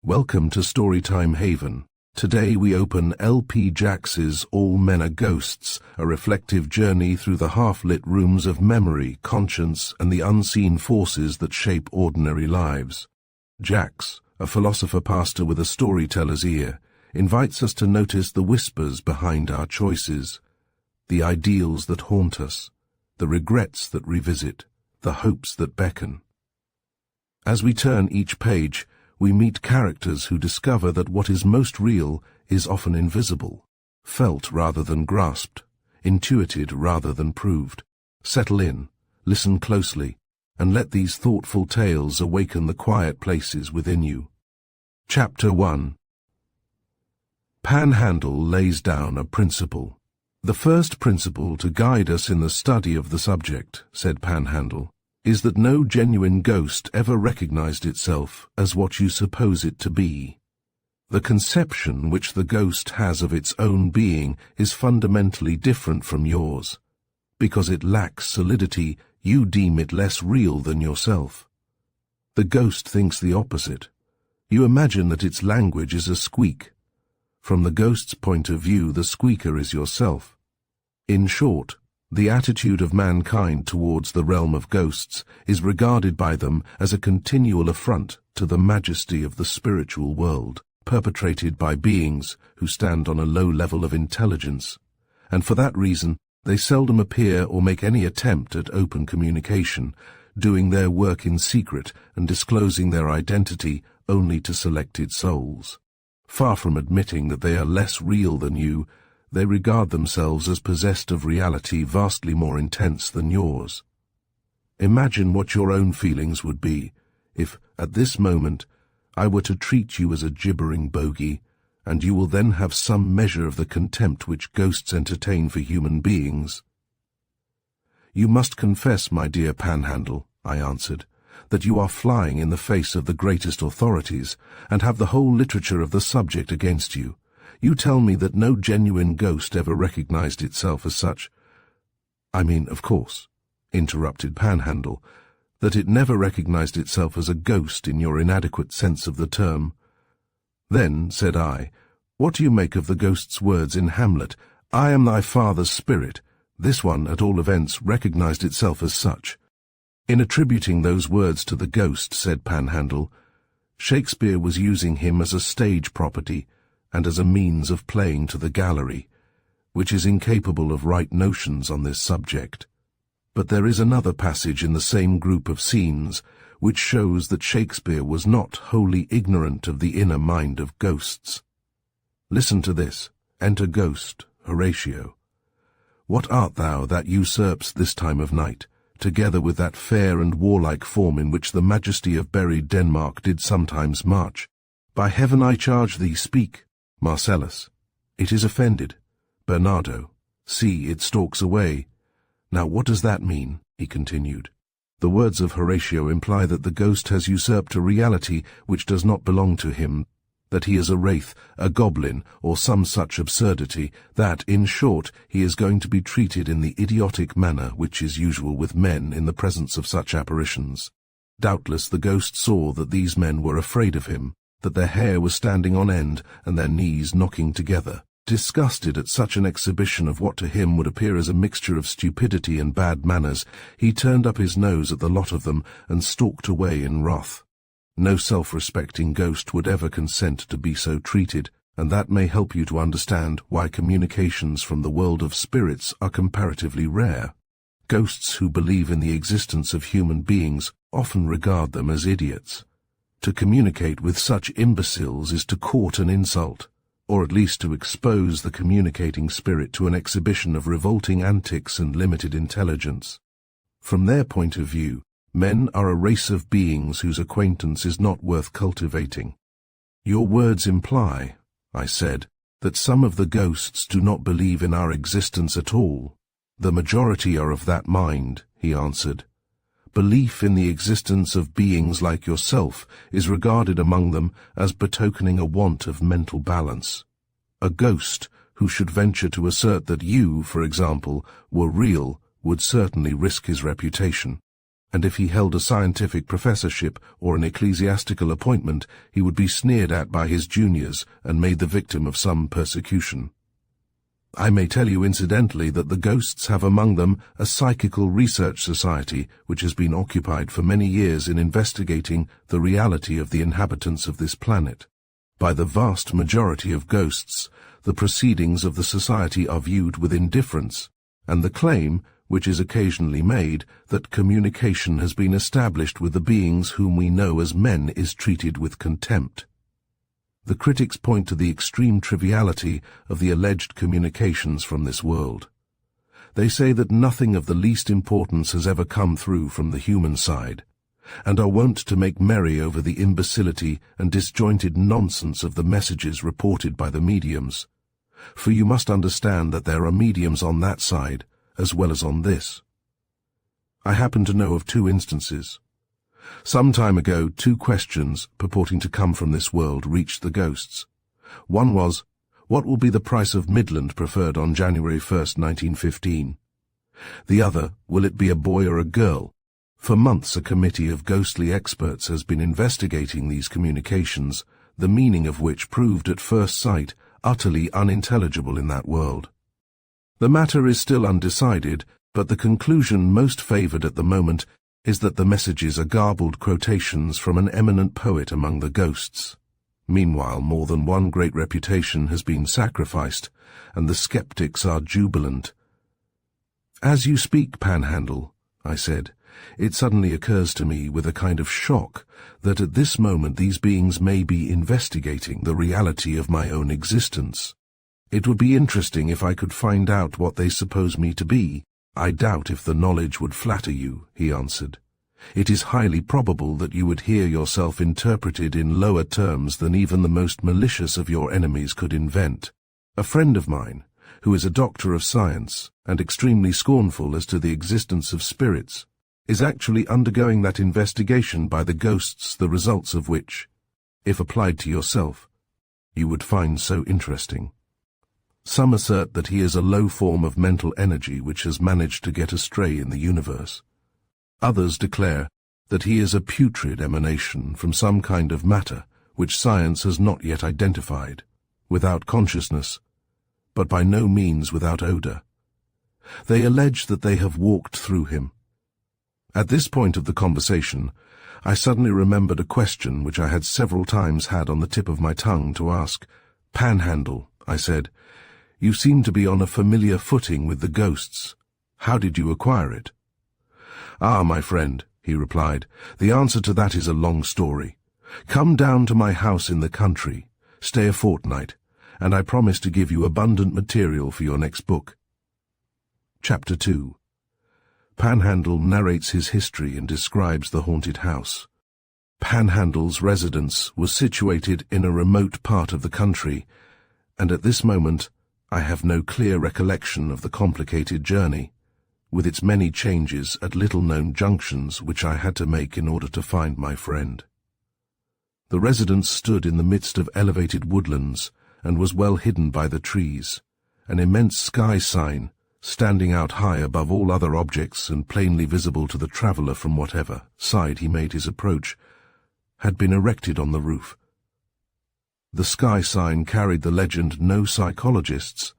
Welcome to Storytime Haven. Today we open L.P. Jacks's All Men Are Ghosts, a reflective journey through the half-lit rooms of memory, conscience, and the unseen forces that shape ordinary lives. Jacks, a philosopher pastor with a storyteller's ear, invites us to notice the whispers behind our choices, the ideals that haunt us, the regrets that revisit, the hopes that beckon. As we turn each page, we meet characters who discover that what is most real is often invisible, felt rather than grasped, intuited rather than proved. Settle in, listen closely, and let these thoughtful tales awaken the quiet places within you. Chapter 1. Panhandle lays down a principle. The first principle to guide us in the study of the subject, said Panhandle, is that no genuine ghost ever recognized itself as what you suppose it to be. The conception which the ghost has of its own being is fundamentally different from yours. Because it lacks solidity, you deem it less real than yourself. The ghost thinks the opposite. You imagine that its language is a squeak. From the ghost's point of view, the squeaker is yourself. In short, the attitude of mankind towards the realm of ghosts is regarded by them as a continual affront to the majesty of the spiritual world, perpetrated by beings who stand on a low level of intelligence, and for that reason they seldom appear or make any attempt at open communication, doing their work in secret and disclosing their identity only to selected souls. Far from admitting that they are less real than you, they regard themselves as possessed of reality vastly more intense than yours. Imagine what your own feelings would be if, at this moment, I were to treat you as a gibbering bogey, and you will then have some measure of the contempt which ghosts entertain for human beings. You must confess, my dear Panhandle, I answered, that you are flying in the face of the greatest authorities, and have the whole literature of the subject against you. You tell me that no genuine ghost ever recognized itself as such. I mean, of course, interrupted Panhandle, that it never recognized itself as a ghost in your inadequate sense of the term. Then, said I, what do you make of the ghost's words in Hamlet? I am thy father's spirit. This one, at all events, recognized itself as such. In attributing those words to the ghost, said Panhandle, Shakespeare was using him as a stage property, and as a means of playing to the gallery, which is incapable of right notions on this subject. But there is another passage in the same group of scenes which shows that Shakespeare was not wholly ignorant of the inner mind of ghosts. Listen to this. Enter Ghost, Horatio. What art thou that usurps this time of night, together with that fair and warlike form in which the majesty of buried Denmark did sometimes march? By heaven I charge thee, speak. Marcellus. It is offended. Bernardo. See, it stalks away. Now what does that mean? He continued. The words of Horatio imply that the ghost has usurped a reality which does not belong to him, that he is a wraith, a goblin, or some such absurdity, that, in short, he is going to be treated in the idiotic manner which is usual with men in the presence of such apparitions. Doubtless the ghost saw that these men were afraid of him, that their hair was standing on end and their knees knocking together. Disgusted at such an exhibition of what to him would appear as a mixture of stupidity and bad manners, he turned up his nose at the lot of them and stalked away in wrath. No self-respecting ghost would ever consent to be so treated, and that may help you to understand why communications from the world of spirits are comparatively rare. Ghosts who believe in the existence of human beings often regard them as idiots. To communicate with such imbeciles is to court an insult, or at least to expose the communicating spirit to an exhibition of revolting antics and limited intelligence. From their point of view, men are a race of beings whose acquaintance is not worth cultivating. Your words imply, I said, that some of the ghosts do not believe in our existence at all. The majority are of that mind, he answered. Belief in the existence of beings like yourself is regarded among them as betokening a want of mental balance. A ghost who should venture to assert that you, for example, were real would certainly risk his reputation. and if he held a scientific professorship or an ecclesiastical appointment, he would be sneered at by his juniors and made the victim of some persecution. I may tell you incidentally that the ghosts have among them a psychical research society which has been occupied for many years in investigating the reality of the inhabitants of this planet. By the vast majority of ghosts, the proceedings of the society are viewed with indifference, and the claim, which is occasionally made, that communication has been established with the beings whom we know as men is treated with contempt. The critics point to the extreme triviality of the alleged communications from this world. They say that nothing of the least importance has ever come through from the human side, and are wont to make merry over the imbecility and disjointed nonsense of the messages reported by the mediums. For you must understand that there are mediums on that side, as well as on this. I happen to know of 2 instances. Some time ago, 2 questions purporting to come from this world reached the ghosts. One was, what will be the price of Midland preferred on January 1st, 1915? The other, will it be a boy or a girl? For months a committee of ghostly experts has been investigating these communications, the meaning of which proved at first sight utterly unintelligible in that world. The matter is still undecided, but the conclusion most favored at the moment is that the messages are garbled quotations from an eminent poet among the ghosts. Meanwhile, more than one great reputation has been sacrificed, and the skeptics are jubilant. "As you speak, Panhandle," I said, "it suddenly occurs to me with a kind of shock that at this moment these beings may be investigating the reality of my own existence. It would be interesting if I could find out what they suppose me to be." "I doubt if the knowledge would flatter you," he answered. "It is highly probable that you would hear yourself interpreted in lower terms than even the most malicious of your enemies could invent. A friend of mine, who is a doctor of science and extremely scornful as to the existence of spirits, is actually undergoing that investigation by the ghosts, the results of which, if applied to yourself, you would find so interesting. Some assert that he is a low form of mental energy which has managed to get astray in the universe. Others declare that he is a putrid emanation from some kind of matter which science has not yet identified, without consciousness, but by no means without odor. They allege that they have walked through him. At this point of the conversation, I suddenly remembered a question which I had several times had on the tip of my tongue to ask. "Panhandle," I said, "you seem to be on a familiar footing with the ghosts. How did you acquire it?" "Ah, my friend," he replied, "the answer to that is a long story. Come down to my house in the country, stay a fortnight, and I promise to give you abundant material for your next book." Chapter 2. Panhandle narrates his history and describes the haunted house. Panhandle's residence was situated in a remote part of the country, and at this moment I have no clear recollection of the complicated journey, with its many changes at little-known junctions which I had to make in order to find my friend. The residence stood in the midst of elevated woodlands and was well hidden by the trees. An immense sky sign, standing out high above all other objects and plainly visible to the traveller from whatever side he made his approach, had been erected on the roof. The sky sign carried the legend "No Psychologists."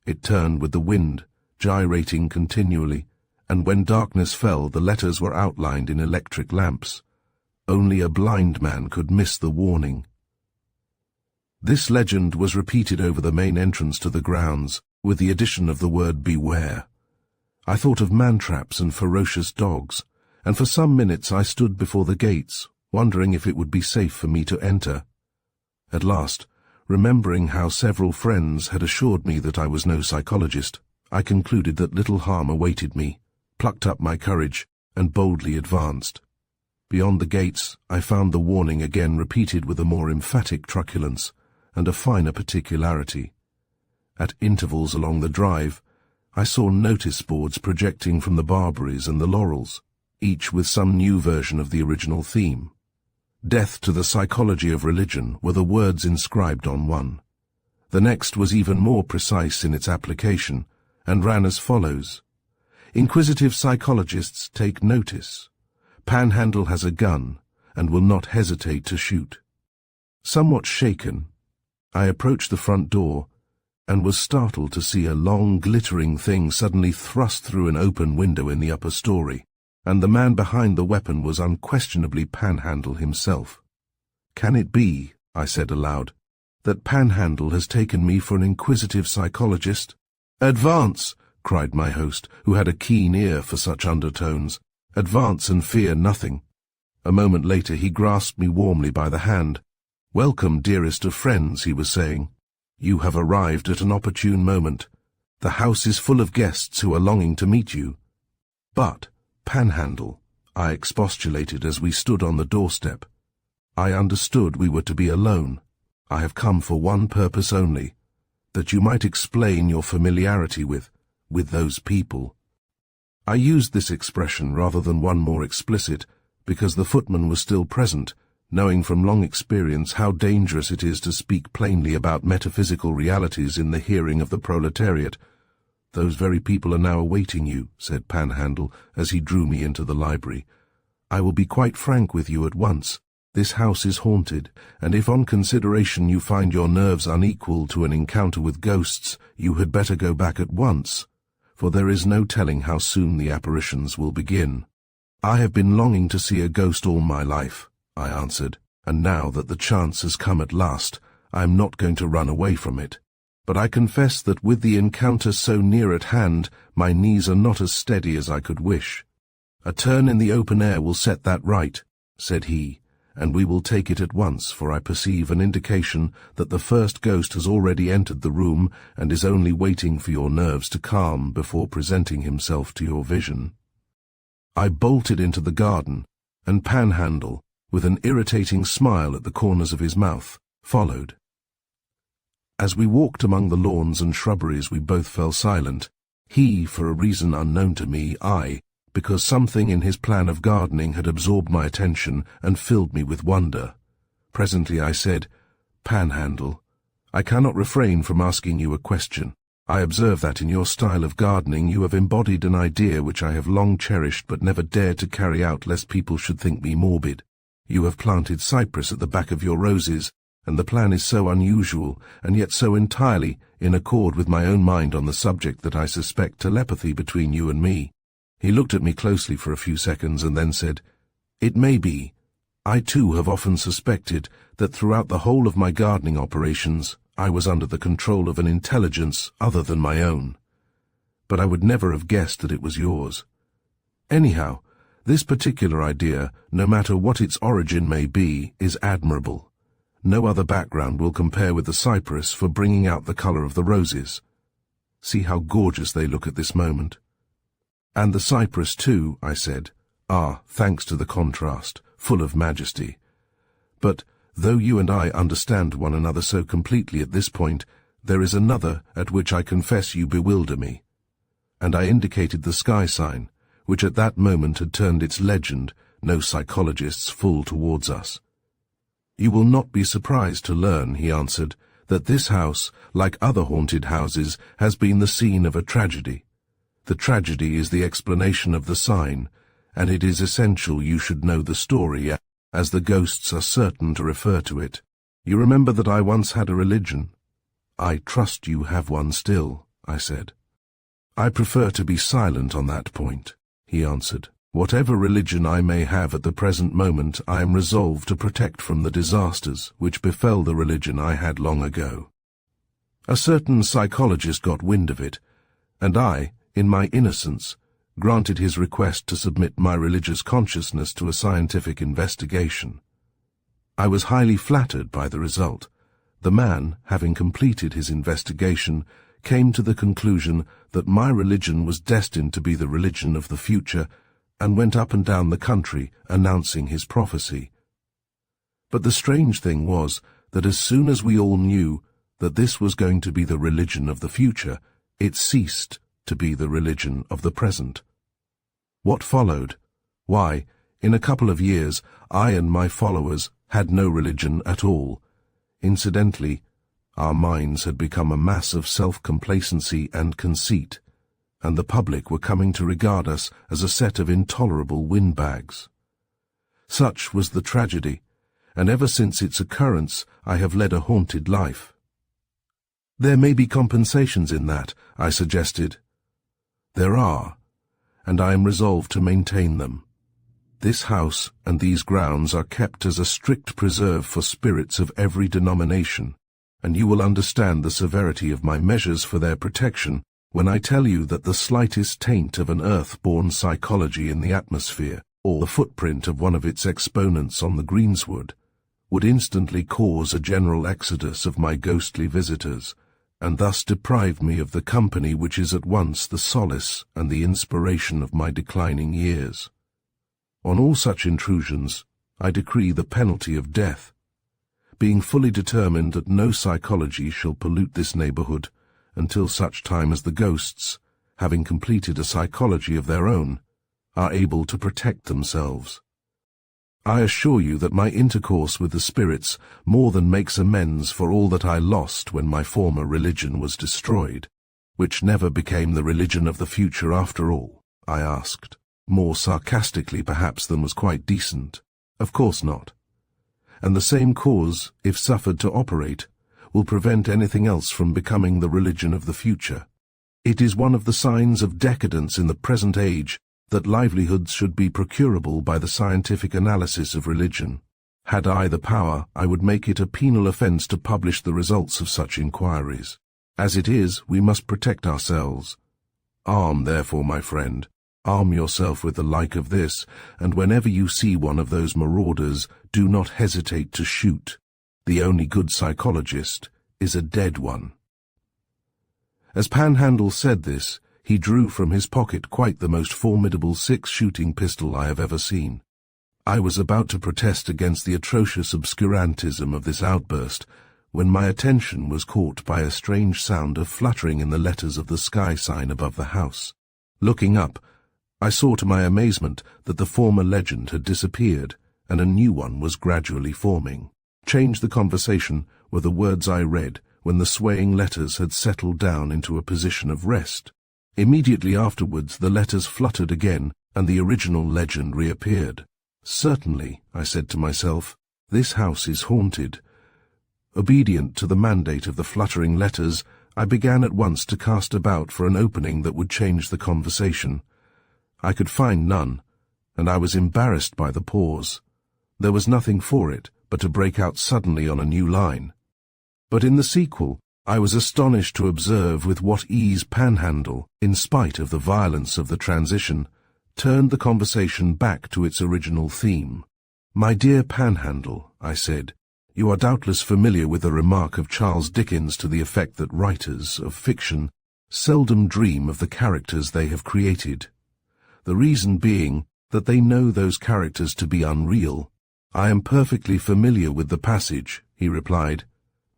It turned with the wind, gyrating continually, and when darkness fell the letters were outlined in electric lamps. Only a blind man could miss the warning. This legend was repeated over the main entrance to the grounds, with the addition of the word "Beware." I thought of man-traps and ferocious dogs, and for some minutes I stood before the gates, wondering if it would be safe for me to enter. At last, remembering how several friends had assured me that I was no psychologist, I concluded that little harm awaited me, plucked up my courage, and boldly advanced. Beyond the gates, I found the warning again repeated with a more emphatic truculence and a finer particularity. At intervals along the drive, I saw notice boards projecting from the barberries and the laurels, each with some new version of the original theme. "Death to the psychology of religion" were the words inscribed on one. The next was even more precise in its application, and ran as follows: "Inquisitive psychologists take notice. Panhandle has a gun and will not hesitate to shoot. Somewhat shaken, I approached the front door and was startled to see a long, glittering thing suddenly thrust through an open window in the upper story, and the man behind the weapon was unquestionably Panhandle himself. "Can it be," I said aloud, "that Panhandle has taken me for an inquisitive psychologist?" "Advance!" cried my host, who had a keen ear for such undertones. "Advance and fear nothing." A moment later he grasped me warmly by the hand. "Welcome, dearest of friends," he was saying. "You have arrived at an opportune moment. The house is full of guests who are longing to meet you." "But, Panhandle," I expostulated as we stood on the doorstep, "I understood we were to be alone. I have come for one purpose only, that you might explain your familiarity with those people." I used this expression rather than one more explicit, because the footman was still present, knowing from long experience how dangerous it is to speak plainly about metaphysical realities in the hearing of the proletariat. "Those very people are now awaiting you," said Panhandle as he drew me into the library. "I will be quite frank with you at once. This house is haunted, and if on consideration you find your nerves unequal to an encounter with ghosts, you had better go back at once, for there is no telling how soon the apparitions will begin." "I have been longing to see a ghost all my life," I answered, "and now that the chance has come at last, I am not going to run away from it. But I confess that with the encounter so near at hand, my knees are not as steady as I could wish." "A turn in the open air will set that right," said he, "and we will take it at once, for I perceive an indication that the first ghost has already entered the room and is only waiting for your nerves to calm before presenting himself to your vision." I bolted into the garden, and Panhandle, with an irritating smile at the corners of his mouth, followed. As we walked among the lawns and shrubberies, we both fell silent. He, for a reason unknown to me, I, because something in his plan of gardening had absorbed my attention and filled me with wonder. Presently I said, "Panhandle, I cannot refrain from asking you a question. I observe that in your style of gardening you have embodied an idea which I have long cherished but never dared to carry out lest people should think me morbid. You have planted cypress at the back of your roses, and the plan is so unusual, and yet so entirely in accord with my own mind on the subject that I suspect telepathy between you and me." He looked at me closely for a few seconds and then said, "It may be. I too have often suspected that throughout the whole of my gardening operations I was under the control of an intelligence other than my own. But I would never have guessed that it was yours. Anyhow, this particular idea, no matter what its origin may be, is admirable. No other background will compare with the cypress for bringing out the color of the roses. See how gorgeous they look at this moment." "And the cypress too," I said, "are, thanks to the contrast, full of majesty. But though you and I understand one another so completely at this point, there is another at which I confess you bewilder me." And I indicated the sky sign, which at that moment had turned its legend, "No psychologists," full towards us. "You will not be surprised to learn," he answered, "that this house, like other haunted houses, has been the scene of a tragedy. The tragedy is the explanation of the sign, and it is essential you should know the story, as the ghosts are certain to refer to it. You remember that I once had a religion?" "I trust you have one still," I said. "I prefer to be silent on that point," he answered. "Whatever religion I may have at the present moment, I am resolved to protect from the disasters which befell the religion I had long ago. A certain psychologist got wind of it, and I, in my innocence, granted his request to submit my religious consciousness to a scientific investigation. I was highly flattered by the result. The man, having completed his investigation, came to the conclusion that my religion was destined to be the religion of the future, and went up and down the country announcing his prophecy. But the strange thing was that as soon as we all knew that this was going to be the religion of the future, it ceased to be the religion of the present. What followed? Why, in a couple of years, I and my followers had no religion at all. Incidentally, our minds had become a mass of self-complacency and conceit, and the public were coming to regard us as a set of intolerable windbags. Such was the tragedy, and ever since its occurrence I have led a haunted life. There may be compensations in that, I suggested. There are, and I am resolved to maintain them. This house and these grounds are kept as a strict preserve for spirits of every denomination, and you will understand the severity of my measures for their protection when I tell you that the slightest taint of an earth-born psychology in the atmosphere, or the footprint of one of its exponents on the greensward, would instantly cause a general exodus of my ghostly visitors, and thus deprive me of the company which is at once the solace and the inspiration of my declining years. On all such intrusions, I decree the penalty of death, being fully determined that no psychology shall pollute this neighborhood until such time as the ghosts, having completed a psychology of their own, are able to protect themselves. I assure you that my intercourse with the spirits more than makes amends for all that I lost when my former religion was destroyed, which never became the religion of the future after all, I asked, more sarcastically perhaps than was quite decent. Of course not. And the same cause, if suffered to operate, will prevent anything else from becoming the religion of the future. It is one of the signs of decadence in the present age that livelihoods should be procurable by the scientific analysis of religion. Had I the power, I would make it a penal offence to publish the results of such inquiries. As it is, we must protect ourselves. Arm, therefore, my friend. Arm yourself with the like of this, and whenever you see one of those marauders, do not hesitate to shoot. The only good psychologist is a dead one. As Panhandle said this, he drew from his pocket quite the most formidable 6-shooting pistol I have ever seen. I was about to protest against the atrocious obscurantism of this outburst, when my attention was caught by a strange sound of fluttering in the letters of the sky sign above the house. Looking up, I saw to my amazement that the former legend had disappeared, and a new one was gradually forming. Change the conversation were the words I read when the swaying letters had settled down into a position of rest. Immediately afterwards the letters fluttered again, and the original legend reappeared. Certainly, I said to myself, this house is haunted. Obedient to the mandate of the fluttering letters, I began at once to cast about for an opening that would change the conversation. I could find none, and I was embarrassed by the pause. There was nothing for it but to break out suddenly on a new line. But in the sequel, I was astonished to observe with what ease Panhandle, in spite of the violence of the transition, turned the conversation back to its original theme. "My dear Panhandle," I said, "you are doubtless familiar with the remark of Charles Dickens to the effect that writers of fiction seldom dream of the characters they have created. The reason being that they know those characters to be unreal." "I am perfectly familiar with the passage," he replied,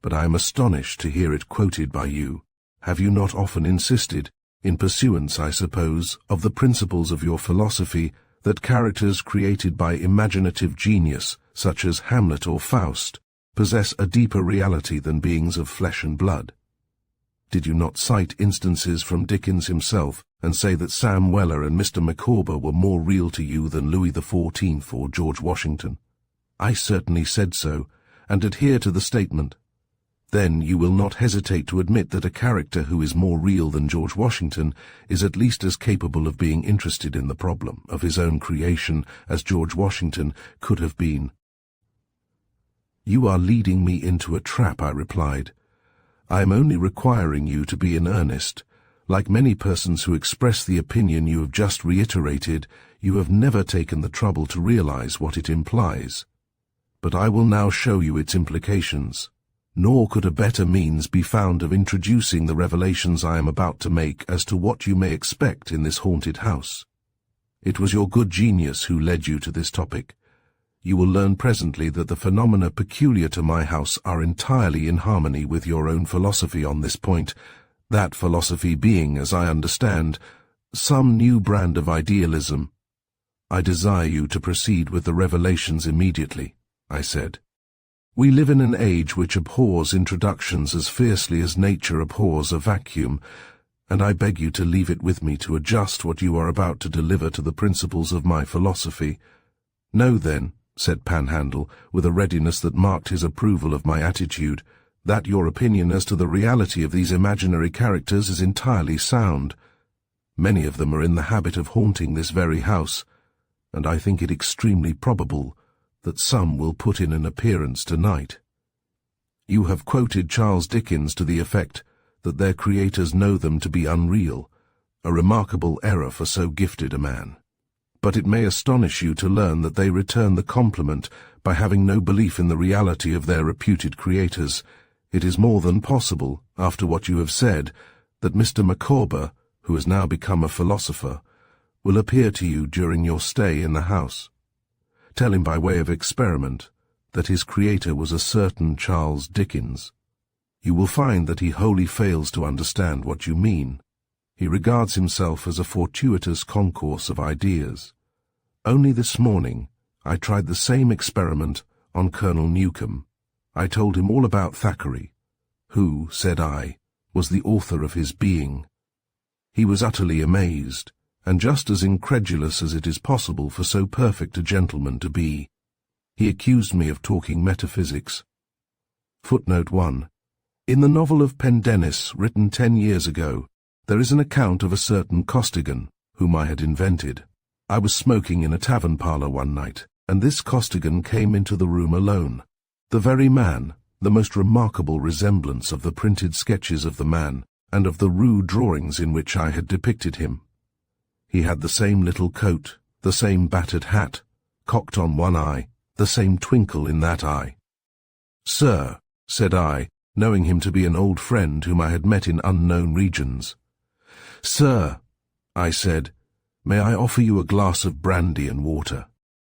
"but I am astonished to hear it quoted by you. Have you not often insisted, in pursuance, I suppose, of the principles of your philosophy, that characters created by imaginative genius, such as Hamlet or Faust, possess a deeper reality than beings of flesh and blood? Did you not cite instances from Dickens himself, and say that Sam Weller and Mr. Micawber were more real to you than Louis XIV or George Washington?" "I certainly said so, and adhere to the statement." "Then you will not hesitate to admit that a character who is more real than George Washington is at least as capable of being interested in the problem of his own creation as George Washington could have been." "You are leading me into a trap," I replied. "I am only requiring you to be in earnest. Like many persons who express the opinion you have just reiterated, you have never taken the trouble to realize what it implies. But I will now show you its implications. Nor could a better means be found of introducing the revelations I am about to make as to what you may expect in this haunted house. It was your good genius who led you to this topic. You will learn presently that the phenomena peculiar to my house are entirely in harmony with your own philosophy on this point, that philosophy being, as I understand, some new brand of idealism. I desire you to proceed with the revelations immediately," I said. "We live in an age which abhors introductions as fiercely as nature abhors a vacuum, and I beg you to leave it with me to adjust what you are about to deliver to the principles of my philosophy. Know, then, said Panhandle, with a readiness that marked his approval of my attitude, "that your opinion as to the reality of these imaginary characters is entirely sound. Many of them are in the habit of haunting this very house, and I think it extremely probable that some will put in an appearance tonight. You have quoted Charles Dickens to the effect that their creators know them to be unreal, a remarkable error for so gifted a man. But it may astonish you to learn that they return the compliment by having no belief in the reality of their reputed creators. It is more than possible, after what you have said, that Mr. Micawber, who has now become a philosopher, will appear to you during your stay in the house. Tell him by way of experiment that his creator was a certain Charles Dickens. You will find that he wholly fails to understand what you mean. He regards himself as a fortuitous concourse of ideas. Only this morning I tried the same experiment on Colonel Newcome. I told him all about Thackeray, who, said I, was the author of his being. He was utterly amazed, and just as incredulous as it is possible for so perfect a gentleman to be. He accused me of talking metaphysics. Footnote 1. In the novel of Pendennis, written 10 years ago, there is an account of a certain Costigan, whom I had invented. I was smoking in a tavern parlour one night, and this Costigan came into the room alone. The very man, the most remarkable resemblance of the printed sketches of the man, and of the rude drawings in which I had depicted him. He had the same little coat, the same battered hat, cocked on one eye, the same twinkle in that eye. "Sir," said I, knowing him to be an old friend whom I had met in unknown regions. "Sir," I said, "may I offer you a glass of brandy and water?"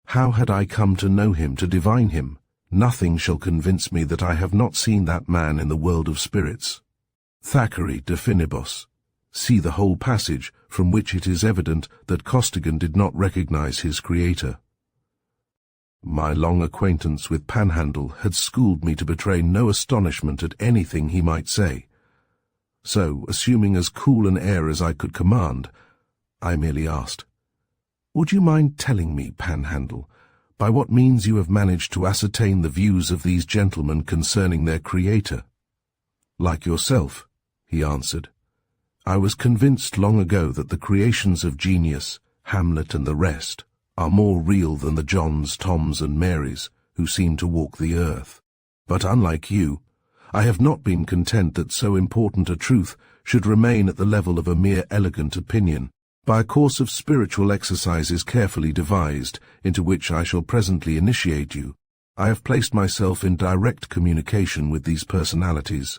How had I come to know him, to divine him? Nothing shall convince me that I have not seen that man in the world of spirits. Thackeray, De Finibus. See the whole passage, from which it is evident that Costigan did not recognize his creator. My long acquaintance with Panhandle had schooled me to betray no astonishment at anything he might say. So, assuming as cool an air as I could command, I merely asked, "Would you mind telling me, Panhandle, by what means you have managed to ascertain the views of these gentlemen concerning their creator?" "Like yourself," he answered. "I was convinced long ago that the creations of genius, Hamlet and the rest, are more real than the Johns, Toms and Marys who seem to walk the earth. But unlike you, I have not been content that so important a truth should remain at the level of a mere elegant opinion. By a course of spiritual exercises carefully devised, into which I shall presently initiate you, I have placed myself in direct communication with these personalities,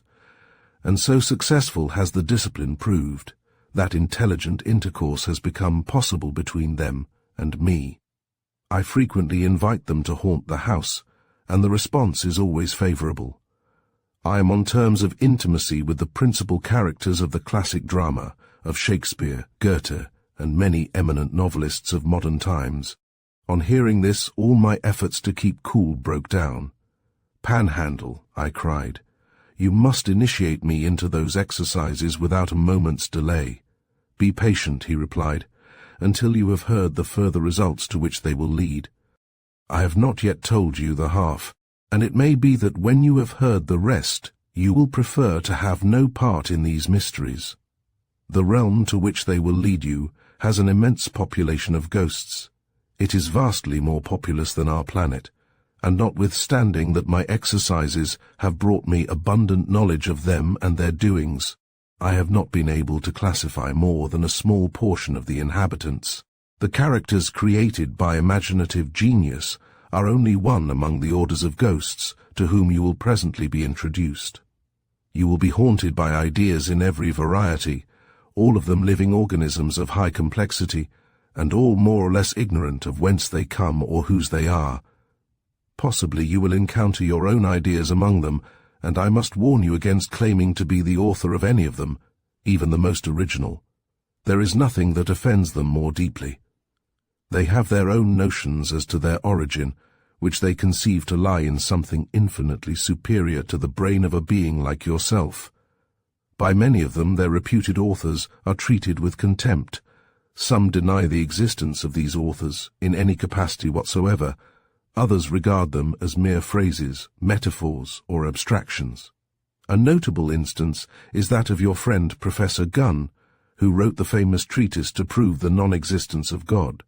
and so successful has the discipline proved, that intelligent intercourse has become possible between them and me. I frequently invite them to haunt the house, and the response is always favorable. I am on terms of intimacy with the principal characters of the classic drama, of Shakespeare, Goethe, and many eminent novelists of modern times. On hearing this, all my efforts to keep cool broke down. "Panhandle," I cried, "you must initiate me into those exercises without a moment's delay." "Be patient," he replied, "until you have heard the further results to which they will lead. I have not yet told you the half, and it may be that when you have heard the rest, you will prefer to have no part in these mysteries. The realm to which they will lead you has an immense population of ghosts. It is vastly more populous than our planet, and notwithstanding that my exercises have brought me abundant knowledge of them and their doings, I have not been able to classify more than a small portion of the inhabitants. The characters created by imaginative genius are only one among the orders of ghosts to whom you will presently be introduced. You will be haunted by ideas in every variety, all of them living organisms of high complexity, and all more or less ignorant of whence they come or whose they are. Possibly you will encounter your own ideas among them, and I must warn you against claiming to be the author of any of them, even the most original. There is nothing that offends them more deeply. They have their own notions as to their origin, which they conceive to lie in something infinitely superior to the brain of a being like yourself. By many of them their reputed authors are treated with contempt. Some deny the existence of these authors in any capacity whatsoever, Others regard them as mere phrases, metaphors, or abstractions. A notable instance is that of your friend Professor Gunn, who wrote the famous treatise to prove the non-existence of God.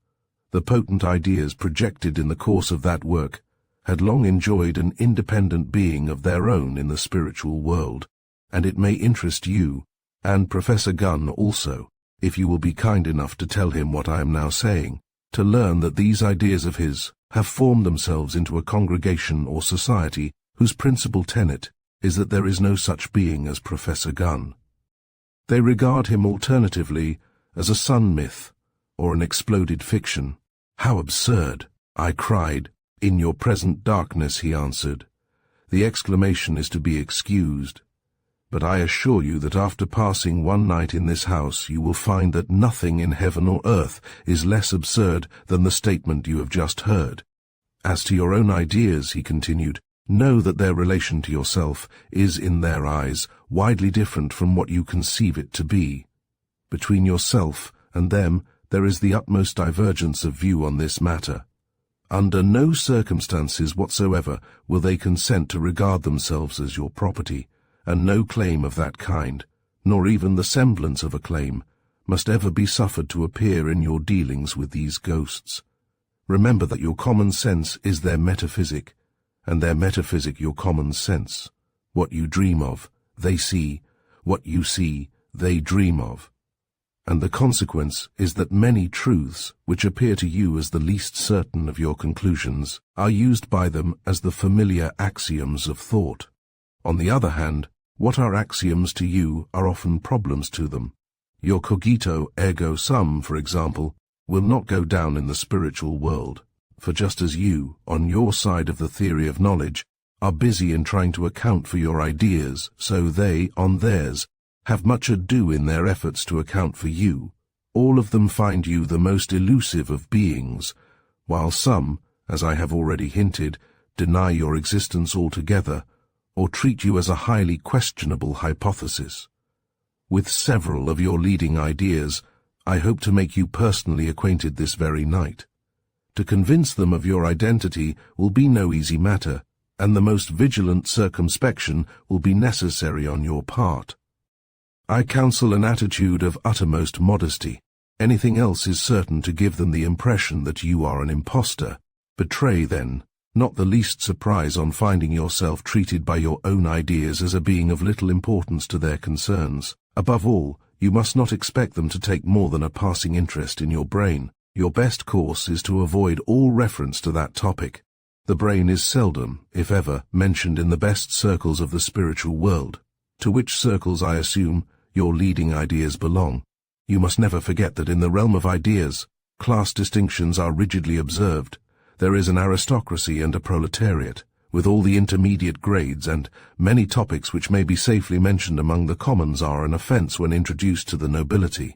The potent ideas projected in the course of that work had long enjoyed an independent being of their own in the spiritual world, and it may interest you, and Professor Gunn also, if you will be kind enough to tell him what I am now saying, to learn that these ideas of his have formed themselves into a congregation or society whose principal tenet is that there is no such being as Professor Gunn. They regard him alternatively as a sun myth or an exploded fiction. "How absurd!" I cried. "In your present darkness," he answered. "The exclamation is to be excused. But I assure you that after passing one night in this house you will find that nothing in heaven or earth is less absurd than the statement you have just heard. As to your own ideas," he continued, "know that their relation to yourself is, in their eyes, widely different from what you conceive it to be. Between yourself and them there is the utmost divergence of view on this matter. Under no circumstances whatsoever will they consent to regard themselves as your property, and no claim of that kind, nor even the semblance of a claim, must ever be suffered to appear in your dealings with these ghosts. Remember that your common sense is their metaphysic, and their metaphysic your common sense. What you dream of, they see. What you see, they dream of. And the consequence is that many truths, which appear to you as the least certain of your conclusions, are used by them as the familiar axioms of thought. On the other hand, what are axioms to you are often problems to them. Your cogito ergo sum, for example, will not go down in the spiritual world, for just as you, on your side of the theory of knowledge, are busy in trying to account for your ideas, so they, on theirs, have much ado in their efforts to account for you. All of them find you the most elusive of beings, while some, as I have already hinted, deny your existence altogether, or treat you as a highly questionable hypothesis. With several of your leading ideas, I hope to make you personally acquainted this very night. To convince them of your identity will be no easy matter, and the most vigilant circumspection will be necessary on your part. I counsel an attitude of uttermost modesty. Anything else is certain to give them the impression that you are an impostor. Betray, then, not the least surprise on finding yourself treated by your own ideas as a being of little importance to their concerns. Above all, you must not expect them to take more than a passing interest in your brain. Your best course is to avoid all reference to that topic. The brain is seldom, if ever, mentioned in the best circles of the spiritual world, to which circles I assume your leading ideas belong. You must never forget that in the realm of ideas, class distinctions are rigidly observed. There is an aristocracy and a proletariat, with all the intermediate grades, and many topics which may be safely mentioned among the commons are an offence when introduced to the nobility.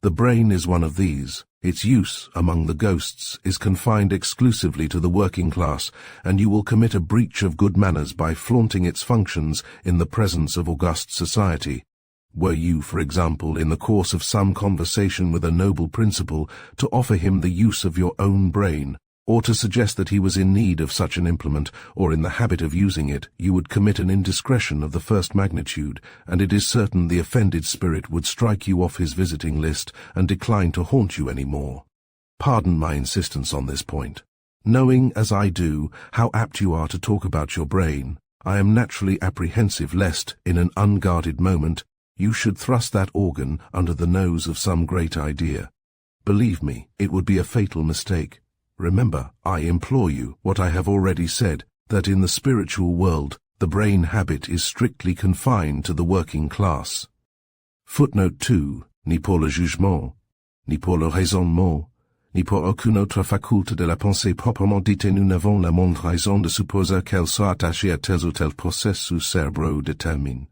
The brain is one of these. Its use among the ghosts is confined exclusively to the working class, and you will commit a breach of good manners by flaunting its functions in the presence of august society. Were you, for example, in the course of some conversation with a noble principal, to offer him the use of your own brain, or to suggest that he was in need of such an implement, or in the habit of using it, you would commit an indiscretion of the first magnitude, and it is certain the offended spirit would strike you off his visiting list and decline to haunt you any more. Pardon my insistence on this point. Knowing, as I do, how apt you are to talk about your brain, I am naturally apprehensive lest, in an unguarded moment, you should thrust that organ under the nose of some great idea. Believe me, it would be a fatal mistake. Remember, I implore you, what I have already said, that in the spiritual world, the brain habit is strictly confined to the working class. Footnote 2. Ni pour le jugement, ni pour le raisonnement, ni pour aucune autre faculté de la pensée proprement dite, nous n'avons la moindre raison de supposer qu'elle soit attachée à tels ou tels processus cérébraux déterminés.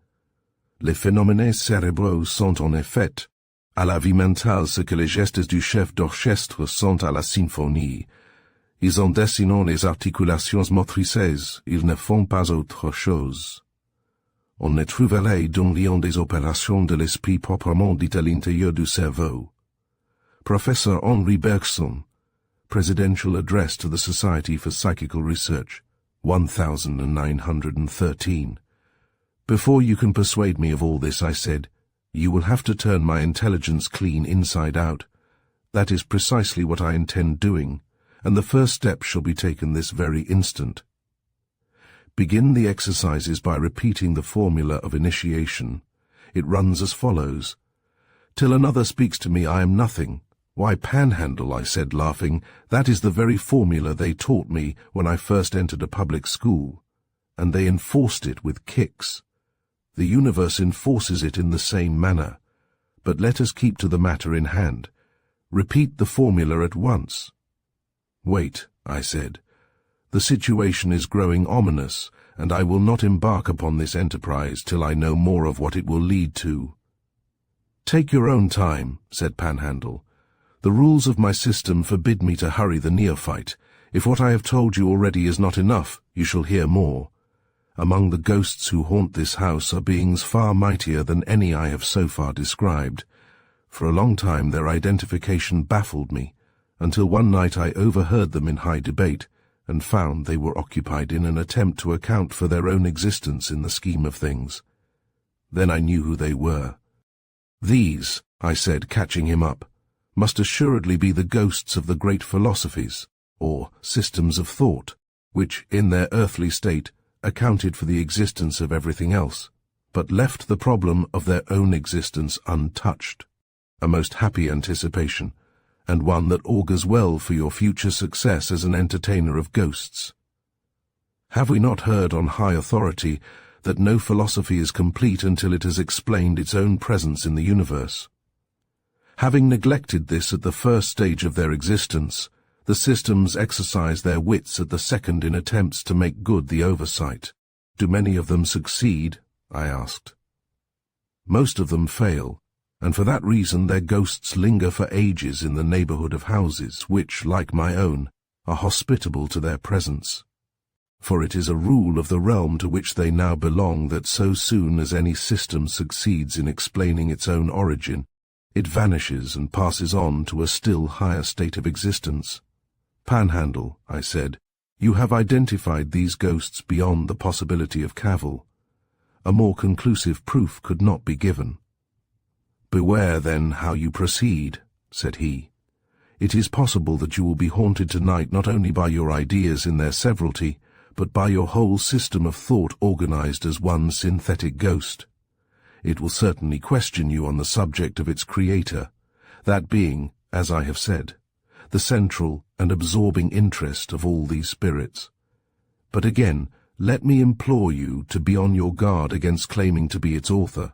Les phénomènes cérébraux sont en effet à la vie mentale ce que les gestes du chef d'orchestre sont à la symphonie. Ils en dessinant les articulations motrices, ils ne font pas autre chose. On ne trouverait dans rien des opérations de l'esprit proprement dites à l'intérieur du cerveau. Professeur Henri Bergson, Presidential Address to the Society for Psychical Research, 1913. Before you can persuade me of all this, I said, you will have to turn my intelligence clean inside out. That is precisely what I intend doing, and the first step shall be taken this very instant. Begin the exercises by repeating the formula of initiation. It runs as follows. Till another speaks to me, I am nothing. Why, Panhandle, I said, laughing, that is the very formula they taught me when I first entered a public school, and they enforced it with kicks. The universe enforces it in the same manner. But let us keep to the matter in hand. Repeat the formula at once. Wait, I said. The situation is growing ominous, and I will not embark upon this enterprise till I know more of what it will lead to. Take your own time, said Panhandle. The rules of my system forbid me to hurry the neophyte. If what I have told you already is not enough, you shall hear more. Among the ghosts who haunt this house are beings far mightier than any I have so far described. For a long time their identification baffled me, until one night I overheard them in high debate, and found they were occupied in an attempt to account for their own existence in the scheme of things. Then I knew who they were. These, I said, catching him up, must assuredly be the ghosts of the great philosophies, or systems of thought, which, in their earthly state, accounted for the existence of everything else, but left the problem of their own existence untouched. A most happy anticipation, and one that augurs well for your future success as an entertainer of ghosts. Have we not heard on high authority that no philosophy is complete until it has explained its own presence in the universe? Having neglected this at the first stage of their existence, the systems exercise their wits at the second in attempts to make good the oversight. Do many of them succeed? I asked. Most of them fail, and for that reason their ghosts linger for ages in the neighborhood of houses which, like my own, are hospitable to their presence. For it is a rule of the realm to which they now belong that so soon as any system succeeds in explaining its own origin, it vanishes and passes on to a still higher state of existence. Panhandle, I said, you have identified these ghosts beyond the possibility of cavil. A more conclusive proof could not be given. Beware, then, how you proceed, said he. It is possible that you will be haunted tonight not only by your ideas in their severalty, but by your whole system of thought organized as one synthetic ghost. It will certainly question you on the subject of its creator, that being, as I have said, the central and absorbing interest of all these spirits. But again, let me implore you to be on your guard against claiming to be its author.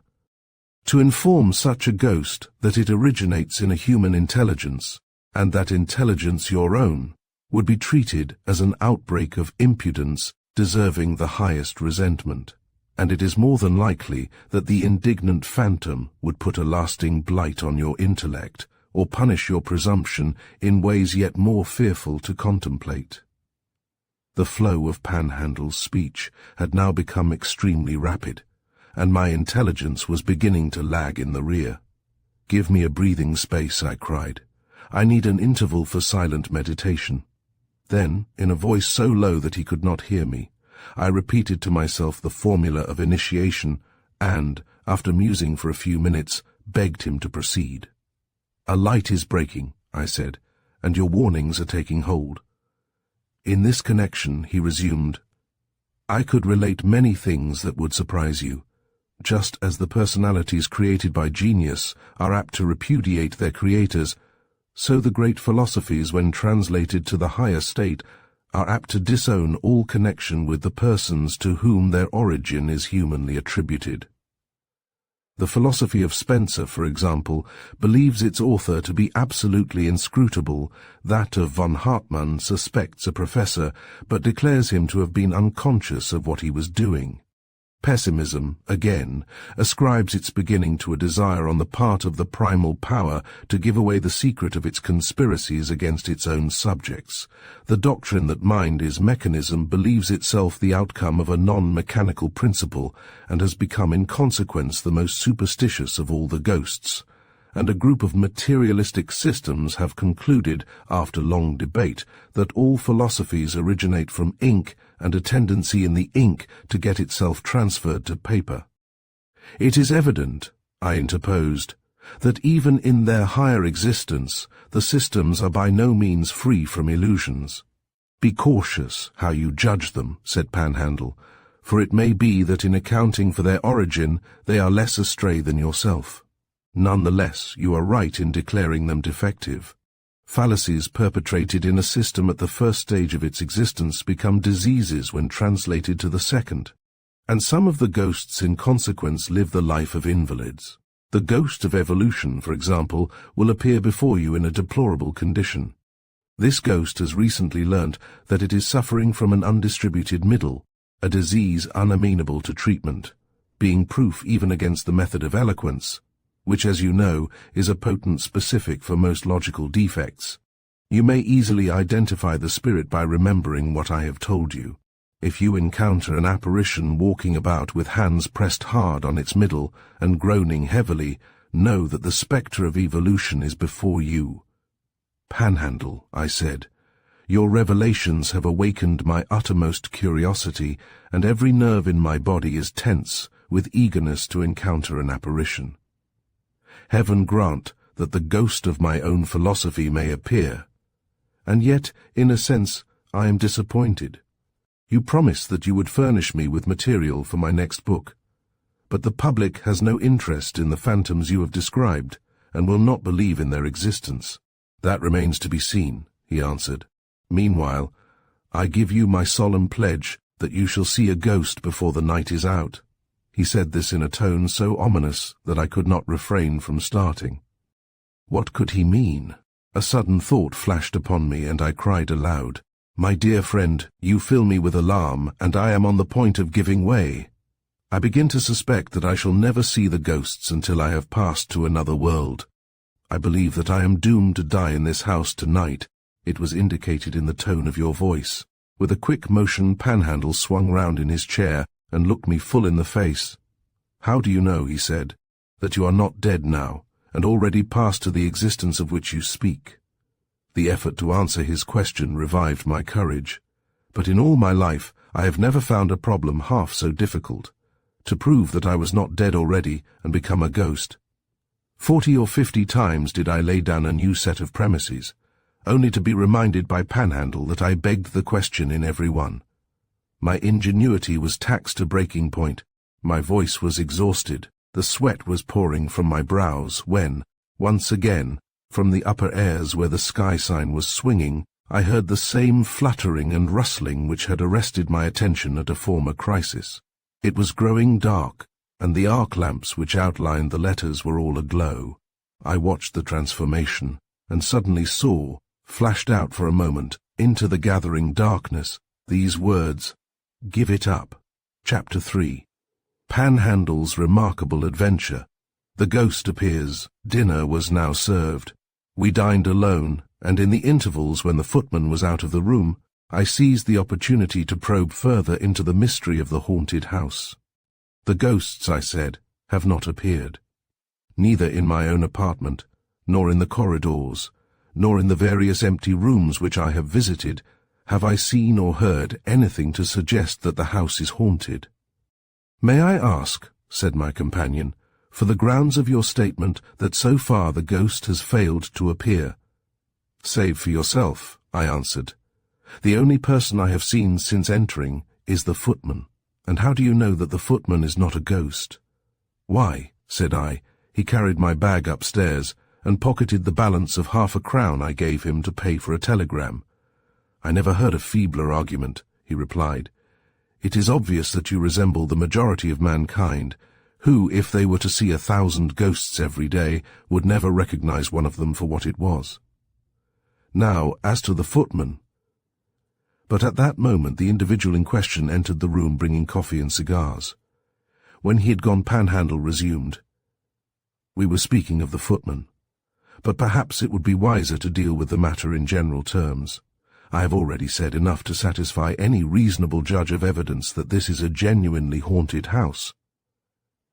To inform such a ghost that it originates in a human intelligence, and that intelligence your own, would be treated as an outbreak of impudence deserving the highest resentment, and it is more than likely that the indignant phantom would put a lasting blight on your intellect, or punish your presumption in ways yet more fearful to contemplate. The flow of Panhandle's speech had now become extremely rapid, and my intelligence was beginning to lag in the rear. Give me a breathing space, I cried. I need an interval for silent meditation. Then, in a voice so low that he could not hear me, I repeated to myself the formula of initiation and, after musing for a few minutes, begged him to proceed. A light is breaking, I said, and your warnings are taking hold. In this connection, he resumed, I could relate many things that would surprise you. Just as the personalities created by genius are apt to repudiate their creators, so the great philosophies, when translated to the higher state, are apt to disown all connection with the persons to whom their origin is humanly attributed. The philosophy of Spencer, for example, believes its author to be absolutely inscrutable. That of von Hartmann suspects a professor, but declares him to have been unconscious of what he was doing. Pessimism, again, ascribes its beginning to a desire on the part of the primal power to give away the secret of its conspiracies against its own subjects. The doctrine that mind is mechanism believes itself the outcome of a non-mechanical principle, and has become in consequence the most superstitious of all the ghosts. and a group of materialistic systems have concluded, after long debate, that all philosophies originate from ink and a tendency in the ink to get itself transferred to paper. It is evident, I interposed, that even in their higher existence, the systems are by no means free from illusions. Be cautious how you judge them, said Panhandle, for it may be that in accounting for their origin they are less astray than yourself. Nonetheless, you are right in declaring them defective. Fallacies perpetrated in a system at the first stage of its existence become diseases when translated to the second, and some of the ghosts in consequence live the life of invalids. The ghost of evolution, for example, will appear before you in a deplorable condition. This ghost has recently learnt that it is suffering from an undistributed middle, a disease unamenable to treatment, being proof even against the method of eloquence, which, as you know, is a potent specific for most logical defects. You may easily identify the spirit by remembering what I have told you. If you encounter an apparition walking about with hands pressed hard on its middle and groaning heavily, know that the spectre of evolution is before you. Panhandle, I said, your revelations have awakened my uttermost curiosity, and every nerve in my body is tense with eagerness to encounter an apparition. Heaven grant that the ghost of my own philosophy may appear. And yet, in a sense, I am disappointed. You promised that you would furnish me with material for my next book, but the public has no interest in the phantoms you have described, and will not believe in their existence. That remains to be seen, he answered. Meanwhile, I give you my solemn pledge that you shall see a ghost before the night is out. He said this in a tone so ominous that I could not refrain from starting. What could he mean? A sudden thought flashed upon me, and I cried aloud, "My dear friend, you fill me with alarm, and I am on the point of giving way. I begin to suspect that I shall never see the ghosts until I have passed to another world. I believe that I am doomed to die in this house tonight." It was indicated in the tone of your voice. With a quick motion, Panhandle swung round in his chair and looked me full in the face. "How do you know," he said, "that you are not dead now, and already passed to the existence of which you speak?" The effort to answer his question revived my courage. But in all my life I have never found a problem half so difficult. To prove that I was not dead already and become a ghost. 40 or 50 times did I lay down a new set of premises, only to be reminded by Panhandle that I begged the question in every one. My ingenuity was taxed to breaking point. My voice was exhausted. The sweat was pouring from my brows when, once again, from the upper airs where the sky sign was swinging, I heard the same fluttering and rustling which had arrested my attention at a former crisis. It was growing dark, and the arc lamps which outlined the letters were all aglow. I watched the transformation, and suddenly saw, flashed out for a moment, into the gathering darkness, these words, "Give it up." Chapter 3. Panhandle's remarkable adventure. The ghost appears. Dinner was now served. We dined alone, and in the intervals when the footman was out of the room, I seized the opportunity to probe further into the mystery of the haunted house. The ghosts, I said, have not appeared. Neither in my own apartment, nor in the corridors, nor in the various empty rooms which I have visited, have I seen or heard anything to suggest that the house is haunted. "May I ask," said my companion, "for the grounds of your statement that so far the ghost has failed to appear?" "Save for yourself," I answered. "The only person I have seen since entering is the footman. And how do you know that the footman is not a ghost?" "Why," said I, "he carried my bag upstairs and pocketed the balance of £0.50 I gave him to pay for a telegram." "I never heard a feebler argument," he replied. "It is obvious that you resemble the majority of mankind, who, if they were to see 1,000 ghosts every day, would never recognize one of them for what it was. Now, as to the footman—" But at that moment the individual in question entered the room bringing coffee and cigars. When he had gone, Panhandle resumed. "We were speaking of the footman, but perhaps it would be wiser to deal with the matter in general terms. I have already said enough to satisfy any reasonable judge of evidence that this is a genuinely haunted house."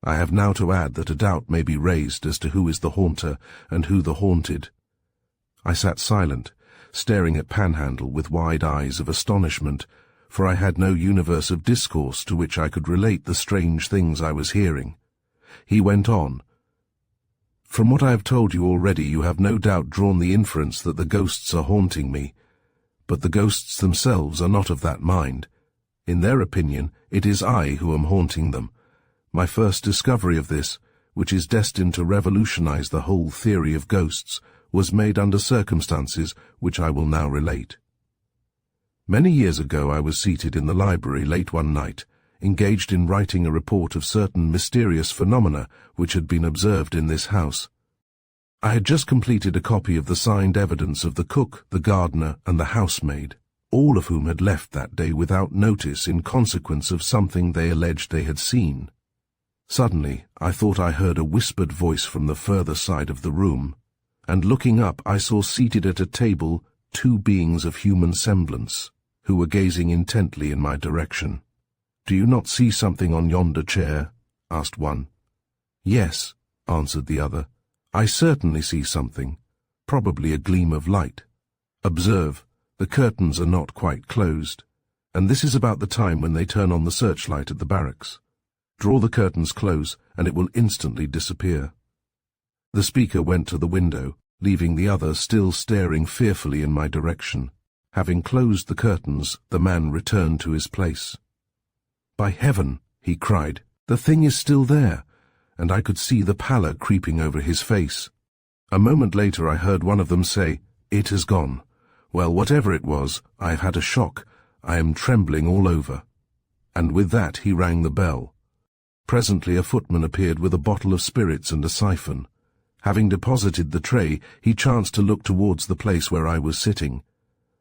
I have now to add that a doubt may be raised as to who is the haunter and who the haunted." I sat silent, staring at Panhandle with wide eyes of astonishment, for I had no universe of discourse to which I could relate the strange things I was hearing. He went on, "From what I have told you already, you have no doubt drawn the inference that the ghosts are haunting me. But the ghosts themselves are not of that mind. In their opinion, it is I who am haunting them. My first discovery of this, which is destined to revolutionize the whole theory of ghosts, was made under circumstances which I will now relate. Many years ago I was seated in the library late one night, engaged in writing a report of certain mysterious phenomena which had been observed in this house. I had just completed a copy of the signed evidence of the cook, the gardener, and the housemaid, all of whom had left that day without notice in consequence of something they alleged they had seen. Suddenly, I thought I heard a whispered voice from the further side of the room, and looking up I saw seated at a table 2 beings of human semblance, who were gazing intently in my direction. "Do you not see something on yonder chair?" asked one. "Yes," answered the other. "I certainly see something, probably a gleam of light. Observe, the curtains are not quite closed, and this is about the time when they turn on the searchlight at the barracks. Draw the curtains close, and it will instantly disappear." The speaker went to the window, leaving the other still staring fearfully in my direction. Having closed the curtains, the man returned to his place. "By heaven," he cried, "the thing is still there," and I could see the pallor creeping over his face. A moment later I heard one of them say, "It has gone. Well, whatever it was, I have had a shock. I am trembling all over." And with that he rang the bell. Presently a footman appeared with a bottle of spirits and a siphon. Having deposited the tray, he chanced to look towards the place where I was sitting.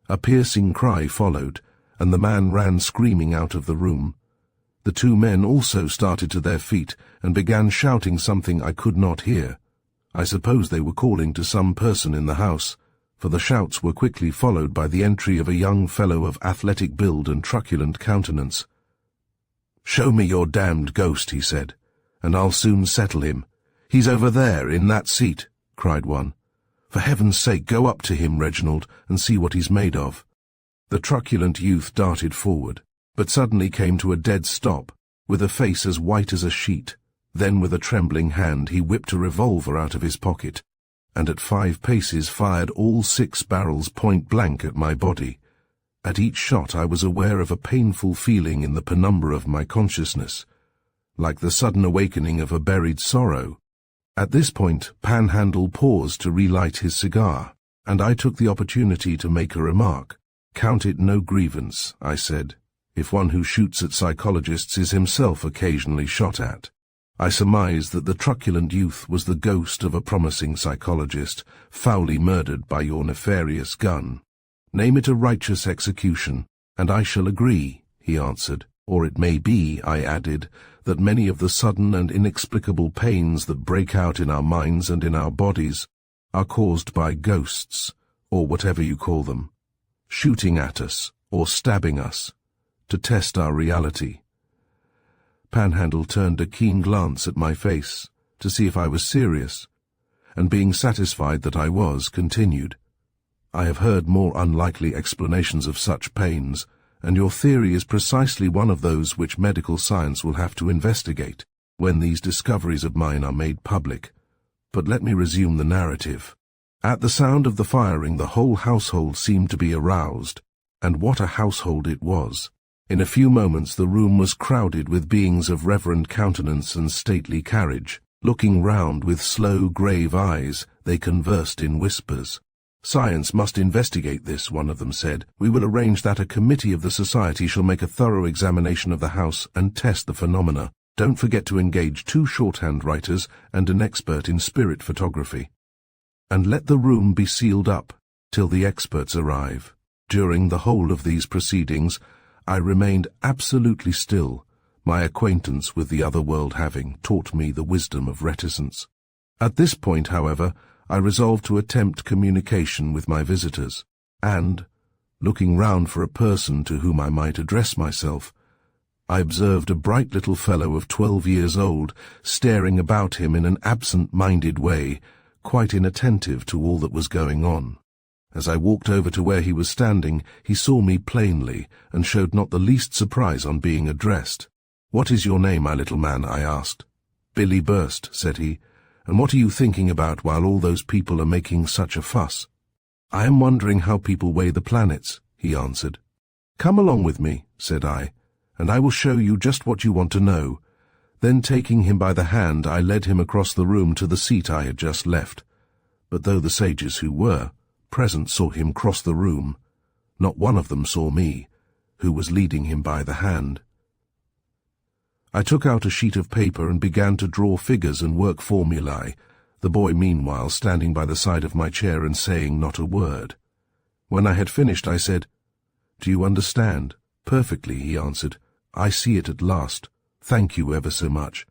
A piercing cry followed, and the man ran screaming out of the room. The 2 men also started to their feet and began shouting something I could not hear. I suppose they were calling to some person in the house, for the shouts were quickly followed by the entry of a young fellow of athletic build and truculent countenance. "Show me your damned ghost," he said, "and I'll soon settle him." "He's over there, in that seat," cried one. "For heaven's sake, go up to him, Reginald, and see what he's made of." The truculent youth darted forward, but suddenly came to a dead stop, with a face as white as a sheet. Then with a trembling hand he whipped a revolver out of his pocket, and at 5 paces fired all 6 barrels point blank at my body. At each shot I was aware of a painful feeling in the penumbra of my consciousness, like the sudden awakening of a buried sorrow. At this point Panhandle paused to relight his cigar, and I took the opportunity to make a remark. "Count it no grievance," I said, "if one who shoots at psychologists is himself occasionally shot at." I surmised that the truculent youth was the ghost of a promising psychologist, foully murdered by your nefarious gun. "Name it a righteous execution, and I shall agree," he answered. "Or it may be," I added, "that many of the sudden and inexplicable pains that break out in our minds and in our bodies are caused by ghosts, or whatever you call them, shooting at us or stabbing us, to test our reality." Panhandle turned a keen glance at my face to see if I was serious, and being satisfied that I was, continued, "I have heard more unlikely explanations of such pains, and your theory is precisely one of those which medical science will have to investigate when these discoveries of mine are made public. But let me resume the narrative. At the sound of the firing the whole household seemed to be aroused, and what a household it was! In a few moments the room was crowded with beings of reverend countenance and stately carriage. Looking round with slow, grave eyes, they conversed in whispers. "Science must investigate this," one of them said. "We will arrange that a committee of the society shall make a thorough examination of the house and test the phenomena. Don't forget to engage 2 shorthand writers and an expert in spirit photography. And let the room be sealed up till the experts arrive." During the whole of these proceedings, I remained absolutely still, my acquaintance with the other world having taught me the wisdom of reticence. At this point, however, I resolved to attempt communication with my visitors, and, looking round for a person to whom I might address myself, I observed a bright little fellow of 12 years old, staring about him in an absent-minded way, quite inattentive to all that was going on. As I walked over to where he was standing, he saw me plainly, and showed not the least surprise on being addressed. "What is your name, my little man?" I asked. "Billy Burst," said he. "And what are you thinking about while all those people are making such a fuss?" "I am wondering how people weigh the planets," he answered. "Come along with me," said I, "and I will show you just what you want to know." Then taking him by the hand, I led him across the room to the seat I had just left. But though the sages who were present saw him cross the room, not one of them saw me, who was leading him by the hand. I took out a sheet of paper and began to draw figures and work formulae, the boy meanwhile standing by the side of my chair and saying not a word. When I had finished, I said, "Do you understand?" "Perfectly," he answered. "I see it at last. Thank you ever so much."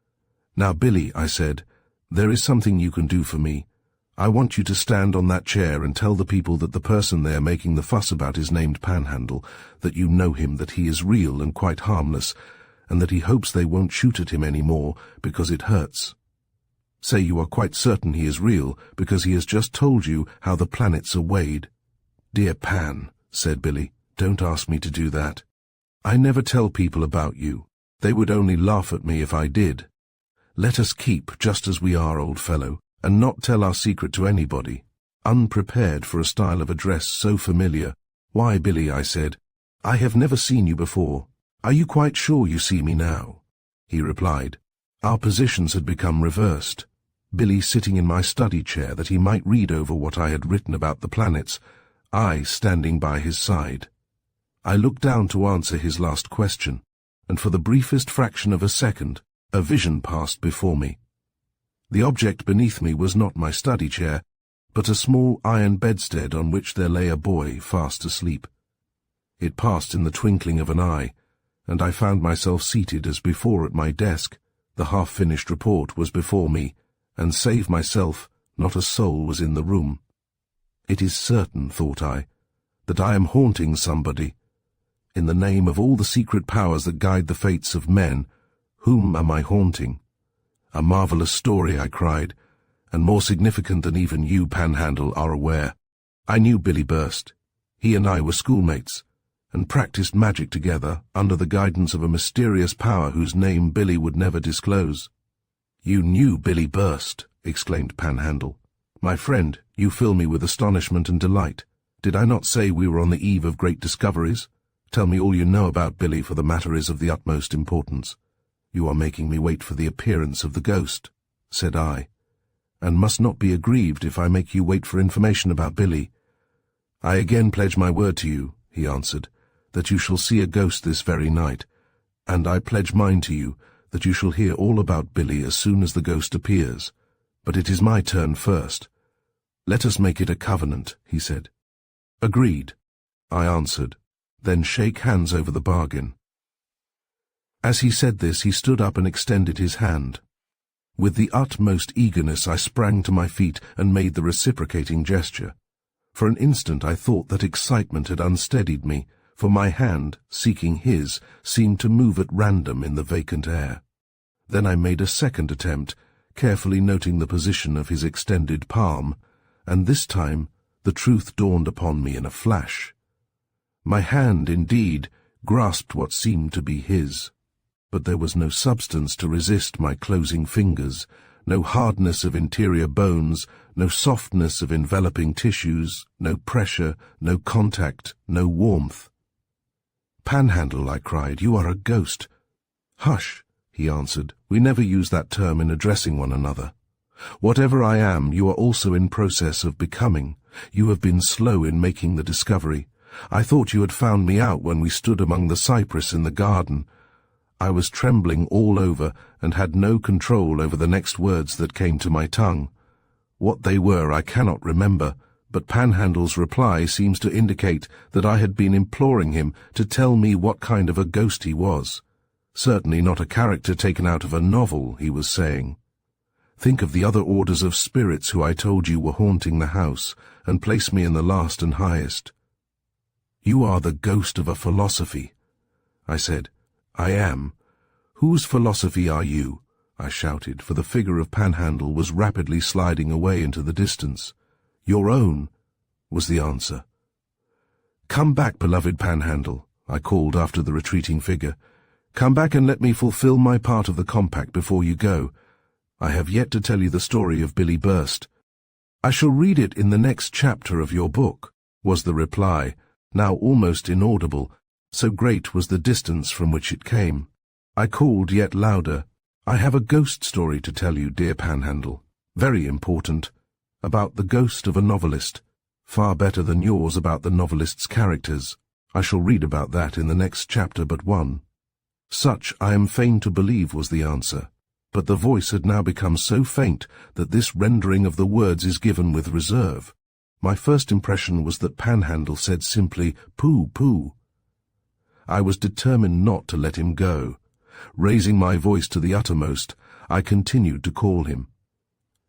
"Now, Billy," I said, "there is something you can do for me. I want you to stand on that chair and tell the people that the person they are making the fuss about is named Panhandle, that you know him, that he is real and quite harmless, and that he hopes they won't shoot at him any more because it hurts. Say you are quite certain he is real because he has just told you how the planets are weighed." "Dear Pan," said Billy, "don't ask me to do that. I never tell people about you. They would only laugh at me if I did. Let us keep just as we are, old fellow, and not tell our secret to anybody." Unprepared for a style of address so familiar. "Why, Billy," I said, "I have never seen you before. Are you quite sure you see me now?" He replied. Our positions had become reversed, Billy sitting in my study chair that he might read over what I had written about the planets, I standing by his side. I looked down to answer his last question, and for the briefest fraction of a second, a vision passed before me. The object beneath me was not my study chair, but a small iron bedstead on which there lay a boy fast asleep. It passed in the twinkling of an eye, and I found myself seated as before at my desk. The half-finished report was before me, and save myself, not a soul was in the room. It is certain, thought I, that I am haunting somebody. In the name of all the secret powers that guide the fates of men, whom am I haunting? "A marvelous story," I cried, "and more significant than even you, Panhandle, are aware. I knew Billy Burst. He and I were schoolmates, and practiced magic together under the guidance of a mysterious power whose name Billy would never disclose." "You knew Billy Burst," exclaimed Panhandle. "My friend, you fill me with astonishment and delight. Did I not say we were on the eve of great discoveries? Tell me all you know about Billy, for the matter is of the utmost importance." "You are making me wait for the appearance of the ghost," said I, "and must not be aggrieved if I make you wait for information about Billy." "I again pledge my word to you," he answered, "that you shall see a ghost this very night, and I pledge mine to you that you shall hear all about Billy as soon as the ghost appears. But it is my turn first. Let us make it a covenant," he said. "Agreed," I answered, "then shake hands over the bargain." As he said this, he stood up and extended his hand. With the utmost eagerness I sprang to my feet and made the reciprocating gesture. For an instant I thought that excitement had unsteadied me, for my hand, seeking his, seemed to move at random in the vacant air. Then I made a second attempt, carefully noting the position of his extended palm, and this time the truth dawned upon me in a flash. My hand, indeed, grasped what seemed to be his, but there was no substance to resist my closing fingers, no hardness of interior bones, no softness of enveloping tissues, no pressure, no contact, no warmth. "Panhandle," I cried, "you are a ghost." "Hush," he answered, "we never use that term in addressing one another. Whatever I am, you are also in process of becoming. You have been slow in making the discovery. I thought you had found me out when we stood among the cypress in the garden. I was trembling all over and had no control over the next words that came to my tongue. What they were I cannot remember, but Panhandle's reply seems to indicate that I had been imploring him to tell me what kind of a ghost he was. Certainly not a character taken out of a novel, he was saying. "Think of the other orders of spirits who I told you were haunting the house, and place me in the last and highest." "You are the ghost of a philosophy," I said, I am. Whose philosophy are you? I shouted, for the figure of Panhandle was rapidly sliding away into the distance. Your own, was the answer. Come back, beloved Panhandle, I called after the retreating figure. Come back and let me fulfill my part of the compact before you go. I have yet to tell you the story of Billy Burst. I shall read it in the next chapter of your book, was the reply, now almost inaudible, so great was the distance from which it came. I called yet louder. I have a ghost story to tell you, dear Panhandle, very important, about the ghost of a novelist, far better than yours about the novelist's characters. I shall read about that in the next chapter but one. Such, I am fain to believe, was the answer, but the voice had now become so faint that this rendering of the words is given with reserve. My first impression was that Panhandle said simply, "Pooh, pooh." I was determined not to let him go. Raising my voice to the uttermost, I continued to call him.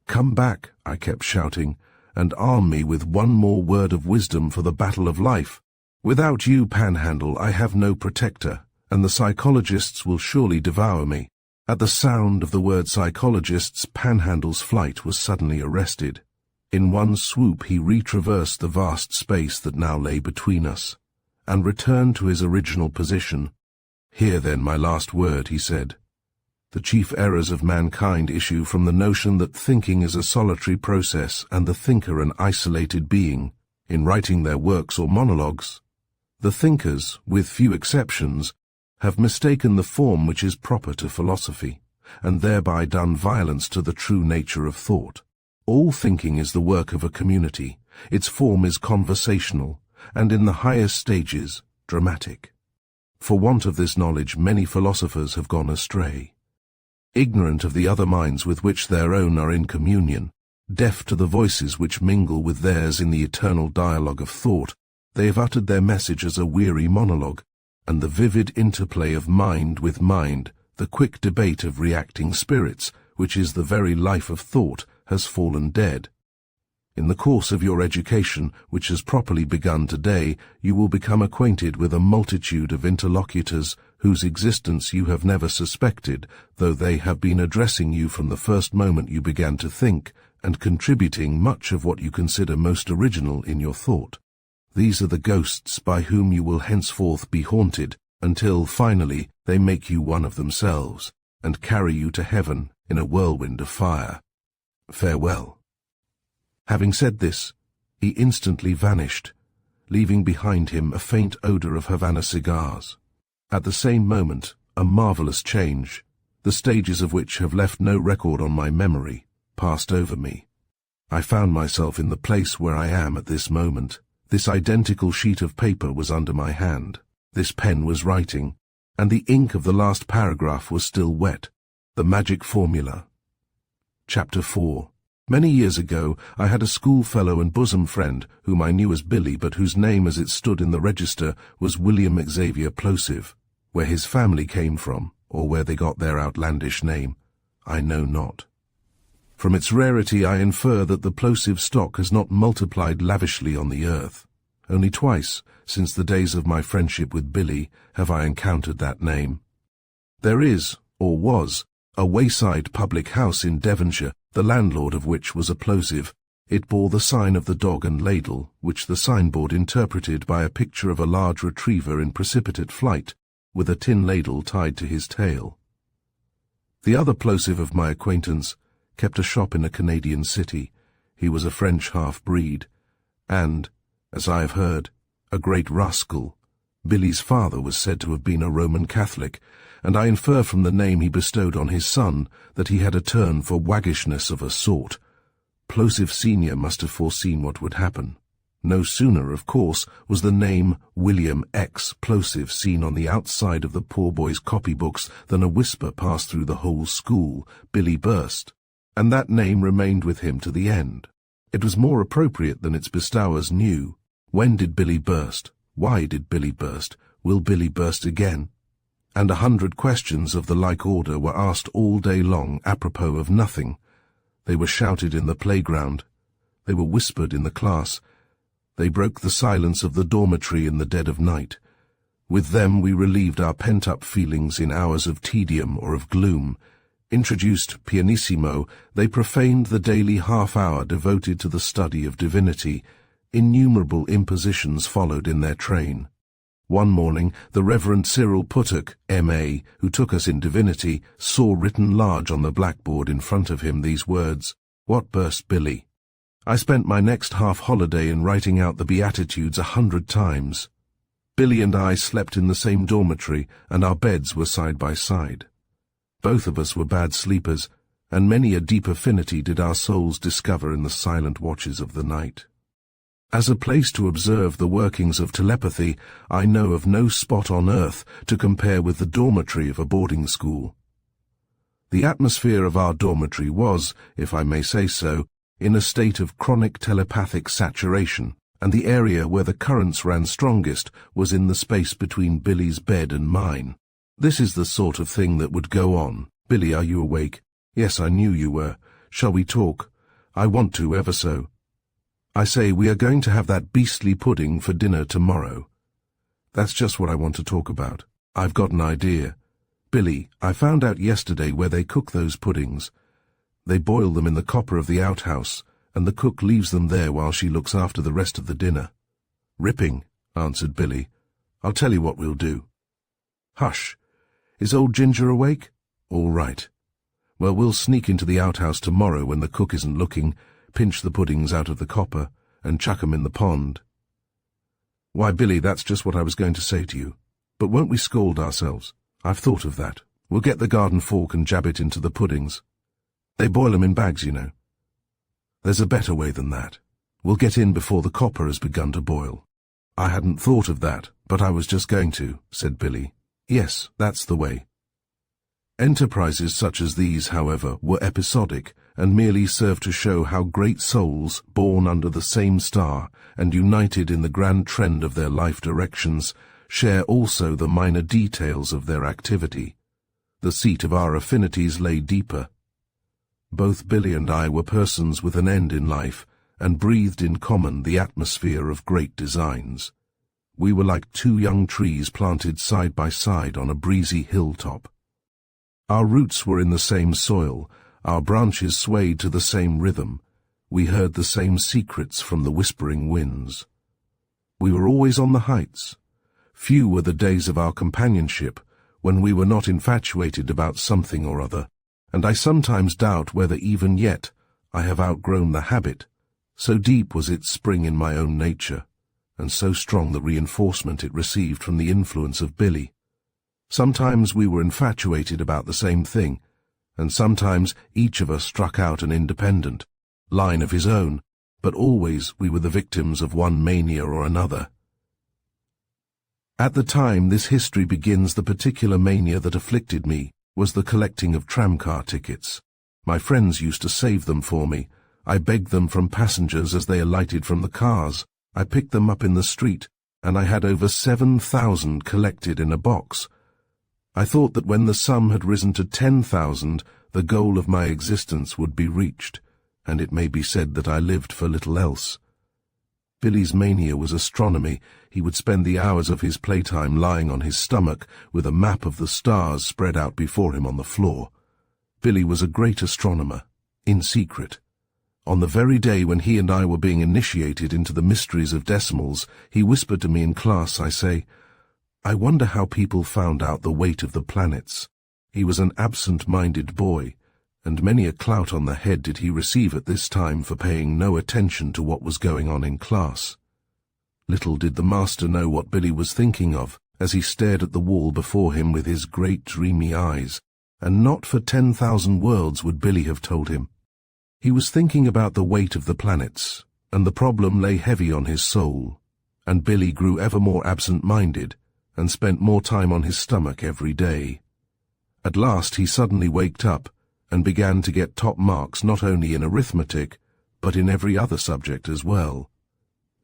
Come back, I kept shouting, and arm me with one more word of wisdom for the battle of life. Without you, Panhandle, I have no protector, and the psychologists will surely devour me. At the sound of the word psychologists, Panhandle's flight was suddenly arrested. In one swoop he retraversed the vast space that now lay between us, and returned to his original position. Here then my last word, he said. The chief errors of mankind issue from the notion that thinking is a solitary process and the thinker an isolated being. In writing their works or monologues, the thinkers, with few exceptions, have mistaken the form which is proper to philosophy, and thereby done violence to the true nature of thought. All thinking is the work of a community, its form is conversational, and in the highest stages, dramatic. For want of this knowledge, many philosophers have gone astray. Ignorant of the other minds with which their own are in communion, deaf to the voices which mingle with theirs in the eternal dialogue of thought, they have uttered their message as a weary monologue, and the vivid interplay of mind with mind, the quick debate of reacting spirits, which is the very life of thought, has fallen dead. In the course of your education, which has properly begun today, you will become acquainted with a multitude of interlocutors whose existence you have never suspected, though they have been addressing you from the first moment you began to think, and contributing much of what you consider most original in your thought. These are the ghosts by whom you will henceforth be haunted, until, finally, they make you one of themselves, and carry you to heaven in a whirlwind of fire. Farewell. Having said this, he instantly vanished, leaving behind him a faint odor of Havana cigars. At the same moment, a marvelous change, the stages of which have left no record on my memory, passed over me. I found myself in the place where I am at this moment. This identical sheet of paper was under my hand. This pen was writing, and the ink of the last paragraph was still wet. The magic formula. Chapter 4. Many years ago, I had a schoolfellow and bosom friend, whom I knew as Billy, but whose name as it stood in the register was William Xavier Plosive. Where his family came from, or where they got their outlandish name, I know not. From its rarity I infer that the Plosive stock has not multiplied lavishly on the earth. Only twice, since the days of my friendship with Billy, have I encountered that name. There is, or was, a wayside public house in Devonshire, the landlord of which was a Plosive. It bore the sign of the Dog and Ladle, which the signboard interpreted by a picture of a large retriever in precipitate flight, with a tin ladle tied to his tail. The other Plosive of my acquaintance kept a shop in a Canadian city. He was a French half-breed, and, as I have heard, a great rascal. Billy's father was said to have been a Roman Catholic, and I infer from the name he bestowed on his son that he had a turn for waggishness of a sort. Plosive Senior must have foreseen what would happen. No sooner, of course, was the name William X. Plosive seen on the outside of the poor boy's copybooks than a whisper passed through the whole school, Billy Burst, and that name remained with him to the end. It was more appropriate than its bestowers knew. When did Billy burst? Why did Billy burst? Will Billy burst again? And 100 questions of the like order were asked all day long apropos of nothing. They were shouted in the playground. They were whispered in the class. They broke the silence of the dormitory in the dead of night. With them we relieved our pent-up feelings in hours of tedium or of gloom. Introduced pianissimo, they profaned the daily half-hour devoted to the study of divinity. Innumerable impositions followed in their train. One morning, the Reverend Cyril Puttock, M.A., who took us in divinity, saw written large on the blackboard in front of him these words, "What burst Billy?" I spent my next half-holiday in writing out the Beatitudes 100 times. Billy and I slept in the same dormitory, and our beds were side by side. Both of us were bad sleepers, and many a deep affinity did our souls discover in the silent watches of the night. As a place to observe the workings of telepathy, I know of no spot on earth to compare with the dormitory of a boarding school. The atmosphere of our dormitory was, if I may say so, in a state of chronic telepathic saturation, and the area where the currents ran strongest was in the space between Billy's bed and mine. This is the sort of thing that would go on. "Billy, are you awake?" "Yes, I knew you were." "Shall we talk?" "I want to, ever so." "I say, we are going to have that beastly pudding for dinner tomorrow." "That's just what I want to talk about. I've got an idea. Billy, I found out yesterday where they cook those puddings. They boil them in the copper of the outhouse, and the cook leaves them there while she looks after the rest of the dinner." "Ripping," answered Billy. "I'll tell you what we'll do." "Hush. Is old Ginger awake?" "All right. Well, we'll sneak into the outhouse tomorrow when the cook isn't looking, pinch the puddings out of the copper, and chuck 'em in the pond." "Why, Billy, that's just what I was going to say to you. But won't we scold ourselves?" "I've thought of that. We'll get the garden fork and jab it into the puddings. They boil 'em in bags, you know." "There's a better way than that. We'll get in before the copper has begun to boil." "I hadn't thought of that, but I was just going to," said Billy. "Yes, that's the way." Enterprises such as these, however, were episodic, and merely served to show how great souls, born under the same star, and united in the grand trend of their life directions, share also the minor details of their activity. The seat of our affinities lay deeper. Both Billy and I were persons with an end in life, and breathed in common the atmosphere of great designs. We were like two young trees planted side by side on a breezy hilltop. Our roots were in the same soil, our branches swayed to the same rhythm. We heard the same secrets from the whispering winds. We were always on the heights. Few were the days of our companionship when we were not infatuated about something or other, and I sometimes doubt whether even yet I have outgrown the habit, so deep was its spring in my own nature, and so strong the reinforcement it received from the influence of Billy. Sometimes we were infatuated about the same thing, and sometimes each of us struck out an independent line of his own, but always we were the victims of one mania or another. At the time this history begins, the particular mania that afflicted me was the collecting of tramcar tickets. My friends used to save them for me. I begged them from passengers as they alighted from the cars. I picked them up in the street, and I had over 7,000 collected in a box. I thought that when the sum had risen to 10,000, the goal of my existence would be reached, and it may be said that I lived for little else. Billy's mania was astronomy. He would spend the hours of his playtime lying on his stomach with a map of the stars spread out before him on the floor. Billy was a great astronomer, in secret. On the very day when he and I were being initiated into the mysteries of decimals, he whispered to me in class, I wonder how people found out the weight of the planets. He was an absent-minded boy, and many a clout on the head did he receive at this time for paying no attention to what was going on in class. Little did the master know what Billy was thinking of as he stared at the wall before him with his great dreamy eyes, and not for 10,000 worlds would Billy have told him. He was thinking about the weight of the planets, and the problem lay heavy on his soul, and Billy grew ever more absent-minded, and spent more time on his stomach every day. At last he suddenly waked up, and began to get top marks not only in arithmetic, but in every other subject as well.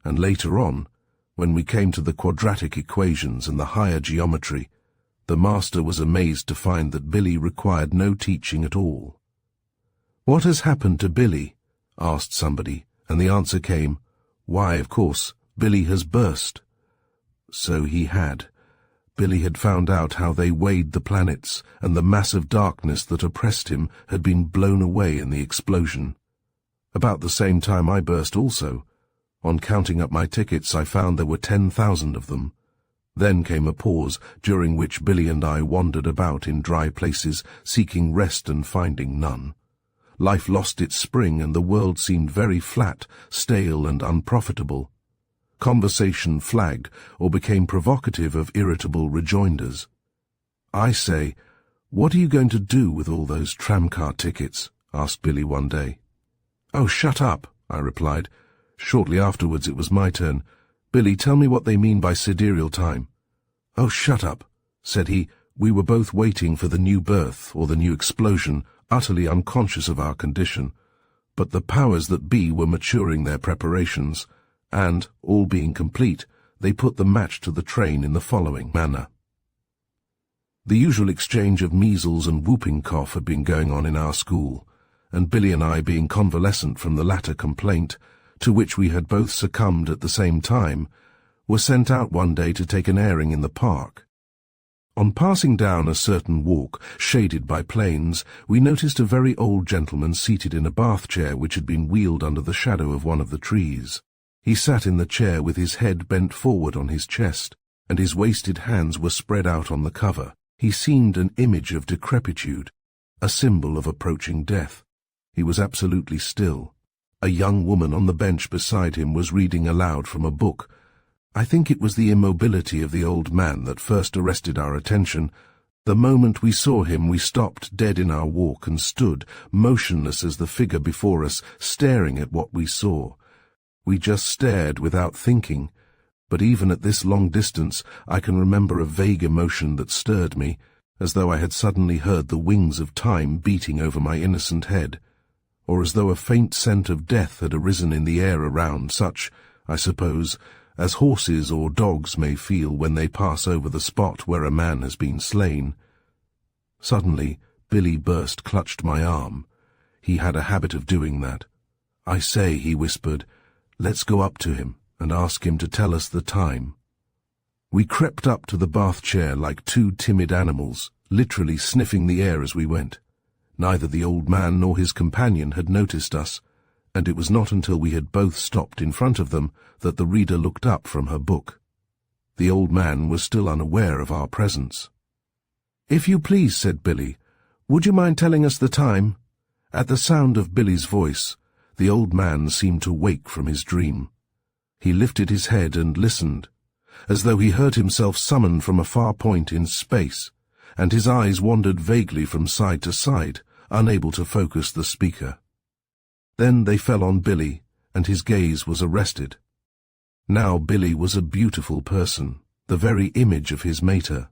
And later on, when we came to the quadratic equations and the higher geometry, the master was amazed to find that Billy required no teaching at all. "What has happened to Billy?" asked somebody, and the answer came, "Why, of course, Billy has burst." So he had. Billy had found out how they weighed the planets, and the massive darkness that oppressed him had been blown away in the explosion. About the same time I burst also. On counting up my tickets, I found there were 10,000 of them. Then came a pause, during which Billy and I wandered about in dry places, seeking rest and finding none. Life lost its spring, and the world seemed very flat, stale, and unprofitable. Conversation flagged, or became provocative of irritable rejoinders. "I say, what are you going to do with all those tramcar tickets?" asked Billy one day. "Oh, shut up," I replied. Shortly afterwards it was my turn. "Billy, tell me what they mean by sidereal time." "Oh, shut up," said he. We were both waiting for the new birth or the new explosion, utterly unconscious of our condition. But the powers that be were maturing their preparations, and, all being complete, they put the match to the train in the following manner. The usual exchange of measles and whooping cough had been going on in our school, and Billy and I, being convalescent from the latter complaint, to which we had both succumbed at the same time, were sent out one day to take an airing in the park. On passing down a certain walk, shaded by planes, we noticed a very old gentleman seated in a bath chair which had been wheeled under the shadow of one of the trees. He sat in the chair with his head bent forward on his chest, and his wasted hands were spread out on the cover. He seemed an image of decrepitude, a symbol of approaching death. He was absolutely still. A young woman on the bench beside him was reading aloud from a book. I think it was the immobility of the old man that first arrested our attention. The moment we saw him, we stopped dead in our walk and stood, motionless as the figure before us, staring at what we saw. We just stared without thinking, but even at this long distance I can remember a vague emotion that stirred me, as though I had suddenly heard the wings of time beating over my innocent head, or as though a faint scent of death had arisen in the air around, such, I suppose, as horses or dogs may feel when they pass over the spot where a man has been slain. Suddenly, Billy clutched my arm. He had a habit of doing that. "I say," he whispered, "let's go up to him and ask him to tell us the time." We crept up to the bath chair like two timid animals, literally sniffing the air as we went. Neither the old man nor his companion had noticed us, and it was not until we had both stopped in front of them that the reader looked up from her book. The old man was still unaware of our presence. "If you please," said Billy, "would you mind telling us the time?" At the sound of Billy's voice, the old man seemed to wake from his dream. He lifted his head and listened, as though he heard himself summoned from a far point in space, and his eyes wandered vaguely from side to side, unable to focus the speaker. Then they fell on Billy, and his gaze was arrested. Now Billy was a beautiful person, the very image of his mater.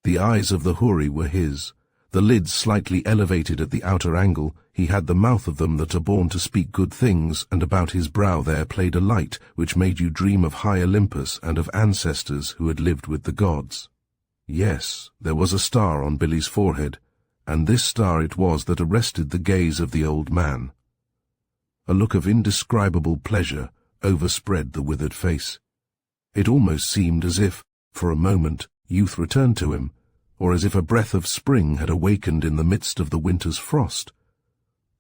The eyes of the houri were his, the lids slightly elevated at the outer angle. He had the mouth of them that are born to speak good things, and about his brow there played a light which made you dream of high Olympus and of ancestors who had lived with the gods. Yes, there was a star on Billy's forehead, and this star it was that arrested the gaze of the old man. A look of indescribable pleasure overspread the withered face. It almost seemed as if, for a moment, youth returned to him, or as if a breath of spring had awakened in the midst of the winter's frost.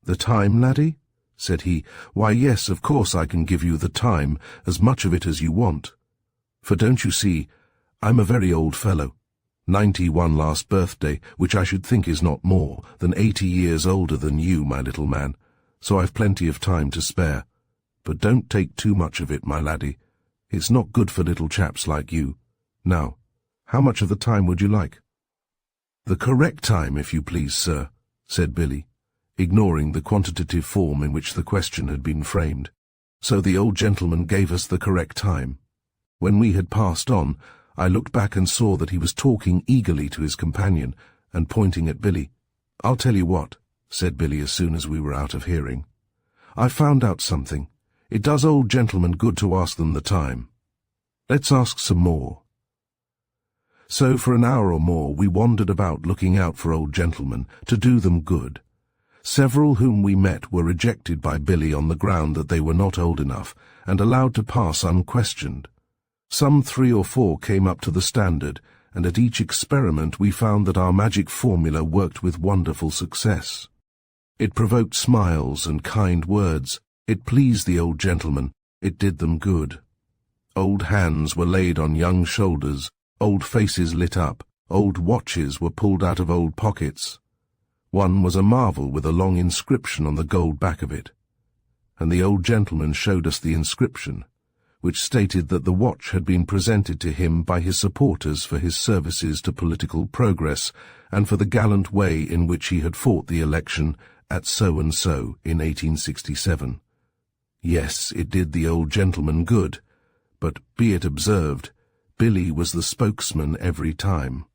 "The time, laddie?" said he. "Why, yes, of course I can give you the time, as much of it as you want. For don't you see, I'm a very old fellow, 91 last birthday, which I should think is not more than 80 years older than you, my little man, so I've plenty of time to spare. But don't take too much of it, my laddie. It's not good for little chaps like you. Now, how much of the time would you like?" "The correct time, if you please, sir," said Billy, ignoring the quantitative form in which the question had been framed. So the old gentleman gave us the correct time. When we had passed on, I looked back and saw that he was talking eagerly to his companion and pointing at Billy. "I'll tell you what," said Billy as soon as we were out of hearing. "I've found out something. It does old gentlemen good to ask them the time. Let's ask some more." So for an hour or more we wandered about looking out for old gentlemen, to do them good. Several whom we met were rejected by Billy on the ground that they were not old enough, and allowed to pass unquestioned. Some 3 or 4 came up to the standard, and at each experiment we found that our magic formula worked with wonderful success. It provoked smiles and kind words. It pleased the old gentlemen. It did them good. Old hands were laid on young shoulders, old faces lit up, old watches were pulled out of old pockets. One was a marvel with a long inscription on the gold back of it, and the old gentleman showed us the inscription, which stated that the watch had been presented to him by his supporters for his services to political progress and for the gallant way in which he had fought the election at so-and-so in 1867. Yes, it did the old gentleman good, but be it observed, Billy was the spokesman every time.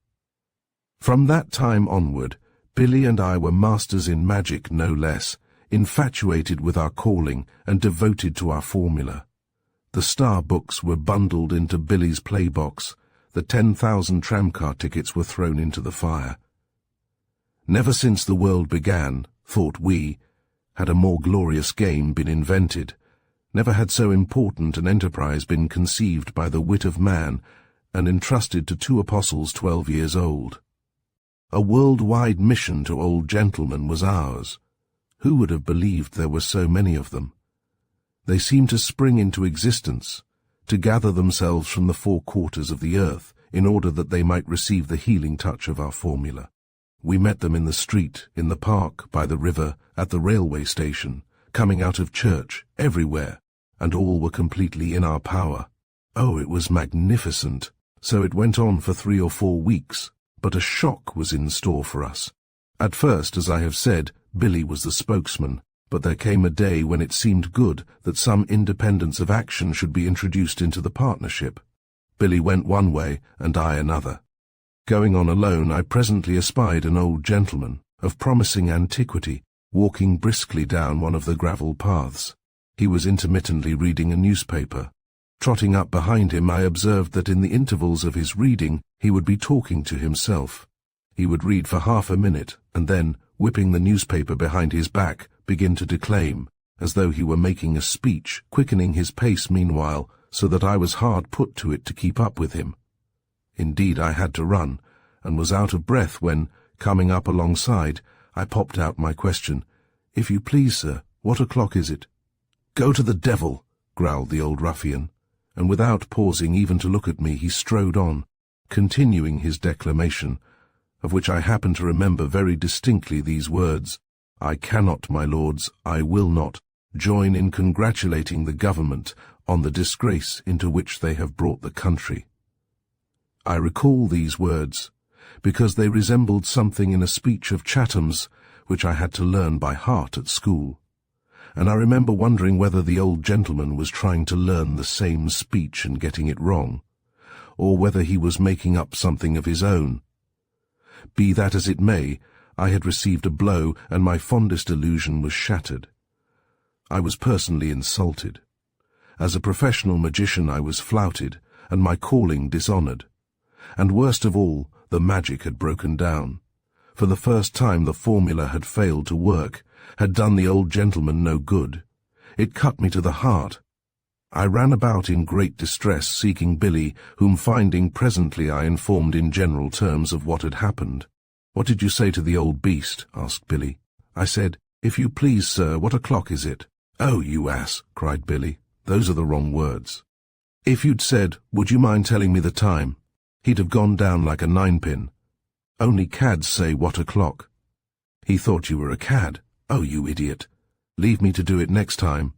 From that time onward, Billy and I were masters in magic no less, infatuated with our calling and devoted to our formula. The star books were bundled into Billy's playbox, the 10,000 tramcar tickets were thrown into the fire. Never since the world began, thought we, had a more glorious game been invented. Never had so important an enterprise been conceived by the wit of man and entrusted to two apostles 12 years old. A world-wide mission to old gentlemen was ours. Who would have believed there were so many of them? They seemed to spring into existence, to gather themselves from the four quarters of the earth in order that they might receive the healing touch of our formula. We met them in the street, in the park, by the river, at the railway station, coming out of church, everywhere, and all were completely in our power. Oh, it was magnificent. So it went on for 3 or 4 weeks, but a shock was in store for us. At first, as I have said, Billy was the spokesman, but there came a day when it seemed good that some independence of action should be introduced into the partnership. Billy went one way, and I another. Going on alone, I presently espied an old gentleman, of promising antiquity, walking briskly down one of the gravel paths. He was intermittently reading a newspaper. Trotting up behind him, I observed that in the intervals of his reading he would be talking to himself. He would read for half a minute, and then, whipping the newspaper behind his back, begin to declaim, as though he were making a speech, quickening his pace meanwhile, so that I was hard put to it to keep up with him. Indeed, I had to run, and was out of breath when, coming up alongside, I popped out my question. "If you please, sir, what o'clock is it?" "Go to the devil," growled the old ruffian, and without pausing even to look at me, he strode on, continuing his declamation, of which I happen to remember very distinctly these words: "I cannot, my lords, I will not, join in congratulating the government on the disgrace into which they have brought the country." I recall these words because they resembled something in a speech of Chatham's which I had to learn by heart at school, and I remember wondering whether the old gentleman was trying to learn the same speech and getting it wrong, or whether he was making up something of his own. Be that as it may, I had received a blow, and my fondest illusion was shattered. I was personally insulted. As a professional magician I was flouted, and my calling dishonoured. And worst of all, the magic had broken down. For the first time the formula had failed to work, had done the old gentleman no good. It cut me to the heart. I ran about in great distress seeking Billy, whom finding presently I informed in general terms of what had happened. "What did you say to the old beast?" asked Billy. I said, "If you please, sir, what o'clock is it?" "Oh, you ass," cried Billy, "those are the wrong words. If you'd said, 'Would you mind telling me the time?' he'd have gone down like a ninepin. Only cads say what o'clock." He thought you were a cad. "Oh, you idiot. Leave me to do it next time."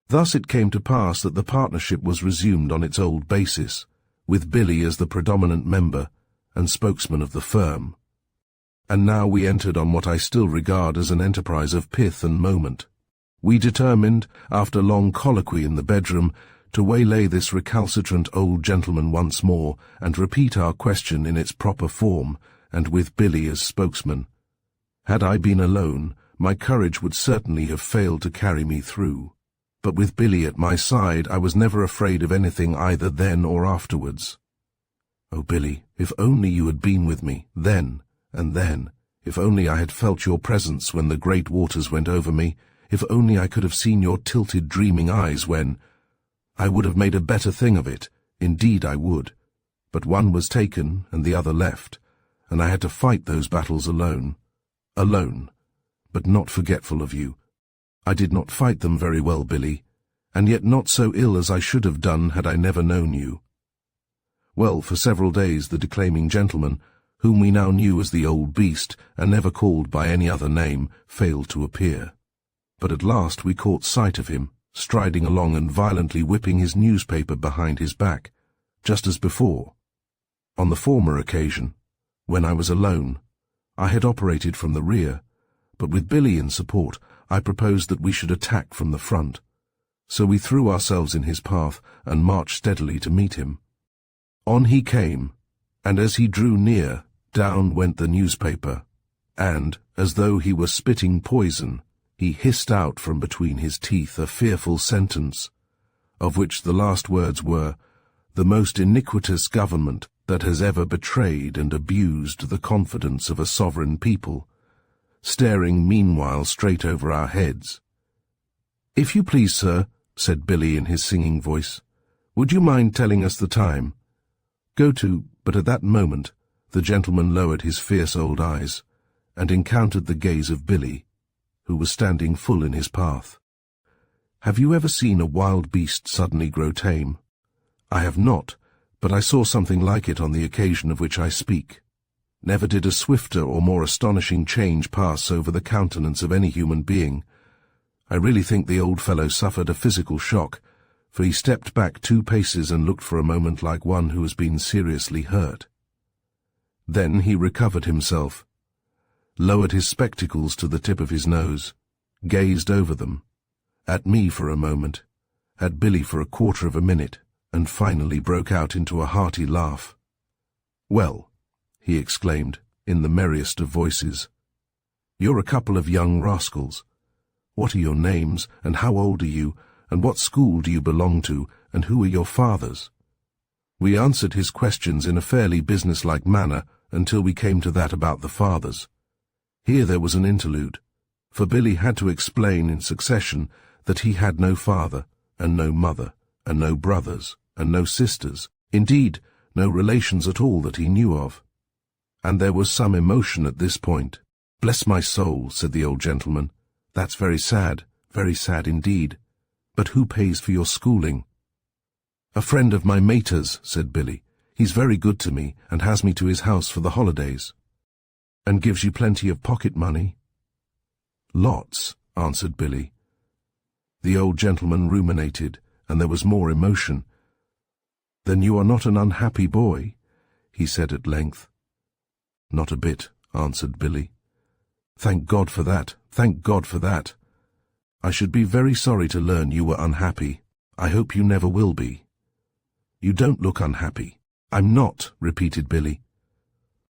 Thus it came to pass that the partnership was resumed on its old basis, with Billy as the predominant member and spokesman of the firm. And now we entered on what I still regard as an enterprise of pith and moment. We determined, after long colloquy in the bedroom, to waylay this recalcitrant old gentleman once more and repeat our question in its proper form, and with Billy as spokesman. Had I been alone, my courage would certainly have failed to carry me through. But with Billy at my side, I was never afraid of anything either then or afterwards. Oh, Billy, if only you had been with me, then, and then, if only I had felt your presence when the great waters went over me, if only I could have seen your tilted, dreaming eyes when— I would have made a better thing of it, indeed I would. But one was taken and the other left, and I had to fight those battles alone. Alone, but not forgetful of you. I did not fight them very well, Billy, and yet not so ill as I should have done had I never known you. Well, for several days the declaiming gentleman, whom we now knew as the old beast, and never called by any other name, failed to appear. But at last we caught sight of him, striding along and violently whipping his newspaper behind his back, just as before. On the former occasion, when I was alone, I had operated from the rear, but with Billy in support, I proposed that we should attack from the front. So we threw ourselves in his path and marched steadily to meet him. On he came, and as he drew near, down went the newspaper, and, as though he were spitting poison, he hissed out from between his teeth a fearful sentence, of which the last words were, "The most iniquitous government that has ever betrayed and abused the confidence of a sovereign people," staring meanwhile straight over our heads. "If you please, sir," said Billy in his singing voice, "would you mind telling us the time?" "Go to," but at that moment the gentleman lowered his fierce old eyes and encountered the gaze of Billy, who was standing full in his path. Have you ever seen a wild beast suddenly grow tame? I have not, but I saw something like it on the occasion of which I speak. Never did a swifter or more astonishing change pass over the countenance of any human being. I really think the old fellow suffered a physical shock, for he stepped back 2 paces and looked for a moment like one who has been seriously hurt. Then he recovered himself, lowered his spectacles to the tip of his nose, gazed over them, at me for a moment, at Billy for a quarter of a minute, and finally broke out into a hearty laugh. "Well," he exclaimed, in the merriest of voices, "you're a couple of young rascals. What are your names, and how old are you, and what school do you belong to, and who are your fathers?" We answered his questions in a fairly businesslike manner until we came to that about the fathers. Here there was an interlude, for Billy had to explain in succession that he had no father, and no mother, and no brothers, and no sisters, indeed, no relations at all that he knew of. And there was some emotion at this point. "Bless my soul," said the old gentleman, "that's very sad indeed. But who pays for your schooling?" "A friend of my mater's," said Billy. "He's very good to me, and has me to his house for the holidays." "And gives you plenty of pocket money?" "Lots," answered Billy. The old gentleman ruminated, and there was more emotion. "Then you are not an unhappy boy?" he said at length. "Not a bit," answered Billy. "Thank God for that, thank God for that. I should be very sorry to learn you were unhappy. I hope you never will be." "You don't look unhappy." "I'm not," repeated Billy.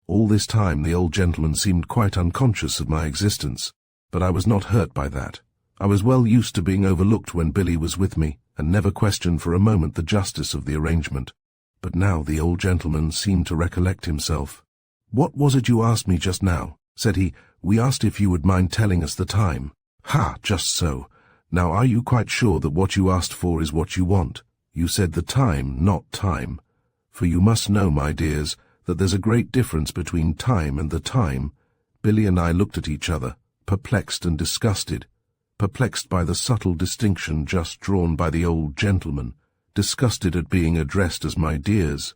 All this time the old gentleman seemed quite unconscious of my existence, but I was not hurt by that. I was well used to being overlooked when Billy was with me, and never questioned for a moment the justice of the arrangement. But now the old gentleman seemed to recollect himself. "What was it you asked me just now?" said he. "We asked if you would mind telling us the time." "Ha, just so. Now are you quite sure that what you asked for is what you want? You said the time, not time. For you must know, my dears, that there's a great difference between time and the time." Billy and I looked at each other, perplexed and disgusted, perplexed by the subtle distinction just drawn by the old gentleman, disgusted at being addressed as my dears.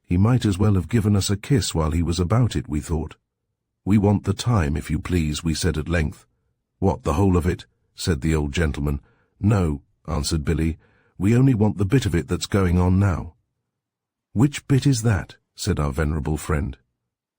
He might as well have given us a kiss while he was about it, we thought. "We want the time, if you please," we said at length. "What, the whole of it?" said the old gentleman. "No," answered Billy, "we only want the bit of it that's going on now." "Which bit is that?" said our venerable friend.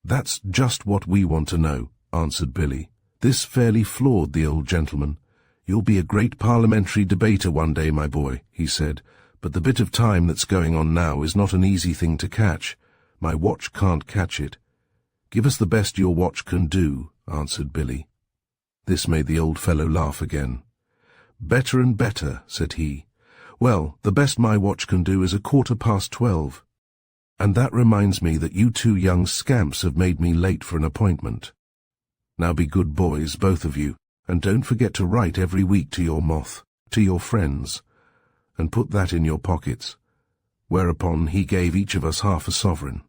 "That's just what we want to know," answered Billy. This fairly floored the old gentleman. "You'll be a great parliamentary debater one day, my boy," he said, "but the bit of time that's going on now is not an easy thing to catch. My watch can't catch it." "Give us the best your watch can do," answered Billy. This made the old fellow laugh again. "Better and better," said he. "Well, the best my watch can do is 12:15. And that reminds me that you 2 young scamps have made me late for an appointment. Now be good boys, both of you, and don't forget to write every week to your friends, and put that in your pockets. whereupon he gave each of us half a sovereign.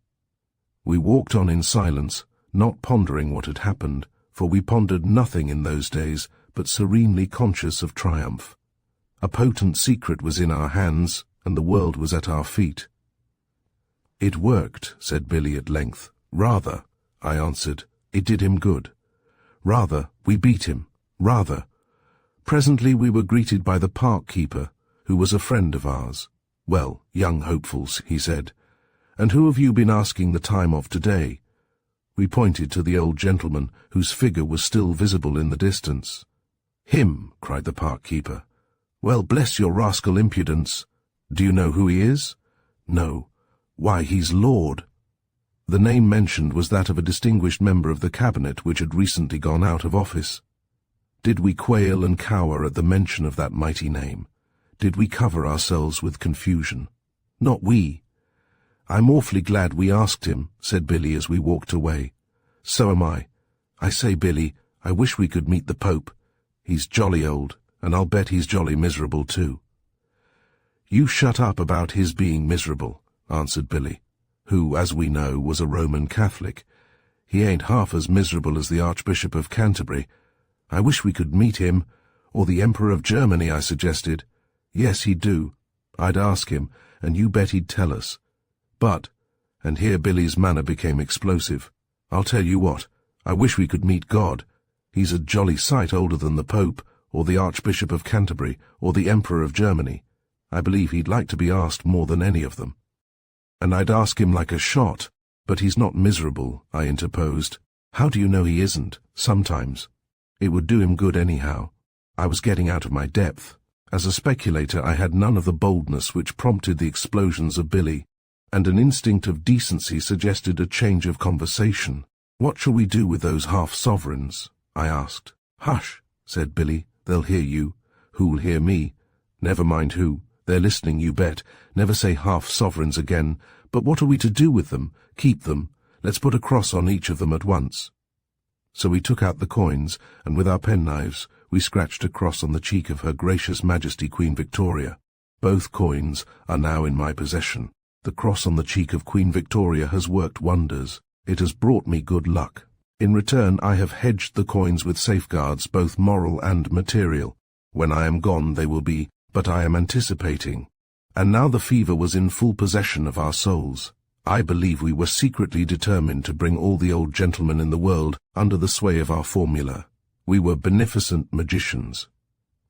We walked on in silence, not pondering what had happened, for we pondered nothing in those days, but serenely conscious of triumph. A potent secret was in our hands, and the world was at our feet. "It worked," said Billy at length. "Rather," I answered. "It did him good. Rather, we beat him. Rather." Presently we were greeted by the park keeper, who was a friend of ours. "Well, young hopefuls," he said, "and who have you been asking the time of today?" We pointed to the old gentleman, whose figure was still visible in the distance. "Him!" cried the park keeper. "Well, bless your rascal impudence. Do you know who he is?" "No." "Why, he's Lord." The name mentioned was that of a distinguished member of the cabinet which had recently gone out of office. Did we quail and cower at the mention of that mighty name? Did we cover ourselves with confusion? Not we. "I'm awfully glad we asked him," said Billy as we walked away. "So am I. I say, Billy, I wish we could meet the Pope. He's jolly old, and I'll bet he's jolly miserable too." "You shut up about his being miserable," answered Billy, who, as we know, was a Roman Catholic. "He ain't half as miserable as the Archbishop of Canterbury. I wish we could meet him, or the Emperor of Germany," I suggested. "Yes, he'd do. I'd ask him, and you bet he'd tell us. But," and here Billy's manner became explosive, "I'll tell you what, I wish we could meet God. He's a jolly sight older than the Pope, or the Archbishop of Canterbury, or the Emperor of Germany. I believe he'd like to be asked more than any of them." "And I'd ask him like a shot. But he's not miserable," I interposed. "How do you know he isn't? Sometimes. It would do him good anyhow." I was getting out of my depth. As a speculator I had none of the boldness which prompted the explosions of Billy, and an instinct of decency suggested a change of conversation. "What shall we do with those half-sovereigns?" I asked. "Hush," said Billy. "They'll hear you." "Who'll hear me?" "Never mind who. They're listening, you bet. Never say half-sovereigns again. But what are we to do with them? Keep them. Let's put a cross on each of them at once." So we took out the coins, and with our penknives we scratched a cross on the cheek of Her Gracious Majesty Queen Victoria. Both coins are now in my possession. The cross on the cheek of Queen Victoria has worked wonders. It has brought me good luck. In return I have hedged the coins with safeguards, both moral and material. When I am gone they will be, but I am anticipating. And now the fever was in full possession of our souls. I believe we were secretly determined to bring all the old gentlemen in the world under the sway of our formula. We were beneficent magicians.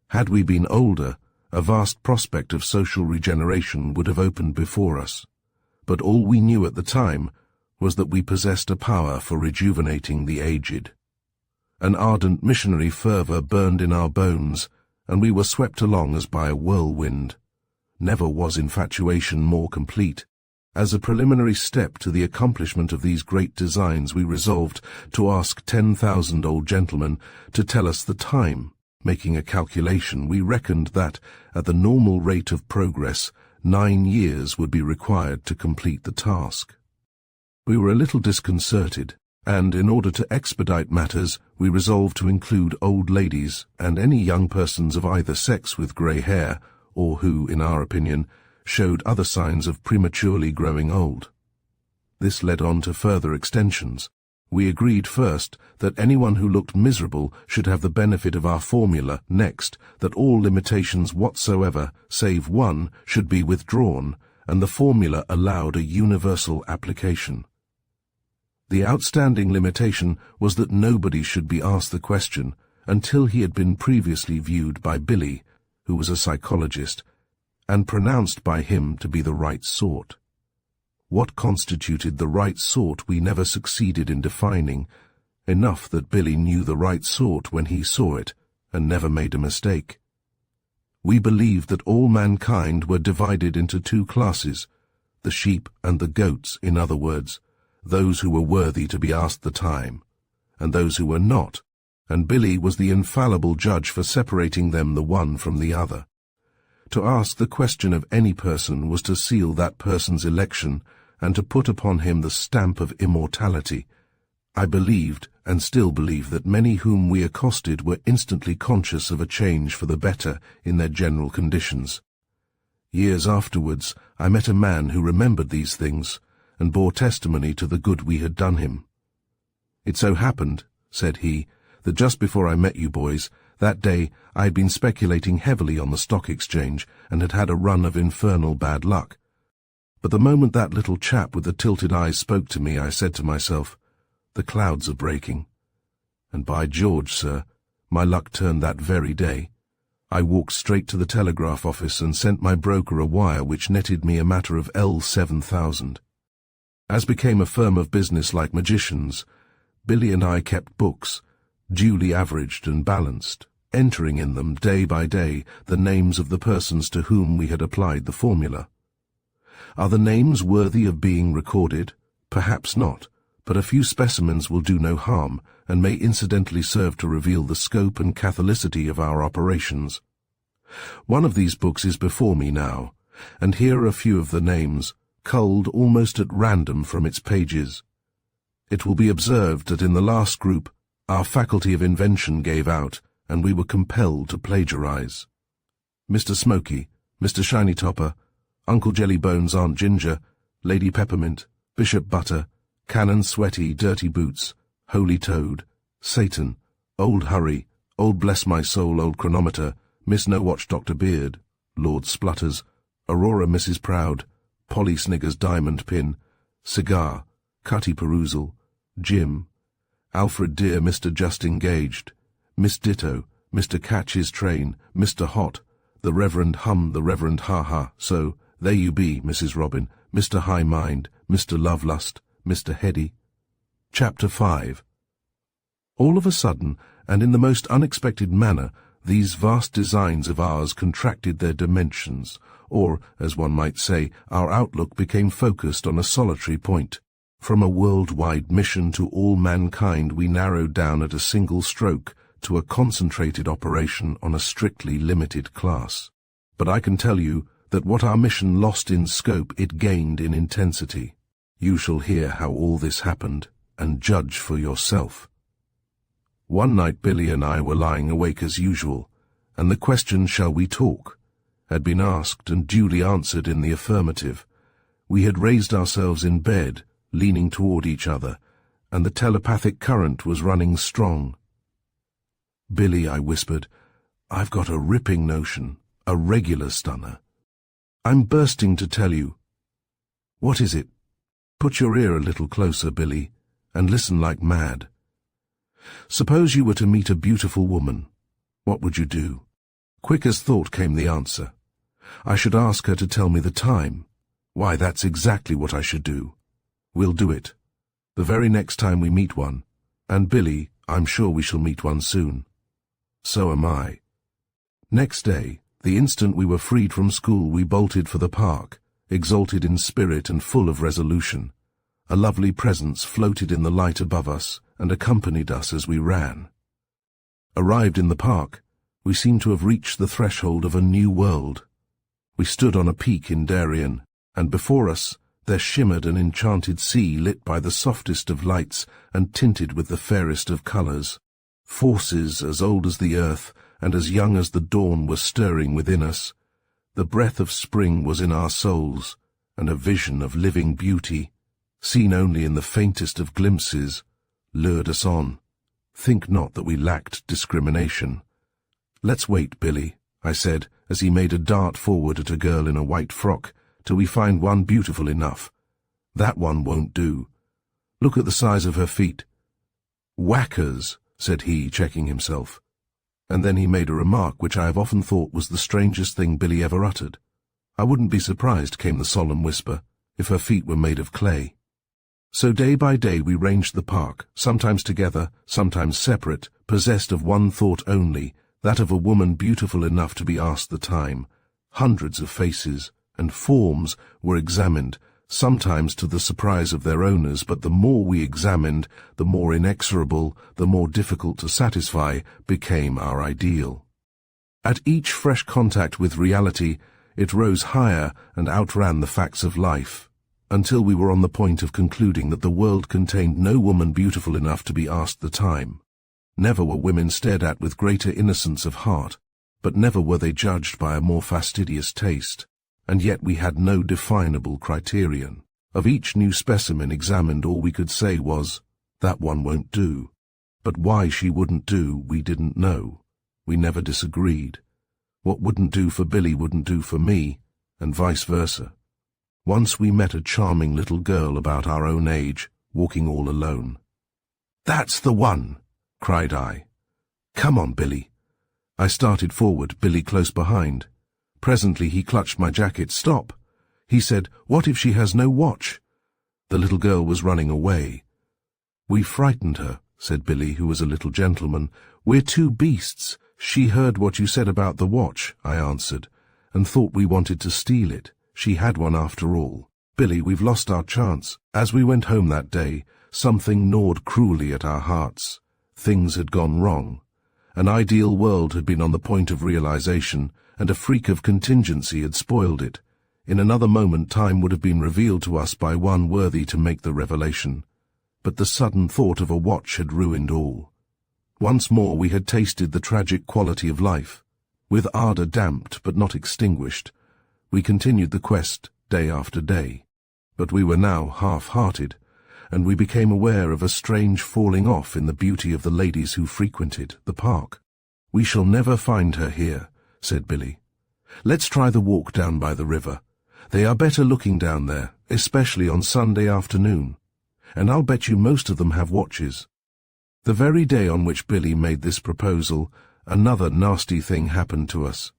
Had we been older, a vast prospect of social regeneration would have opened before us. But all we knew at the time was that we possessed a power for rejuvenating the aged. An ardent missionary fervour burned in our bones, and we were swept along as by a whirlwind. Never was infatuation more complete. As a preliminary step to the accomplishment of these great designs, we resolved to ask 10,000 old gentlemen to tell us the time. Making a calculation, we reckoned that, at the normal rate of progress, 9 years would be required to complete the task. We were a little disconcerted, and in order to expedite matters, we resolved to include old ladies and any young persons of either sex with grey hair, or who, in our opinion, showed other signs of prematurely growing old. This led on to further extensions. We agreed first that anyone who looked miserable should have the benefit of our formula, next that all limitations whatsoever, save one, should be withdrawn, and the formula allowed a universal application. The outstanding limitation was that nobody should be asked the question until he had been previously viewed by Billy, who was a psychologist, and pronounced by him to be the right sort. What constituted the right sort we never succeeded in defining, enough that Billy knew the right sort when he saw it, and never made a mistake. We believed that all mankind were divided into 2 classes, the sheep and the goats, in other words, those who were worthy to be asked the time, and those who were not, and Billy was the infallible judge for separating them the one from the other. To ask the question of any person was to seal that person's election and to put upon him the stamp of immortality. I believed, and still believe, that many whom we accosted were instantly conscious of a change for the better in their general conditions. Years afterwards, I met a man who remembered these things and bore testimony to the good we had done him. "It so happened," said he, "that just before I met you boys, that day I had been speculating heavily on the stock exchange and had had a run of infernal bad luck. But the moment that little chap with the tilted eyes spoke to me, I said to myself, 'The clouds are breaking.' And by George, sir, my luck turned that very day. I walked straight to the telegraph office and sent my broker a wire which netted me a matter of L7,000. As became a firm of business like magicians, Billy and I kept books, duly averaged and balanced, entering in them day by day the names of the persons to whom we had applied the formula. Are the names worthy of being recorded? Perhaps not, but a few specimens will do no harm, and may incidentally serve to reveal the scope and catholicity of our operations. One of these books is before me now, and here are a few of the names, culled almost at random from its pages. It will be observed that in the last group our faculty of invention gave out, and we were compelled to plagiarize. Mr. Smoky, Mr. Shiny Topper, Uncle Jellybones, Aunt Ginger, Lady Peppermint, Bishop Butter, Canon Sweaty, Dirty Boots, Holy Toad, Satan, Old Hurry, Old Bless My Soul, Old Chronometer, Miss No Watch, Dr. Beard, Lord Splutters, Aurora, Mrs. Proud, Polly Snigger's Diamond Pin, Cigar, Cutty Perusal, Jim, Alfred Dear, Mr. Just Engaged, Miss Ditto, Mr. Catch His Train, Mr. Hot, the Reverend Hum, the Reverend Ha Ha, so, there you be, Mrs. Robin, Mr. High Mind, Mr. Lovelust, Mr. Heady. Chapter 5. All of a sudden, and in the most unexpected manner, these vast designs of ours contracted their dimensions, or, as one might say, our outlook became focused on a solitary point. From a worldwide mission to all mankind we narrowed down at a single stroke to a concentrated operation on a strictly limited class. But I can tell you that what our mission lost in scope it gained in intensity. You shall hear how all this happened, and judge for yourself. One night Billy and I were lying awake as usual, and the question, "Shall we talk?" had been asked and duly answered in the affirmative. We had raised ourselves in bed, leaning toward each other, and the telepathic current was running strong. "Billy," I whispered, "I've got a ripping notion, a regular stunner. I'm bursting to tell you." "What is it?" "Put your ear a little closer, Billy, and listen like mad. Suppose you were to meet a beautiful woman. What would you do?" Quick as thought came the answer. "I should ask her to tell me the time." "Why, that's exactly what I should do." "We'll do it. The very next time we meet one. And Billy, I'm sure we shall meet one soon." "So am I." Next day, the instant we were freed from school, we bolted for the park, exalted in spirit and full of resolution. A lovely presence floated in the light above us and accompanied us as we ran. Arrived in the park, we seemed to have reached the threshold of a new world. We stood on a peak in Darien, and before us there shimmered an enchanted sea lit by the softest of lights and tinted with the fairest of colours. Forces as old as the earth and as young as the dawn were stirring within us. The breath of spring was in our souls, and a vision of living beauty, seen only in the faintest of glimpses, lured us on. Think not that we lacked discrimination. "Let's wait, Billy," I said, as he made a dart forward at a girl in a white frock, "till we find one beautiful enough. That one won't do. Look at the size of her feet." "Whackers," said he, checking himself. And then he made a remark which I have often thought was the strangest thing Billy ever uttered. "I wouldn't be surprised," came the solemn whisper, "if her feet were made of clay." So day by day we ranged the park, sometimes together, sometimes separate, possessed of one thought only, that of a woman beautiful enough to be asked the time. Hundreds of faces and forms were examined, sometimes to the surprise of their owners, but the more we examined, the more inexorable, the more difficult to satisfy became our ideal. At each fresh contact with reality, it rose higher and outran the facts of life, until we were on the point of concluding that the world contained no woman beautiful enough to be asked the time. Never were women stared at with greater innocence of heart, but never were they judged by a more fastidious taste. and yet we had no definable criterion. Of each new specimen examined, all we could say was, "That one won't do." But why she wouldn't do, we didn't know. We never disagreed. What wouldn't do for Billy wouldn't do for me, and vice versa. Once we met a charming little girl about our own age, walking all alone. "That's the one!" cried I. "Come on, Billy." I started forward, Billy close behind. Presently he clutched my jacket. "Stop!" He said, "What if she has no watch?" The little girl was running away. "We frightened her," said Billy, who was a little gentleman. "We're two beasts. She heard what you said about the watch," I answered, "and thought we wanted to steal it. She had one after all. Billy, we've lost our chance." As we went home that day, something gnawed cruelly at our hearts. Things had gone wrong. An ideal world had been on the point of realization, and a freak of contingency had spoiled it. In another moment time would have been revealed to us by one worthy to make the revelation. But the sudden thought of a watch had ruined all. Once more we had tasted the tragic quality of life. With ardor damped but not extinguished, we continued the quest day after day. But we were now half-hearted, and we became aware of a strange falling off in the beauty of the ladies who frequented the park. "We shall never find her here," said Billy. "Let's try the walk down by the river. They are better looking down there, especially on Sunday afternoon. And I'll bet you most of them have watches." The very day on which Billy made this proposal, another nasty thing happened to us.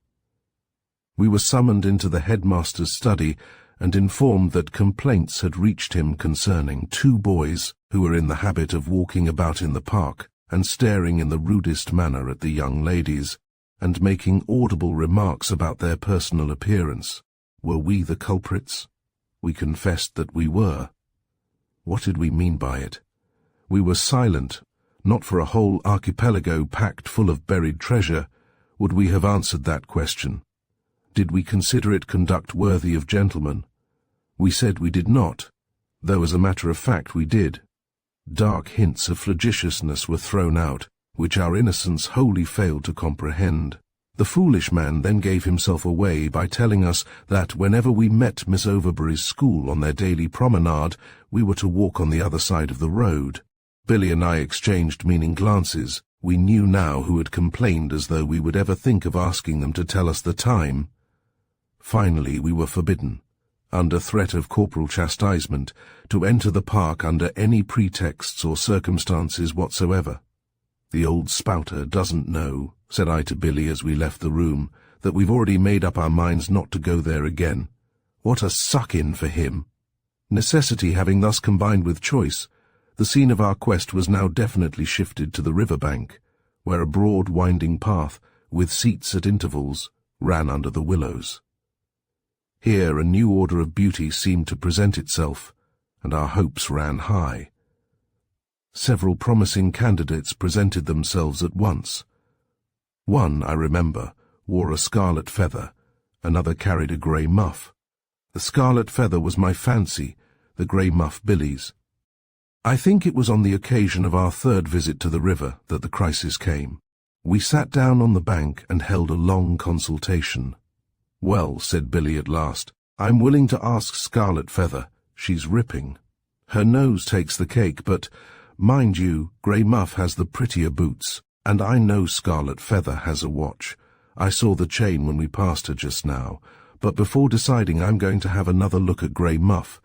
We were summoned into the headmaster's study and informed that complaints had reached him concerning two boys who were in the habit of walking about in the park and staring in the rudest manner at the young ladies, and making audible remarks about their personal appearance. Were we the culprits? We confessed that we were. What did we mean by it? We were silent. Not for a whole archipelago packed full of buried treasure would we have answered that question. Did we consider it conduct worthy of gentlemen? We said we did not, though as a matter of fact we did. Dark hints of flagitiousness were thrown out, which our innocence wholly failed to comprehend. The foolish man then gave himself away by telling us that whenever we met Miss Overbury's school on their daily promenade, we were to walk on the other side of the road. Billy and I exchanged meaning glances. We knew now who had complained, as though we would ever think of asking them to tell us the time. Finally we were forbidden, under threat of corporal chastisement, to enter the park under any pretexts or circumstances whatsoever. "The old spouter doesn't know," said I to Billy as we left the room, "that we've already made up our minds not to go there again. What a suck-in for him!" Necessity having thus combined with choice, the scene of our quest was now definitely shifted to the river bank, where a broad winding path, with seats at intervals, ran under the willows. Here a new order of beauty seemed to present itself, and our hopes ran high. Several promising candidates presented themselves at once. One, I remember, wore a scarlet feather, another carried a grey muff. The scarlet feather was my fancy, the grey muff Billy's. I think it was on the occasion of our third visit to the river that the crisis came. We sat down on the bank and held a long consultation. "Well," said Billy at last, "I'm willing to ask Scarlet Feather. She's ripping. Her nose takes the cake, but, mind you, Grey Muff has the prettier boots, and I know Scarlet Feather has a watch. I saw the chain when we passed her just now, but before deciding I'm going to have another look at Grey Muff.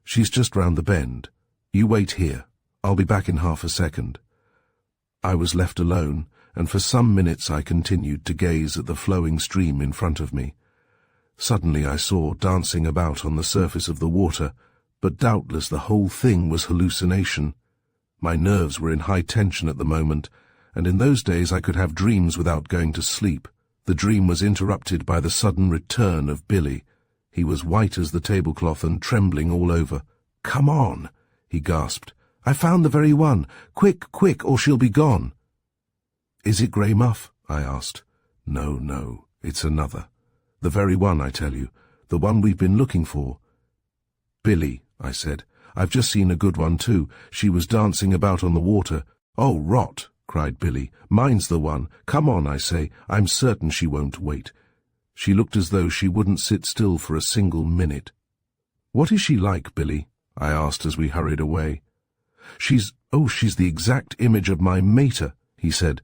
She's just round the bend. You wait here. I'll be back in half a second." I was left alone, and for some minutes I continued to gaze at the flowing stream in front of me. Suddenly I saw, dancing about on the surface of the water, but doubtless the whole thing was hallucination. My nerves were in high tension at the moment, and in those days I could have dreams without going to sleep. The dream was interrupted by the sudden return of Billy. He was white as the tablecloth and trembling all over. "Come on," he gasped. "I found the very one. Quick, quick, or she'll be gone." "Is it Grey Muff?" I asked. No, it's another. The very one, I tell you, the one we've been looking for." "Billy," I said, "I've just seen a good one too. She was dancing about on the water." "Oh, rot," cried Billy. "Mine's the one. Come on, I say. I'm certain she won't wait. She looked as though she wouldn't sit still for a single minute. "What is she like, Billy?" I asked as we hurried away. She's the exact image of my mater," he said.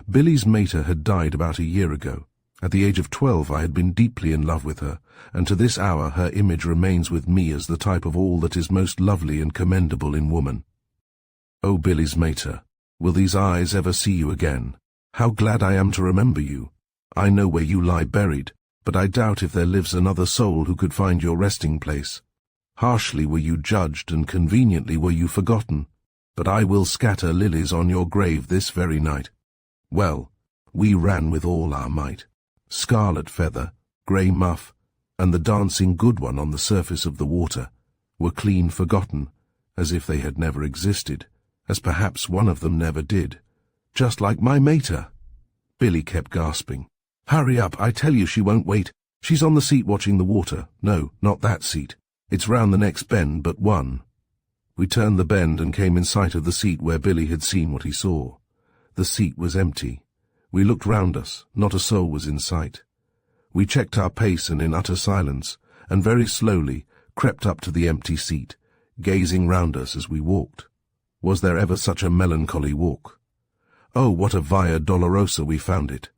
Billy's mater had died about a year ago. At the age of 12 I had been deeply in love with her, and to this hour her image remains with me as the type of all that is most lovely and commendable in woman. "Oh, Billy's mater, will these eyes ever see you again? How glad I am to remember you. I know where you lie buried, but I doubt if there lives another soul who could find your resting place. Harshly were you judged, and conveniently were you forgotten, but I will scatter lilies on your grave this very night. Well, we ran with all our might. Scarlet feather, grey muff, and the dancing good one on the surface of the water were clean forgotten, as if they had never existed, as perhaps one of them never did, just like my mater." Billy kept gasping. "Hurry up, I tell you she won't wait. She's on the seat watching the water. No, not that seat. It's round the next bend but one." We turned the bend and came in sight of the seat where Billy had seen what he saw. The seat was empty. We looked round us. Not a soul was in sight. We checked our pace and in utter silence, and very slowly crept up to the empty seat, gazing round us as we walked. Was there ever such a melancholy walk? Oh, what a Via Dolorosa we found it!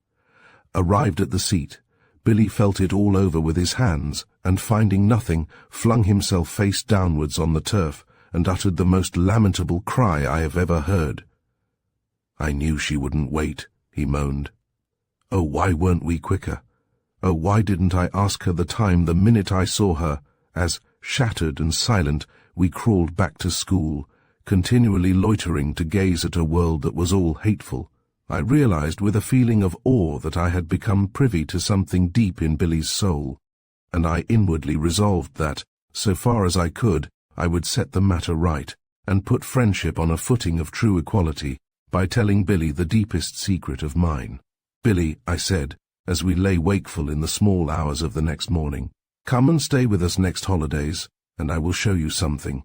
Arrived at the seat, Billy felt it all over with his hands, and finding nothing, flung himself face downwards on the turf, and uttered the most lamentable cry I have ever heard. "I knew she wouldn't wait," he moaned. "Oh, why weren't we quicker? Oh, why didn't I ask her the time the minute I saw her, as, shattered and silent, we crawled back to school, continually loitering to gaze at a world that was all hateful? I realized with a feeling of awe that I had become privy to something deep in Billy's soul, and I inwardly resolved that, so far as I could, I would set the matter right, and put friendship on a footing of true equality, by telling Billy the deepest secret of mine. "Billy," I said, as we lay wakeful in the small hours of the next morning, "come and stay with us next holidays, and I will show you something."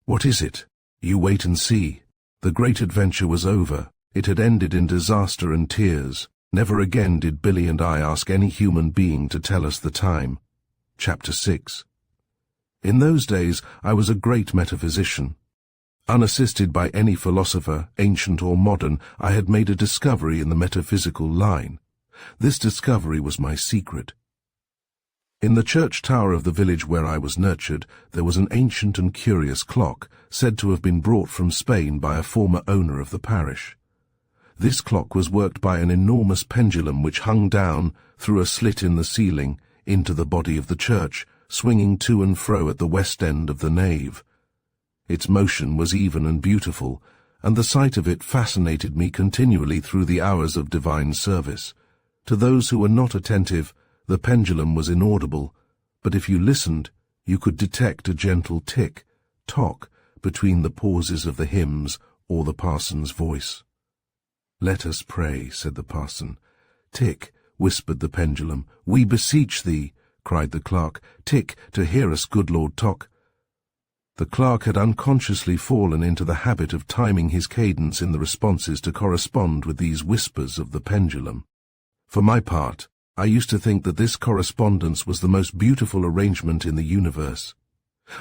"What is it?" "You wait and see." The great adventure was over. It had ended in disaster and tears. Never again did Billy and I ask any human being to tell us the time. Chapter 6. In those days I was a great metaphysician. Unassisted by any philosopher, ancient or modern, I had made a discovery in the metaphysical line. This discovery was my secret. In the church tower of the village where I was nurtured, there was an ancient and curious clock, said to have been brought from Spain by a former owner of the parish. This clock was worked by an enormous pendulum which hung down, through a slit in the ceiling, into the body of the church, swinging to and fro at the west end of the nave. Its motion was even and beautiful, and the sight of it fascinated me continually through the hours of divine service. To those who were not attentive, the pendulum was inaudible, but if you listened, you could detect a gentle tick, tock, between the pauses of the hymns or the parson's voice. "Let us pray," said the parson. "Tick," whispered the pendulum. "We beseech thee," cried the clerk. "Tick, to hear us, good Lord Tock." The clerk had unconsciously fallen into the habit of timing his cadence in the responses to correspond with these whispers of the pendulum. For my part, I used to think that this correspondence was the most beautiful arrangement in the universe.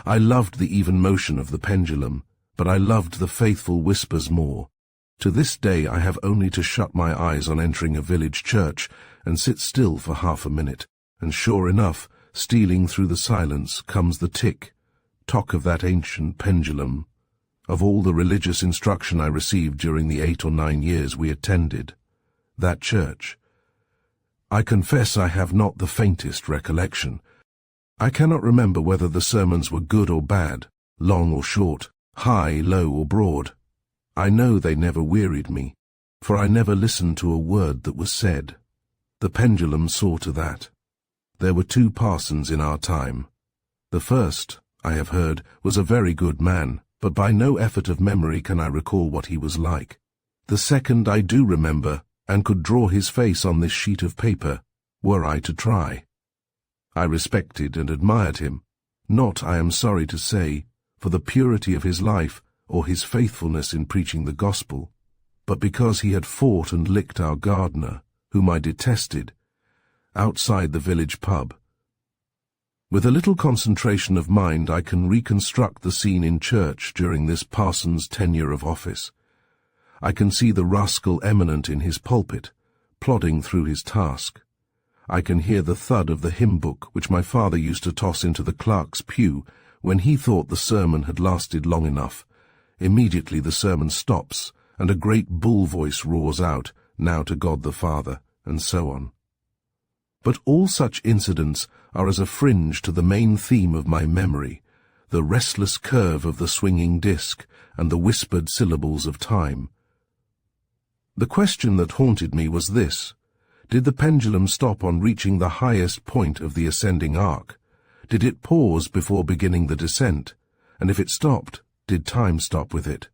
I loved the even motion of the pendulum, but I loved the faithful whispers more. To this day I have only to shut my eyes on entering a village church and sit still for half a minute, and sure enough, stealing through the silence, comes the tick, tock of that ancient pendulum. Of all the religious instruction I received during the 8 or 9 years we attended that church, I confess I have not the faintest recollection. I cannot remember whether the sermons were good or bad, long or short, high, low, or broad. I know they never wearied me, for I never listened to a word that was said. The pendulum saw to that. There were 2 parsons in our time. The first, I have heard, was a very good man, but by no effort of memory can I recall what he was like. The second I do remember, and could draw his face on this sheet of paper, were I to try. I respected and admired him, not, I am sorry to say, for the purity of his life or his faithfulness in preaching the gospel, but because he had fought and licked our gardener, whom I detested, outside the village pub. With a little concentration of mind, I can reconstruct the scene in church during this parson's tenure of office. I can see the rascal eminent in his pulpit, plodding through his task. I can hear the thud of the hymn book which my father used to toss into the clerk's pew when he thought the sermon had lasted long enough. Immediately the sermon stops, and a great bull voice roars out, "Now to God the Father," and so on. But all such incidents are as a fringe to the main theme of my memory, the restless curve of the swinging disc and the whispered syllables of time. The question that haunted me was this: did the pendulum stop on reaching the highest point of the ascending arc? Did it pause before beginning the descent? And if it stopped, did time stop with it?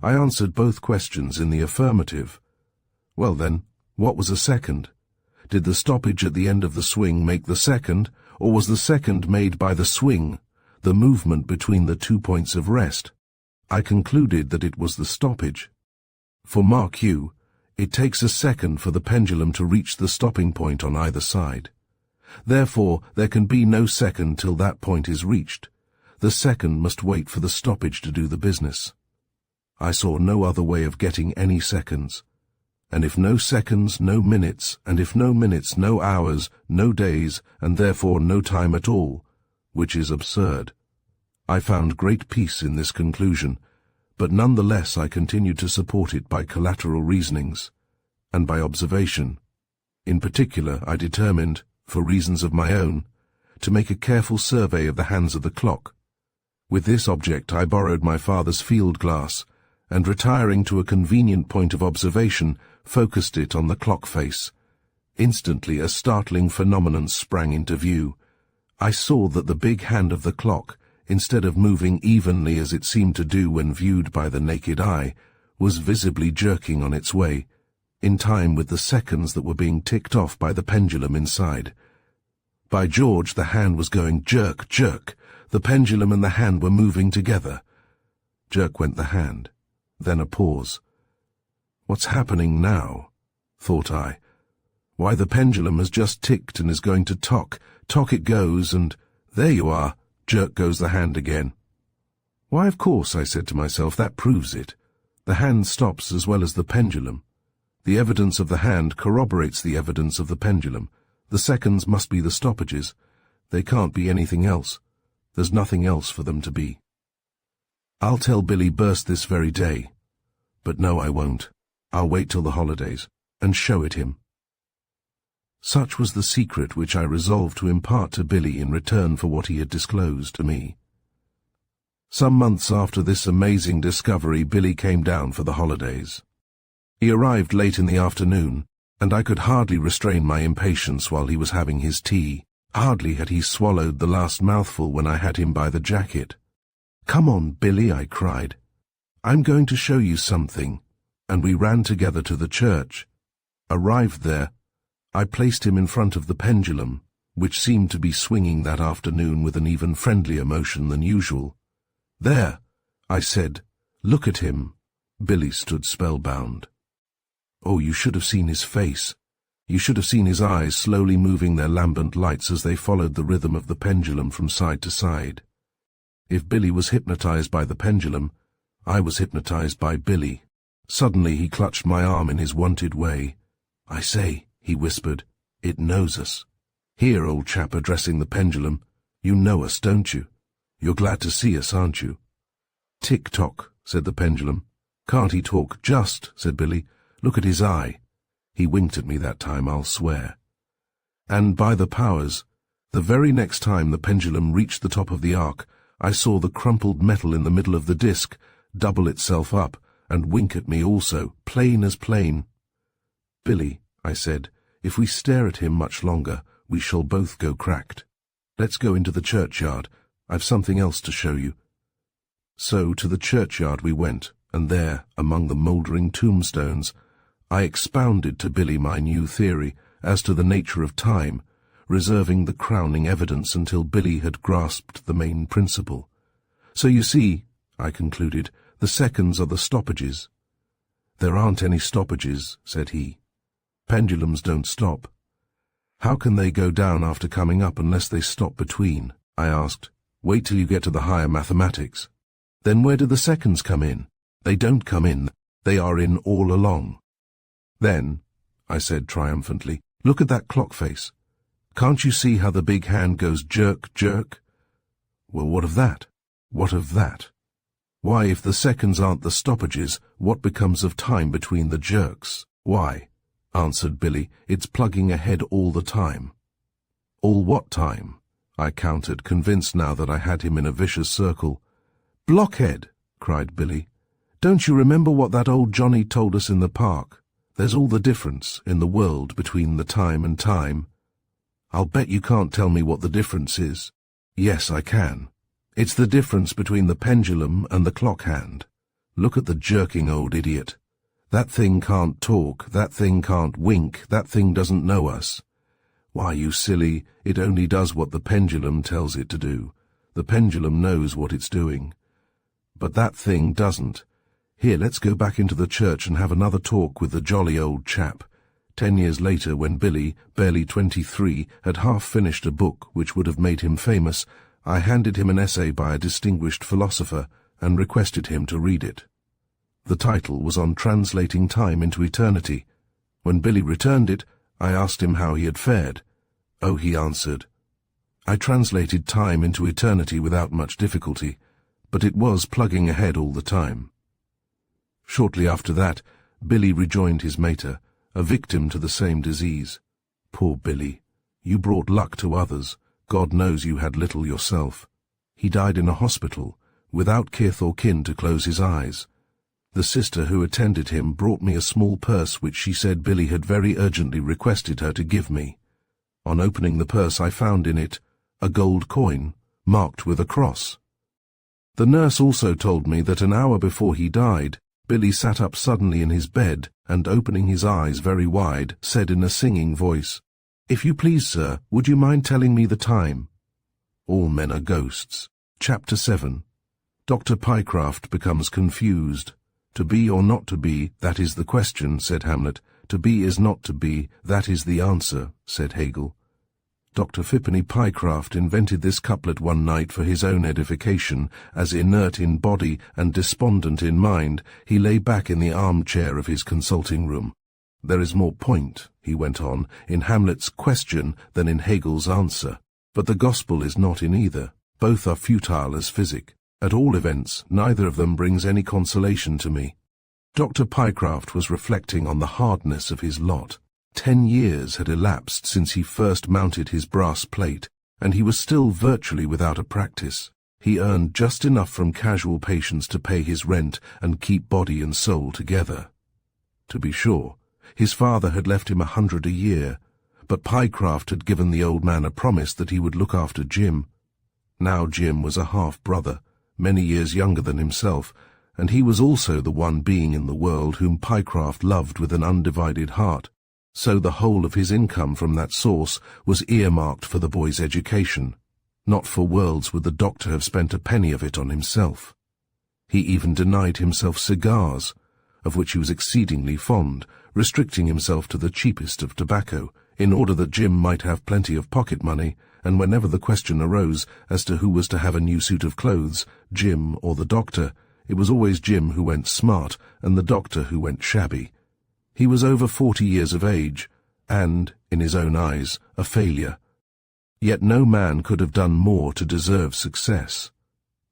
I answered both questions in the affirmative. Well then, what was a second? Did the stoppage at the end of the swing make the second, or was the second made by the swing, the movement between the 2 points of rest? I concluded that it was the stoppage. For mark you, it takes a second for the pendulum to reach the stopping point on either side. Therefore, there can be no second till that point is reached. The second must wait for the stoppage to do the business. I saw no other way of getting any seconds. And if no seconds, no minutes, and if no minutes, no hours, no days, and therefore no time at all, which is absurd. I found great peace in this conclusion, but none the less I continued to support it by collateral reasonings, and by observation. In particular, I determined, for reasons of my own, to make a careful survey of the hands of the clock. With this object I borrowed my father's field glass, and retiring to a convenient point of observation, focused it on the clock face. Instantly a startling phenomenon sprang into view. I saw that the big hand of the clock, instead of moving evenly as it seemed to do when viewed by the naked eye, was visibly jerking on its way, in time with the seconds that were being ticked off by the pendulum inside. By George, the hand was going jerk, jerk. The pendulum and the hand were moving together. Jerk went the hand. Then a pause. What's happening now? Thought I. Why, the pendulum has just ticked and is going to tock. Tock it goes, and there you are. Jerk goes the hand again. Why, of course, I said to myself, that proves it. The hand stops as well as the pendulum. The evidence of the hand corroborates the evidence of the pendulum. The seconds must be the stoppages. They can't be anything else. There's nothing else for them to be. I'll tell Billy Burst this very day. But no, I won't. I'll wait till the holidays, and show it him. Such was the secret which I resolved to impart to Billy in return for what he had disclosed to me. Some months after this amazing discovery, Billy came down for the holidays. He arrived late in the afternoon, and I could hardly restrain my impatience while he was having his tea. Hardly had he swallowed the last mouthful when I had him by the jacket. "Come on, Billy," I cried. "I'm going to show you something," and we ran together to the church. Arrived there, I placed him in front of the pendulum, which seemed to be swinging that afternoon with an even friendlier motion than usual. "There," I said, "look at him." Billy stood spellbound. Oh, you should have seen his face. You should have seen his eyes slowly moving their lambent lights as they followed the rhythm of the pendulum from side to side. If Billy was hypnotized by the pendulum, I was hypnotized by Billy. Suddenly he clutched my arm in his wonted way. "I say," he whispered, "it knows us. Here, old chap," addressing the pendulum, "you know us, don't you? You're glad to see us, aren't you?" "Tick-tock," said the pendulum. "Can't he talk just?" said Billy. "Look at his eye." He winked at me that time, I'll swear. And by the powers, the very next time the pendulum reached the top of the arc, I saw the crumpled metal in the middle of the disc double itself up and wink at me also, plain as plain. "Billy," I said, "if we stare at him much longer, we shall both go cracked. Let's go into the churchyard. I've something else to show you." So to the churchyard we went, and there, among the mouldering tombstones, I expounded to Billy my new theory as to the nature of time, reserving the crowning evidence until Billy had grasped the main principle. "So you see," I concluded, "the seconds are the stoppages." "There aren't any stoppages," said he. "Pendulums don't stop." How can they go down after coming up unless they stop between? I asked. Wait till you get to the higher mathematics. Then where do the seconds come in? They don't come in. They are in all along. Then, I said triumphantly, look at that clock face. Can't you see how the big hand goes jerk, jerk? Well, what of that? What of that? Why, if the seconds aren't the stoppages, what becomes of time between the jerks? Why, answered Billy, it's plugging ahead all the time. All what time? I countered, convinced now that I had him in a vicious circle. Blockhead, cried Billy. Don't you remember what that old Johnny told us in the park? There's all the difference in the world between the time and time. I'll bet you can't tell me what the difference is. Yes, I can. It's the difference between the pendulum and the clock hand. Look at the jerking old idiot. That thing can't talk, that thing can't wink, that thing doesn't know us. Why, you silly, it only does what the pendulum tells it to do. The pendulum knows what it's doing. But that thing doesn't. Here, let's go back into the church and have another talk with the jolly old chap. 10 years later, when Billy, barely 23, had half finished a book which would have made him famous, I handed him an essay by a distinguished philosopher and requested him to read it. The title was on translating time into eternity. When Billy returned it, I asked him how he had fared. Oh, he answered, I translated time into eternity without much difficulty, but it was plugging ahead all the time. Shortly after that, Billy rejoined his mater, a victim to the same disease. Poor Billy, you brought luck to others. God knows you had little yourself. He died in a hospital, without kith or kin to close his eyes. The sister who attended him brought me a small purse which she said Billy had very urgently requested her to give me. On opening the purse I found in it a gold coin, marked with a cross. The nurse also told me that an hour before he died, Billy sat up suddenly in his bed and, opening his eyes very wide, said in a singing voice, If you please, sir, would you mind telling me the time? All men are ghosts. Chapter 7. Dr. Pycraft becomes confused. To be or not to be, that is the question, said Hamlet. To be is not to be, that is the answer, said Hegel. Dr. Phippeny Pycraft invented this couplet one night for his own edification, as inert in body and despondent in mind, he lay back in the armchair of his consulting room. There is more point, he went on, in Hamlet's question than in Hegel's answer. But the gospel is not in either. Both are futile as physic. At all events, neither of them brings any consolation to me. Dr. Pycraft was reflecting on the hardness of his lot. 10 years had elapsed since he first mounted his brass plate, and he was still virtually without a practice. He earned just enough from casual patients to pay his rent and keep body and soul together. To be sure, his father had left him 100 a year, but Pycraft had given the old man a promise that he would look after Jim. Now Jim was a half-brother, many years younger than himself, and he was also the one being in the world whom Pycraft loved with an undivided heart. So the whole of his income from that source was earmarked for the boy's education. Not for worlds would the doctor have spent a penny of it on himself. He even denied himself cigars, of which he was exceedingly fond, restricting himself to the cheapest of tobacco, in order that Jim might have plenty of pocket money, and whenever the question arose as to who was to have a new suit of clothes, Jim or the doctor, it was always Jim who went smart and the doctor who went shabby. He was over 40 years of age, and, in his own eyes, a failure. Yet no man could have done more to deserve success.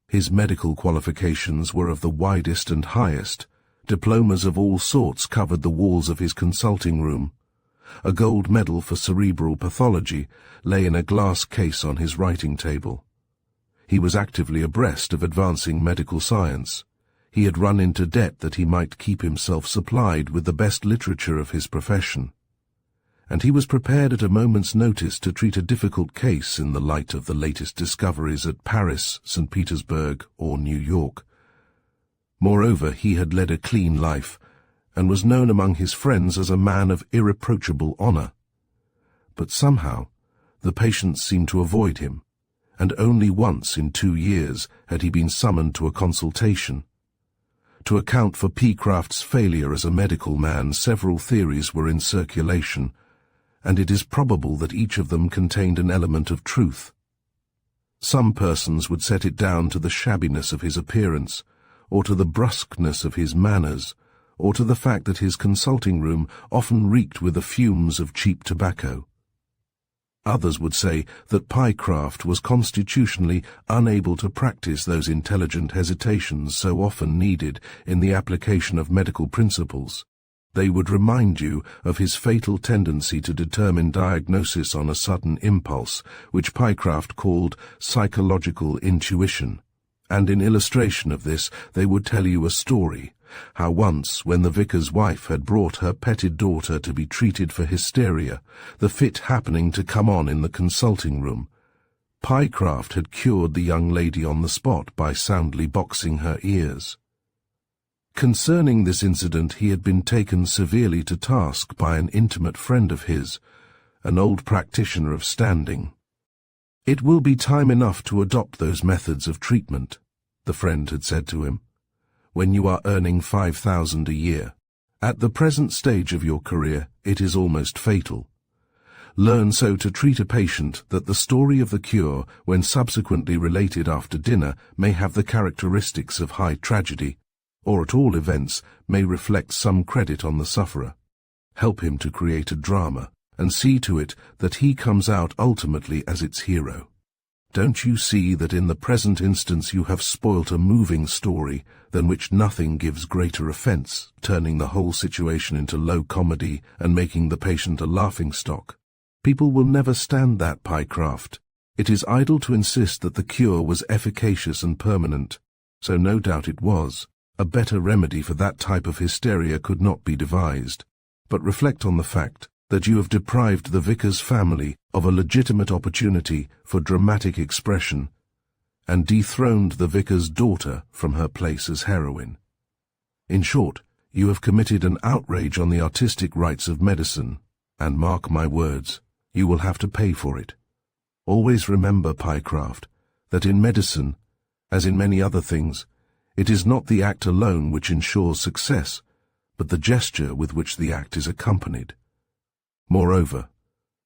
His medical qualifications were of the widest and highest. Diplomas of all sorts covered the walls of his consulting room. A gold medal for cerebral pathology lay in a glass case on his writing table. He was actively abreast of advancing medical science. He had run into debt that he might keep himself supplied with the best literature of his profession. And he was prepared at a moment's notice to treat a difficult case in the light of the latest discoveries at Paris, St. Petersburg, or New York. Moreover, he had led a clean life, and was known among his friends as a man of irreproachable honor. But somehow the patients seemed to avoid him, and only once in 2 years had he been summoned to a consultation. To account for Pycraft's failure as a medical man, several theories were in circulation, and it is probable that each of them contained an element of truth. Some persons would set it down to the shabbiness of his appearance, or to the brusqueness of his manners, or to the fact that his consulting room often reeked with the fumes of cheap tobacco. Others would say that Pycraft was constitutionally unable to practice those intelligent hesitations so often needed in the application of medical principles. They would remind you of his fatal tendency to determine diagnosis on a sudden impulse, which Pycraft called psychological intuition. And in illustration of this, they would tell you a story, how once, when the vicar's wife had brought her petted daughter to be treated for hysteria, the fit happening to come on in the consulting room, Pycraft had cured the young lady on the spot by soundly boxing her ears. Concerning this incident he had been taken severely to task by an intimate friend of his, an old practitioner of standing. "It will be time enough to adopt those methods of treatment," the friend had said to him, "when you are earning 5,000 a year. At the present stage of your career it is almost fatal. Learn so to treat a patient that the story of the cure, when subsequently related after dinner, may have the characteristics of high tragedy, or at all events may reflect some credit on the sufferer. Help him to create a drama, and see to it that he comes out ultimately as its hero. Don't you see that in the present instance you have spoilt a moving story than which nothing gives greater offence, turning the whole situation into low comedy and making the patient a laughing-stock? People will never stand that, Pycraft. It is idle to insist that the cure was efficacious and permanent, so no doubt it was. A better remedy for that type of hysteria could not be devised. But reflect on the fact that you have deprived the vicar's family of a legitimate opportunity for dramatic expression, and dethroned the vicar's daughter from her place as heroine. In short, you have committed an outrage on the artistic rights of medicine, and mark my words, you will have to pay for it. Always remember, Pycraft, that in medicine, as in many other things, it is not the act alone which ensures success, but the gesture with which the act is accompanied. Moreover,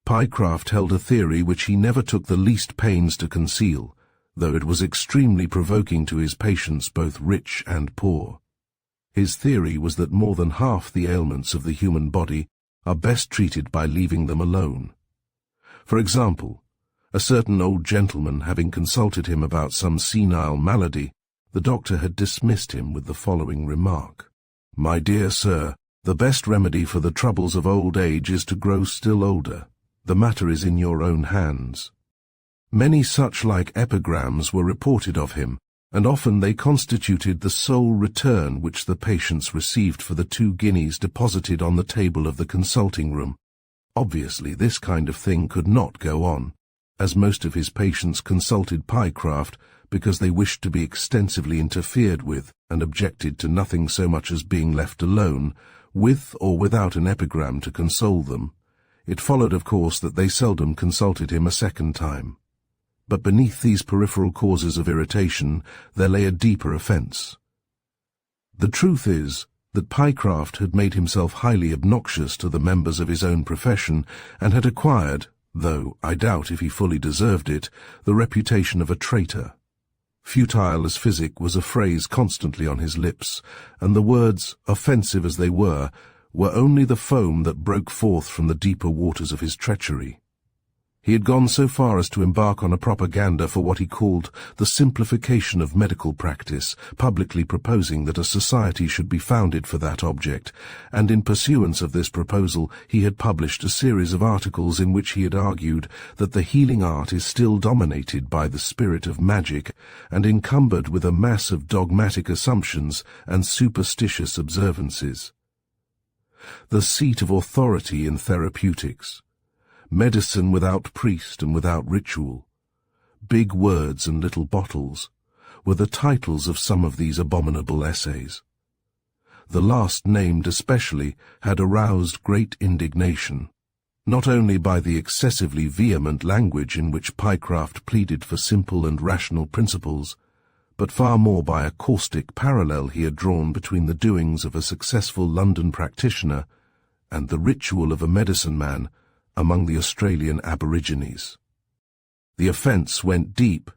Pycraft held a theory which he never took the least pains to conceal, though it was extremely provoking to his patients both rich and poor. His theory was that more than half the ailments of the human body are best treated by leaving them alone. For example, a certain old gentleman having consulted him about some senile malady, the doctor had dismissed him with the following remark: "My dear sir, the best remedy for the troubles of old age is to grow still older. The matter is in your own hands." Many such like epigrams were reported of him, and often they constituted the sole return which the patients received for the 2 guineas deposited on the table of the consulting room. Obviously this kind of thing could not go on, as most of his patients consulted Pycraft because they wished to be extensively interfered with and objected to nothing so much as being left alone, with or without an epigram to console them. It followed, of course, that they seldom consulted him a second time. But beneath these peripheral causes of irritation there lay a deeper offence. The truth is that Pycraft had made himself highly obnoxious to the members of his own profession, and had acquired, though I doubt if he fully deserved it, the reputation of a traitor. Futile as physic was a phrase constantly on his lips, and the words, offensive as they were only the foam that broke forth from the deeper waters of his treachery. He had gone so far as to embark on a propaganda for what he called the simplification of medical practice, publicly proposing that a society should be founded for that object, and in pursuance of this proposal he had published a series of articles in which he had argued that the healing art is still dominated by the spirit of magic and encumbered with a mass of dogmatic assumptions and superstitious observances. The seat of authority in therapeutics, medicine without priest and without ritual, big words and little bottles, were the titles of some of these abominable essays. The last named especially had aroused great indignation, not only by the excessively vehement language in which Pycraft pleaded for simple and rational principles, but far more by a caustic parallel he had drawn between the doings of a successful London practitioner and the ritual of a medicine man among the Australian Aborigines. The offence went deep,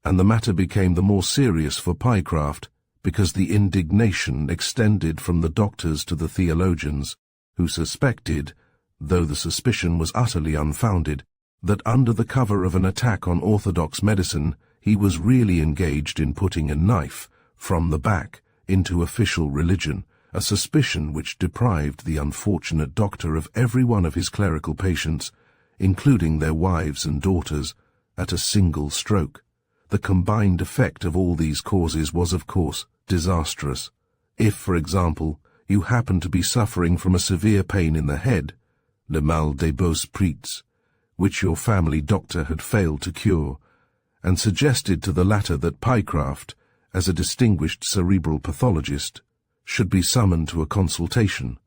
and the matter became the more serious for Pycraft because the indignation extended from the doctors to the theologians, who suspected, though the suspicion was utterly unfounded, that under the cover of an attack on orthodox medicine, he was really engaged in putting a knife from the back into official religion, a suspicion which deprived the unfortunate doctor of every one of his clerical patients, including their wives and daughters, at a single stroke. The combined effect of all these causes was, of course, disastrous. If, for example, you happen to be suffering from a severe pain in the head, le mal des beaux prits, which your family doctor had failed to cure, and suggested to the latter that Pycraft, as a distinguished cerebral pathologist, should be summoned to a consultation,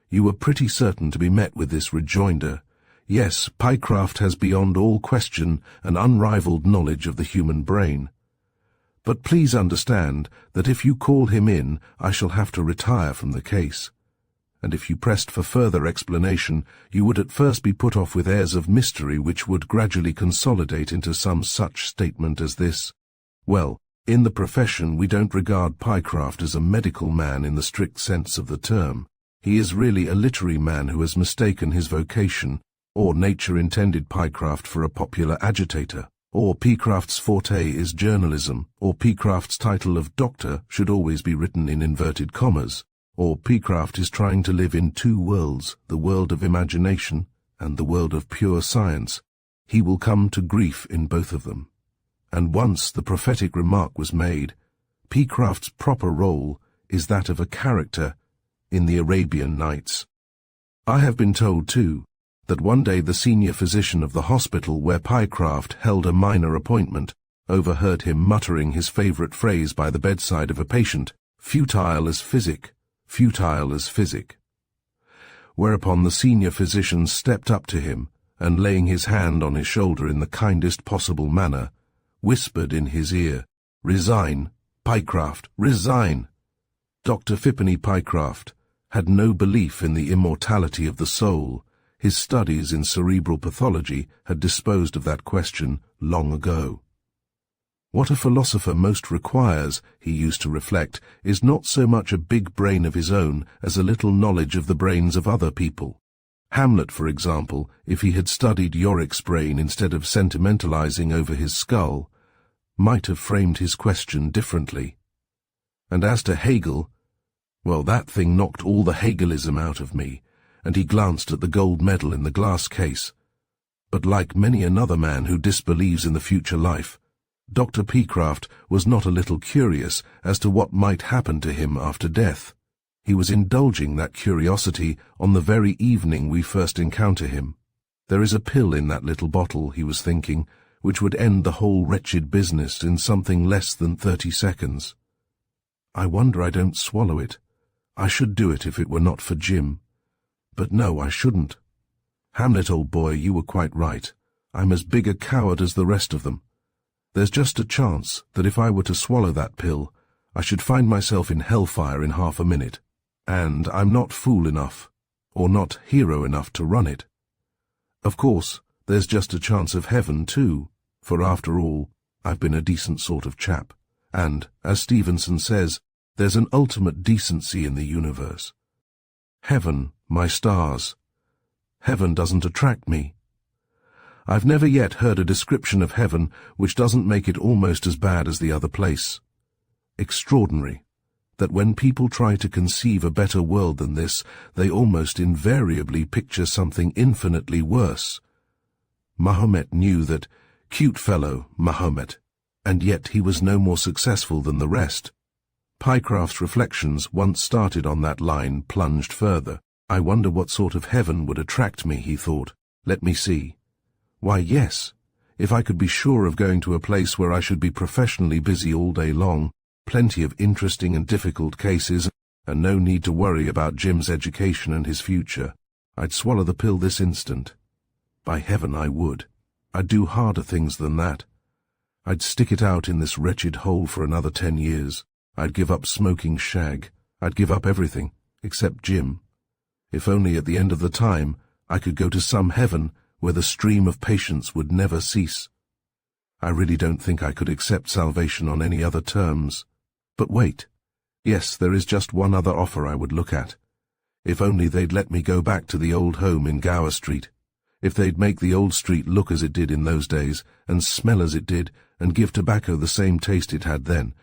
you were pretty certain to be met with this rejoinder: yes, Pycraft has beyond all question an unrivaled knowledge of the human brain. But please understand that if you call him in, I shall have to retire from the case. And if you pressed for further explanation, you would at first be put off with airs of mystery which would gradually consolidate into some such statement as this: well, in the profession we don't regard Pycraft as a medical man in the strict sense of the term. He is really a literary man who has mistaken his vocation, or nature intended Pycraft for a popular agitator, or Pycraft's forte is journalism, or Pycraft's title of doctor should always be written in inverted commas, or Pycraft is trying to live in two worlds, the world of imagination and the world of pure science. He will come to grief in both of them. And once the prophetic remark was made, Pycraft's proper role is that of a character in the Arabian Nights. I have been told, too, that one day the senior physician of the hospital where Pycraft held a minor appointment overheard him muttering his favourite phrase by the bedside of a patient: "Futile as physic, futile as physic." Whereupon the senior physician stepped up to him and, laying his hand on his shoulder in the kindest possible manner, whispered in his ear, "Resign, Pycraft, resign." Dr. Phippeny Pycraft had no belief in the immortality of the soul. His studies in cerebral pathology had disposed of that question long ago. What a philosopher most requires, he used to reflect, is not so much a big brain of his own as a little knowledge of the brains of other people. Hamlet, for example, if he had studied Yorick's brain instead of sentimentalizing over his skull, might have framed his question differently. And as to Hegel, well, that thing knocked all the Hegelism out of me, and he glanced at the gold medal in the glass case. But like many another man who disbelieves in the future life, Dr. Pycraft was not a little curious as to what might happen to him after death. He was indulging that curiosity on the very evening we first encounter him. There is a pill in that little bottle, he was thinking, which would end the whole wretched business in something less than 30 seconds. I wonder I don't swallow it. I should do it if it were not for Jim. But no, I shouldn't. Hamlet, old boy, you were quite right. I'm as big a coward as the rest of them. There's just a chance that if I were to swallow that pill, I should find myself in hellfire in half a minute. And I'm not fool enough, or not hero enough to run it. Of course, there's just a chance of heaven, too, for after all, I've been a decent sort of chap. And, as Stevenson says, there's an ultimate decency in the universe. Heaven, my stars. Heaven doesn't attract me. I've never yet heard a description of heaven which doesn't make it almost as bad as the other place. Extraordinary, that when people try to conceive a better world than this, they almost invariably picture something infinitely worse. Mahomet knew that, cute fellow, Mahomet, and yet he was no more successful than the rest. Pycraft's reflections, once started on that line, plunged further. I wonder what sort of heaven would attract me, he thought. Let me see. Why, yes, if I could be sure of going to a place where I should be professionally busy all day long, plenty of interesting and difficult cases, and no need to worry about Jim's education and his future, I'd swallow the pill this instant. By heaven, I would. I'd do harder things than that. I'd stick it out in this wretched hole for another 10 years. I'd give up smoking shag. I'd give up everything, except Jim. If only at the end of the time I could go to some heaven where the stream of patience would never cease. I really don't think I could accept salvation on any other terms. But wait. Yes, there is just one other offer I would look at. If only they'd let me go back to the old home in Gower Street. If they'd make the old street look as it did in those days, and smell as it did, and give tobacco the same taste it had then,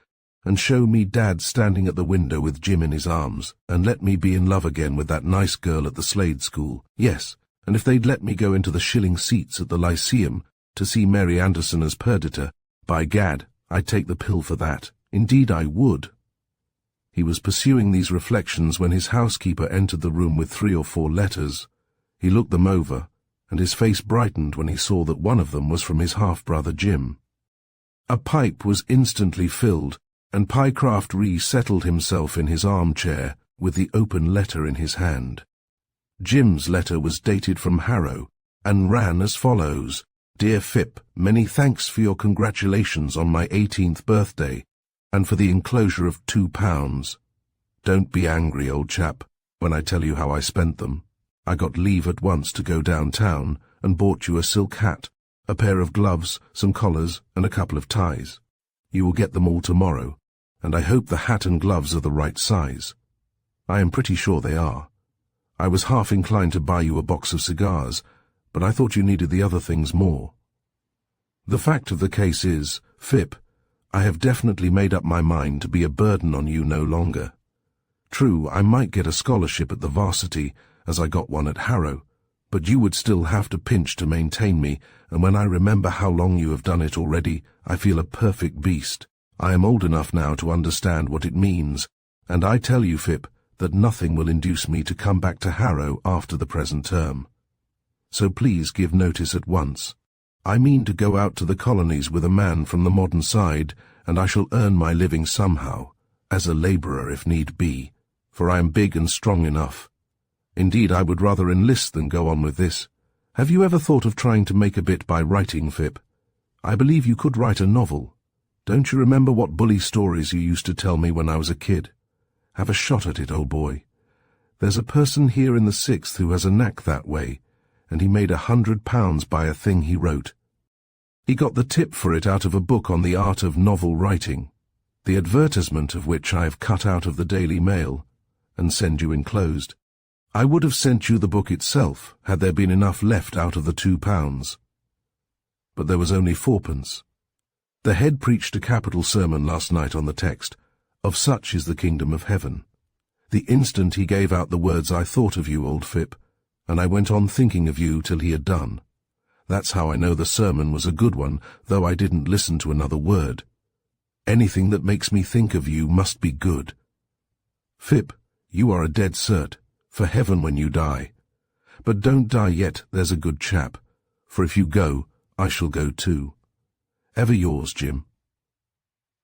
and show me Dad standing at the window with Jim in his arms, and let me be in love again with that nice girl at the Slade School. Yes, and if they'd let me go into the shilling seats at the Lyceum to see Mary Anderson as Perdita, by gad, I'd take the pill for that. Indeed I would. He was pursuing these reflections when his housekeeper entered the room with 3 or 4 letters. He looked them over, and his face brightened when he saw that one of them was from his half-brother Jim. A pipe was instantly filled, and Pycraft resettled himself in his armchair with the open letter in his hand. Jim's letter was dated from Harrow, and ran as follows: Dear Phip, many thanks for your congratulations on my 18th birthday, and for the enclosure of £2. Don't be angry, old chap, when I tell you how I spent them. I got leave at once to go downtown and bought you a silk hat, a pair of gloves, some collars, and a couple of ties. You will get them all tomorrow, and I hope the hat and gloves are the right size. I am pretty sure they are. I was half inclined to buy you a box of cigars, but I thought you needed the other things more. The fact of the case is, Phip, I have definitely made up my mind to be a burden on you no longer. True, I might get a scholarship at the varsity, as I got one at Harrow, but you would still have to pinch to maintain me, and when I remember how long you have done it already, I feel a perfect beast. I am old enough now to understand what it means, and I tell you, Phip, that nothing will induce me to come back to Harrow after the present term. So please give notice at once. I mean to go out to the colonies with a man from the modern side, and I shall earn my living somehow, as a labourer if need be, for I am big and strong enough. Indeed, I would rather enlist than go on with this. Have you ever thought of trying to make a bit by writing, Phip? I believe you could write a novel. Don't you remember what bully stories you used to tell me when I was a kid? Have a shot at it, old boy. There's a person here in the 6th who has a knack that way, and he made £100 by a thing he wrote. He got the tip for it out of a book on the art of novel writing, the advertisement of which I have cut out of the Daily Mail, and send you enclosed. I would have sent you the book itself, had there been enough left out of the £2. But there was only 4p. The head preached a capital sermon last night on the text, "Of such is the kingdom of heaven." The instant he gave out the words I thought of you, old Phip, and I went on thinking of you till he had done. That's how I know the sermon was a good one, though I didn't listen to another word. Anything that makes me think of you must be good. Phip, you are a dead cert, for heaven when you die. But don't die yet, there's a good chap, for if you go, I shall go too. Ever yours, Jim.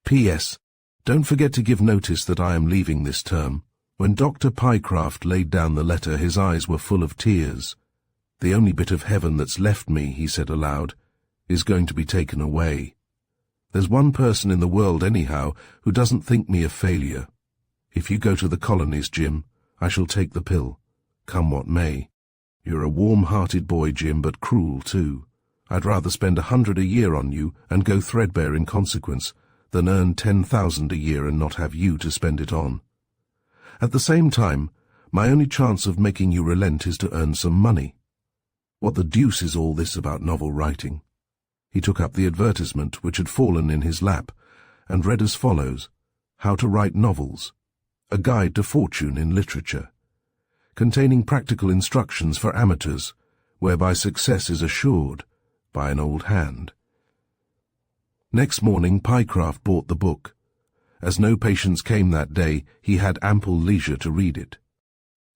P.S. Don't forget to give notice that I am leaving this term. When Dr. Pycraft laid down the letter, his eyes were full of tears. The only bit of heaven that's left me, he said aloud, is going to be taken away. There's one person in the world, anyhow, who doesn't think me a failure. If you go to the colonies, Jim, I shall take the pill, come what may. You're a warm-hearted boy, Jim, but cruel, too. I'd rather spend 100 a year on you and go threadbare in consequence than earn 10,000 a year and not have you to spend it on. At the same time, my only chance of making you relent is to earn some money. What the deuce is all this about novel writing? He took up the advertisement, which had fallen in his lap, and read as follows: How to Write Novels, a Guide to Fortune in Literature, containing practical instructions for amateurs, whereby success is assured by an old hand. Next morning Pycraft bought the book. As no patients came that day, he had ample leisure to read it.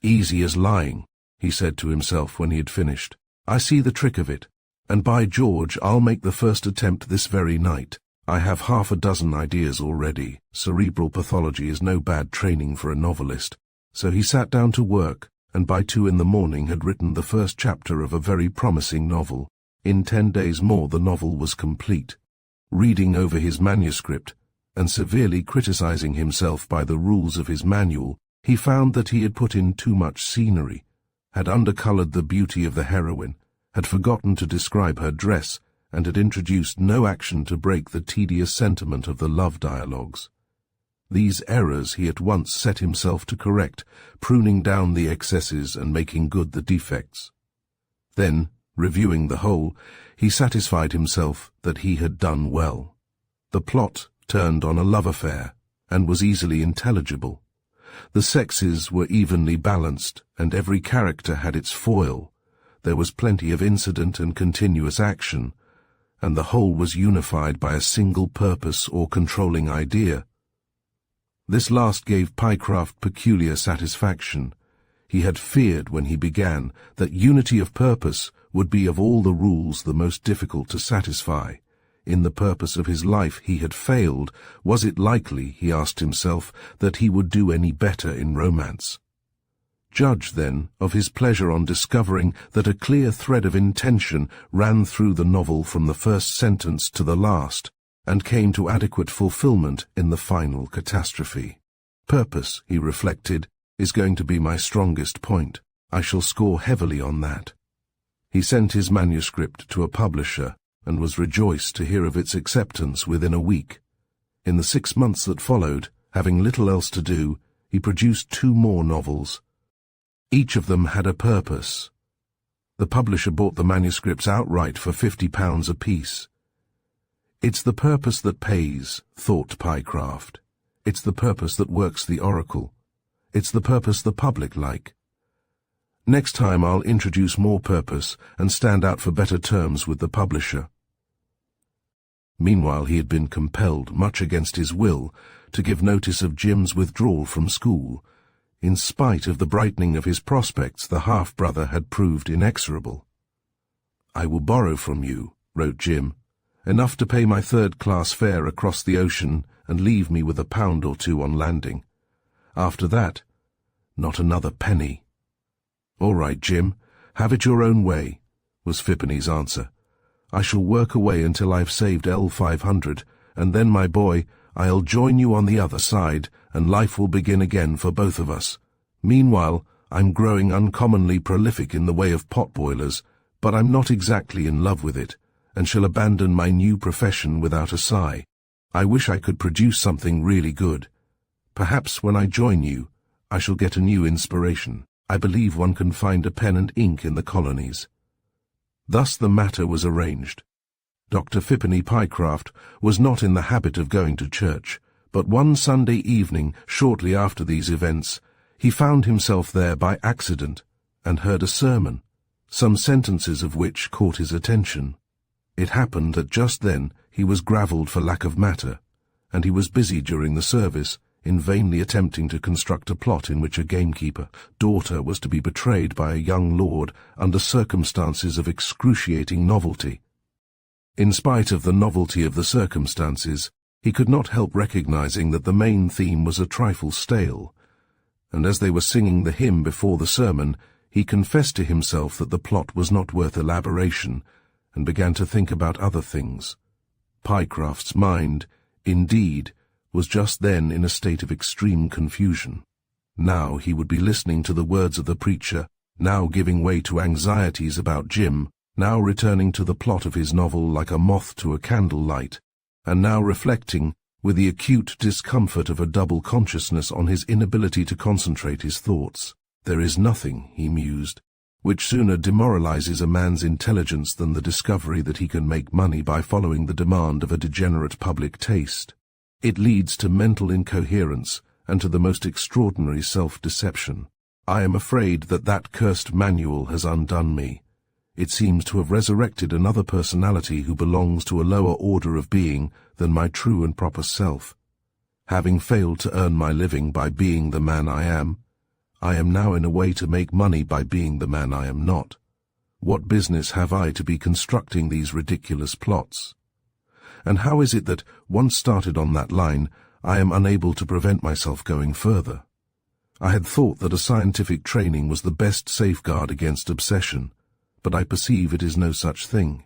Easy as lying, he said to himself when he had finished. I see the trick of it, and by George, I'll make the first attempt this very night. I have half a dozen ideas already. Cerebral pathology is no bad training for a novelist. So he sat down to work, and by 2 in the morning had written the first chapter of a very promising novel. In 10 days more the novel was complete. Reading over his manuscript, and severely criticizing himself by the rules of his manual, he found that he had put in too much scenery, had undercolored the beauty of the heroine, had forgotten to describe her dress, and had introduced no action to break the tedious sentiment of the love dialogues. These errors he at once set himself to correct, pruning down the excesses and making good the defects. Then, reviewing the whole, he satisfied himself that he had done well. The plot turned on a love affair, and was easily intelligible. The sexes were evenly balanced, and every character had its foil. There was plenty of incident and continuous action, and the whole was unified by a single purpose or controlling idea. This last gave Pycraft peculiar satisfaction. He had feared when he began that unity of purpose would be of all the rules the most difficult to satisfy. In the purpose of his life he had failed. Was it likely, he asked himself, that he would do any better in romance? Judge, then, of his pleasure on discovering that a clear thread of intention ran through the novel from the first sentence to the last, and came to adequate fulfillment in the final catastrophe. Purpose, he reflected, is going to be my strongest point. I shall score heavily on that. He sent his manuscript to a publisher, and was rejoiced to hear of its acceptance within a week. In the 6 months that followed, having little else to do, he produced 2 more novels. Each of them had a purpose. The publisher bought the manuscripts outright for £50 apiece. It's the purpose that pays, thought Pycraft. It's the purpose that works the oracle. It's the purpose the public like. Next time I'll introduce more purpose and stand out for better terms with the publisher. Meanwhile he had been compelled, much against his will, to give notice of Jim's withdrawal from school. In spite of the brightening of his prospects, the half-brother had proved inexorable. "I will borrow from you," wrote Jim, "enough to pay my 3rd-class fare across the ocean and leave me with £1 or 2 on landing. After that, not another penny." "All right, Jim, have it your own way," was Phippany's answer. "I shall work away until I've saved L500, and then, my boy, I'll join you on the other side, and life will begin again for both of us. Meanwhile, I'm growing uncommonly prolific in the way of pot-boilers, but I'm not exactly in love with it, and shall abandon my new profession without a sigh. I wish I could produce something really good. Perhaps when I join you, I shall get a new inspiration. I believe one can find a pen and ink in the colonies." Thus the matter was arranged. Dr. Phippany Pycraft was not in the habit of going to church, but one Sunday evening, shortly after these events, he found himself there by accident, and heard a sermon, some sentences of which caught his attention. It happened that just then he was gravelled for lack of matter, and he was busy during the service, in vainly attempting to construct a plot in which a gamekeeper daughter was to be betrayed by a young lord under circumstances of excruciating novelty. In spite of the novelty of the circumstances, he could not help recognizing that the main theme was a trifle stale, and as they were singing the hymn before the sermon, he confessed to himself that the plot was not worth elaboration, and began to think about other things. Pycraft's mind, indeed, was just then in a state of extreme confusion. Now he would be listening to the words of the preacher, now giving way to anxieties about Jim, now returning to the plot of his novel like a moth to a candle-light, and now reflecting, with the acute discomfort of a double consciousness, on his inability to concentrate his thoughts. "There is nothing," he mused, "which sooner demoralizes a man's intelligence than the discovery that he can make money by following the demand of a degenerate public taste. It leads to mental incoherence and to the most extraordinary self-deception. I am afraid that that cursed manual has undone me. It seems to have resurrected another personality who belongs to a lower order of being than my true and proper self. Having failed to earn my living by being the man I am now in a way to make money by being the man I am not. What business have I to be constructing these ridiculous plots? And how is it that, once started on that line, I am unable to prevent myself going further? I had thought that a scientific training was the best safeguard against obsession, but I perceive it is no such thing.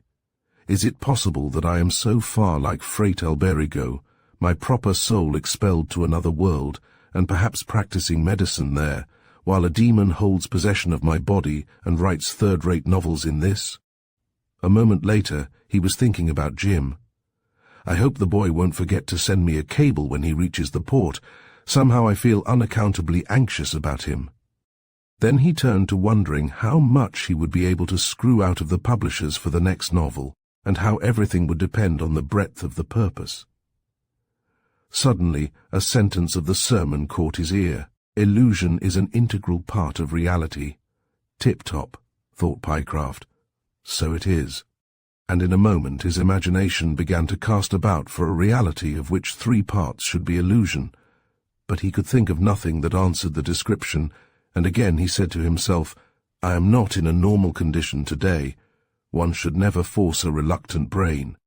Is it possible that I am so far like Freight Alberigo, my proper soul expelled to another world, and perhaps practicing medicine there, while a demon holds possession of my body and writes third-rate novels in this? A moment later, he was thinking about Jim. I hope the boy won't forget to send me a cable when he reaches the port. Somehow I feel unaccountably anxious about him. Then he turned to wondering how much he would be able to screw out of the publishers for the next novel, and how everything would depend on the breadth of the purpose. Suddenly, a sentence of the sermon caught his ear. Illusion is an integral part of reality. Tip-top, thought Pycraft. So it is. And in a moment his imagination began to cast about for a reality of which 3 parts should be illusion. But he could think of nothing that answered the description, and again he said to himself, I am not in a normal condition today. One should never force a reluctant brain.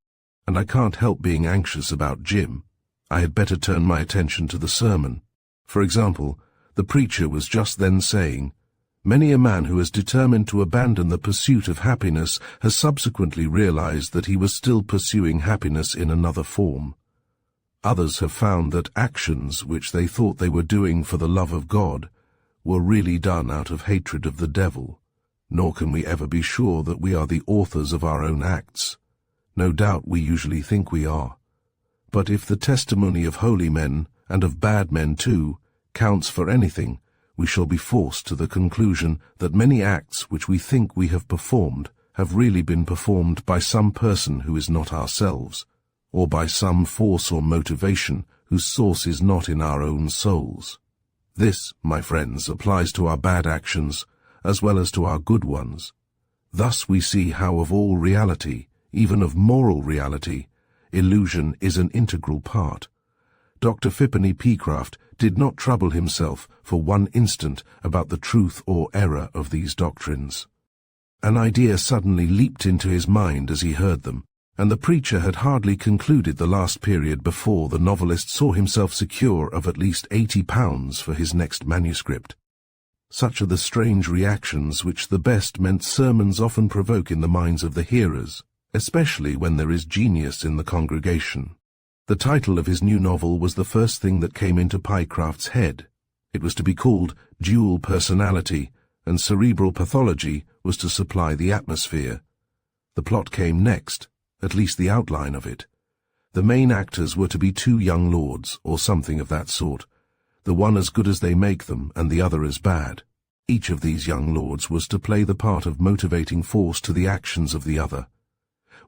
And I can't help being anxious about Jim. I had better turn my attention to the sermon. For example, the preacher was just then saying, Many a man who has determined to abandon the pursuit of happiness has subsequently realized that he was still pursuing happiness in another form. Others have found that actions which they thought they were doing for the love of God were really done out of hatred of the devil. Nor can we ever be sure that we are the authors of our own acts. No doubt we usually think we are. But if the testimony of holy men, and of bad men too, counts for anything, we shall be forced to the conclusion that many acts which we think we have performed have really been performed by some person who is not ourselves, or by some force or motivation whose source is not in our own souls. This, my friends, applies to our bad actions as well as to our good ones. Thus we see how of all reality, even of moral reality, illusion is an integral part. Dr. Phippeny Pycraft did not trouble himself for one instant about the truth or error of these doctrines. An idea suddenly leaped into his mind as he heard them, and the preacher had hardly concluded the last period before the novelist saw himself secure of at least £80 for his next manuscript. Such are the strange reactions which the best-meant sermons often provoke in the minds of the hearers, especially when there is genius in the congregation. The title of his new novel was the first thing that came into Pycraft's head. It was to be called Dual Personality, and cerebral pathology was to supply the atmosphere. The plot came next, at least the outline of it. The main actors were to be 2 young lords, or something of that sort, the one as good as they make them, and the other as bad. Each of these young lords was to play the part of motivating force to the actions of the other.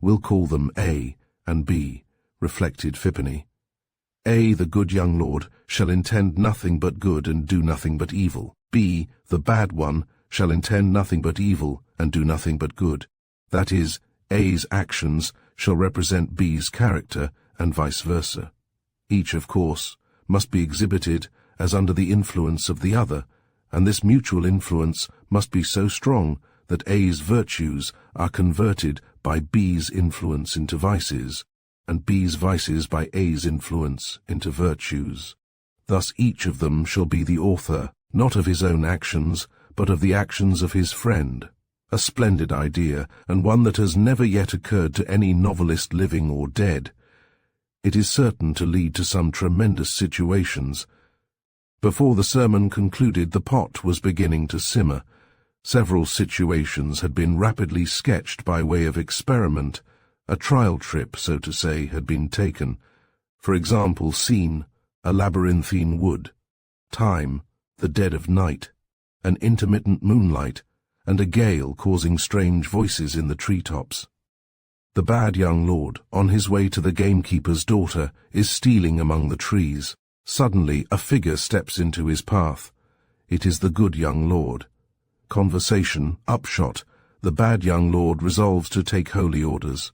We'll call them A and B, reflected Phippeny. A, the good young lord, shall intend nothing but good and do nothing but evil. B, the bad one, shall intend nothing but evil and do nothing but good. That is, A's actions shall represent B's character, and vice versa. Each, of course, must be exhibited as under the influence of the other, and this mutual influence must be so strong that A's virtues are converted by B's influence into vices, and B's vices by A's influence into virtues. Thus each of them shall be the author, not of his own actions, but of the actions of his friend. A splendid idea, and one that has never yet occurred to any novelist living or dead. It is certain to lead to some tremendous situations. Before the sermon concluded, the pot was beginning to simmer. Several situations had been rapidly sketched by way of experiment. A trial trip, so to say, had been taken. For example, scene, a labyrinthine wood. Time, the dead of night. An intermittent moonlight, and a gale causing strange voices in the treetops. The bad young lord, on his way to the gamekeeper's daughter, is stealing among the trees. Suddenly a figure steps into his path. It is the good young lord. Conversation, upshot. The bad young lord resolves to take holy orders.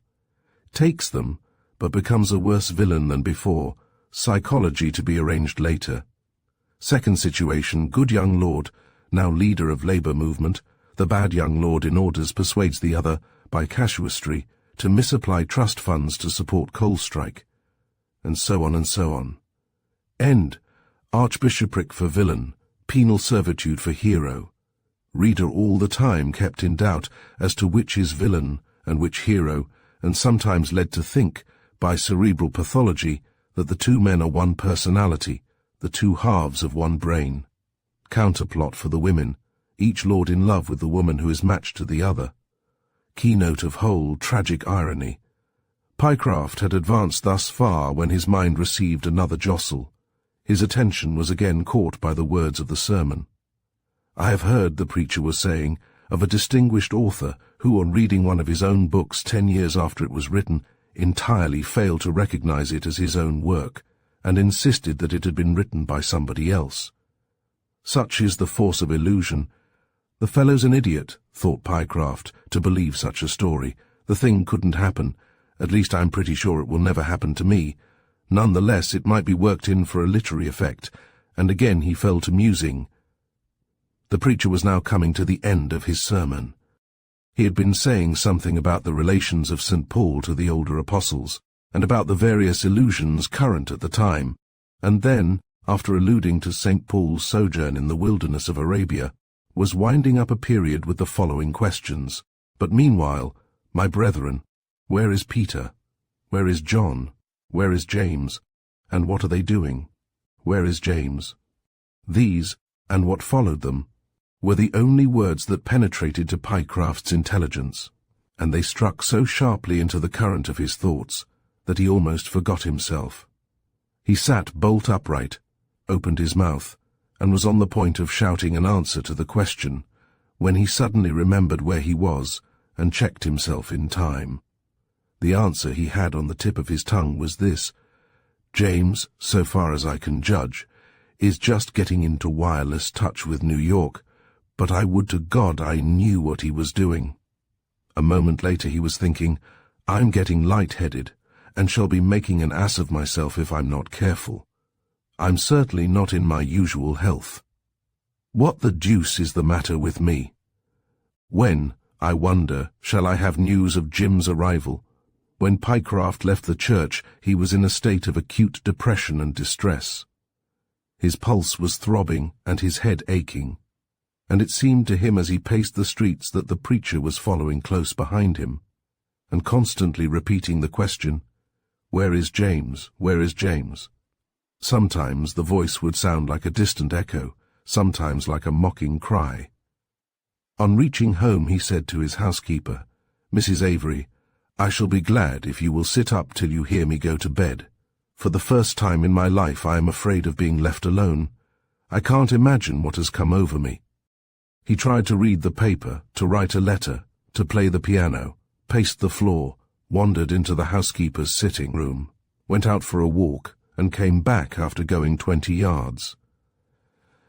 Takes them, but becomes a worse villain than before. Psychology to be arranged later. Second situation, good young lord, now leader of labour movement. The bad young lord in orders persuades the other, by casuistry, to misapply trust funds to support coal strike. And so on and so on. End. Archbishopric for villain, penal servitude for hero. Reader all the time kept in doubt as to which is villain and which hero, and sometimes led to think, by cerebral pathology, that the 2 men are one personality, the 2 halves of one brain. counterplot for the women, each lord in love with the woman who is matched to the other. Keynote of whole tragic irony. Pycraft had advanced thus far when his mind received another jostle. His attention was again caught by the words of the sermon. "I have heard," the preacher was saying, "of a distinguished author who, on reading one of his own books 10 years after it was written, entirely failed to recognize it as his own work, and insisted that it had been written by somebody else. Such is the force of illusion. The fellow's an idiot," thought Pycraft, "to believe such a story. The thing couldn't happen. At least I'm pretty sure it will never happen to me. None the less, it might be worked in for a literary effect." And again he fell to musing. The preacher was now coming to the end of his sermon. He had been saying something about the relations of St. Paul to the older apostles, and about the various illusions current at the time, and then, after alluding to St. Paul's sojourn in the wilderness of Arabia, was winding up a period with the following questions. "But meanwhile, my brethren, where is Peter? Where is John? Where is James? And what are they doing? Where is James?" These, and what followed them, were the only words that penetrated to Pycraft's intelligence, and they struck so sharply into the current of his thoughts that he almost forgot himself. He sat bolt upright, opened his mouth, and was on the point of shouting an answer to the question, when he suddenly remembered where he was and checked himself in time. The answer he had on the tip of his tongue was this: "James, so far as I can judge, is just getting into wireless touch with New York, but I would to God I knew what he was doing." A moment later he was thinking, "I'm getting light-headed, and shall be making an ass of myself if I'm not careful. I'm certainly not in my usual health. What the deuce is the matter with me? When, I wonder, shall I have news of Jim's arrival?" When Pycraft left the church, he was in a state of acute depression and distress. His pulse was throbbing and his head aching, and it seemed to him as he paced the streets that the preacher was following close behind him, and constantly repeating the question, "Where is James? Where is James?" Sometimes the voice would sound like a distant echo, sometimes like a mocking cry. On reaching home he said to his housekeeper, "Mrs. Avery, I shall be glad if you will sit up till you hear me go to bed. For the first time in my life I am afraid of being left alone. I can't imagine what has come over me." He tried to read the paper, to write a letter, to play the piano, paced the floor, wandered into the housekeeper's sitting room, went out for a walk, and came back after going 20 yards.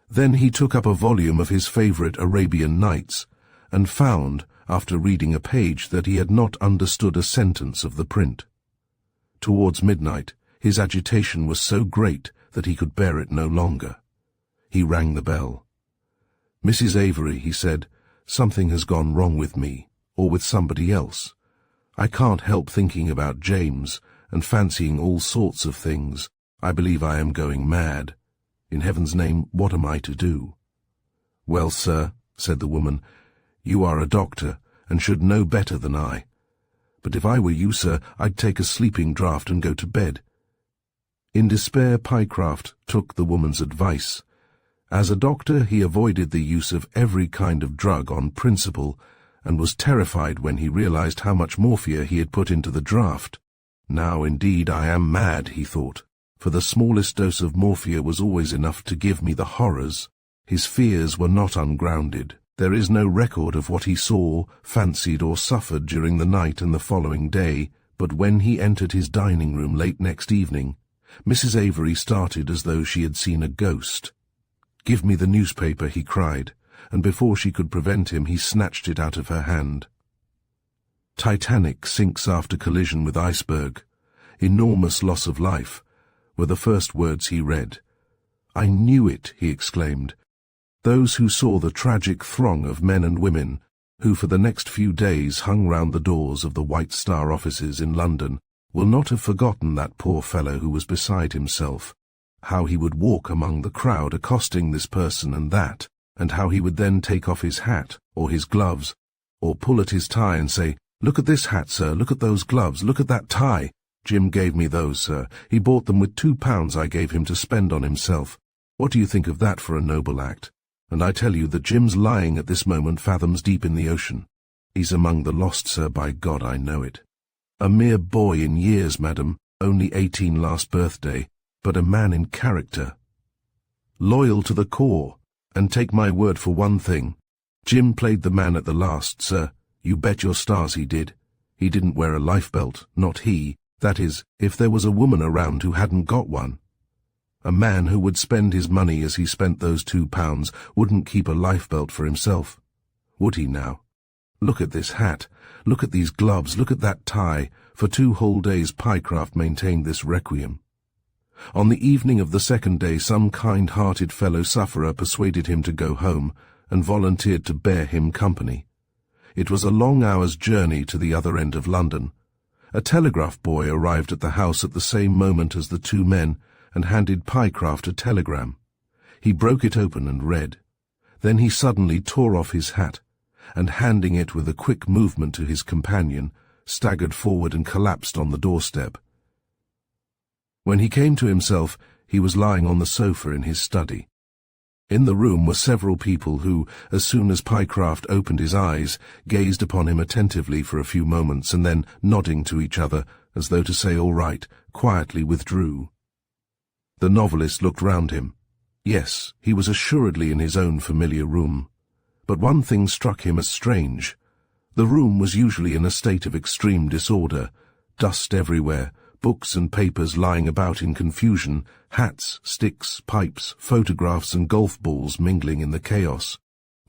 Then he took up a volume of his favorite Arabian Nights, and found, after reading a page, that he had not understood a sentence of the print. Towards midnight, his agitation was so great that he could bear it no longer. He rang the bell. "Mrs. Avery," he said, "something has gone wrong with me, or with somebody else. I can't help thinking about James, and fancying all sorts of things. I believe I am going mad. In heaven's name, what am I to do?" "Well, sir," said the woman, "you are a doctor, and should know better than I. But if I were you, sir, I'd take a sleeping draught and go to bed." In despair, Pycraft took the woman's advice. As a doctor, he avoided the use of every kind of drug on principle, and was terrified when he realized how much morphia he had put into the draught. "Now, indeed, I am mad," he thought, for the smallest dose of morphia was always enough to give me the horrors. His fears were not ungrounded. There is no record of what he saw, fancied, or suffered during the night and the following day, but when he entered his dining room late next evening, Mrs. Avery started as though she had seen a ghost. "Give me the newspaper," he cried, and before she could prevent him, he snatched it out of her hand. "Titanic sinks after collision with iceberg. Enormous loss of life," were the first words he read. "I knew it," he exclaimed. Those who saw the tragic throng of men and women, who for the next few days hung round the doors of the White Star offices in London, will not have forgotten that poor fellow who was beside himself, how he would walk among the crowd accosting this person and that, and how he would then take off his hat, or his gloves, or pull at his tie and say, "Look at this hat, sir, look at those gloves, look at that tie. Jim gave me those, sir. He bought them with £2 I gave him to spend on himself. What do you think of that for a noble act? and I tell you that Jim's lying at this moment fathoms deep in the ocean. He's among the lost, sir, by God I know it. A mere boy in years, madam, only 18 last birthday, but a man in character. Loyal to the core, and take my word for one thing, Jim played the man at the last, sir. You bet your stars he did. He didn't wear a lifebelt, not he. That is, if there was a woman around who hadn't got one. A man who would spend his money as he spent those £2 wouldn't keep a lifebelt for himself. Would he now? Look at this hat, look at these gloves, look at that tie. For 2 whole days Pycraft maintained this requiem. On the evening of the second day some kind-hearted fellow sufferer persuaded him to go home, and volunteered to bear him company. It was a long hour's journey to the other end of London. A telegraph boy arrived at the house at the same moment as the 2 men, and handed Pycraft a telegram. He broke it open and read. Then he suddenly tore off his hat, and handing it with a quick movement to his companion, staggered forward and collapsed on the doorstep. When he came to himself, he was lying on the sofa in his study. In the room were several people who, as soon as Pycraft opened his eyes, gazed upon him attentively for a few moments, and then, nodding to each other, as though to say all right, quietly withdrew. The novelist looked round him. Yes, he was assuredly in his own familiar room. But one thing struck him as strange. The room was usually in a state of extreme disorder, dust everywhere, books and papers lying about in confusion, hats, sticks, pipes, photographs and golf balls mingling in the chaos.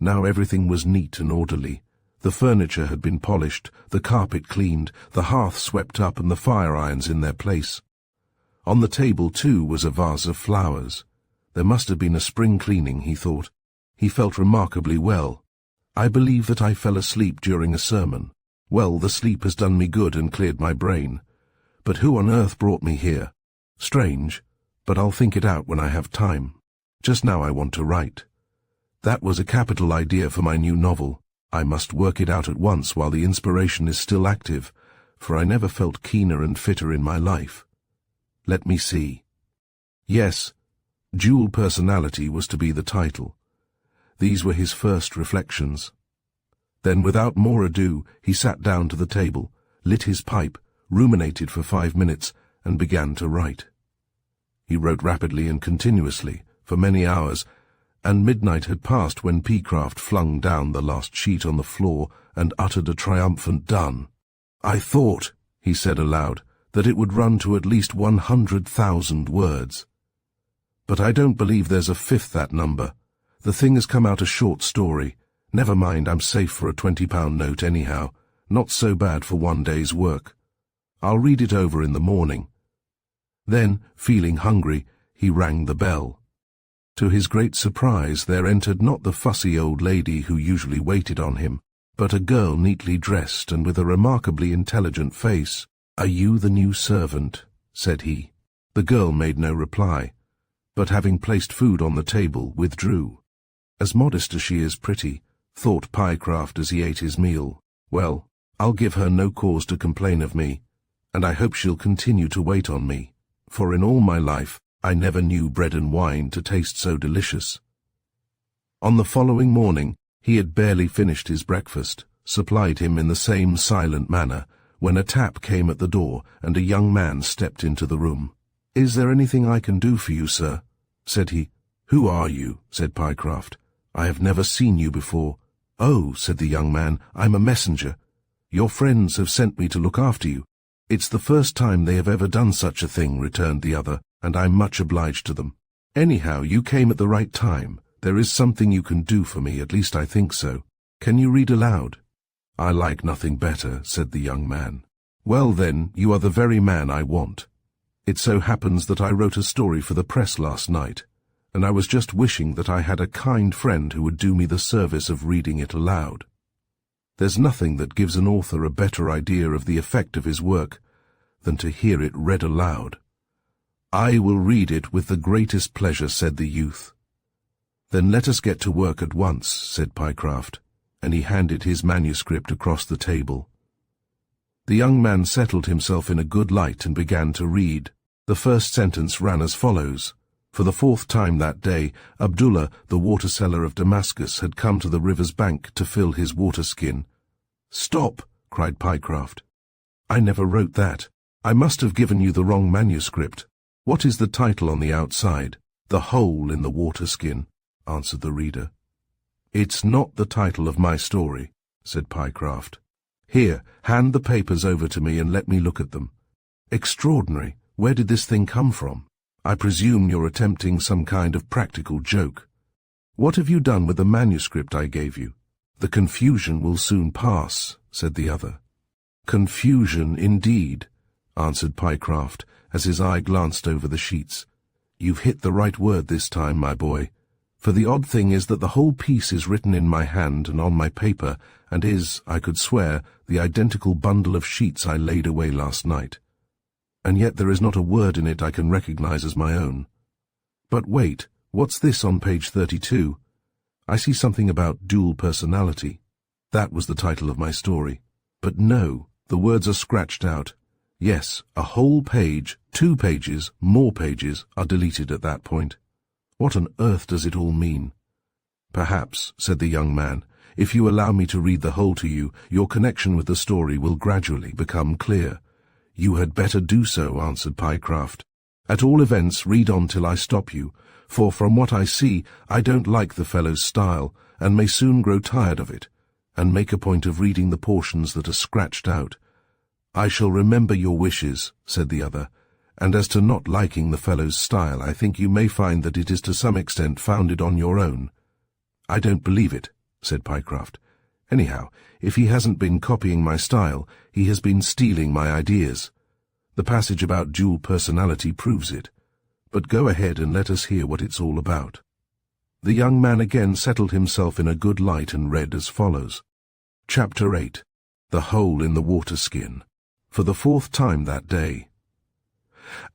Now everything was neat and orderly. The furniture had been polished, the carpet cleaned, the hearth swept up and the fire-irons in their place. On the table, too, was a vase of flowers. There must have been a spring cleaning, he thought. He felt remarkably well. I believe that I fell asleep during a sermon. Well, the sleep has done me good and cleared my brain. But who on earth brought me here? Strange, but I'll think it out when I have time. Just now I want to write. That was a capital idea for my new novel. I must work it out at once while the inspiration is still active, for I never felt keener and fitter in my life. Let me see. Yes, Dual Personality was to be the title. These were his first reflections. Then, without more ado, he sat down to the table, lit his pipe, ruminated for 5 minutes, and began to write. He wrote rapidly and continuously, for many hours, and midnight had passed when Pycraft flung down the last sheet on the floor and uttered a triumphant "Done." "I thought," he said aloud, "that it would run to at least 100,000 words. But I don't believe there's a fifth that number. The thing has come out a short story. Never mind, I'm safe for a £20 note anyhow. Not so bad for one day's work. I'll read it over in the morning." Then, feeling hungry, he rang the bell. To his great surprise, there entered not the fussy old lady who usually waited on him, but a girl neatly dressed and with a remarkably intelligent face. "Are you the new servant?" said he. The girl made no reply, but having placed food on the table, withdrew. As modest as she is pretty, thought Pycraft as he ate his meal. Well, I'll give her no cause to complain of me, and I hope she'll continue to wait on me, for in all my life I never knew bread and wine to taste so delicious. On the following morning, he had barely finished his breakfast, supplied him in the same silent manner, when a tap came at the door and a young man stepped into the room. "Is there anything I can do for you, sir?" said he. "Who are you?" said Pycraft. "I have never seen you before." "Oh," said the young man, "I'm a messenger. Your friends have sent me to look after you." "It's the first time they have ever done such a thing," returned the other, "and I'm much obliged to them. Anyhow, you came at the right time. There is something you can do for me, at least I think so. Can you read aloud?" "I like nothing better," said the young man. "Well then, you are the very man I want. It so happens that I wrote a story for the press last night, and I was just wishing that I had a kind friend who would do me the service of reading it aloud. There's nothing that gives an author a better idea of the effect of his work than to hear it read aloud." "I will read it with the greatest pleasure," said the youth. "Then let us get to work at once," said Pycraft, and he handed his manuscript across the table. The young man settled himself in a good light and began to read. The first sentence ran as follows: For the fourth time that day, Abdullah, the water seller of Damascus, had come to the river's bank to fill his water skin. "Stop!" cried Pycraft. "I never wrote that. I must have given you the wrong manuscript. What is the title on the outside?" "The Hole in the Water Skin," answered the reader. "It's not the title of my story," said Pycraft. "Here, hand the papers over to me and let me look at them. Extraordinary. Where did this thing come from? I presume you're attempting some kind of practical joke. What have you done with the manuscript I gave you?" "The confusion will soon pass," said the other. "Confusion, indeed," answered Pycraft, as his eye glanced over the sheets. "You've hit the right word this time, my boy. For the odd thing is that the whole piece is written in my hand and on my paper, and is, I could swear, the identical bundle of sheets I laid away last night. And yet there is not a word in it I can recognize as my own. But wait, what's this on page 32? I see something about dual personality. That was the title of my story. But no, the words are scratched out. Yes, a whole page, 2 pages, more pages, are deleted at that point. What on earth does it all mean?" "Perhaps," said the young man, "if you allow me to read the whole to you, your connection with the story will gradually become clear." "You had better do so," answered Pycraft. "At all events, read on till I stop you, for from what I see, I don't like the fellow's style, and may soon grow tired of it, and make a point of reading the portions that are scratched out." "I shall remember your wishes," said the other, "and as to not liking the fellow's style, I think you may find that it is to some extent founded on your own." "I don't believe it," said Pycraft. "Anyhow, if he hasn't been copying my style, he has been stealing my ideas. The passage about dual personality proves it. But go ahead and let us hear what it's all about." The young man again settled himself in a good light and read as follows. Chapter 8. The Hole in the Water Skin. For the fourth time that day.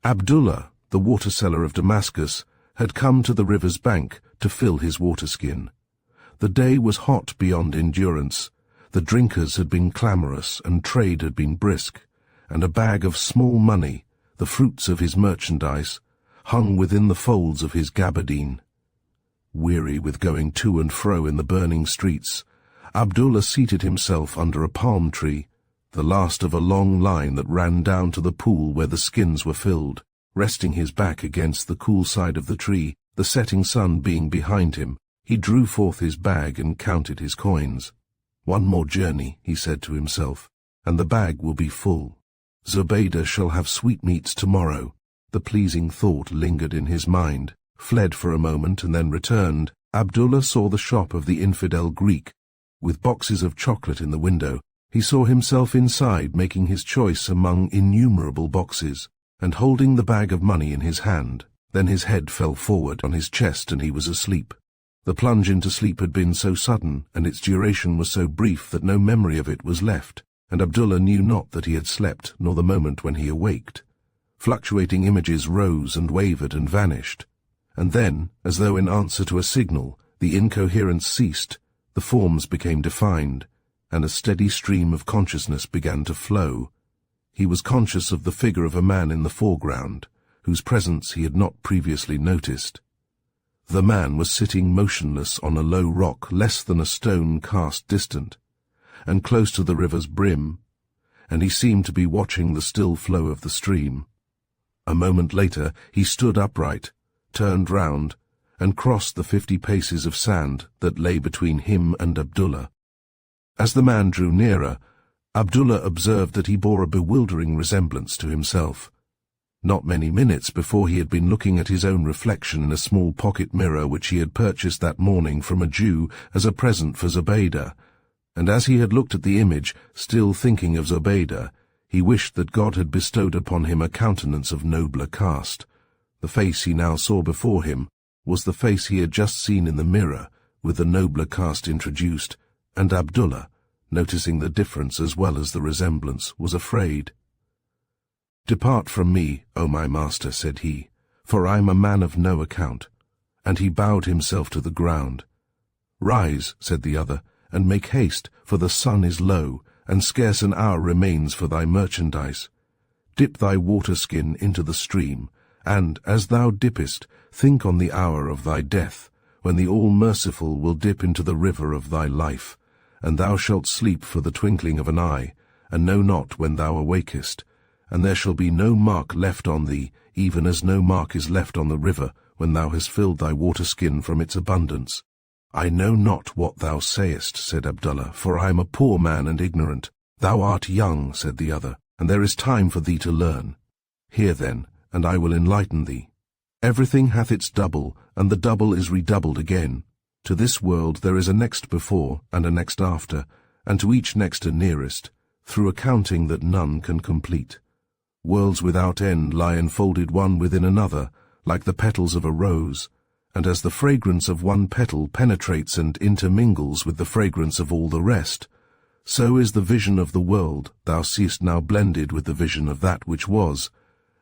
Abdullah, the water seller of Damascus, had come to the river's bank to fill his water skin. The day was hot beyond endurance. The drinkers had been clamorous, and trade had been brisk, and a bag of small money, the fruits of his merchandise, hung within the folds of his gabardine. Weary with going to and fro in the burning streets, Abdullah seated himself under a palm tree, the last of a long line that ran down to the pool where the skins were filled, resting his back against the cool side of the tree, the setting sun being behind him. He drew forth his bag and counted his coins. "One more journey," he said to himself, "and the bag will be full. Zubaydah shall have sweetmeats tomorrow." The pleasing thought lingered in his mind, fled for a moment, and then returned. Abdullah saw the shop of the infidel Greek, with boxes of chocolate in the window. He saw himself inside making his choice among innumerable boxes, and holding the bag of money in his hand. Then his head fell forward on his chest and he was asleep. The plunge into sleep had been so sudden, and its duration was so brief that no memory of it was left, and Abdullah knew not that he had slept, nor the moment when he awaked. Fluctuating images rose and wavered and vanished, and then, as though in answer to a signal, the incoherence ceased, the forms became defined, and a steady stream of consciousness began to flow. He was conscious of the figure of a man in the foreground, whose presence he had not previously noticed. The man was sitting motionless on a low rock less than a stone cast distant, and close to the river's brim, and he seemed to be watching the still flow of the stream. A moment later he stood upright, turned round, and crossed the 50 paces of sand that lay between him and Abdullah. As the man drew nearer, Abdullah observed that he bore a bewildering resemblance to himself. Not many minutes before he had been looking at his own reflection in a small pocket mirror which he had purchased that morning from a Jew as a present for Zubaydah, and as he had looked at the image, still thinking of Zubaydah, he wished that God had bestowed upon him a countenance of nobler cast. The face he now saw before him was the face he had just seen in the mirror, with the nobler cast introduced, and Abdullah, noticing the difference as well as the resemblance, was afraid. "Depart from me, O my master," said he, "for I am a man of no account." And he bowed himself to the ground. "Rise," said the other, "and make haste, for the sun is low, and scarce an hour remains for thy merchandise. Dip thy water skin into the stream, And, as thou dippest, think on the hour of thy death, when the All-Merciful will dip into the river of thy life, and thou shalt sleep for the twinkling of an eye, and know not when thou awakest, and there shall be no mark left on thee, even as no mark is left on the river, when thou hast filled thy water-skin from its abundance. I know not what thou sayest, said Abdullah, for I am a poor man and ignorant. Thou art young, said the other, and there is time for thee to learn. Hear then, and I will enlighten thee. Everything hath its double, and the double is redoubled again. To this world there is a next before, and a next after, and to each next a nearest, through a counting that none can complete. Worlds without end lie enfolded one within another, like the petals of a rose, and as the fragrance of one petal penetrates and intermingles with the fragrance of all the rest, so is the vision of the world thou seest now blended with the vision of that which was,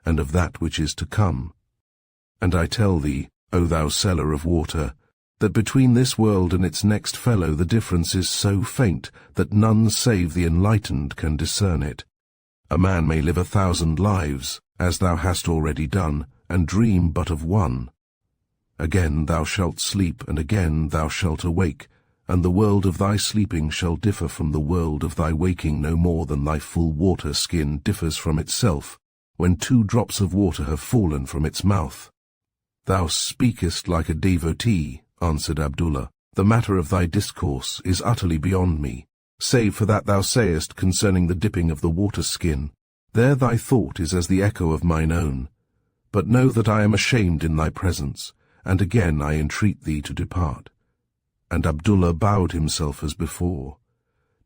and of that which is to come. And I tell thee, O thou seller of water, that between this world and its next fellow the difference is so faint that none save the enlightened can discern it. A man may live 1,000 lives, as thou hast already done, and dream but of one. Again thou shalt sleep, and again thou shalt awake, and the world of thy sleeping shall differ from the world of thy waking no more than thy full water-skin differs from itself, when 2 drops of water have fallen from its mouth. Thou speakest like a devotee, answered Abdullah. The matter of thy discourse is utterly beyond me, save for that thou sayest concerning the dipping of the water-skin. There thy thought is as the echo of mine own. But know that I am ashamed in thy presence, and again I entreat thee to depart. And Abdullah bowed himself as before.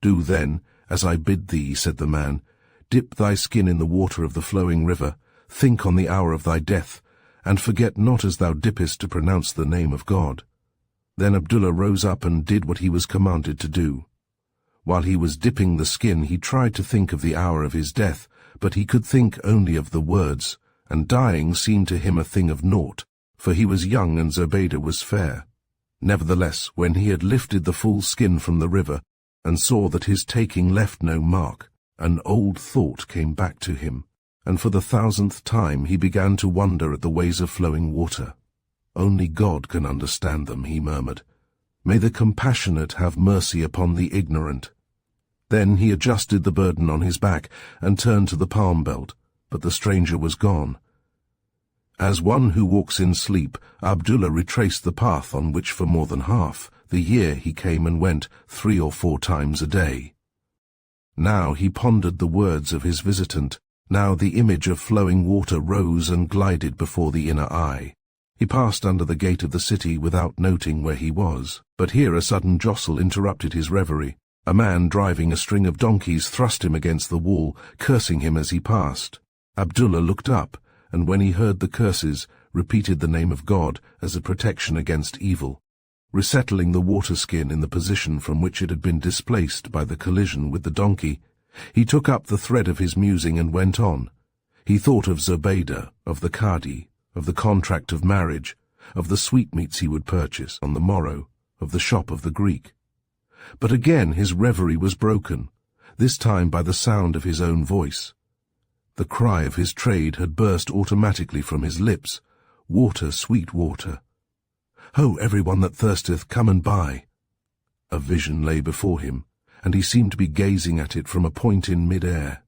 Do then, as I bid thee, said the man. Dip thy skin in the water of the flowing river, think on the hour of thy death, and forget not as thou dippest to pronounce the name of God. Then Abdullah rose up and did what he was commanded to do. While he was dipping the skin he tried to think of the hour of his death, but he could think only of the words, and dying seemed to him a thing of naught, for he was young and Zubaydah was fair. Nevertheless, when he had lifted the full skin from the river, and saw that his taking left no mark, an old thought came back to him, and for the 1,000th time he began to wonder at the ways of flowing water. Only God can understand them, he murmured. May the compassionate have mercy upon the ignorant. Then he adjusted the burden on his back and turned to the palm belt, but the stranger was gone. As one who walks in sleep, Abdullah retraced the path on which for more than half the year he came and went 3 or 4 times a day. Now he pondered the words of his visitant. Now the image of flowing water rose and glided before the inner eye. He passed under the gate of the city without noting where he was, but here a sudden jostle interrupted his reverie. A man driving a string of donkeys thrust him against the wall, cursing him as he passed. Abdullah looked up, and when he heard the curses, repeated the name of God as a protection against evil, resettling the water-skin in the position from which it had been displaced by the collision with the donkey. He took up the thread of his musing and went on. He thought of Zubaydah, of the Qadi, of the contract of marriage, of the sweetmeats he would purchase on the morrow, of the shop of the Greek. But again his reverie was broken, this time by the sound of his own voice. The cry of his trade had burst automatically from his lips. Water, sweet water. Ho, everyone that thirsteth, come and buy. A vision lay before him, and he seemed to be gazing at it from a point in mid-air.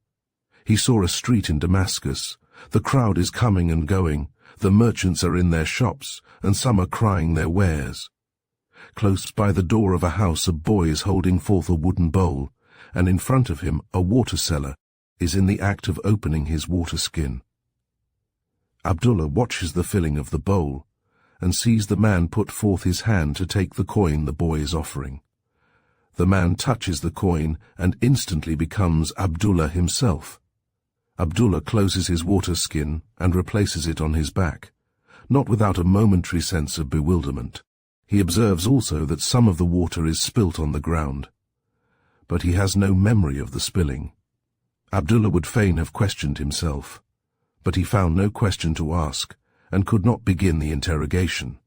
He saw a street in Damascus. The crowd is coming and going. The merchants are in their shops, and some are crying their wares. Close by the door of a house a boy is holding forth a wooden bowl, and in front of him a water-seller is in the act of opening his water-skin. Abdullah watches the filling of the bowl, and sees the man put forth his hand to take the coin the boy is offering. The man touches the coin and instantly becomes Abdullah himself. Abdullah closes his water-skin and replaces it on his back, not without a momentary sense of bewilderment. He observes also that some of the water is spilt on the ground, but he has no memory of the spilling. Abdullah would fain have questioned himself, but he found no question to ask, and could not begin the interrogation.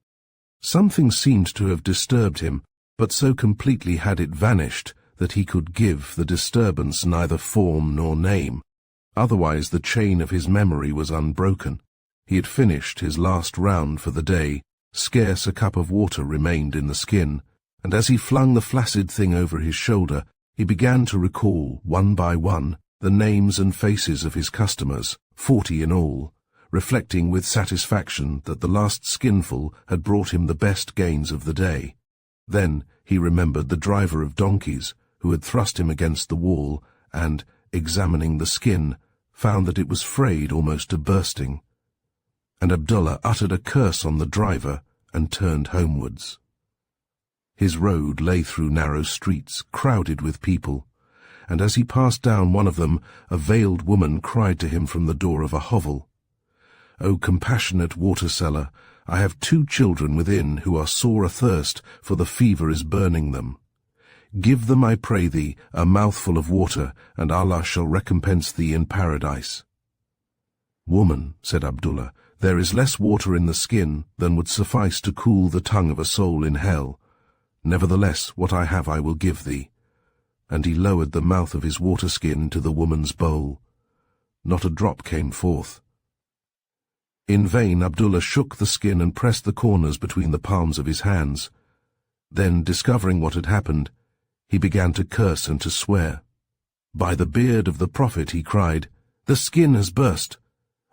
Something seemed to have disturbed him, but so completely had it vanished that he could give the disturbance neither form nor name. Otherwise the chain of his memory was unbroken. He had finished his last round for the day. Scarce a cup of water remained in the skin, and as he flung the flaccid thing over his shoulder, he began to recall, one by one, the names and faces of his customers, 40 in all, reflecting with satisfaction that the last skinful had brought him the best gains of the day. Then he remembered the driver of donkeys, who had thrust him against the wall, and, examining the skin, found that it was frayed almost to bursting. And Abdullah uttered a curse on the driver and turned homewards. His road lay through narrow streets, crowded with people, and as he passed down one of them, a veiled woman cried to him from the door of a hovel, "O compassionate water-seller, I have 2 children within who are sore athirst, for the fever is burning them. Give them, I pray thee, a mouthful of water, and Allah shall recompense thee in paradise." "Woman," said Abdullah, "there is less water in the skin than would suffice to cool the tongue of a soul in hell. Nevertheless, what I have I will give thee." And he lowered the mouth of his water-skin to the woman's bowl. Not a drop came forth. In vain Abdullah shook the skin and pressed the corners between the palms of his hands. Then, discovering what had happened, he began to curse and to swear. "By the beard of the Prophet," he cried, "the skin has burst.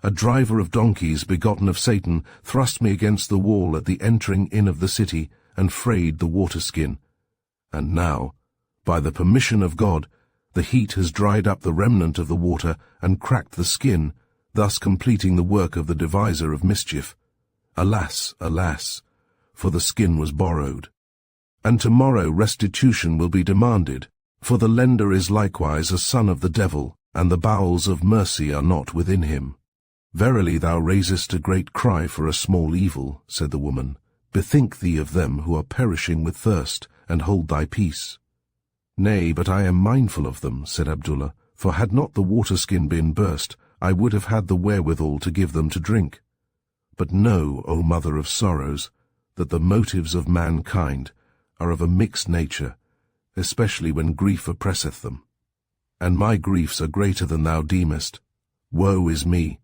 A driver of donkeys, begotten of Satan, thrust me against the wall at the entering in of the city and frayed the water-skin. And now, by the permission of God, the heat has dried up the remnant of the water and cracked the skin, thus completing the work of the deviser of mischief. Alas, alas, for the skin was borrowed. And tomorrow restitution will be demanded, for the lender is likewise a son of the devil, and the bowels of mercy are not within him." "Verily thou raisest a great cry for a small evil," said the woman. "Bethink thee of them who are perishing with thirst, and hold thy peace." "Nay, but I am mindful of them," said Abdullah, "for had not the water-skin been burst, I would have had the wherewithal to give them to drink. But know, O mother of sorrows, that the motives of mankind are of a mixed nature, especially when grief oppresseth them. And my griefs are greater than thou deemest. Woe is me!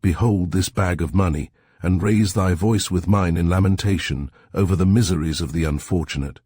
Behold this bag of money, and raise thy voice with mine in lamentation over the miseries of the unfortunate.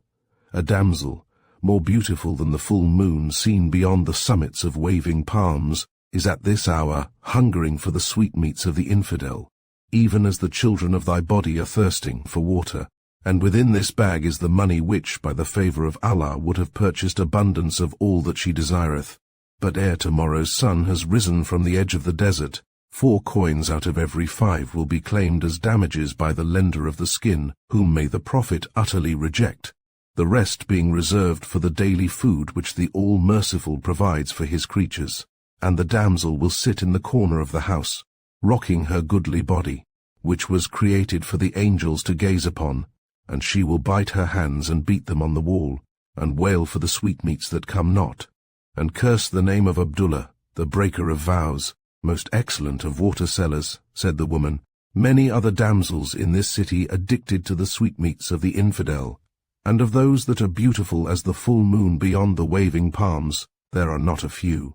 A damsel, more beautiful than the full moon seen beyond the summits of waving palms, is at this hour hungering for the sweetmeats of the infidel, even as the children of thy body are thirsting for water. And within this bag is the money which, by the favour of Allah, would have purchased abundance of all that she desireth. But ere tomorrow's sun has risen from the edge of the desert, 4 coins out of every 5 will be claimed as damages by the lender of the skin, whom may the Prophet utterly reject, the rest being reserved for the daily food which the All-Merciful provides for his creatures. And the damsel will sit in the corner of the house, rocking her goodly body, which was created for the angels to gaze upon, and she will bite her hands and beat them on the wall, and wail for the sweetmeats that come not, and curse the name of Abdullah, the breaker of vows, most excellent of water-sellers, said the woman. Many other damsels in this city addicted to the sweetmeats of the infidel, and of those that are beautiful as the full moon beyond the waving palms, there are not a few.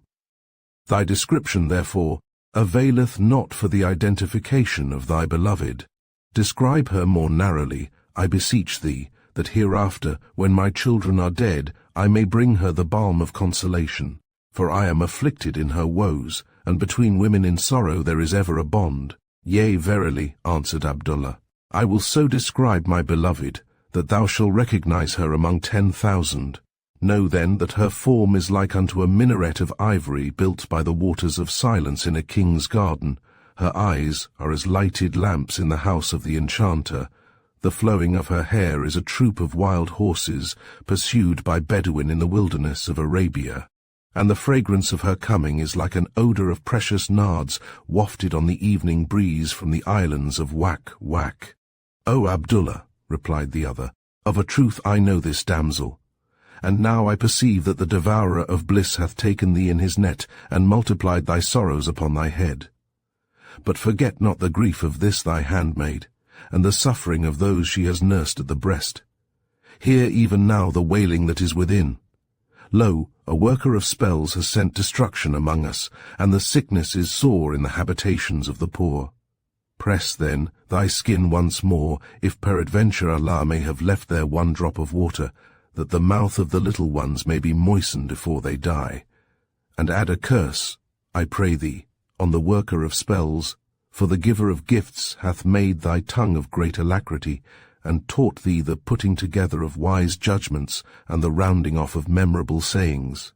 Thy description, therefore, availeth not for the identification of thy beloved. Describe her more narrowly, I beseech thee, that hereafter, when my children are dead, I may bring her the balm of consolation. For I am afflicted in her woes, and between women in sorrow there is ever a bond. Yea, verily, answered Abdullah, I will so describe my beloved, that thou shalt recognize her among 10,000. Know then that her form is like unto a minaret of ivory built by the waters of silence in a king's garden. Her eyes are as lighted lamps in the house of the enchanter. The flowing of her hair is a troop of wild horses pursued by Bedouin in the wilderness of Arabia. And the fragrance of her coming is like an odour of precious nards wafted on the evening breeze from the islands of Wak. O Abdullah, replied the other, of a truth I know this damsel. And now I perceive that the devourer of bliss hath taken thee in his net, and multiplied thy sorrows upon thy head. But forget not the grief of this thy handmaid, and the suffering of those she has nursed at the breast. Hear even now the wailing that is within. Lo, a worker of spells has sent destruction among us, and the sickness is sore in the habitations of the poor. Press, then, thy skin once more, if peradventure Allah may have left there one drop of water, that the mouth of the little ones may be moistened before they die. And add a curse, I pray thee, on the worker of spells, for the giver of gifts hath made thy tongue of great alacrity, and taught thee the putting together of wise judgments and the rounding off of memorable sayings.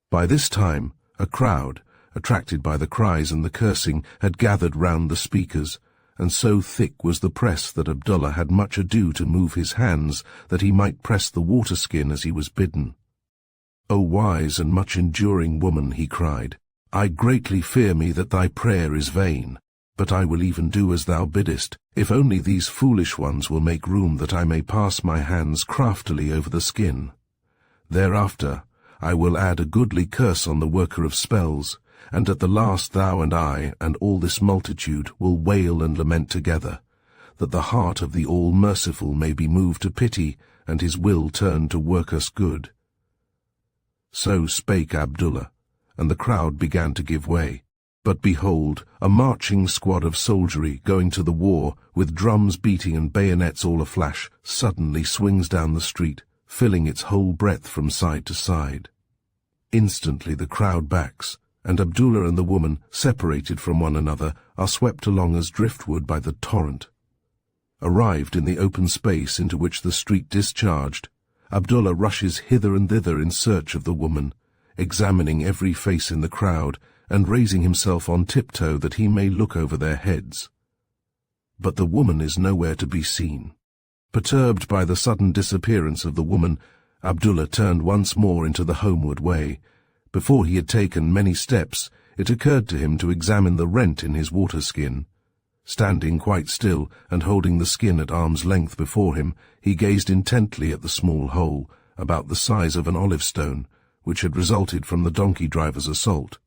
By this time, a crowd, attracted by the cries and the cursing, had gathered round the speakers, and so thick was the press that Abdullah had much ado to move his hands, that he might press the water-skin as he was bidden. O wise and much-enduring woman, he cried, I greatly fear me that thy prayer is vain, but I will even do as thou biddest, if only these foolish ones will make room that I may pass my hands craftily over the skin. Thereafter I will add a goodly curse on the worker of spells, and at the last thou and I and all this multitude will wail and lament together, that the heart of the All-Merciful may be moved to pity, and his will turn to work us good. So spake Abdullah, and the crowd began to give way. But behold, a marching squad of soldiery going to the war, with drums beating and bayonets all aflash, suddenly swings down the street, filling its whole breadth from side to side. Instantly the crowd backs, and Abdullah and the woman, separated from one another, are swept along as driftwood by the torrent. Arrived in the open space into which the street discharged, Abdullah rushes hither and thither in search of the woman, examining every face in the crowd, and raising himself on tiptoe that he may look over their heads. But the woman is nowhere to be seen. Perturbed by the sudden disappearance of the woman, Abdullah turned once more into the homeward way. Before he had taken many steps, it occurred to him to examine the rent in his water-skin. Standing quite still and holding the skin at arm's length before him, he gazed intently at the small hole, about the size of an olive stone, which had resulted from the donkey-driver's assault.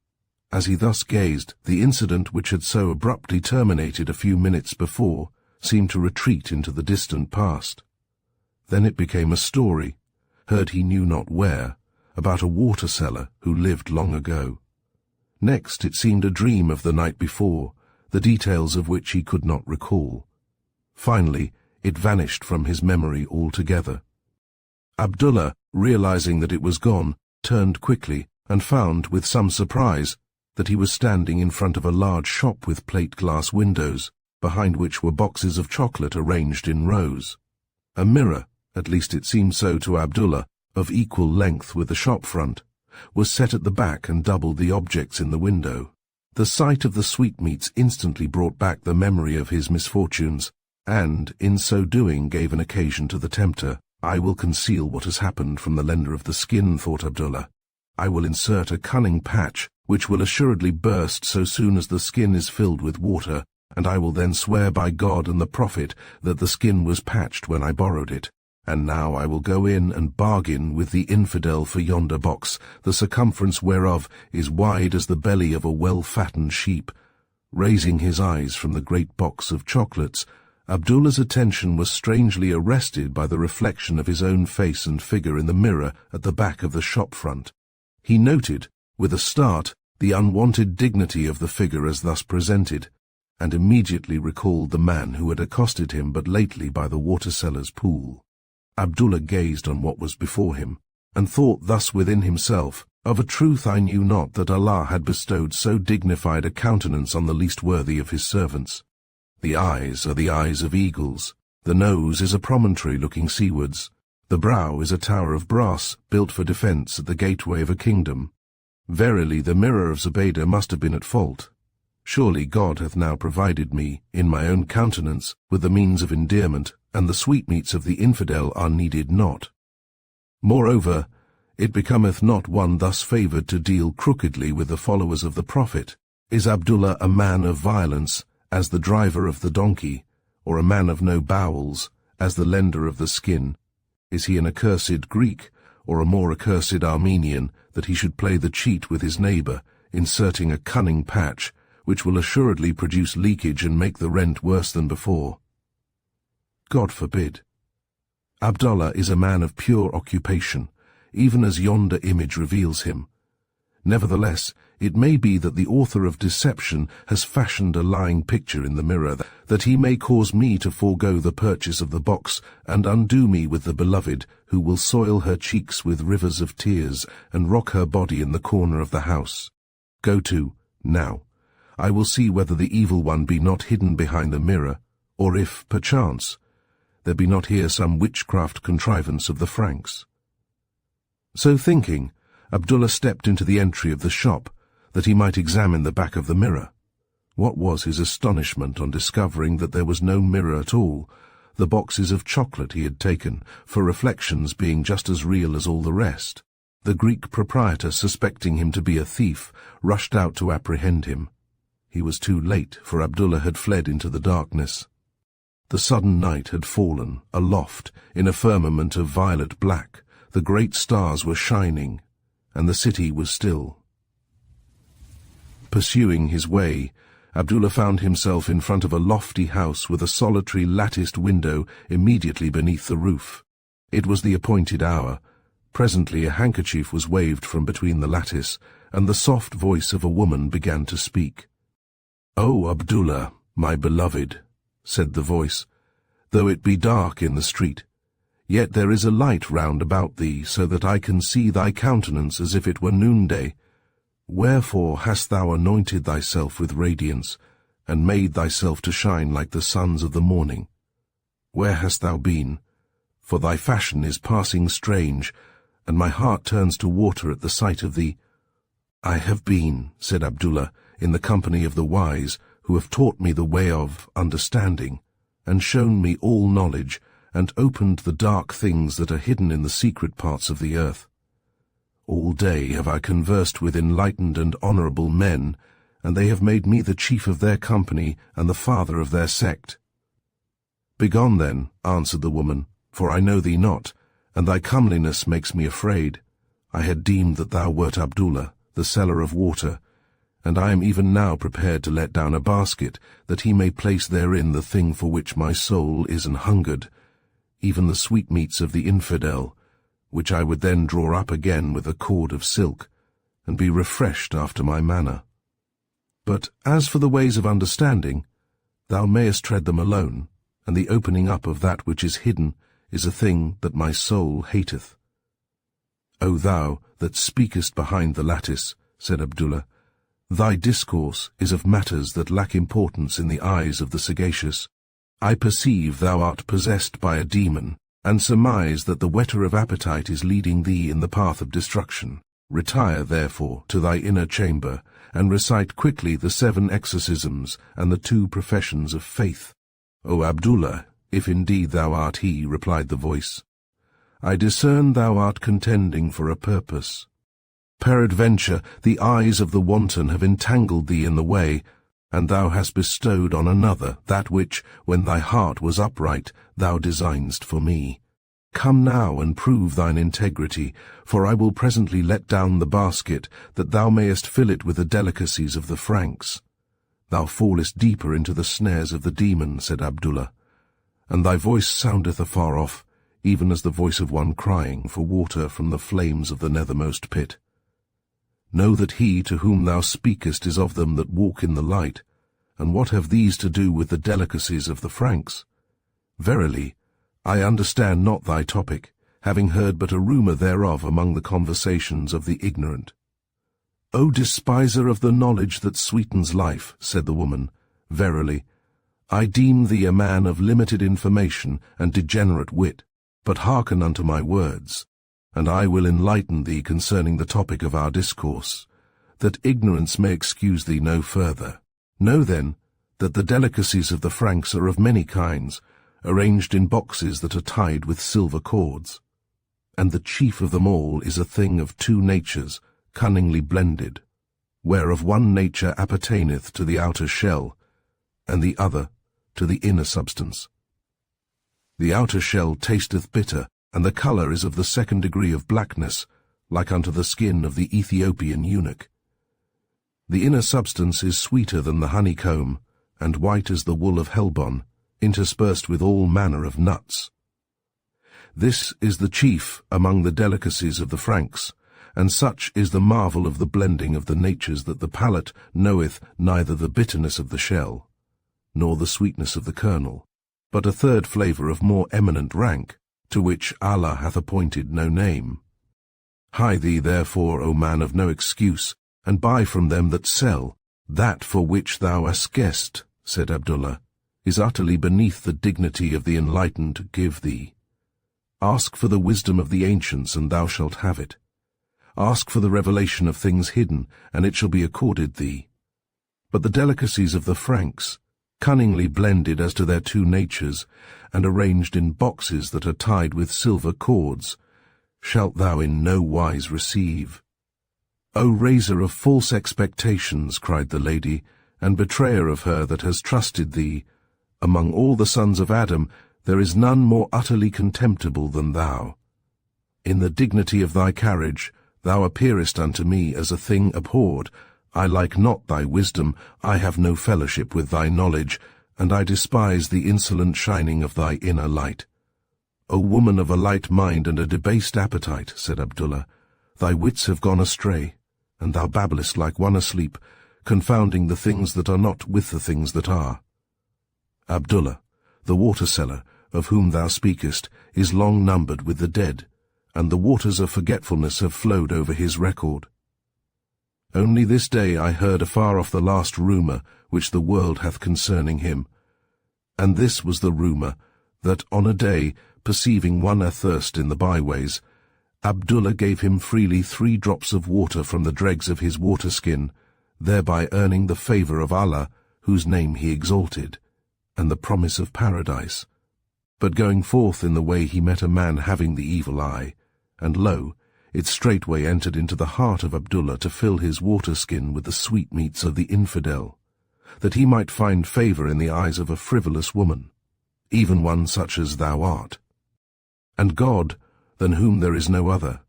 As he thus gazed, the incident which had so abruptly terminated a few minutes before seemed to retreat into the distant past. Then it became a story, heard he knew not where, about a water-seller who lived long ago. Next it seemed a dream of the night before, the details of which he could not recall. Finally, it vanished from his memory altogether. Abdullah, realizing that it was gone, turned quickly and found, with some surprise, that he was standing in front of a large shop with plate-glass windows, behind which were boxes of chocolate arranged in rows. A mirror, at least it seemed so to Abdullah, of equal length with the shop front, was set at the back and doubled the objects in the window. The sight of the sweetmeats instantly brought back the memory of his misfortunes, and, in so doing, gave an occasion to the tempter. I will conceal what has happened from the lender of the skin, thought Abdullah. I will insert a cunning patch, which will assuredly burst so soon as the skin is filled with water, and I will then swear by God and the Prophet that the skin was patched when I borrowed it. And now I will go in and bargain with the infidel for yonder box, the circumference whereof is wide as the belly of a well-fattened sheep. Raising his eyes from the great box of chocolates, Abdullah's attention was strangely arrested by the reflection of his own face and figure in the mirror at the back of the shop front. He noted, with a start, the unwonted dignity of the figure as thus presented, and immediately recalled the man who had accosted him but lately by the water-seller's pool. Abdullah gazed on what was before him, and thought thus within himself, Of a truth I knew not that Allah had bestowed so dignified a countenance on the least worthy of his servants. The eyes are the eyes of eagles, the nose is a promontory looking seawards, the brow is a tower of brass built for defence at the gateway of a kingdom. Verily the mirror of Zubaydah must have been at fault. Surely God hath now provided me, in my own countenance, with the means of endearment, and the sweetmeats of the infidel are needed not. Moreover, it becometh not one thus favoured to deal crookedly with the followers of the Prophet. Is Abdullah a man of violence, as the driver of the donkey, or a man of no bowels, as the lender of the skin? Is he an accursed Greek, or a more accursed Armenian, that he should play the cheat with his neighbour, inserting a cunning patch, which will assuredly produce leakage and make the rent worse than before? God forbid. Abdullah is a man of pure occupation, even as yonder image reveals him. Nevertheless, It may be that the author of deception has fashioned a lying picture in the mirror, that he may cause me to forego the purchase of the box and undo me with the beloved, who will soil her cheeks with rivers of tears and rock her body in the corner of the house. Go to, now. I will see whether the evil one be not hidden behind the mirror, or if, perchance, there be not here some witchcraft contrivance of the Franks. So thinking, Abdullah stepped into the entry of the shop, that he might examine the back of the mirror. What was his astonishment on discovering that there was no mirror at all, the boxes of chocolate he had taken, for reflections being just as real as all the rest. The Greek proprietor, suspecting him to be a thief, rushed out to apprehend him. He was too late, for Abdullah had fled into the darkness. The sudden night had fallen, aloft, in a firmament of violet black. The great stars were shining, and the city was still. Pursuing his way, Abdullah found himself in front of a lofty house with a solitary latticed window immediately beneath the roof. It was the appointed hour. Presently a handkerchief was waved from between the lattice, and the soft voice of a woman began to speak. "O Abdullah, my beloved," said the voice, "though it be dark in the street, yet there is a light round about thee, so that I can see thy countenance as if it were noonday. Wherefore hast thou anointed thyself with radiance, and made thyself to shine like the suns of the morning? Where hast thou been? For thy fashion is passing strange, and my heart turns to water at the sight of thee." "I have been," said Abdullah, "in the company of the wise, who have taught me the way of understanding, and shown me all knowledge, and opened the dark things that are hidden in the secret parts of the earth. All day have I conversed with enlightened and honorable men, and they have made me the chief of their company and the father of their sect." "Begone then," answered the woman, "for I know thee not, and thy comeliness makes me afraid. I had deemed that thou wert Abdullah, the seller of water, and I am even now prepared to let down a basket, that he may place therein the thing for which my soul is an hungered, even the sweetmeats of the infidel, which I would then draw up again with a cord of silk, and be refreshed after my manner. But as for the ways of understanding, thou mayest tread them alone, and the opening up of that which is hidden is a thing that my soul hateth." "O thou that speakest behind the lattice," said Abdullah, "thy discourse is of matters that lack importance in the eyes of the sagacious. I perceive thou art possessed by a demon, and surmise that the whetter of appetite is leading thee in the path of destruction. Retire, therefore, to thy inner chamber, and recite quickly the 7 exorcisms and the 2 professions of faith." "O Abdullah, if indeed thou art he," replied the voice, "I discern thou art contending for a purpose. Peradventure the eyes of the wanton have entangled thee in the way, and thou hast bestowed on another that which, when thy heart was upright, thou designedst for me. Come now and prove thine integrity, for I will presently let down the basket, that thou mayest fill it with the delicacies of the Franks." "Thou fallest deeper into the snares of the demon," said Abdullah, "and thy voice soundeth afar off, even as the voice of one crying for water from the flames of the nethermost pit. Know that he to whom thou speakest is of them that walk in the light, and what have these to do with the delicacies of the Franks? Verily, I understand not thy topic, having heard but a rumour thereof among the conversations of the ignorant." "O despiser of the knowledge that sweetens life," said the woman, "verily, I deem thee a man of limited information and degenerate wit, but hearken unto my words, and I will enlighten thee concerning the topic of our discourse, that ignorance may excuse thee no further. Know then that the delicacies of the Franks are of many kinds, arranged in boxes that are tied with silver cords. And the chief of them all is a thing of 2 natures, cunningly blended, whereof one nature appertaineth to the outer shell, and the other to the inner substance. The outer shell tasteth bitter, and the colour is of the 2nd degree of blackness, like unto the skin of the Ethiopian eunuch. The inner substance is sweeter than the honeycomb, and white as the wool of Helbon, interspersed with all manner of nuts. This is the chief among the delicacies of the Franks, and such is the marvel of the blending of the natures that the palate knoweth neither the bitterness of the shell, nor the sweetness of the kernel, but a third flavour of more eminent rank, to which Allah hath appointed no name. Hie thee therefore, O man of no excuse, and buy from them that sell. That for which thou askest, said Abdullah, is utterly beneath the dignity of the enlightened to give thee. Ask for the wisdom of the ancients, and thou shalt have it. Ask for the revelation of things hidden, and it shall be accorded thee. But the delicacies of the Franks, cunningly blended as to their two natures, and arranged in boxes that are tied with silver cords, shalt thou in no wise receive. O raiser of false expectations, cried the lady, and betrayer of her that has trusted thee, among all the sons of Adam there is none more utterly contemptible than thou. In the dignity of thy carriage thou appearest unto me as a thing abhorred. I like not thy wisdom, I have no fellowship with thy knowledge, and I despise the insolent shining of thy inner light. O woman of a light mind and a debased appetite, said Abdullah, thy wits have gone astray, and thou babblest like one asleep, confounding the things that are not with the things that are. Abdullah, the water-seller, of whom thou speakest, is long numbered with the dead, and the waters of forgetfulness have flowed over his record. Only this day I heard afar off the last rumour which the world hath concerning him. And this was the rumour, that on a day, perceiving one athirst in the byways, Abdullah gave him freely 3 drops of water from the dregs of his water-skin, thereby earning the favour of Allah, whose name he exalted, and the promise of paradise. But going forth in the way he met a man having the evil eye, and lo, it straightway entered into the heart of Abdullah to fill his water-skin with the sweetmeats of the infidel, that he might find favour in the eyes of a frivolous woman, even one such as thou art. And God, than whom there is no other,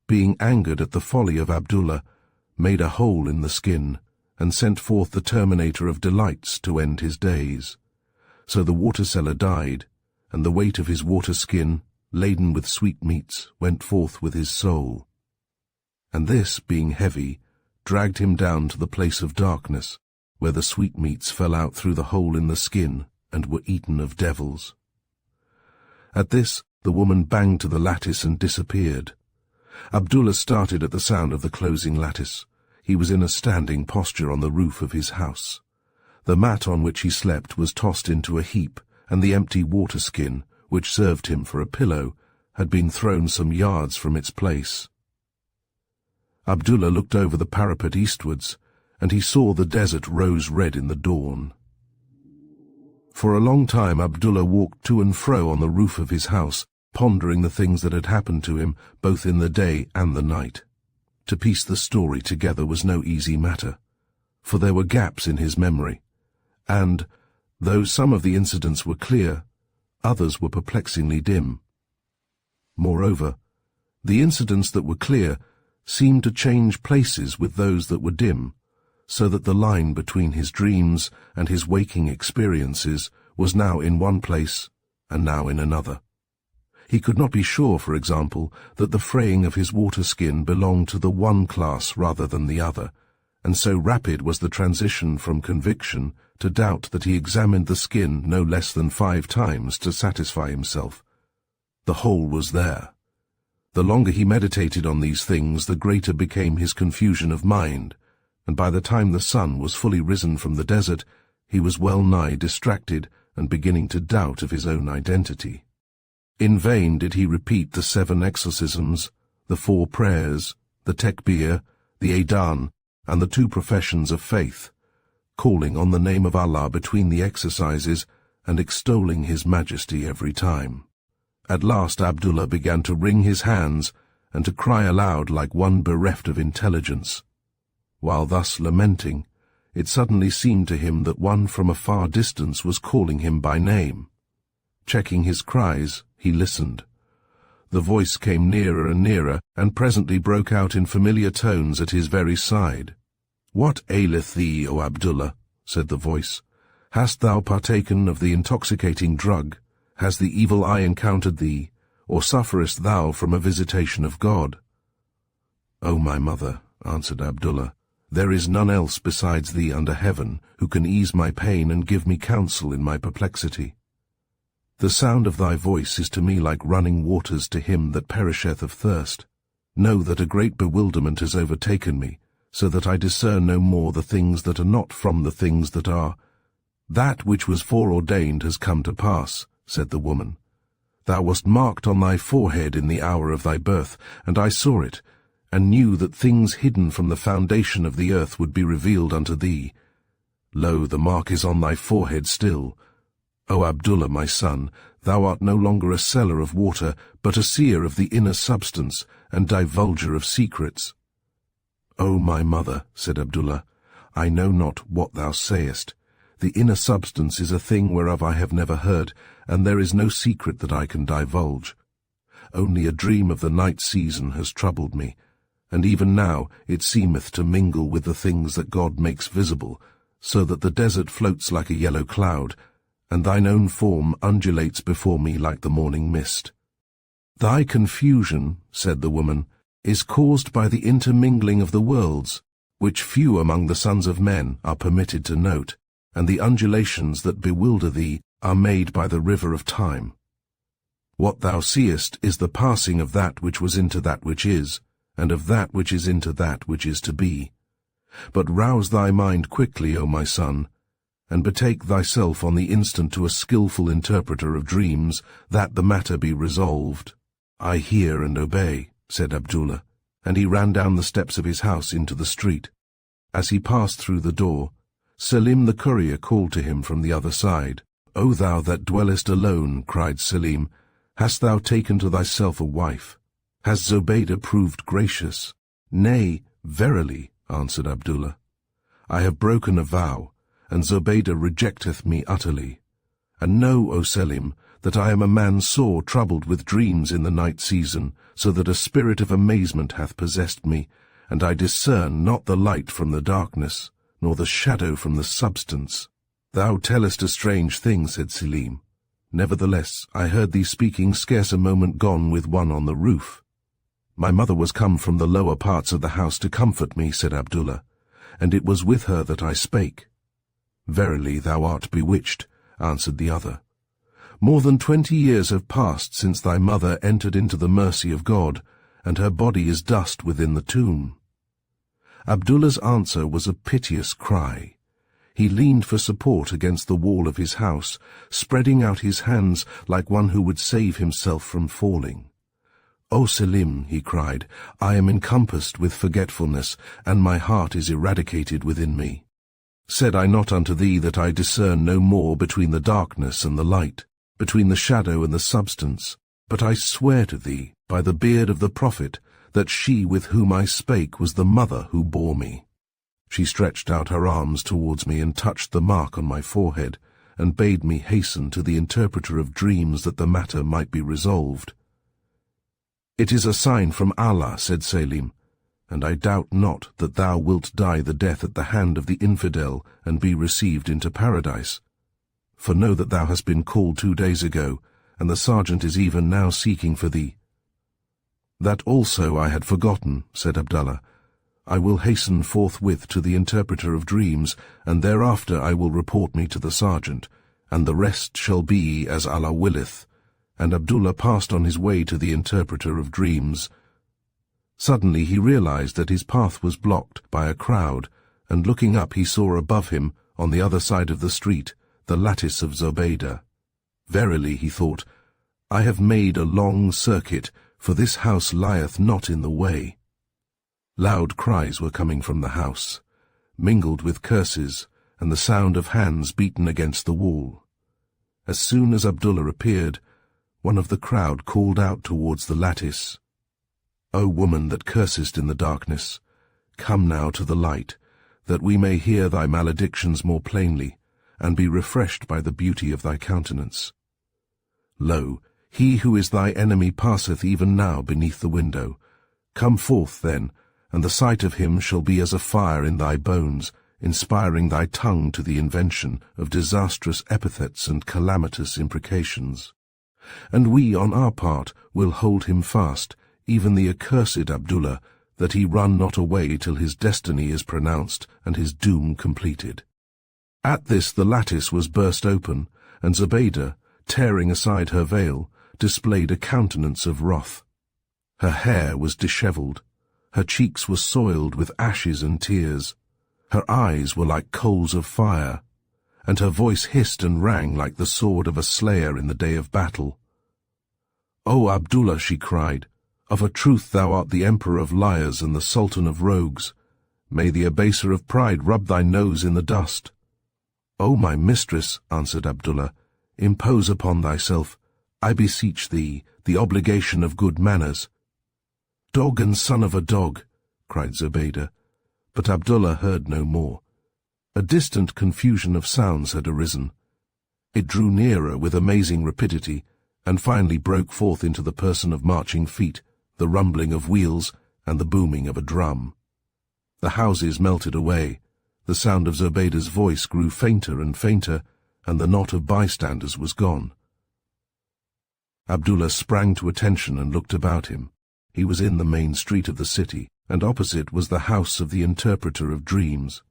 being angered at the folly of Abdullah, made a hole in the skin, and sent forth the terminator of delights to end his days. So the water-seller died, and the weight of his water-skin, laden with sweetmeats, went forth with his soul. And this, being heavy, dragged him down to the place of darkness, where the sweetmeats fell out through the hole in the skin, and were eaten of devils. At this, the woman banged to the lattice and disappeared. Abdullah started at the sound of the closing lattice. He was in a standing posture on the roof of his house. The mat on which he slept was tossed into a heap, and the empty water-skin, which served him for a pillow, had been thrown some yards from its place. Abdullah looked over the parapet eastwards, and he saw the desert rose red in the dawn. For a long time Abdullah walked to and fro on the roof of his house, pondering the things that had happened to him both in the day and the night. To piece the story together was no easy matter, for there were gaps in his memory, and, though some of the incidents were clear, others were perplexingly dim. Moreover, the incidents that were clear seemed to change places with those that were dim, so that the line between his dreams and his waking experiences was now in one place and now in another. He could not be sure, for example, that the fraying of his water-skin belonged to the one class rather than the other, and so rapid was the transition from conviction to doubt that he examined the skin no less than 5 times to satisfy himself. The whole was there. The longer he meditated on these things, the greater became his confusion of mind, and by the time the sun was fully risen from the desert, he was well nigh distracted and beginning to doubt of his own identity. In vain did he repeat the 7 exorcisms, the 4 prayers, the tekbir, the adhan, and the 2 professions of faith, calling on the name of Allah between the exercises and extolling his majesty every time. At last Abdullah began to wring his hands and to cry aloud like one bereft of intelligence. While thus lamenting, it suddenly seemed to him that one from a far distance was calling him by name. Checking his cries, he listened. The voice came nearer and nearer, and presently broke out in familiar tones at his very side. "What aileth thee, O Abdullah?" said the voice. "Hast thou partaken of the intoxicating drug? Has the evil eye encountered thee, or sufferest thou from a visitation of God?" "O my mother," answered Abdullah, "there is none else besides thee under heaven who can ease my pain and give me counsel in my perplexity. The sound of thy voice is to me like running waters to him that perisheth of thirst. Know that a great bewilderment has overtaken me, so that I discern no more the things that are not from the things that are. That which was foreordained has come to pass," said the woman. "Thou wast marked on thy forehead in the hour of thy birth, and I saw it, and knew that things hidden from the foundation of the earth would be revealed unto thee. Lo, the mark is on thy forehead still. O Abdullah, my son, thou art no longer a seller of water, but a seer of the inner substance, and divulger of secrets." "O my mother," said Abdullah, "I know not what thou sayest. The inner substance is a thing whereof I have never heard, and there is no secret that I can divulge. Only a dream of the night season has troubled me, and even now it seemeth to mingle with the things that God makes visible, so that the desert floats like a yellow cloud, and thine own form undulates before me like the morning mist." "Thy confusion," said the woman, "is caused by the intermingling of the worlds, which few among the sons of men are permitted to note, and the undulations that bewilder thee are made by the river of time. What thou seest is the passing of that which was into that which is, and of that which is into that which is to be. But rouse thy mind quickly, O my son, and betake thyself on the instant to a skilful interpreter of dreams, that the matter be resolved." "I hear and obey," said Abdullah, and he ran down the steps of his house into the street. As he passed through the door, Selim the courier called to him from the other side. "O thou that dwellest alone," cried Selim, "hast thou taken to thyself a wife? Has Zobaydah proved gracious?" "Nay, verily," answered Abdullah. "I have broken a vow, and Zobaydah rejecteth me utterly. And know, O Selim, that I am a man sore troubled with dreams in the night season, so that a spirit of amazement hath possessed me, and I discern not the light from the darkness, nor the shadow from the substance." "Thou tellest a strange thing," said Selim. "Nevertheless, I heard thee speaking scarce a moment gone with one on the roof." "My mother was come from the lower parts of the house to comfort me," said Abdullah, "and it was with her that I spake." "Verily thou art bewitched," answered the other. "More than 20 years have passed since thy mother entered into the mercy of God, and her body is dust within the tomb." Abdullah's answer was a piteous cry. He leaned for support against the wall of his house, spreading out his hands like one who would save himself from falling. "O Selim," he cried, "I am encompassed with forgetfulness, and my heart is eradicated within me. Said I not unto thee that I discern no more between the darkness and the light, between the shadow and the substance? But I swear to thee, by the beard of the prophet, that she with whom I spake was the mother who bore me." She stretched out her arms towards me and touched the mark on my forehead, and bade me hasten to the interpreter of dreams that the matter might be resolved. "It is a sign from Allah," said Selim, "and I doubt not that thou wilt die the death at the hand of the infidel and be received into paradise. For know that thou hast been called 2 days ago, and the sergeant is even now seeking for thee." "That also I had forgotten," said Abdullah. "I will hasten forthwith to the interpreter of dreams, and thereafter I will report me to the sergeant, and the rest shall be as Allah willeth." And Abdullah passed on his way to the interpreter of dreams. Suddenly he realized that his path was blocked by a crowd, and looking up he saw above him, on the other side of the street, the lattice of Zobaydah. "Verily," he thought, "I have made a long circuit, for this house lieth not in the way." Loud cries were coming from the house, mingled with curses and the sound of hands beaten against the wall. As soon as Abdullah appeared, one of the crowd called out towards the lattice, "O woman that cursest in the darkness, come now to the light, that we may hear thy maledictions more plainly, and be refreshed by the beauty of thy countenance. Lo, he who is thy enemy passeth even now beneath the window. Come forth then, and the sight of him shall be as a fire in thy bones, inspiring thy tongue to the invention of disastrous epithets and calamitous imprecations. And we, on our part, will hold him fast, even the accursed Abdullah, that he run not away till his destiny is pronounced and his doom completed." At this the lattice was burst open, and Zobeide, tearing aside her veil, displayed a countenance of wrath. Her hair was dishevelled, her cheeks were soiled with ashes and tears, her eyes were like coals of fire, and her voice hissed and rang like the sword of a slayer in the day of battle. "O Abdullah," she cried, "of a truth thou art the emperor of liars and the sultan of rogues. May the abaser of pride rub thy nose in the dust." "O my mistress," answered Abdullah, "impose upon thyself, I beseech thee, the obligation of good manners." "Dog and son of a dog," cried Zobeide, but Abdullah heard no more. A distant confusion of sounds had arisen. It drew nearer with amazing rapidity, and finally broke forth into the person of marching feet, the rumbling of wheels, and the booming of a drum. The houses melted away, the sound of Zobeide's voice grew fainter and fainter, and the knot of bystanders was gone. Abdullah sprang to attention and looked about him. He was in the main street of the city, and opposite was the house of the interpreter of dreams.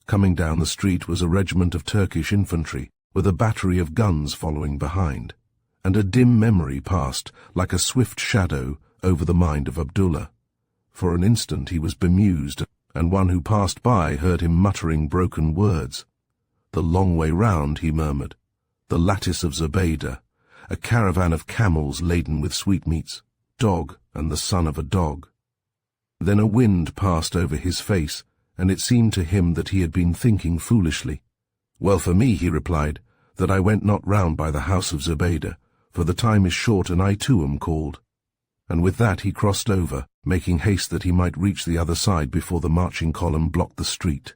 Coming down the street was a regiment of Turkish infantry, with a battery of guns following behind, and a dim memory passed, like a swift shadow, over the mind of Abdullah. For an instant he was bemused, and one who passed by heard him muttering broken words. "The long way round," he murmured. "The lattice of Zobeide, a caravan of camels laden with sweetmeats, dog and the son of a dog." Then a wind passed over his face, and it seemed to him that he had been thinking foolishly. "Well for me," he replied, "that I went not round by the house of Zobeide, for the time is short and I too am called." And with that he crossed over, making haste that he might reach the other side before the marching column blocked the street.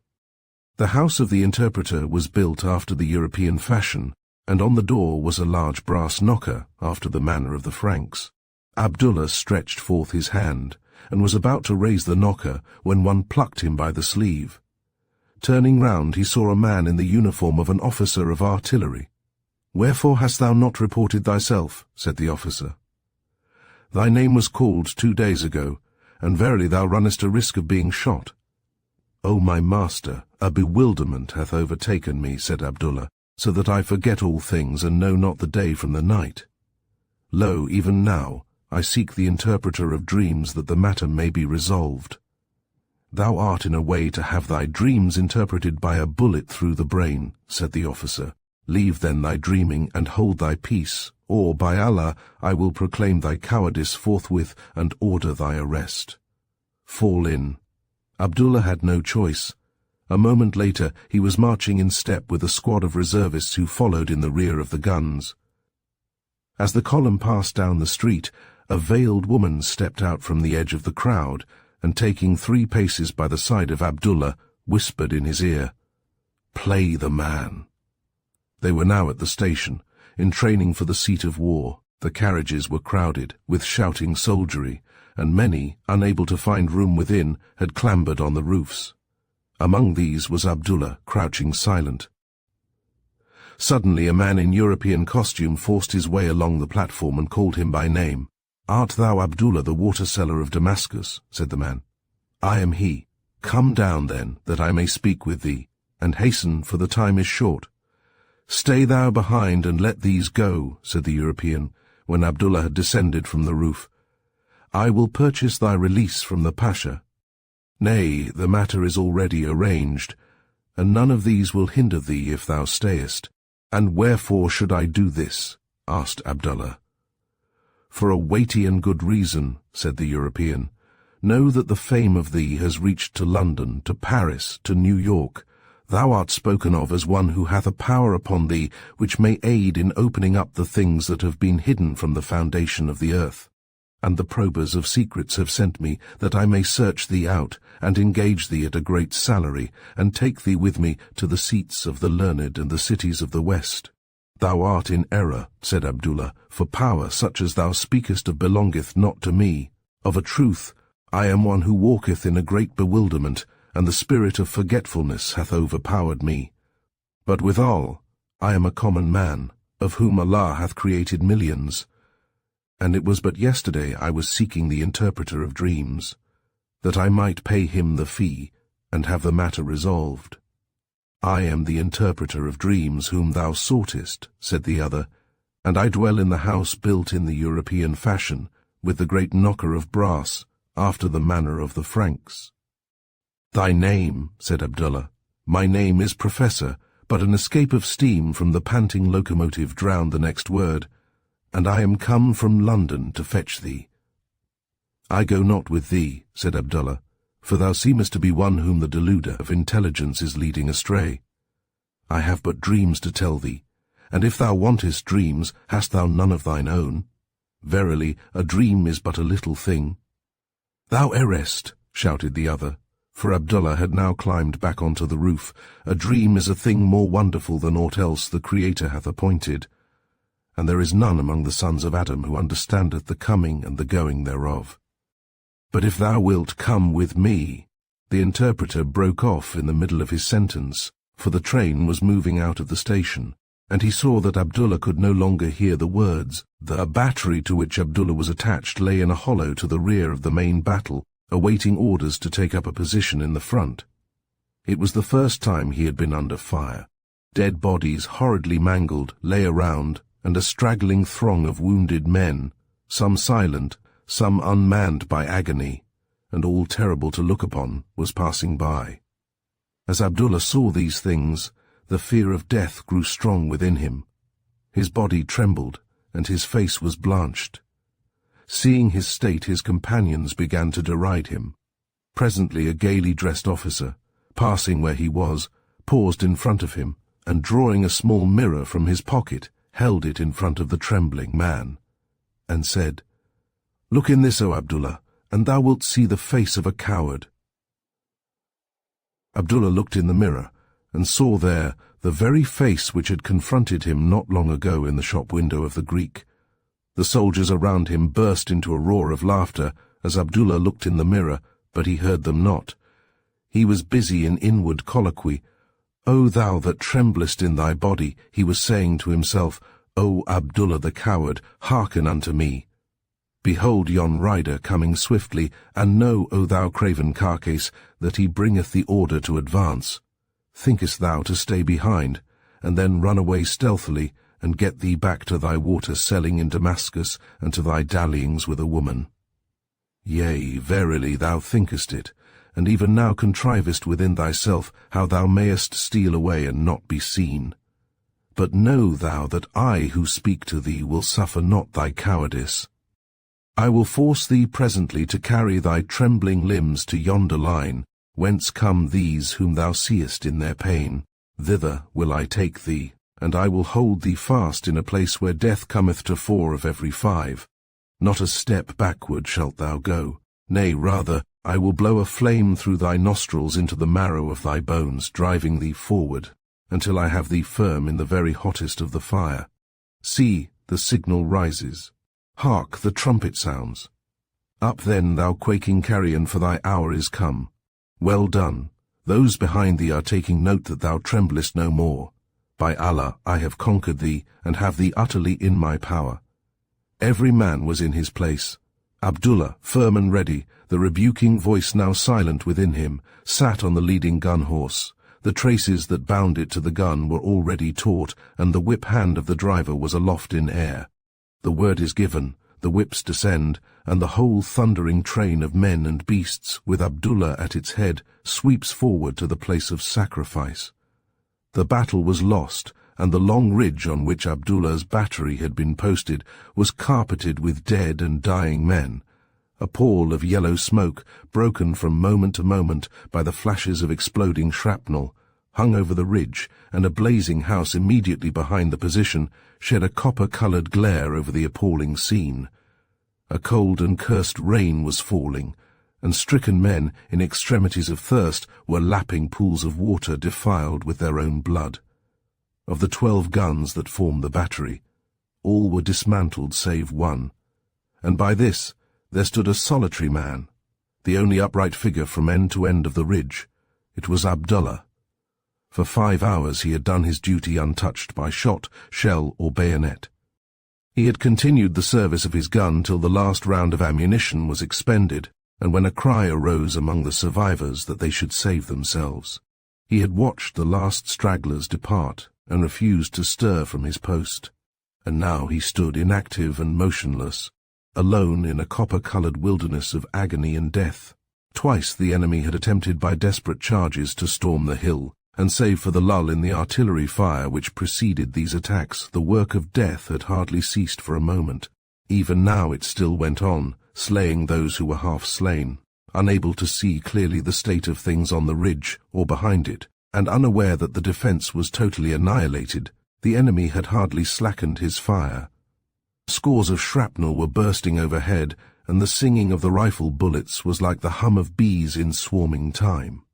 The house of the interpreter was built after the European fashion, and on the door was a large brass knocker after the manner of the Franks. Abdullah stretched forth his hand, and was about to raise the knocker when one plucked him by the sleeve. Turning round, he saw a man in the uniform of an officer of artillery. "Wherefore hast thou not reported thyself?" said the officer. "Thy name was called 2 days ago, and verily thou runnest a risk of being shot." "O my master, a bewilderment hath overtaken me," said Abdullah, "so that I forget all things and know not the day from the night. Lo, even now, I seek the interpreter of dreams that the matter may be resolved." "Thou art in a way to have thy dreams interpreted by a bullet through the brain," said the officer. "Leave then thy dreaming and hold thy peace, or, by Allah, I will proclaim thy cowardice forthwith and order thy arrest. Fall in." Abdullah had no choice. A moment later he was marching in step with a squad of reservists who followed in the rear of the guns. As the column passed down the street, a veiled woman stepped out from the edge of the crowd, and taking 3 paces by the side of Abdullah, whispered in his ear, "Play the man." They were now at the station, in training for the seat of war. The carriages were crowded, with shouting soldiery, and many, unable to find room within, had clambered on the roofs. Among these was Abdullah, crouching silent. Suddenly a man in European costume forced his way along the platform and called him by name. "Art thou Abdullah, the water-seller of Damascus?" said the man. "I am he. Come down, then, that I may speak with thee, and hasten, for the time is short." "Stay thou behind and let these go," said the European, when Abdullah had descended from the roof. "I will purchase thy release from the Pasha. Nay, the matter is already arranged, and none of these will hinder thee if thou stayest." "And wherefore should I do this?" asked Abdullah. "For a weighty and good reason," said the European. "Know that the fame of thee has reached to London, to Paris, to New York. Thou art spoken of as one who hath a power upon thee which may aid in opening up the things that have been hidden from the foundation of the earth. And the probers of secrets have sent me that I may search thee out, and engage thee at a great salary, and take thee with me to the seats of the learned and the cities of the West." "Thou art in error," said Abdullah, "for power such as thou speakest of belongeth not to me. Of a truth, I am one who walketh in a great bewilderment, and the spirit of forgetfulness hath overpowered me. But withal, I am a common man, of whom Allah hath created millions. And it was but yesterday I was seeking the interpreter of dreams. that I might pay him the fee, and have the matter resolved. I am the interpreter of dreams whom thou soughtest, said the other, and I dwell in the house built in the European fashion, with the great knocker of brass, after the manner of the Franks. Thy name, said Abdullah. My name is Professor, but an escape of steam from the panting locomotive drowned the next word, and I am come from London to fetch thee. I go not with thee, said Abdullah, for thou seemest to be one whom the deluder of intelligence is leading astray. I have but dreams to tell thee, and if thou wantest dreams, hast thou none of thine own? Verily, a dream is but a little thing. Thou errest, shouted the other, for Abdullah had now climbed back onto the roof. A dream is a thing more wonderful than aught else the Creator hath appointed, and there is none among the sons of Adam who understandeth the coming and the going thereof. But if thou wilt come with me— The interpreter broke off in the middle of his sentence, for the train was moving out of the station, and he saw that Abdullah could no longer hear the words. The battery to which Abdullah was attached lay in a hollow to the rear of the main battle, awaiting orders to take up a position in the front. It was the first time he had been under fire. Dead bodies, horridly mangled, lay around, and a straggling throng of wounded men, some silent, some unmanned by agony, and all terrible to look upon, was passing by. As Abdullah saw these things, the fear of death grew strong within him. His body trembled, and his face was blanched. Seeing his state, his companions began to deride him. Presently a gaily dressed officer, passing where he was, paused in front of him, and drawing a small mirror from his pocket, held it in front of the trembling man, and said, Look in this, O Abdullah, and thou wilt see the face of a coward. Abdullah looked in the mirror, and saw there the very face which had confronted him not long ago in the shop window of the Greek. The soldiers around him burst into a roar of laughter as Abdullah looked in the mirror, but he heard them not. He was busy in inward colloquy. O thou that tremblest in thy body, he was saying to himself, O Abdullah the coward, hearken unto me. Behold yon rider coming swiftly, and know, O thou craven carcase, that he bringeth the order to advance. Thinkest thou to stay behind, and then run away stealthily, and get thee back to thy water-selling in Damascus, and to thy dallyings with a woman? Yea, verily thou thinkest it, and even now contrivest within thyself how thou mayest steal away and not be seen. But know thou that I who speak to thee will suffer not thy cowardice. I will force thee presently to carry thy trembling limbs to yonder line, whence come these whom thou seest in their pain. Thither will I take thee, and I will hold thee fast in a place where death cometh to 4 of every 5. Not a step backward shalt thou go. Nay, rather, I will blow a flame through thy nostrils into the marrow of thy bones, driving thee forward, until I have thee firm in the very hottest of the fire. See, the signal rises. Hark, the trumpet sounds. Up then, thou quaking carrion, for thy hour is come. Well done. Those behind thee are taking note that thou tremblest no more. By Allah, I have conquered thee, and have thee utterly in my power. Every man was in his place. Abdullah, firm and ready, the rebuking voice now silent within him, sat on the leading gun-horse. The traces that bound it to the gun were already taut, and the whip hand of the driver was aloft in air. The word is given, the whips descend, and the whole thundering train of men and beasts, with Abdullah at its head, sweeps forward to the place of sacrifice. The battle was lost, and the long ridge on which Abdullah's battery had been posted was carpeted with dead and dying men. A pall of yellow smoke, broken from moment to moment by the flashes of exploding shrapnel, hung over the ridge, and a blazing house immediately behind the position shed a copper-coloured glare over the appalling scene. A cold and cursed rain was falling, and stricken men, in extremities of thirst, were lapping pools of water defiled with their own blood. Of the 12 guns that formed the battery, all were dismantled save one, and by this there stood a solitary man, the only upright figure from end to end of the ridge. It was Abdullah. For 5 hours he had done his duty untouched by shot, shell, or bayonet. He had continued the service of his gun till the last round of ammunition was expended, and when a cry arose among the survivors that they should save themselves. He had watched the last stragglers depart and refused to stir from his post, and now he stood inactive and motionless, alone in a copper-coloured wilderness of agony and death. Twice the enemy had attempted by desperate charges to storm the hill, and save for the lull in the artillery fire which preceded these attacks, the work of death had hardly ceased for a moment. Even now it still went on, slaying those who were half slain, unable to see clearly the state of things on the ridge or behind it, and unaware that the defence was totally annihilated. The enemy had hardly slackened his fire. Scores of shrapnel were bursting overhead, and the singing of the rifle bullets was like the hum of bees in swarming time.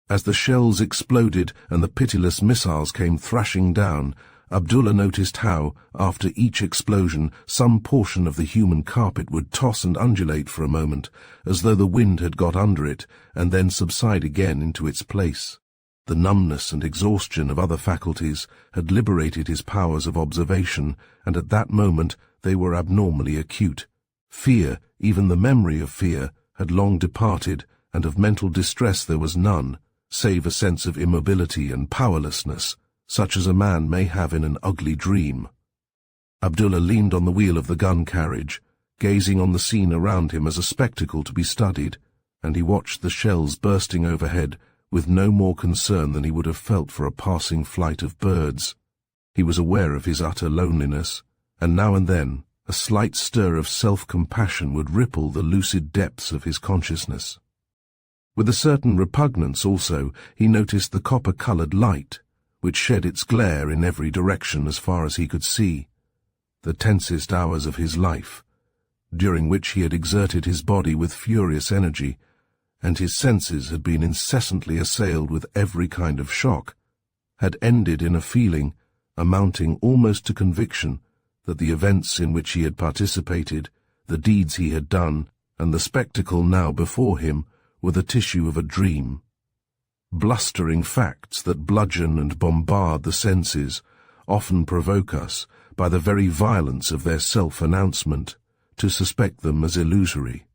As the shells exploded and the pitiless missiles came thrashing down, Abdullah noticed how, after each explosion, some portion of the human carpet would toss and undulate for a moment, as though the wind had got under it, and then subside again into its place. The numbness and exhaustion of other faculties had liberated his powers of observation, and at that moment they were abnormally acute. Fear, even the memory of fear, had long departed, and of mental distress there was none, save a sense of immobility and powerlessness, such as a man may have in an ugly dream. Abdullah leaned on the wheel of the gun carriage, gazing on the scene around him as a spectacle to be studied, and he watched the shells bursting overhead with no more concern than he would have felt for a passing flight of birds. He was aware of his utter loneliness, and now and then a slight stir of self-compassion would ripple the lucid depths of his consciousness. With a certain repugnance also, he noticed the copper-coloured light, which shed its glare in every direction as far as he could see. The tensest hours of his life, during which he had exerted his body with furious energy, and his senses had been incessantly assailed with every kind of shock, had ended in a feeling, amounting almost to conviction, that the events in which he had participated, the deeds he had done, and the spectacle now before him were the tissue of a dream. Blustering facts that bludgeon and bombard the senses often provoke us, by the very violence of their self-announcement, to suspect them as illusory.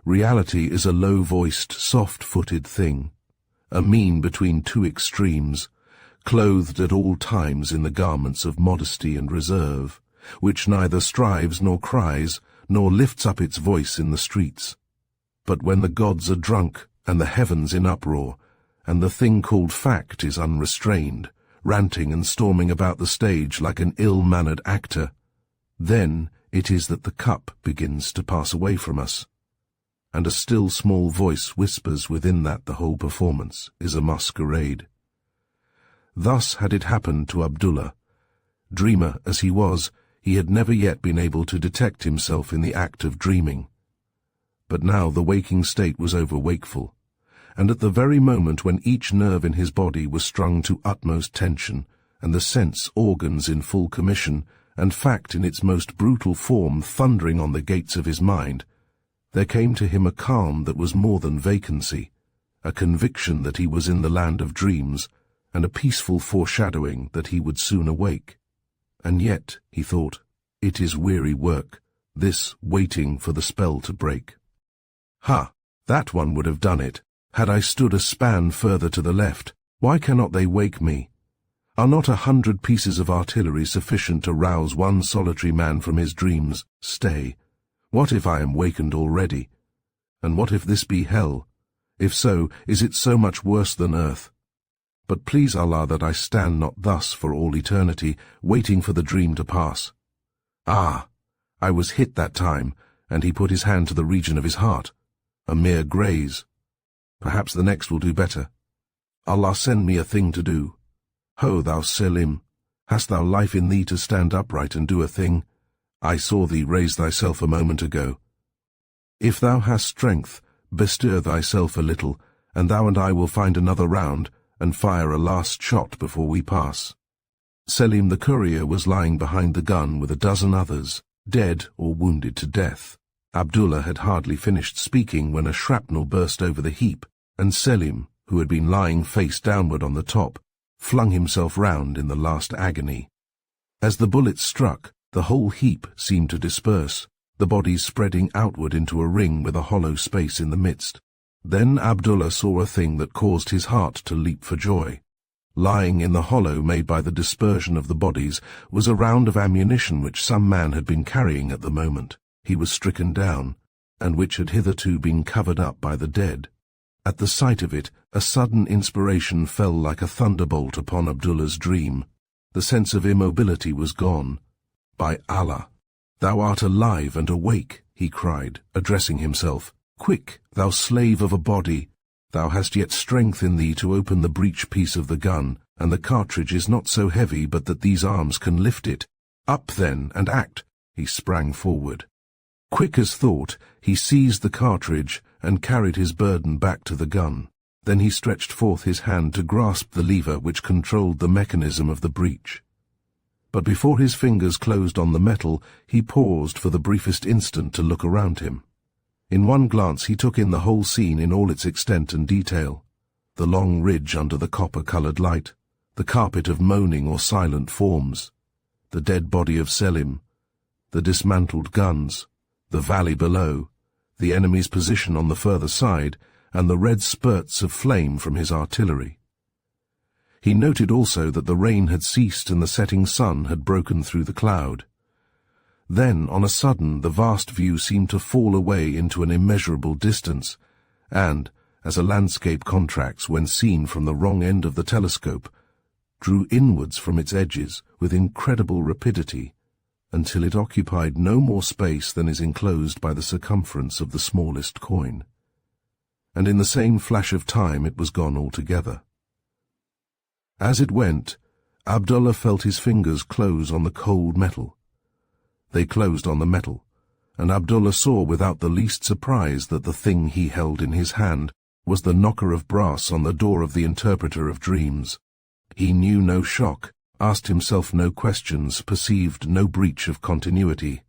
Reality is a low-voiced, soft-footed thing, a mean between two extremes, clothed at all times in the garments of modesty and reserve, which neither strives nor cries, nor lifts up its voice in the streets. But when the gods are drunk, and the heavens in uproar, and the thing called fact is unrestrained, ranting and storming about the stage like an ill-mannered actor, then it is that the cup begins to pass away from us, and a still small voice whispers within that the whole performance is a masquerade. Thus had it happened to Abdullah. Dreamer as he was, he had never yet been able to detect himself in the act of dreaming. But now the waking state was over wakeful, and at the very moment when each nerve in his body was strung to utmost tension, and the sense organs in full commission, and fact in its most brutal form thundering on the gates of his mind, there came to him a calm that was more than vacancy, a conviction that he was in the land of dreams, and a peaceful foreshadowing that he would soon awake. And yet, he thought, it is weary work, this waiting for the spell to break. Ha! That one would have done it, had I stood a span further to the left. Why cannot they wake me? Are not 100 pieces of artillery sufficient to rouse one solitary man from his dreams? Stay. What if I am wakened already? And what if this be hell? If so, is it so much worse than earth? But please Allah that I stand not thus for all eternity, waiting for the dream to pass. Ah! I was hit that time, and he put his hand to the region of his heart. A mere graze. Perhaps the next will do better. Allah send me a thing to do. Ho, thou Selim, hast thou life in thee to stand upright and do a thing? I saw thee raise thyself a moment ago. If thou hast strength, bestir thyself a little, and thou and I will find another round, and fire a last shot before we pass. Selim the courier was lying behind the gun with a dozen others, dead or wounded to death. Abdullah had hardly finished speaking when a shrapnel burst over the heap, and Selim, who had been lying face downward on the top, flung himself round in the last agony. As the bullets struck, the whole heap seemed to disperse, the bodies spreading outward into a ring with a hollow space in the midst. Then Abdullah saw a thing that caused his heart to leap for joy. Lying in the hollow made by the dispersion of the bodies was a round of ammunition which some man had been carrying at the moment he was stricken down, and which had hitherto been covered up by the dead. At the sight of it, a sudden inspiration fell like a thunderbolt upon Abdullah's dream. The sense of immobility was gone. "By Allah, thou art alive and awake," he cried, addressing himself. "Quick, thou slave of a body! Thou hast yet strength in thee to open the breech-piece of the gun, and the cartridge is not so heavy but that these arms can lift it. Up then, and act!" He sprang forward. Quick as thought, he seized the cartridge and carried his burden back to the gun. Then he stretched forth his hand to grasp the lever which controlled the mechanism of the breech. But before his fingers closed on the metal, he paused for the briefest instant to look around him. In one glance he took in the whole scene in all its extent and detail. The long ridge under the copper-coloured light, the carpet of moaning or silent forms, the dead body of Selim, the dismantled guns, the valley below, the enemy's position on the further side, and the red spurts of flame from his artillery. He noted also that the rain had ceased and the setting sun had broken through the cloud. Then, on a sudden, the vast view seemed to fall away into an immeasurable distance, and, as a landscape contracts when seen from the wrong end of the telescope, drew inwards from its edges with incredible rapidity, until it occupied no more space than is enclosed by the circumference of the smallest coin. And in the same flash of time it was gone altogether. As it went, Abdullah felt his fingers close on the cold metal. They closed on the metal, and Abdullah saw without the least surprise that the thing he held in his hand was the knocker of brass on the door of the interpreter of dreams. He knew no shock, asked himself no questions, perceived no breach of continuity.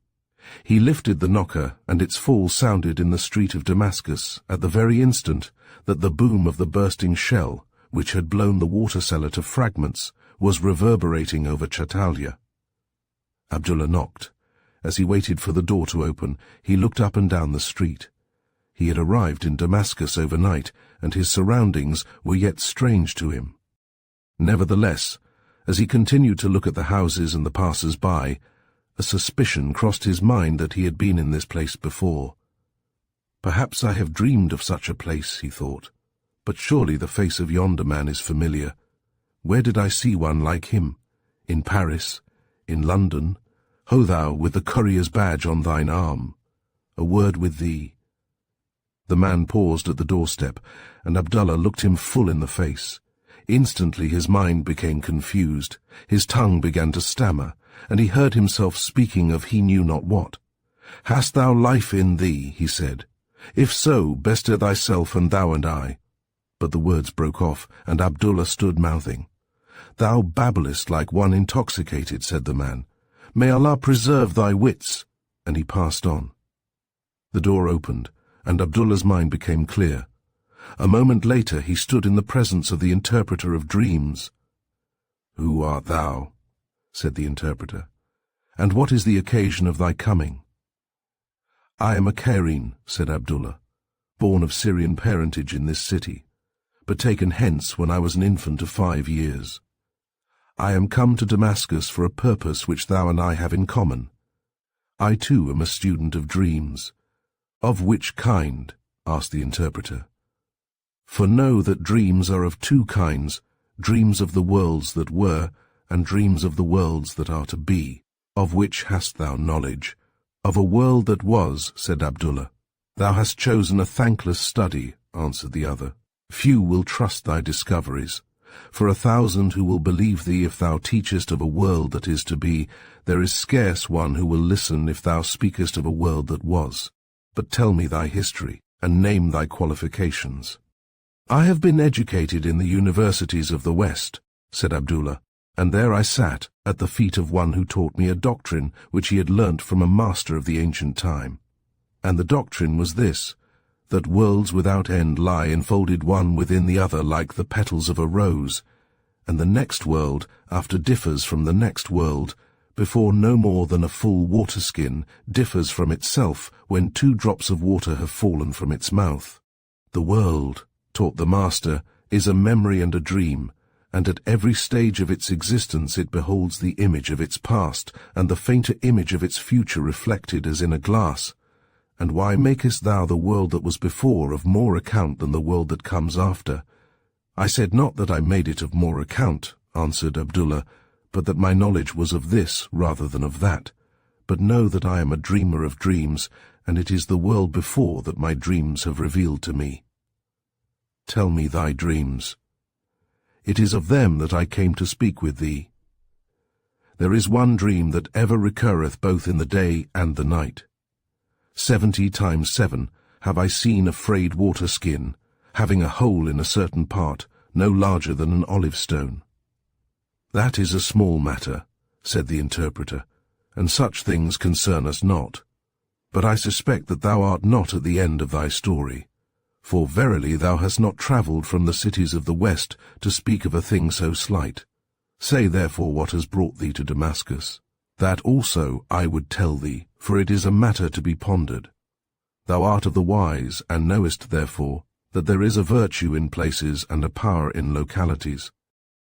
He lifted the knocker, and its fall sounded in the street of Damascus at the very instant that the boom of the bursting shell, which had blown the water cellar to fragments, was reverberating over Chatalia. Abdullah knocked. As he waited for the door to open, he looked up and down the street. He had arrived in Damascus overnight, and his surroundings were yet strange to him. Nevertheless, as he continued to look at the houses and the passers-by, a suspicion crossed his mind that he had been in this place before. "Perhaps I have dreamed of such a place," he thought, "but surely the face of yonder man is familiar. Where did I see one like him? In Paris? In London? Ho thou, with the courier's badge on thine arm. A word with thee." The man paused at the doorstep, and Abdullah looked him full in the face. Instantly his mind became confused, his tongue began to stammer, and he heard himself speaking of he knew not what. "Hast thou life in thee?" he said. "If so, bestir thyself and thou and I." But the words broke off, and Abdullah stood mouthing. "Thou babblest like one intoxicated," said the man. "May Allah preserve thy wits." And he passed on. The door opened, and Abdullah's mind became clear. A moment later he stood in the presence of the interpreter of dreams. "Who art thou?" said the interpreter, "and what is the occasion of thy coming?" "I am a Cairene," said Abdullah, "born of Syrian parentage in this city, but taken hence when I was an infant of 5 years. I am come to Damascus for a purpose which thou and I have in common. I too am a student of dreams." "Of which kind?" asked the interpreter. "For know that dreams are of 2 kinds, dreams of the worlds that were, and dreams of the worlds that are to be. Of which hast thou knowledge?" "Of a world that was," said Abdullah. "Thou hast chosen a thankless study," answered the other. "Few will trust thy discoveries. For 1,000 who will believe thee if thou teachest of a world that is to be, there is scarce one who will listen if thou speakest of a world that was. But tell me thy history, and name thy qualifications." "I have been educated in the universities of the West," said Abdullah, "and there I sat, at the feet of one who taught me a doctrine which he had learnt from a master of the ancient time. And the doctrine was this, that worlds without end lie enfolded one within the other like the petals of a rose, and the next world, after differs from the next world, before no more than a full water-skin differs from itself when 2 drops of water have fallen from its mouth. The world, taught the master, is a memory and a dream, and at every stage of its existence it beholds the image of its past, and the fainter image of its future reflected as in a glass. And why makest thou the world that was before of more account than the world that comes after? I said not that I made it of more account, answered Abdullah, but that my knowledge was of this rather than of that. But know that I am a dreamer of dreams, and it is the world before that my dreams have revealed to me. Tell me thy dreams. It is of them that I came to speak with thee. There is one dream that ever recurreth both in the day and the night. 70 times 7 have I seen a frayed water-skin, having a hole in a certain part, no larger than an olive stone. That is a small matter, said the interpreter, and such things concern us not. But I suspect that thou art not at the end of thy story, for verily thou hast not travelled from the cities of the west to speak of a thing so slight. Say therefore what has brought thee to Damascus. That also I would tell thee, for it is a matter to be pondered. Thou art of the wise, and knowest therefore that there is a virtue in places and a power in localities.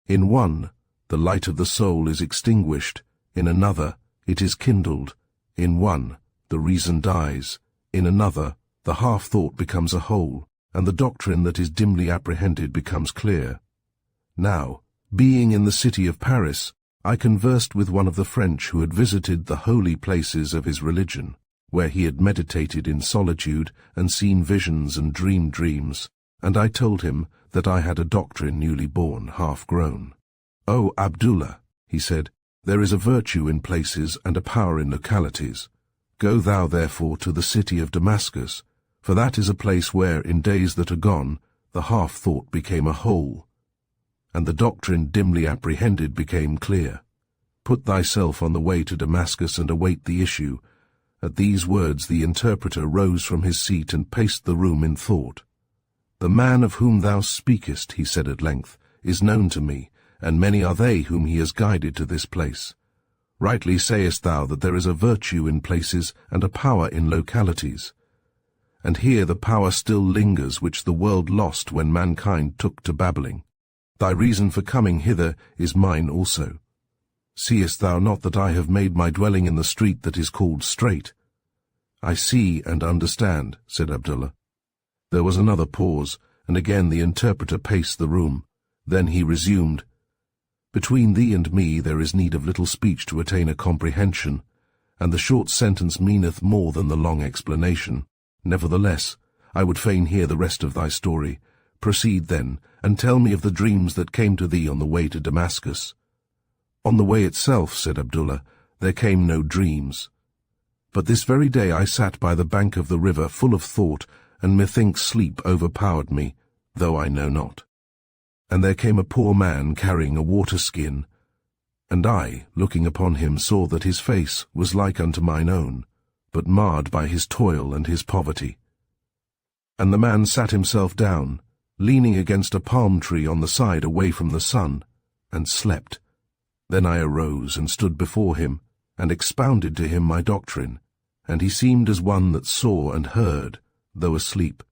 In one, the light of the soul is extinguished, in another, it is kindled, in one, the reason dies, in another, the half-thought becomes a whole, and the doctrine that is dimly apprehended becomes clear. Now, being in the city of Paris, I conversed with one of the French who had visited the holy places of his religion, where he had meditated in solitude and seen visions and dreamed dreams, and I told him that I had a doctrine newly born, half-grown. "O Abdullah," he said, "there is a virtue in places and a power in localities. Go thou therefore to the city of Damascus, for that is a place where, in days that are gone, the half-thought became a whole, and the doctrine dimly apprehended became clear. Put thyself on the way to Damascus and await the issue." At these words the interpreter rose from his seat and paced the room in thought. "The man of whom thou speakest," he said at length, "is known to me, and many are they whom he has guided to this place. Rightly sayest thou that there is a virtue in places and a power in localities. And here the power still lingers which the world lost when mankind took to babbling. Thy reason for coming hither is mine also. Seest thou not that I have made my dwelling in the street that is called Straight?" "I see and understand," said Abdullah. There was another pause, and again the interpreter paced the room. Then he resumed, "Between thee and me there is need of little speech to attain a comprehension, and the short sentence meaneth more than the long explanation. Nevertheless, I would fain hear the rest of thy story. Proceed then, and tell me of the dreams that came to thee on the way to Damascus." "On the way itself," said Abdullah, "there came no dreams. But this very day I sat by the bank of the river full of thought, and methinks sleep overpowered me, though I know not. And there came a poor man carrying a water-skin, and I, looking upon him, saw that his face was like unto mine own, but marred by his toil and his poverty. And the man sat himself down, leaning against a palm tree on the side away from the sun, and slept. Then I arose and stood before him, and expounded to him my doctrine, and he seemed as one that saw and heard, though asleep.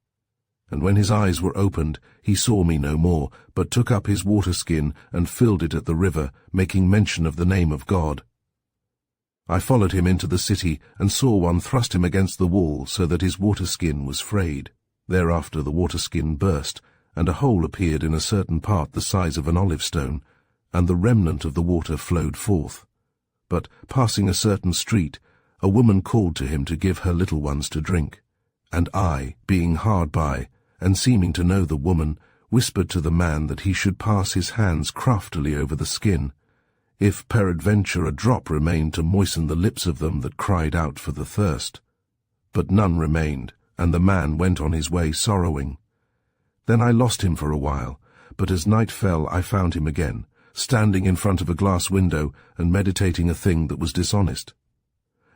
And when his eyes were opened, he saw me no more, but took up his water-skin and filled it at the river, making mention of the name of God. I followed him into the city, and saw one thrust him against the wall, so that his water-skin was frayed. Thereafter the water-skin burst, and a hole appeared in a certain part the size of an olive stone, and the remnant of the water flowed forth. But, passing a certain street, a woman called to him to give her little ones to drink. And I, being hard by, and seeming to know the woman, whispered to the man that he should pass his hands craftily over the skin, if peradventure a drop remained to moisten the lips of them that cried out for the thirst. But none remained, and the man went on his way sorrowing. Then I lost him for a while, but as night fell I found him again, standing in front of a glass window and meditating a thing that was dishonest.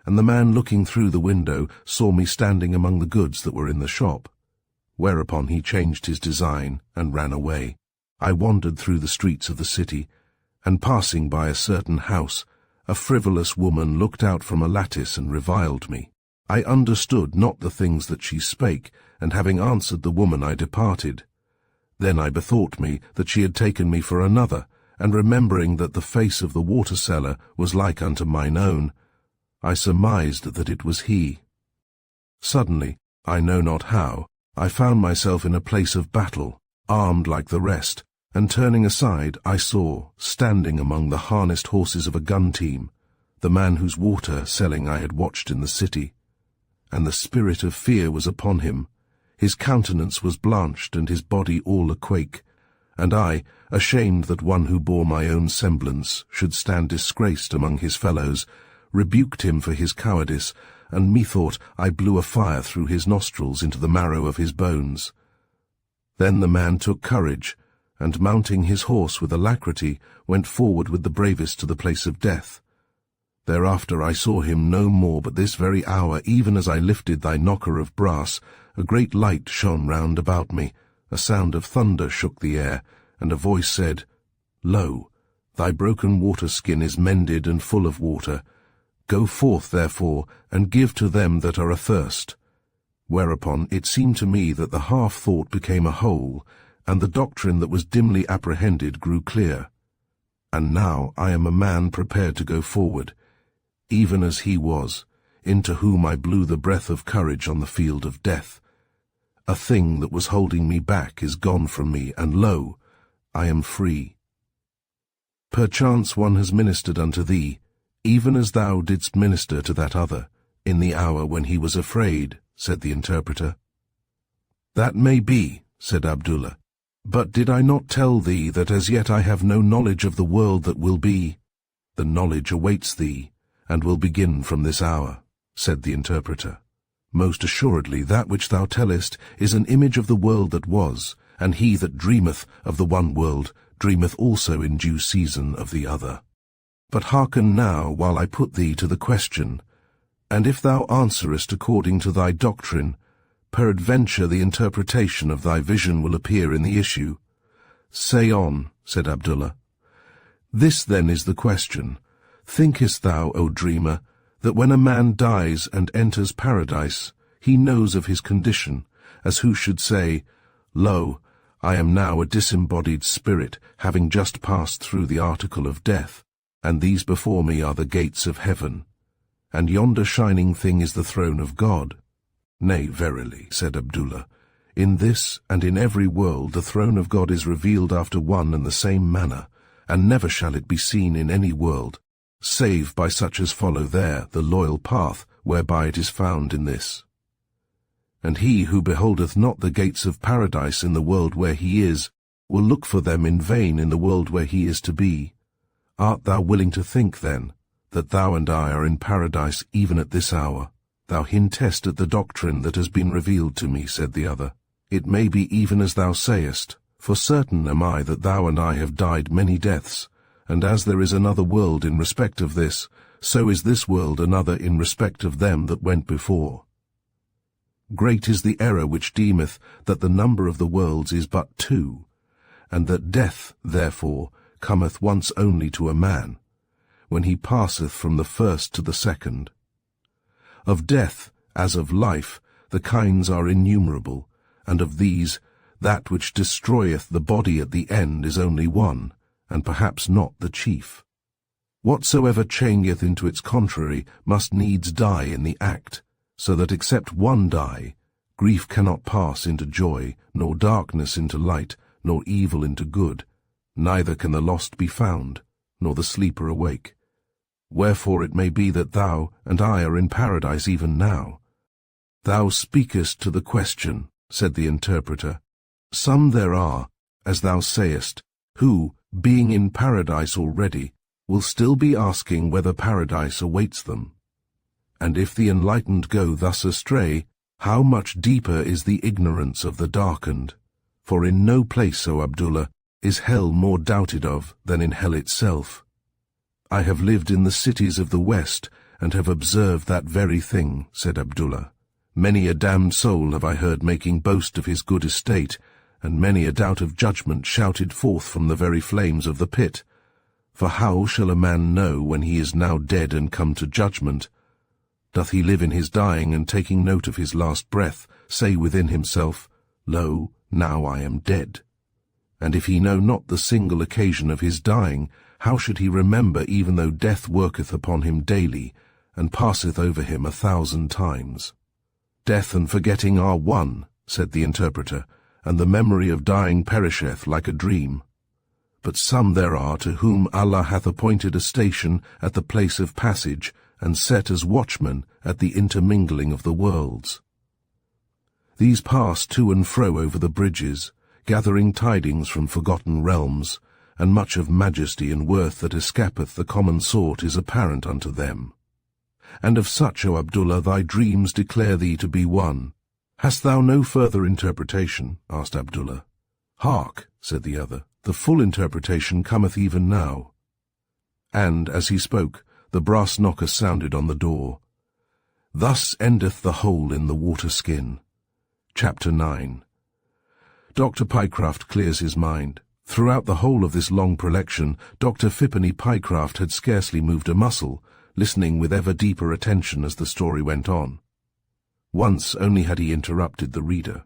And the man looking through the window saw me standing among the goods that were in the shop. Whereupon he changed his design and ran away. I wandered through the streets of the city, and passing by a certain house, A frivolous woman looked out from a lattice and reviled me. I understood not the things that she spake, and having answered the woman I departed. Then I bethought me that she had taken me for another, and remembering that the face of the water-seller was like unto mine own, I surmised that it was he. Suddenly, I know not how, I found myself in a place of battle, armed like the rest, and turning aside I saw, standing among the harnessed horses of a gun team, the man whose water-selling I had watched in the city. And the spirit of fear was upon him. His countenance was blanched, and his body all a-quake. And I, ashamed that one who bore my own semblance should stand disgraced among his fellows, rebuked him for his cowardice, and methought I blew a fire through his nostrils into the marrow of his bones. Then the man took courage, and mounting his horse with alacrity, went forward with the bravest to the place of death. Thereafter I saw him no more, but this very hour, even as I lifted thy knocker of brass, a great light shone round about me, a sound of thunder shook the air, and a voice said, Lo, thy broken water-skin is mended and full of water. Go forth, therefore, and give to them that are athirst. Whereupon it seemed to me that the half-thought became a whole, and the doctrine that was dimly apprehended grew clear. And now I am a man prepared to go forward, even as he was, into whom I blew the breath of courage on the field of death. A thing that was holding me back is gone from me, and lo, I am free. Perchance one has ministered unto thee, even as thou didst minister to that other, in the hour when he was afraid, said the interpreter. That may be, said Abdullah, but did I not tell thee that as yet I have no knowledge of the world that will be? The knowledge awaits thee, and will begin from this hour, said the interpreter. Most assuredly that which thou tellest is an image of the world that was, and he that dreameth of the one world dreameth also in due season of the other. But hearken now while I put thee to the question, and if thou answerest according to thy doctrine, peradventure the interpretation of thy vision will appear in the issue. Say on, said Abdullah. This then is the question. Thinkest thou, O dreamer, that when a man dies and enters paradise, he knows of his condition, as who should say, Lo, I am now a disembodied spirit, having just passed through the article of death, and these before me are the gates of heaven, and yonder shining thing is the throne of God? Nay, verily, said Abdullah, in this and in every world the throne of God is revealed after one and the same manner, and never shall it be seen in any world, save by such as follow there the loyal path whereby it is found in this. And he who beholdeth not the gates of paradise in the world where he is, will look for them in vain in the world where he is to be. Art thou willing to think, then, that thou and I are in paradise even at this hour? Thou hintest at the doctrine that has been revealed to me, said the other. It may be even as thou sayest, for certain am I that thou and I have died many deaths, and as there is another world in respect of this, so is this world another in respect of them that went before. Great is the error which deemeth that the number of the worlds is but two, and that death, therefore, cometh once only to a man, when he passeth from the first to the second. Of death, as of life, the kinds are innumerable, and of these, that which destroyeth the body at the end is only one, and perhaps not the chief. Whatsoever changeth into its contrary must needs die in the act, so that except one die, grief cannot pass into joy, nor darkness into light, nor evil into good, neither can the lost be found, nor the sleeper awake. Wherefore it may be that thou and I are in paradise even now. Thou speakest to the question, said the interpreter. Some there are, as thou sayest, who, being in paradise already, will still be asking whether paradise awaits them. And if the enlightened go thus astray, how much deeper is the ignorance of the darkened? For in no place, O Abdullah, is hell more doubted of than in hell itself. I have lived in the cities of the West, and have observed that very thing, said Abdullah. Many a damned soul have I heard making boast of his good estate, and many a doubt of judgment shouted forth from the very flames of the pit. For how shall a man know when he is now dead and come to judgment? Doth he live in his dying, and taking note of his last breath, say within himself, Lo, now I am dead? And if he know not the single occasion of his dying, how should he remember, even though death worketh upon him daily, and passeth over him 1,000 times? Death and forgetting are one, said the interpreter, and the memory of dying perisheth like a dream. But some there are to whom Allah hath appointed a station at the place of passage, and set as watchmen at the intermingling of the worlds. These pass to and fro over the bridges, gathering tidings from forgotten realms, and much of majesty and worth that escapeth the common sort is apparent unto them. And of such, O Abdullah, thy dreams declare thee to be one. Hast thou no further interpretation? Asked Abdullah. Hark, said the other, the full interpretation cometh even now. And, as he spoke, the brass knocker sounded on the door. Thus endeth the hole in the water skin. Chapter 9. Dr. Pycraft clears his mind. Throughout the whole of this long prelection, Dr. Phippeny Pycraft had scarcely moved a muscle, listening with ever deeper attention as the story went on. Once only had he interrupted the reader.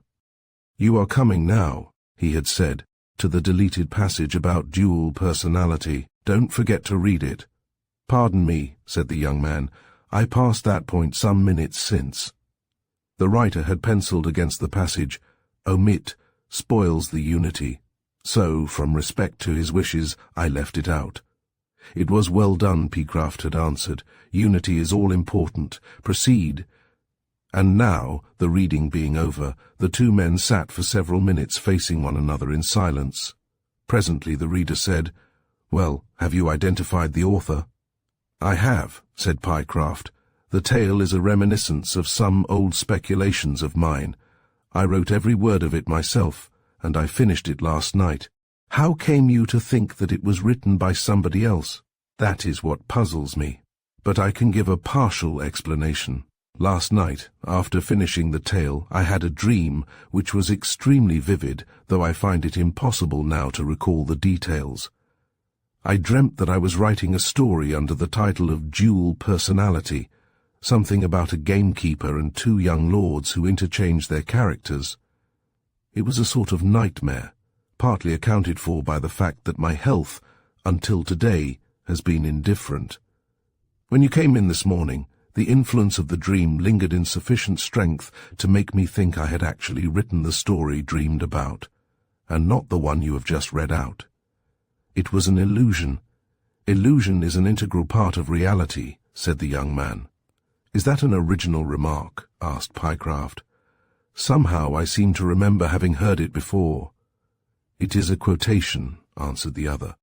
You are coming now, he had said, to the deleted passage about dual personality. Don't forget to read it. Pardon me, said the young man, I passed that point some minutes since. The writer had penciled against the passage, omit, spoils the unity. So, from respect to his wishes, I left it out. It was well done, Pycraft had answered. Unity is all important. Proceed. And now, the reading being over, the two men sat for several minutes facing one another in silence. Presently the reader said, Well, have you identified the author? I have, said Pycraft. The tale is a reminiscence of some old speculations of mine. I wrote every word of it myself, and I finished it last night. How came you to think that it was written by somebody else? That is what puzzles me. But I can give a partial explanation. Last night, after finishing the tale, I had a dream which was extremely vivid, though I find it impossible now to recall the details. I dreamt that I was writing a story under the title of Dual Personality, something about a gamekeeper and two young lords who interchanged their characters. It was a sort of nightmare, partly accounted for by the fact that my health, until today, has been indifferent. When you came in this morning, the influence of the dream lingered in sufficient strength to make me think I had actually written the story dreamed about, and not the one you have just read out. It was an illusion. Illusion is an integral part of reality, said the young man. Is that an original remark? Asked Pycraft. Somehow I seem to remember having heard it before. It is a quotation, answered the other.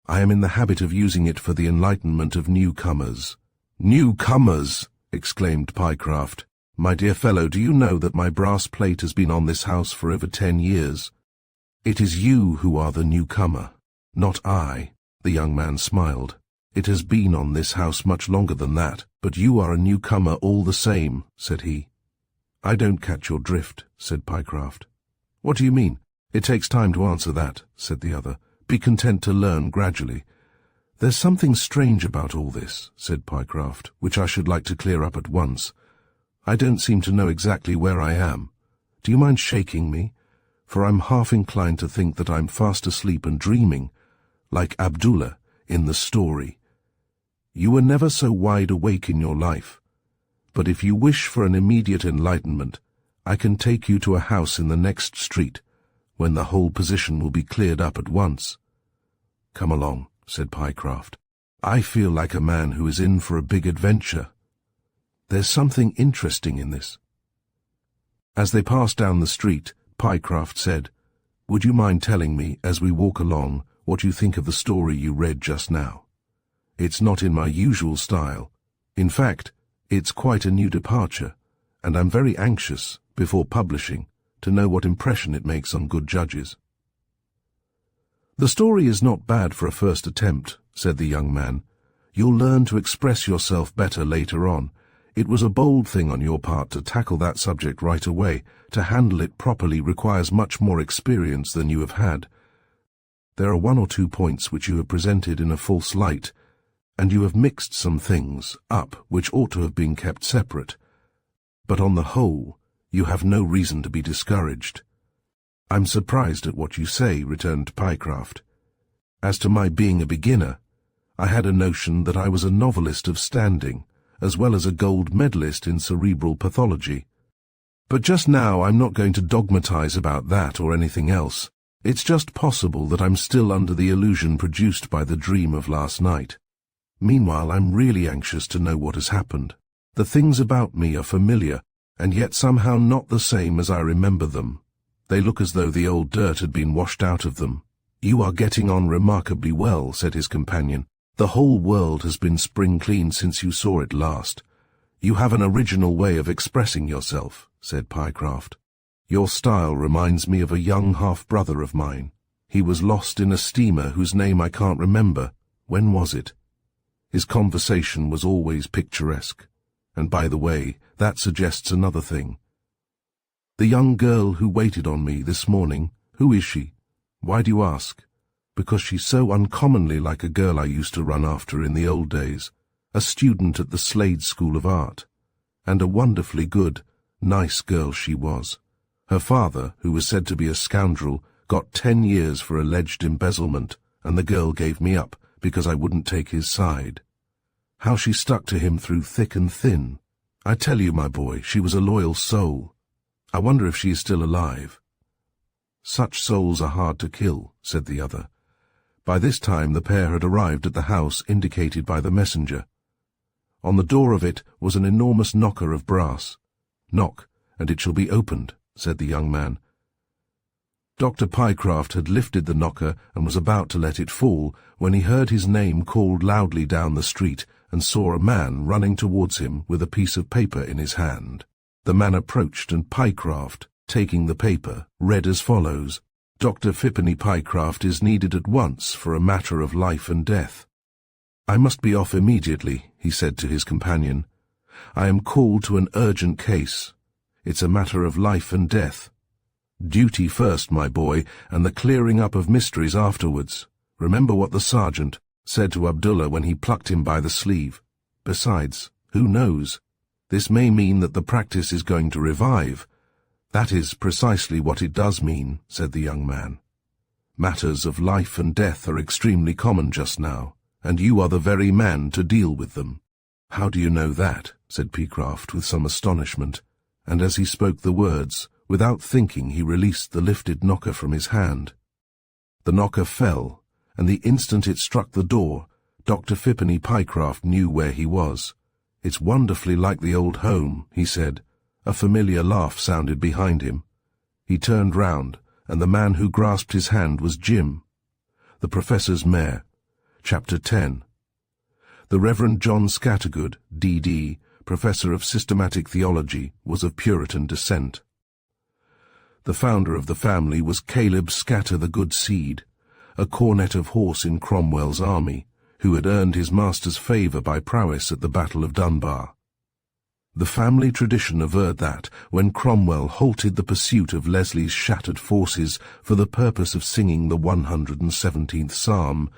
I am in the habit of using it for the enlightenment of newcomers. Newcomers! Exclaimed Pycraft. My dear fellow, do you know that my brass plate has been on this house for over 10 years? It is you who are the newcomer, not I. The young man smiled. It has been on this house much longer than that, but you are a newcomer all the same, said he. I don't catch your drift, said Pycraft. What do you mean? It takes time to answer that, said the other. Be content to learn gradually. There's something strange about all this, said Pycraft, which I should like to clear up at once. I don't seem to know exactly where I am. Do you mind shaking me? For I'm half inclined to think that I'm fast asleep and dreaming, like Abdullah in the story. You were never so wide awake in your life. But if you wish for an immediate enlightenment, I can take you to a house in the next street, when the whole position will be cleared up at once. Come along, said Pycraft. I feel like a man who is in for a big adventure. There's something interesting in this. As they passed down the street, Pycraft said, Would you mind telling me, as we walk along, what you think of the story you read just now? It's not in my usual style. In fact, it's quite a new departure, and I'm very anxious, before publishing, to know what impression it makes on good judges. The story is not bad for a first attempt, said the young man. You'll learn to express yourself better later on. It was a bold thing on your part to tackle that subject right away. To handle it properly requires much more experience than you have had. There are 1 or 2 points which you have presented in a false light, and you have mixed some things up which ought to have been kept separate. But on the whole, you have no reason to be discouraged." "I'm surprised at what you say," returned Pycraft. "As to my being a beginner, I had a notion that I was a novelist of standing, as well as a gold medalist in cerebral pathology. But just now I'm not going to dogmatize about that or anything else. It's just possible that I'm still under the illusion produced by the dream of last night. Meanwhile, I'm really anxious to know what has happened. The things about me are familiar, and yet somehow not the same as I remember them. They look as though the old dirt had been washed out of them." "You are getting on remarkably well," said his companion. "The whole world has been spring-cleaned since you saw it last." "You have an original way of expressing yourself," said Pycraft. "Your style reminds me of a young half-brother of mine. He was lost in a steamer whose name I can't remember. When was it? His conversation was always picturesque. And by the way, that suggests another thing. The young girl who waited on me this morning, who is she? Why do you ask? Because she's so uncommonly like a girl I used to run after in the old days, a student at the Slade School of Art. And a wonderfully good, nice girl she was. Her father, who was said to be a scoundrel, got 10 years for alleged embezzlement, and the girl gave me up because I wouldn't take his side. How she stuck to him through thick and thin. I tell you, my boy, she was a loyal soul. I wonder if she is still alive." "Such souls are hard to kill," said the other. By this time the pair had arrived at the house indicated by the messenger. On the door of it was an enormous knocker of brass. "Knock, and it shall be opened," said the young man. Dr. Pycraft had lifted the knocker and was about to let it fall when he heard his name called loudly down the street and saw a man running towards him with a piece of paper in his hand. The man approached, and Pycraft, taking the paper, read as follows: "Dr. Phippeny Pycraft is needed at once for a matter of life and death." "I must be off immediately," he said to his companion. "I am called to an urgent case. It's a matter of life and death. Duty first, my boy, and the clearing up of mysteries afterwards. Remember what the sergeant said to Abdullah when he plucked him by the sleeve. Besides, who knows? This may mean that the practice is going to revive." "That is precisely what it does mean," said the young man. "Matters of life and death are extremely common just now, and you are the very man to deal with them." "How do you know that?" said Pycraft with some astonishment, and as he spoke the words, without thinking he released the lifted knocker from his hand. The knocker fell, and the instant it struck the door, Dr. Phippeny Pycraft knew where he was. "It's wonderfully like the old home," he said. A familiar laugh sounded behind him. He turned round, and the man who grasped his hand was Jim. The Professor's Mare. Chapter 10. The Reverend John Scattergood, D.D., Professor of Systematic Theology, was of Puritan descent. The founder of the family was Caleb Scatter the Good Seed, a cornet of horse in Cromwell's army, who had earned his master's favour by prowess at the Battle of Dunbar. The family tradition averred that, when Cromwell halted the pursuit of Leslie's shattered forces for the purpose of singing the 117th Psalm,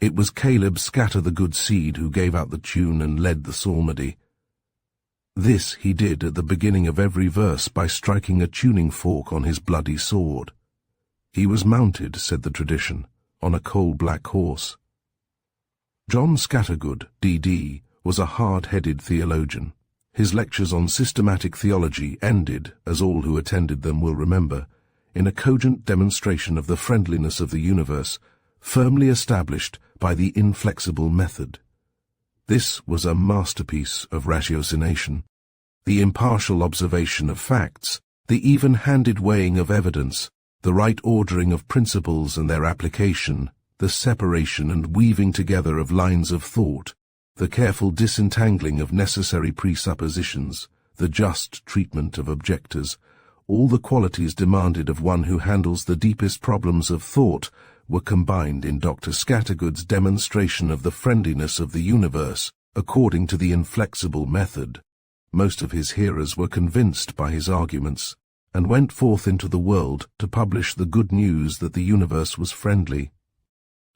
it was Caleb Scatter the Good Seed who gave out the tune and led the psalmody. This he did at the beginning of every verse by striking a tuning fork on his bloody sword. He was mounted, said the tradition, on a coal-black horse. John Scattergood, D.D., was a hard-headed theologian. His lectures on systematic theology ended, as all who attended them will remember, in a cogent demonstration of the friendliness of the universe, firmly established by the inflexible method. This was a masterpiece of ratiocination, the impartial observation of facts, the even-handed weighing of evidence, the right ordering of principles and their application, the separation and weaving together of lines of thought, the careful disentangling of necessary presuppositions, the just treatment of objectors, all the qualities demanded of one who handles the deepest problems of thought were combined in Dr. Scattergood's demonstration of the friendliness of the universe according to the inflexible method. Most of his hearers were convinced by his arguments, and went forth into the world to publish the good news that the universe was friendly.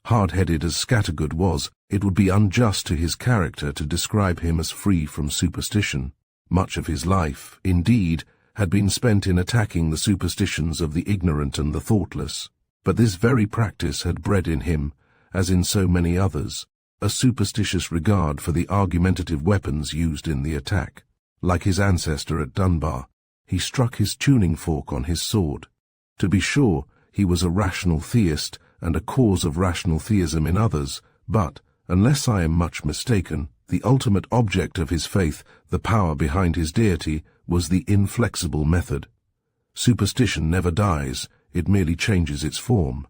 Hard-headed as Scattergood was, it would be unjust to his character to describe him as free from superstition. Much of his life, indeed, had been spent in attacking the superstitions of the ignorant and the thoughtless. But this very practice had bred in him, as in so many others, a superstitious regard for the argumentative weapons used in the attack. Like his ancestor at Dunbar, he struck his tuning fork on his sword. To be sure, he was a rational theist and a cause of rational theism in others, but, unless I am much mistaken, the ultimate object of his faith, the power behind his deity, was the inflexible method. Superstition never dies, it merely changes its form.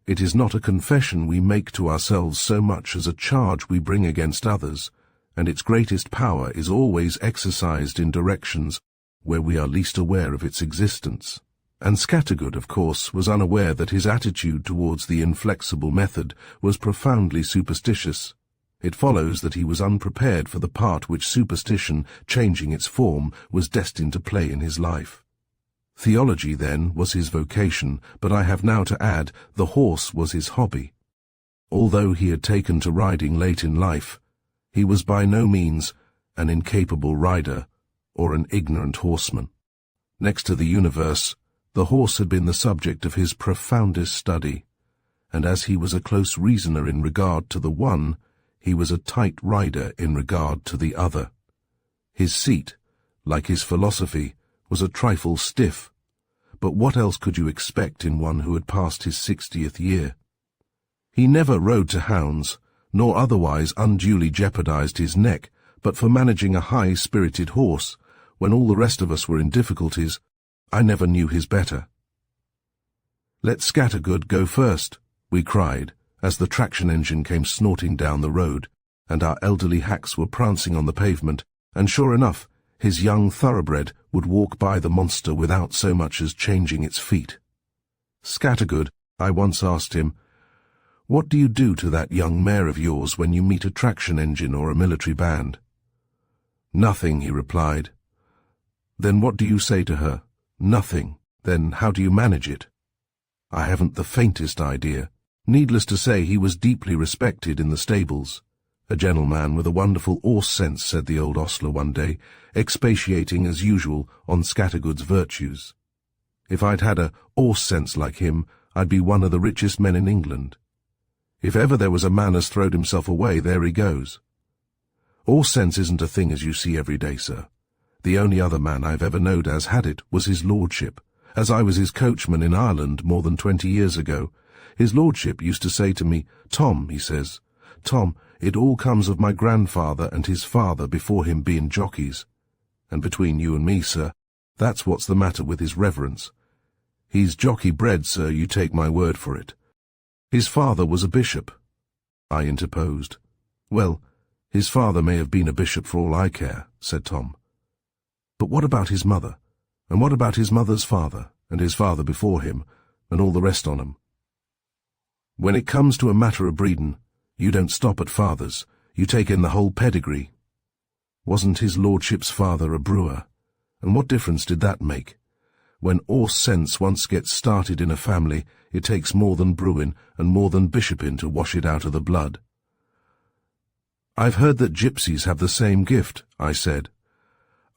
It is not a confession we make to ourselves so much as a charge we bring against others, and its greatest power is always exercised in directions where we are least aware of its existence. And Scattergood, of course, was unaware that his attitude towards the inflexible method was profoundly superstitious. It follows that he was unprepared for the part which superstition, changing its form, was destined to play in his life. Theology, then, was his vocation, but I have now to add, the horse was his hobby. Although he had taken to riding late in life, he was by no means an incapable rider or an ignorant horseman. Next to the universe, the horse had been the subject of his profoundest study, and as he was a close reasoner in regard to the one, he was a tight rider in regard to the other. His seat, like his philosophy, was a trifle stiff, but what else could you expect in one who had passed his 60th year? He never rode to hounds, nor otherwise unduly jeopardized his neck, but for managing a high-spirited horse, when all the rest of us were in difficulties, I never knew his better. "Let Scattergood go first," we cried, as the traction engine came snorting down the road, and our elderly hacks were prancing on the pavement, and sure enough, his young thoroughbred would walk by the monster without so much as changing its feet. "Scattergood," I once asked him, "what do you do to that young mare of yours when you meet a traction engine or a military band?" "Nothing," he replied. "Then what do you say to her?" "Nothing. Then how do you manage it?" "I haven't the faintest idea." Needless to say, he was deeply respected in the stables. "A gentleman with a wonderful horse sense," said the old ostler one day, expatiating as usual on Scattergood's virtues. "If I'd had a horse sense like him, I'd be one of the richest men in England. If ever there was a man as throwed himself away, there he goes. Horse sense isn't a thing as you see every day, sir. The only other man I've ever knowed as had it was his lordship. As I was his coachman in Ireland more than 20 years ago, his lordship used to say to me, 'Tom,' he says, 'Tom, it all comes of my grandfather and his father before him being jockeys.' And between you and me, sir, that's what's the matter with his reverence. He's jockey bred, sir, you take my word for it." "His father was a bishop," I interposed. "Well, his father may have been a bishop for all I care," said Tom. "But what about his mother? And what about his mother's father, and his father before him, and all the rest on 'em? When it comes to a matter of breedin', you don't stop at fathers, you take in the whole pedigree. Wasn't his lordship's father a brewer? And what difference did that make? When horse sense once gets started in a family, it takes more than brewin' and more than bishopin' to wash it out of the blood." "I've heard that gypsies have the same gift," I said.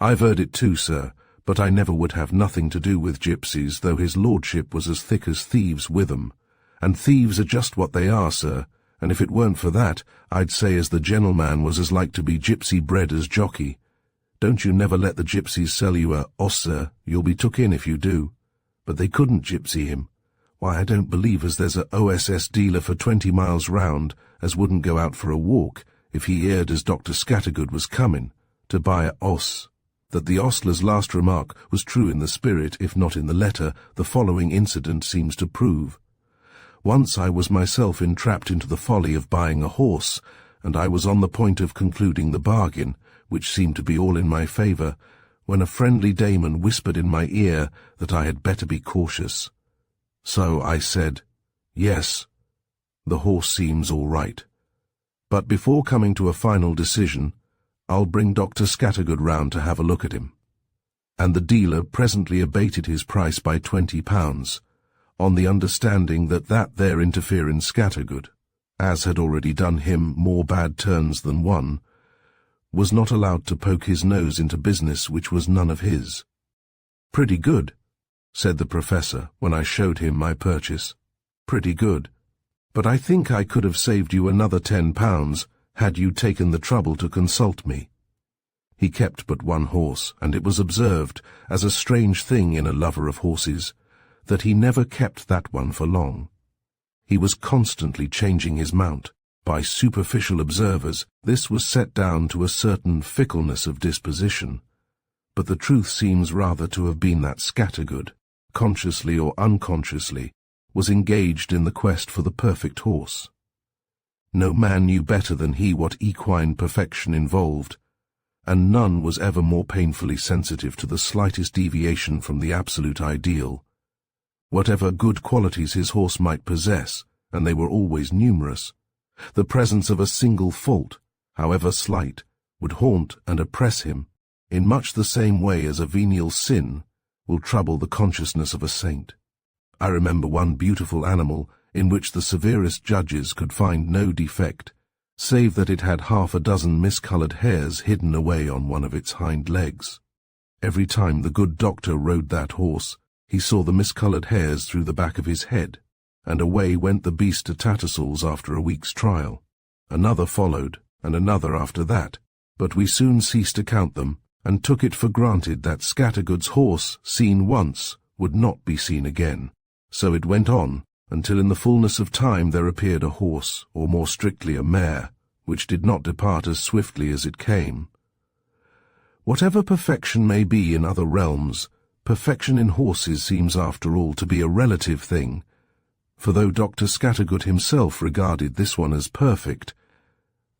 "I've heard it too, sir, but I never would have nothing to do with gypsies, though his lordship was as thick as thieves with 'em. And thieves are just what they are, sir, and if it weren't for that, I'd say as the gentleman was as like to be gypsy bred as jockey. Don't you never let the gypsies sell you a 'oss, sir, you'll be took in if you do. But they couldn't gypsy him. Why, I don't believe as there's a OSS dealer for 20 miles round as wouldn't go out for a walk if he heard as Dr. Scattergood was comin' to buy a 'oss." That the ostler's last remark was true in the spirit, if not in the letter, the following incident seems to prove. Once I was myself entrapped into the folly of buying a horse, and I was on the point of concluding the bargain, which seemed to be all in my favour, when a friendly Damon whispered in my ear that I had better be cautious. So I said, "Yes, the horse seems all right. But before coming to a final decision, I'll bring Dr. Scattergood round to have a look at him." And the dealer presently abated his price by £20, on the understanding that there interferin' Scattergood. as had already done him more bad turns than one, was not allowed to poke his nose into business which was none of his. "Pretty good," said the professor when I showed him my purchase. "Pretty good. But I think I could have saved you another £10 had you taken the trouble to consult me." He kept but one horse, and it was observed, as a strange thing in a lover of horses, that he never kept that one for long. He was constantly changing his mount. By superficial observers, this was set down to a certain fickleness of disposition, but the truth seems rather to have been that Scattergood, consciously or unconsciously, was engaged in the quest for the perfect horse. No man knew better than he what equine perfection involved, and none was ever more painfully sensitive to the slightest deviation from the absolute ideal. Whatever good qualities his horse might possess, and they were always numerous, the presence of a single fault, however slight, would haunt and oppress him, in much the same way as a venial sin will trouble the consciousness of a saint. I remember one beautiful animal in which the severest judges could find no defect, save that it had half a dozen miscoloured hairs hidden away on one of its hind legs. Every time the good doctor rode that horse, he saw the miscoloured hairs through the back of his head, and away went the beast to Tattersall's after a week's trial. Another followed, and another after that, but we soon ceased to count them, and took it for granted that Scattergood's horse, seen once, would not be seen again. So it went on, until in the fullness of time there appeared a horse, or more strictly a mare, which did not depart as swiftly as it came. Whatever perfection may be in other realms, perfection in horses seems after all to be a relative thing, for though Dr. Scattergood himself regarded this one as perfect,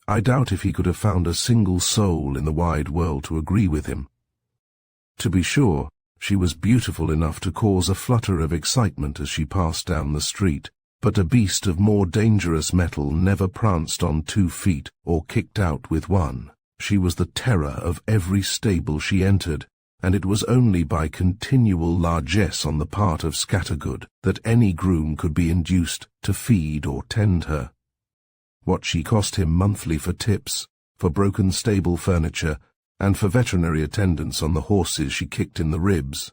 I doubt if he could have found a single soul in the wide world to agree with him. To be sure, she was beautiful enough to cause a flutter of excitement as she passed down the street, but a beast of more dangerous mettle never pranced on 2 feet or kicked out with one. She was the terror of every stable she entered, and it was only by continual largesse on the part of Scattergood that any groom could be induced to feed or tend her. What she cost him monthly for tips, for broken stable furniture, and for veterinary attendance on the horses she kicked in the ribs,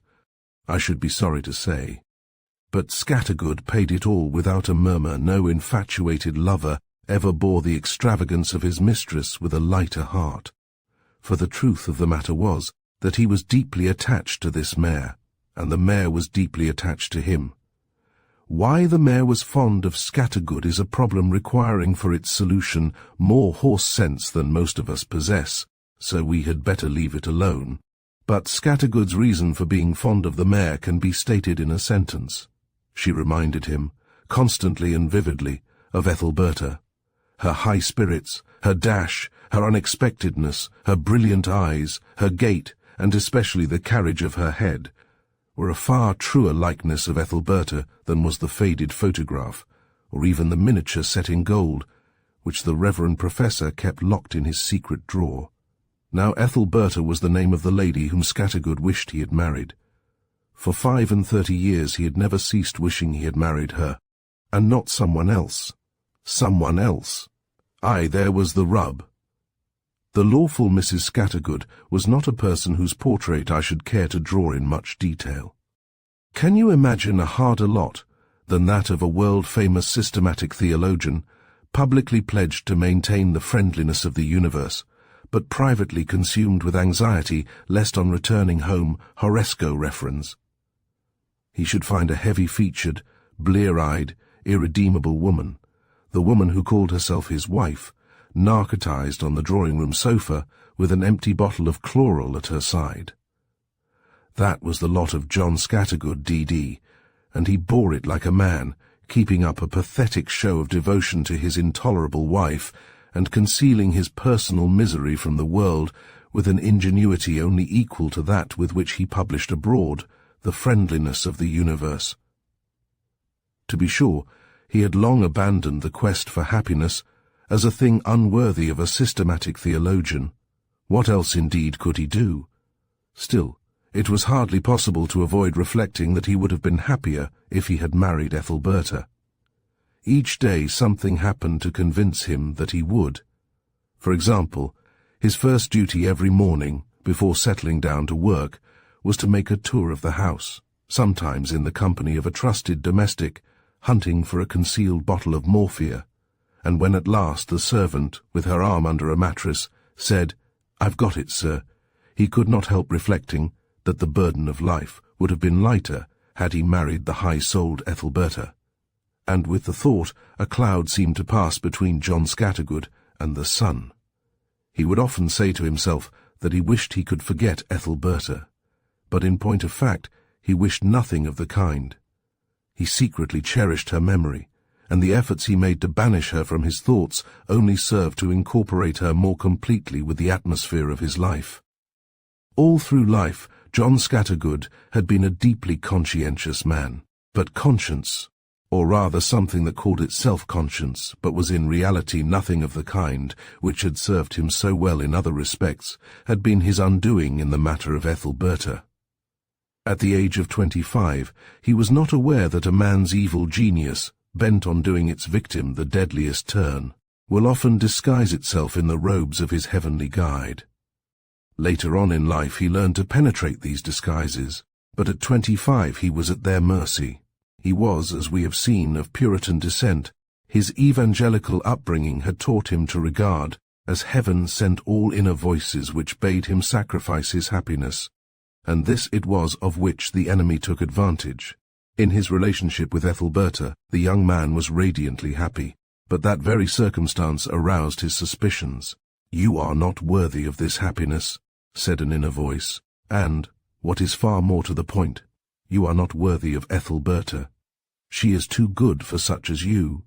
I should be sorry to say. But Scattergood paid it all without a murmur. No infatuated lover ever bore the extravagance of his mistress with a lighter heart. For the truth of the matter was that he was deeply attached to this mare, and the mare was deeply attached to him. Why the mare was fond of Scattergood is a problem requiring for its solution more horse sense than most of us possess, so we had better leave it alone. But Scattergood's reason for being fond of the mare can be stated in a sentence. She reminded him, constantly and vividly, of Ethelberta. Her high spirits, her dash, her unexpectedness, her brilliant eyes, her gait, and especially the carriage of her head, were a far truer likeness of Ethelberta than was the faded photograph, or even the miniature set in gold, which the Reverend Professor kept locked in his secret drawer. Now Ethelberta was the name of the lady whom Scattergood wished he had married. For 35 years he had never ceased wishing he had married her, and not someone else. Someone else. Aye, there was the rub. The lawful Mrs. Scattergood was not a person whose portrait I should care to draw in much detail. Can you imagine a harder lot than that of a world-famous systematic theologian, publicly pledged to maintain the friendliness of the universe, but privately consumed with anxiety lest on returning home Horresco referens? He should find a heavy-featured, blear-eyed, irredeemable woman, the woman who called herself his wife, narcotized on the drawing-room sofa with an empty bottle of chloral at her side. That was the lot of John Scattergood, D.D., and he bore it like a man, keeping up a pathetic show of devotion to his intolerable wife and concealing his personal misery from the world with an ingenuity only equal to that with which he published abroad the friendliness of the universe. To be sure, he had long abandoned the quest for happiness as a thing unworthy of a systematic theologian. What else indeed could he do? Still, it was hardly possible to avoid reflecting that he would have been happier if he had married Ethelberta. Each day something happened to convince him that he would. For example, his first duty every morning, before settling down to work, was to make a tour of the house, sometimes in the company of a trusted domestic, hunting for a concealed bottle of morphia, and when at last the servant, with her arm under a mattress, said, "I've got it, sir," he could not help reflecting that the burden of life would have been lighter had he married the high-souled Ethelberta. And with the thought, a cloud seemed to pass between John Scattergood and the sun. He would often say to himself that he wished he could forget Ethelberta, but in point of fact, he wished nothing of the kind. He secretly cherished her memory, and the efforts he made to banish her from his thoughts only served to incorporate her more completely with the atmosphere of his life. All through life, John Scattergood had been a deeply conscientious man, but conscience, or rather something that called itself conscience, but was in reality nothing of the kind, which had served him so well in other respects, had been his undoing in the matter of Ethelberta. At the age of 25, he was not aware that a man's evil genius, bent on doing its victim the deadliest turn, will often disguise itself in the robes of his heavenly guide. Later on in life he learned to penetrate these disguises, but at 25 he was at their mercy. He was, as we have seen, of Puritan descent. His evangelical upbringing had taught him to regard as heaven sent all inner voices which bade him sacrifice his happiness, and this it was of which the enemy took advantage. In his relationship with Ethelberta, the young man was radiantly happy, but that very circumstance aroused his suspicions. "You are not worthy of this happiness," said an inner voice, and, what is far more to the point, you are not worthy of Ethelberta. She is too good for such as you.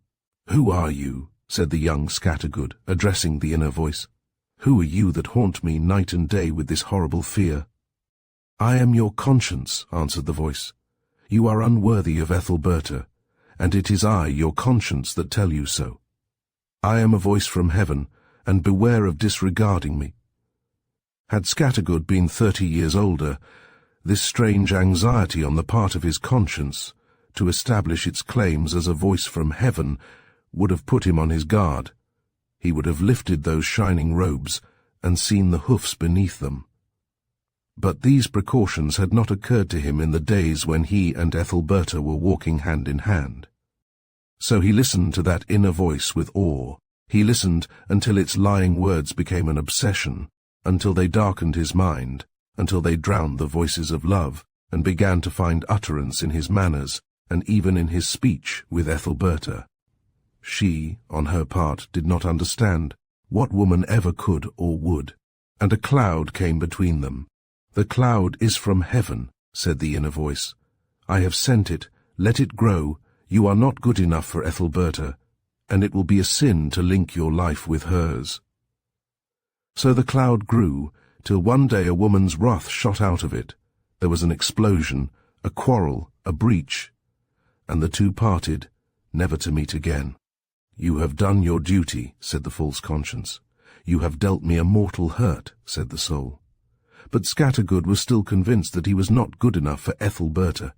"Who are you?" said the young Scattergood, addressing the inner voice. "Who are you that haunt me night and day with this horrible fear?" "I am your conscience," answered the voice. "You are unworthy of Ethelberta, and it is I, your conscience, that tell you so. I am a voice from heaven, and beware of disregarding me." Had Scattergood been 30 years older, this strange anxiety on the part of his conscience to establish its claims as a voice from heaven would have put him on his guard. He would have lifted those shining robes and seen the hoofs beneath them. But these precautions had not occurred to him in the days when he and Ethelberta were walking hand in hand. So he listened to that inner voice with awe. He listened until its lying words became an obsession, until they darkened his mind, until they drowned the voices of love, and began to find utterance in his manners, and even in his speech with Ethelberta. She, on her part, did not understand. What woman ever could or would? And a cloud came between them. "The cloud is from heaven," said the inner voice. "I have sent it. Let it grow. You are not good enough for Ethelberta, and it will be a sin to link your life with hers." So the cloud grew, till one day a woman's wrath shot out of it. There was an explosion, a quarrel, a breach, and the two parted, never to meet again. "You have done your duty," said the false conscience. "You have dealt me a mortal hurt," said the soul. But Scattergood was still convinced that he was not good enough for Ethelberta.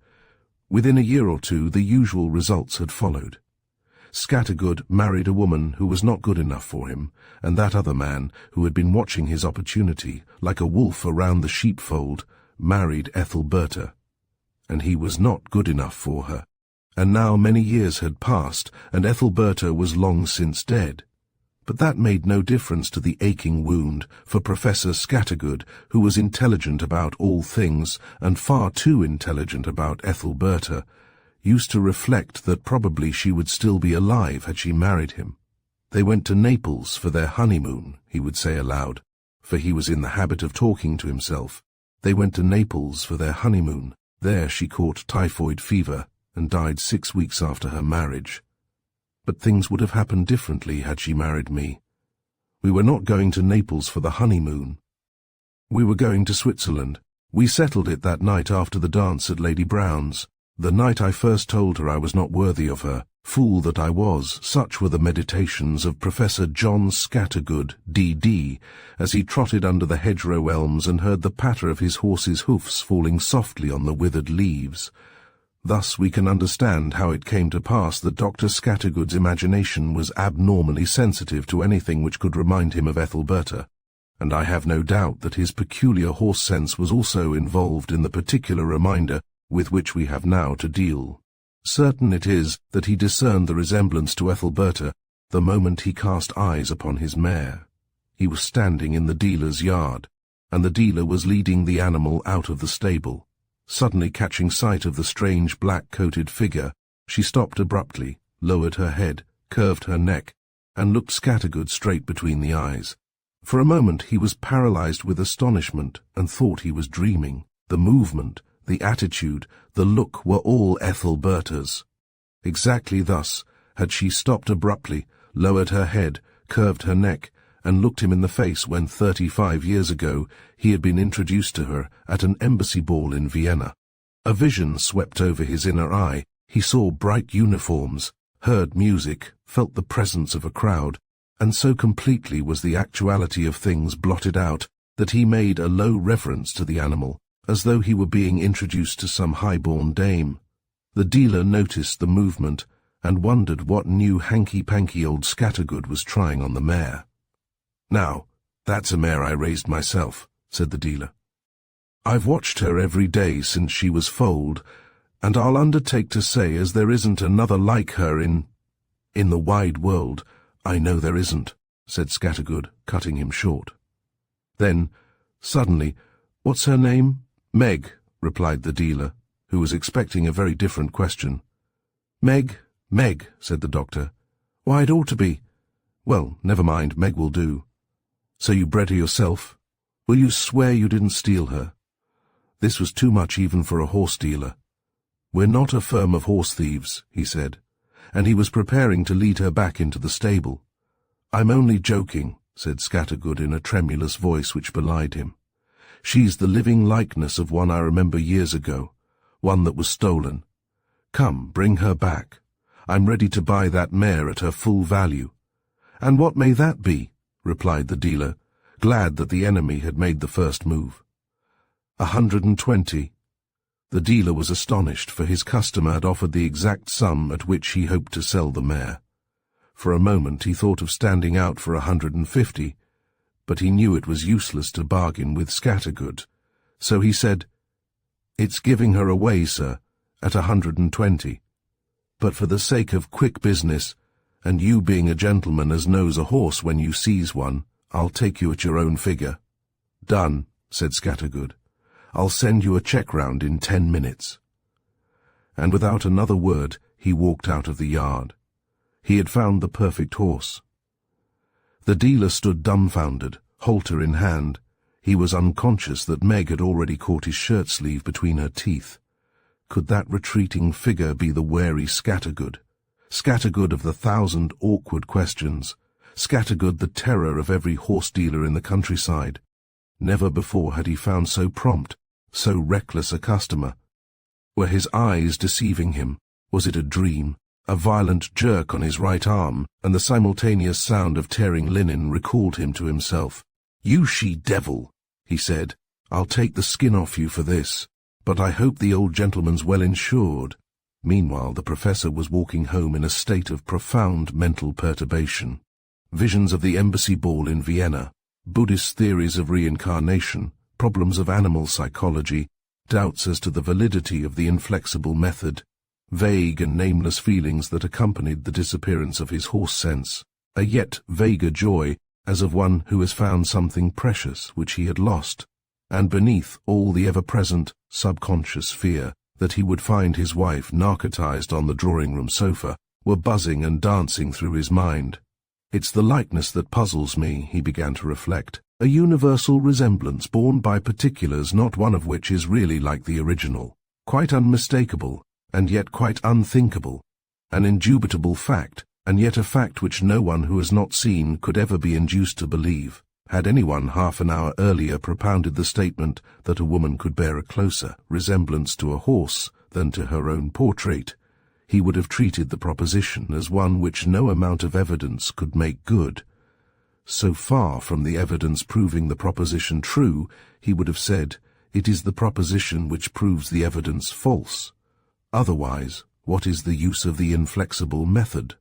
Within a year or two the usual results had followed. Scattergood married a woman who was not good enough for him, and that other man, who had been watching his opportunity, like a wolf around the sheepfold, married Ethelberta. And he was not good enough for her. And now many years had passed, and Ethelberta was long since dead. But that made no difference to the aching wound, for Professor Scattergood, who was intelligent about all things, and far too intelligent about Ethelberta, used to reflect that probably she would still be alive had she married him. "They went to Naples for their honeymoon," he would say aloud, for he was in the habit of talking to himself. "They went to Naples for their honeymoon. There she caught typhoid fever, and died 6 weeks after her marriage. But things would have happened differently had she married me. We were not going to Naples for the honeymoon. We were going to Switzerland. We settled it that night after the dance at Lady Brown's, the night I first told her I was not worthy of her. Fool that I was, such were the meditations of Professor John Scattergood, D.D., as he trotted under the hedgerow elms and heard the patter of his horse's hoofs falling softly on the withered leaves. Thus we can understand how it came to pass that Dr. Scattergood's imagination was abnormally sensitive to anything which could remind him of Ethelberta, and I have no doubt that his peculiar horse sense was also involved in the particular reminder with which we have now to deal. Certain it is that he discerned the resemblance to Ethelberta the moment he cast eyes upon his mare. He was standing in the dealer's yard, and the dealer was leading the animal out of the stable. Suddenly catching sight of the strange black-coated figure, she stopped abruptly, lowered her head, curved her neck, and looked Scattergood straight between the eyes. For a moment he was paralyzed with astonishment and thought he was dreaming. The movement, the attitude, the look were all Ethelberta's. Exactly thus had she stopped abruptly, lowered her head, curved her neck, and looked him in the face when 35 years ago he had been introduced to her at an embassy ball in Vienna. A vision swept over his inner eye. He saw bright uniforms, heard music, felt the presence of a crowd, and so completely was the actuality of things blotted out that he made a low reverence to the animal, as though he were being introduced to some high-born dame. The dealer noticed the movement and wondered what new hanky-panky old Scattergood was trying on the mare. "Now, that's a mare I raised myself," said the dealer. "I've watched her every day since she was foaled, and I'll undertake to say as there isn't another like her in the wide world. I know there isn't," said Scattergood, cutting him short. Then, suddenly, "What's her name?" "Meg," replied the dealer, who was expecting a very different question. "Meg, Meg," said the doctor. "Why, it ought to be. Well, never mind, Meg will do. So you bred her yourself? Will you swear you didn't steal her?" This was too much even for a horse dealer. "We're not a firm of horse thieves," he said, and he was preparing to lead her back into the stable. "I'm only joking," said Scattergood in a tremulous voice which belied him. "She's the living likeness of one I remember years ago, one that was stolen. Come, bring her back. I'm ready to buy that mare at her full value." "And what may that be?" replied the dealer, glad that the enemy had made the first move. 120. The dealer was astonished, for his customer had offered the exact sum at which he hoped to sell the mare. For a moment he thought of standing out for 150, but he knew it was useless to bargain with Scattergood, so he said, "It's giving her away, sir, at 120. But for the sake of quick business, and you being a gentleman as knows a horse when you sees one, I'll take you at your own figure." "Done," said Scattergood. "I'll send you a cheque round in 10 minutes." And without another word he walked out of the yard. He had found the perfect horse. The dealer stood dumbfounded, halter in hand. He was unconscious that Meg had already caught his shirt-sleeve between her teeth. Could that retreating figure be the wary Scattergood? Scattergood of the 1,000 awkward questions, Scattergood the terror of every horse-dealer in the countryside. Never before had he found so prompt, so reckless a customer. Were his eyes deceiving him? Was it a dream? A violent jerk on his right arm, and the simultaneous sound of tearing linen recalled him to himself. "You she-devil," he said, "I'll take the skin off you for this, but I hope the old gentleman's well insured." Meanwhile the professor was walking home in a state of profound mental perturbation. Visions of the embassy ball in Vienna, Buddhist theories of reincarnation, problems of animal psychology, doubts as to the validity of the inflexible method, vague and nameless feelings that accompanied the disappearance of his horse sense, a yet vaguer joy as of one who has found something precious which he had lost, and beneath all the ever-present, subconscious fear that he would find his wife narcotized on the drawing-room sofa, were buzzing and dancing through his mind. "It's the likeness that puzzles me," he began to reflect, "a universal resemblance borne by particulars not one of which is really like the original, quite unmistakable, and yet quite unthinkable, an indubitable fact, and yet a fact which no one who has not seen could ever be induced to believe. Had anyone half an hour earlier propounded the statement that a woman could bear a closer resemblance to a horse than to her own portrait, he would have treated the proposition as one which no amount of evidence could make good. So far from the evidence proving the proposition true, he would have said, it is the proposition which proves the evidence false. Otherwise, what is the use of the inflexible method?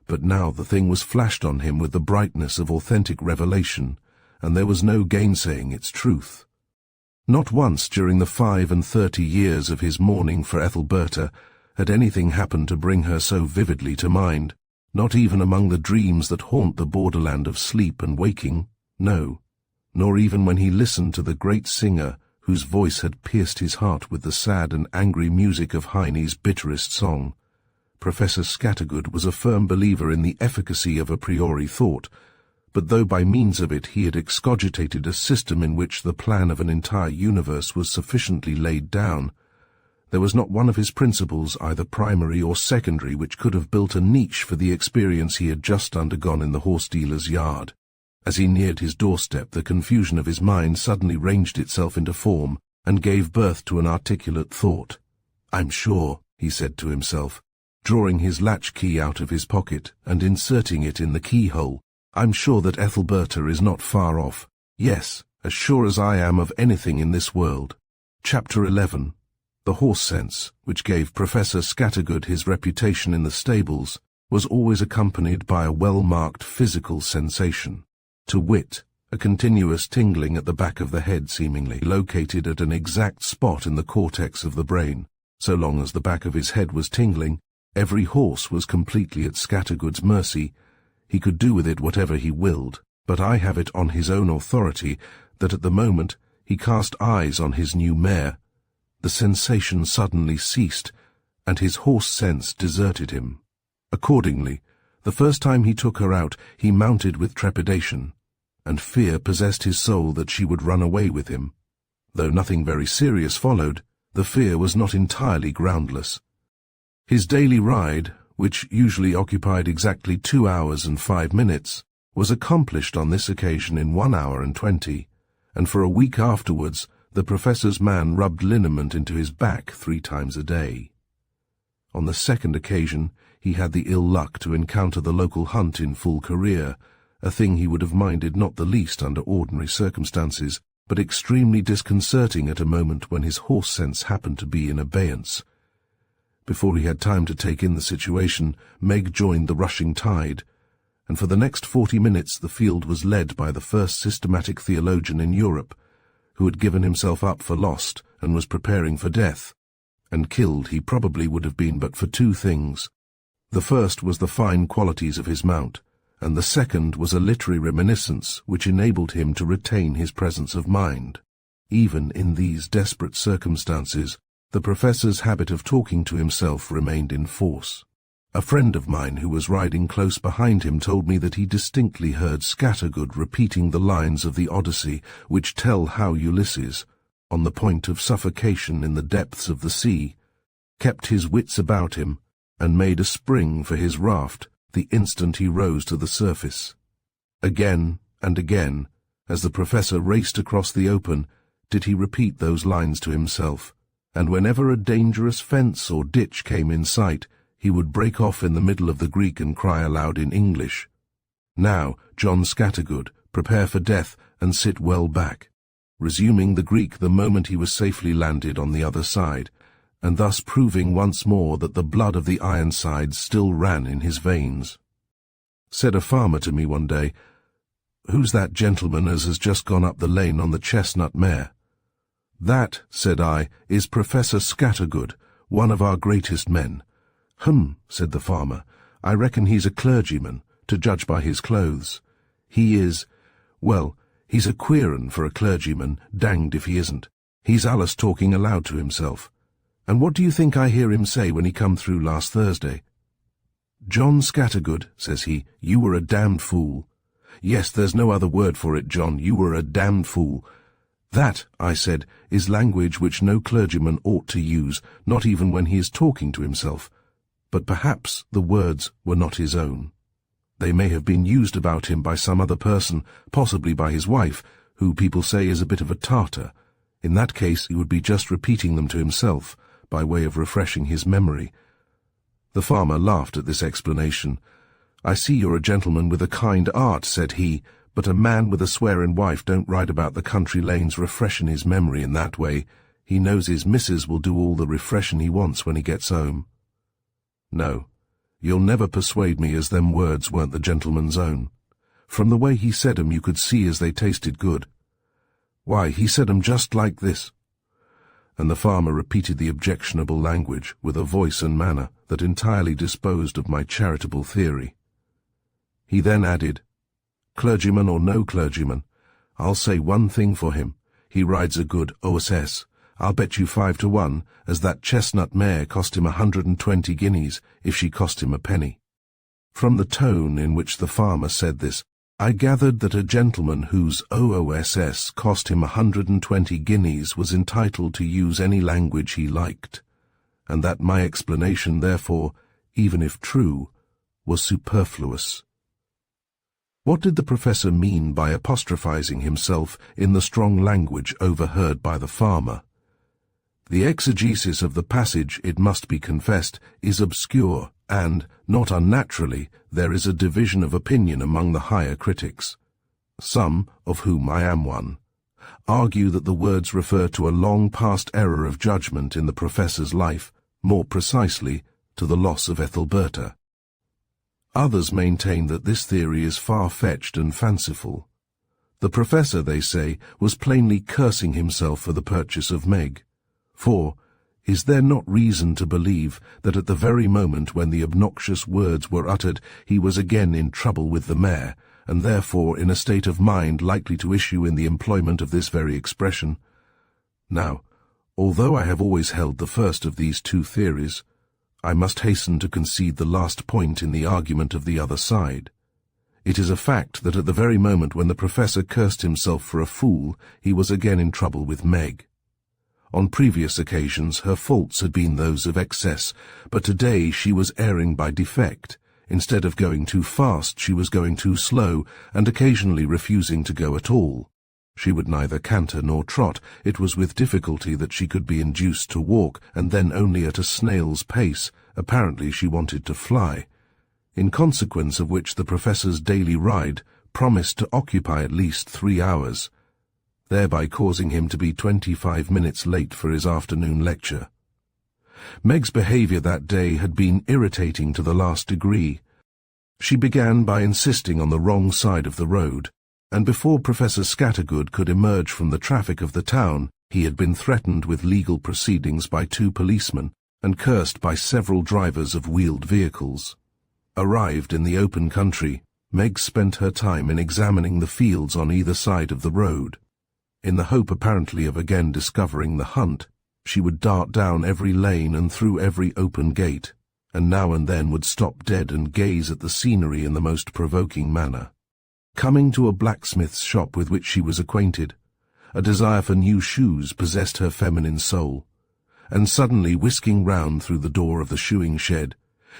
But now the thing was flashed on him with the brightness of authentic revelation, and there was no gainsaying its truth. Not once during the 35 years of his mourning for Ethelberta had anything happened to bring her so vividly to mind, not even among the dreams that haunt the borderland of sleep and waking, no, nor even when he listened to the great singer whose voice had pierced his heart with the sad and angry music of Heine's bitterest song. Professor Scattergood was a firm believer in the efficacy of a priori thought, but though by means of it he had excogitated a system in which the plan of an entire universe was sufficiently laid down, there was not one of his principles, either primary or secondary, which could have built a niche for the experience he had just undergone in the horse-dealer's yard. As he neared his doorstep, the confusion of his mind suddenly ranged itself into form and gave birth to an articulate thought. "I'm sure," he said to himself, drawing his latch-key out of his pocket and inserting it in the keyhole, "I'm sure that Ethelberta is not far off. Yes, as sure as I am of anything in this world." Chapter 11. The horse sense, which gave Professor Scattergood his reputation in the stables, was always accompanied by a well-marked physical sensation. To wit, a continuous tingling at the back of the head, seemingly located at an exact spot in the cortex of the brain. So long as the back of his head was tingling, every horse was completely at Scattergood's mercy. He could do with it whatever he willed, but I have it on his own authority that at the moment he cast eyes on his new mare, the sensation suddenly ceased, and his horse sense deserted him. Accordingly, the first time he took her out, he mounted with trepidation, and fear possessed his soul that she would run away with him. Though nothing very serious followed, the fear was not entirely groundless. His daily ride, which usually occupied exactly 2 hours and 5 minutes, was accomplished on this occasion in 1 hour and 20, and for a week afterwards the professor's man rubbed liniment into his back 3 times a day. On the second occasion he had the ill luck to encounter the local hunt in full career, a thing he would have minded not the least under ordinary circumstances, but extremely disconcerting at a moment when his horse sense happened to be in abeyance. Before he had time to take in the situation, Meg joined the rushing tide, and for the next 40 minutes the field was led by the first systematic theologian in Europe, who had given himself up for lost and was preparing for death, and killed he probably would have been but for 2 things. The first was the fine qualities of his mount, and the second was a literary reminiscence which enabled him to retain his presence of mind. Even in these desperate circumstances, the professor's habit of talking to himself remained in force. A friend of mine who was riding close behind him told me that he distinctly heard Scattergood repeating the lines of the Odyssey which tell how Ulysses, on the point of suffocation in the depths of the sea, kept his wits about him and made a spring for his raft the instant he rose to the surface. Again and again, as the professor raced across the open, did he repeat those lines to himself, and whenever a dangerous fence or ditch came in sight, he would break off in the middle of the Greek and cry aloud in English, "Now, John Scattergood, prepare for death and sit well back," resuming the Greek the moment he was safely landed on the other side, and thus proving once more that the blood of the Ironsides still ran in his veins. Said a farmer to me one day, "Who's that gentleman as has just gone up the lane on the chestnut mare?" "That," said I, "is Professor Scattergood, one of our greatest men." Said the farmer, "I reckon he's a clergyman, to judge by his clothes." "He is. Well, he's a queer 'un for a clergyman, danged if he isn't. He's allus talking aloud to himself. And what do you think I hear him say when he come through last Thursday? 'John Scattergood,' says he, 'you were a damned fool.' Yes, there's no other word for it, John, you were a damned fool." "That," I said, "is language which no clergyman ought to use, not even when he is talking to himself. But perhaps the words were not his own. They may have been used about him by some other person, possibly by his wife, who people say is a bit of a Tartar. In that case he would be just repeating them to himself, by way of refreshing his memory." The farmer laughed at this explanation. "I see you're a gentleman with a kind art," said he, "but a man with a swearing wife don't ride about the country lanes refreshing his memory in that way. He knows his missus will do all the refreshin' he wants when he gets home. No, you'll never persuade me as them words weren't the gentleman's own. From the way he said 'em you could see as they tasted good. Why, he said 'em just like this." And the farmer repeated the objectionable language with a voice and manner that entirely disposed of my charitable theory. He then added, "Clergyman or no clergyman, I'll say one thing for him. He rides a good OSS. I'll bet you 5 to 1 as that chestnut mare cost him 120 guineas if she cost him a penny." From the tone in which the farmer said this, I gathered that a gentleman whose OOSS cost him 120 guineas was entitled to use any language he liked, and that my explanation, therefore, even if true, was superfluous. What did the professor mean by apostrophizing himself in the strong language overheard by the farmer? The exegesis of the passage, it must be confessed, is obscure, and, not unnaturally, there is a division of opinion among the higher critics. Some, of whom I am one, argue that the words refer to a long-past error of judgment in the professor's life, more precisely, to the loss of Ethelberta. Others maintain that this theory is far-fetched and fanciful. The professor, they say, was plainly cursing himself for the purchase of Meg. For, is there not reason to believe that at the very moment when the obnoxious words were uttered he was again in trouble with the mare, and therefore in a state of mind likely to issue in the employment of this very expression? Now, although I have always held the first of these two theories, I must hasten to concede the last point in the argument of the other side. It is a fact that at the very moment when the professor cursed himself for a fool, he was again in trouble with Meg. On previous occasions her faults had been those of excess, but today she was erring by defect. Instead of going too fast, she was going too slow, and occasionally refusing to go at all. She would neither canter nor trot. It was with difficulty that she could be induced to walk, and then only at a snail's pace. Apparently she wanted to fly, in consequence of which the professor's daily ride promised to occupy at least 3 hours, thereby causing him to be 25 minutes late for his afternoon lecture. Meg's behaviour that day had been irritating to the last degree. She began by insisting on the wrong side of the road, and before Professor Scattergood could emerge from the traffic of the town, he had been threatened with legal proceedings by 2 policemen and cursed by several drivers of wheeled vehicles. Arrived in the open country, Meg spent her time in examining the fields on either side of the road. In the hope apparently of again discovering the hunt, she would dart down every lane and through every open gate, and now and then would stop dead and gaze at the scenery in the most provoking manner. Coming to a blacksmith's shop with which she was acquainted, a desire for new shoes possessed her feminine soul, and suddenly whisking round through the door of the shoeing shed,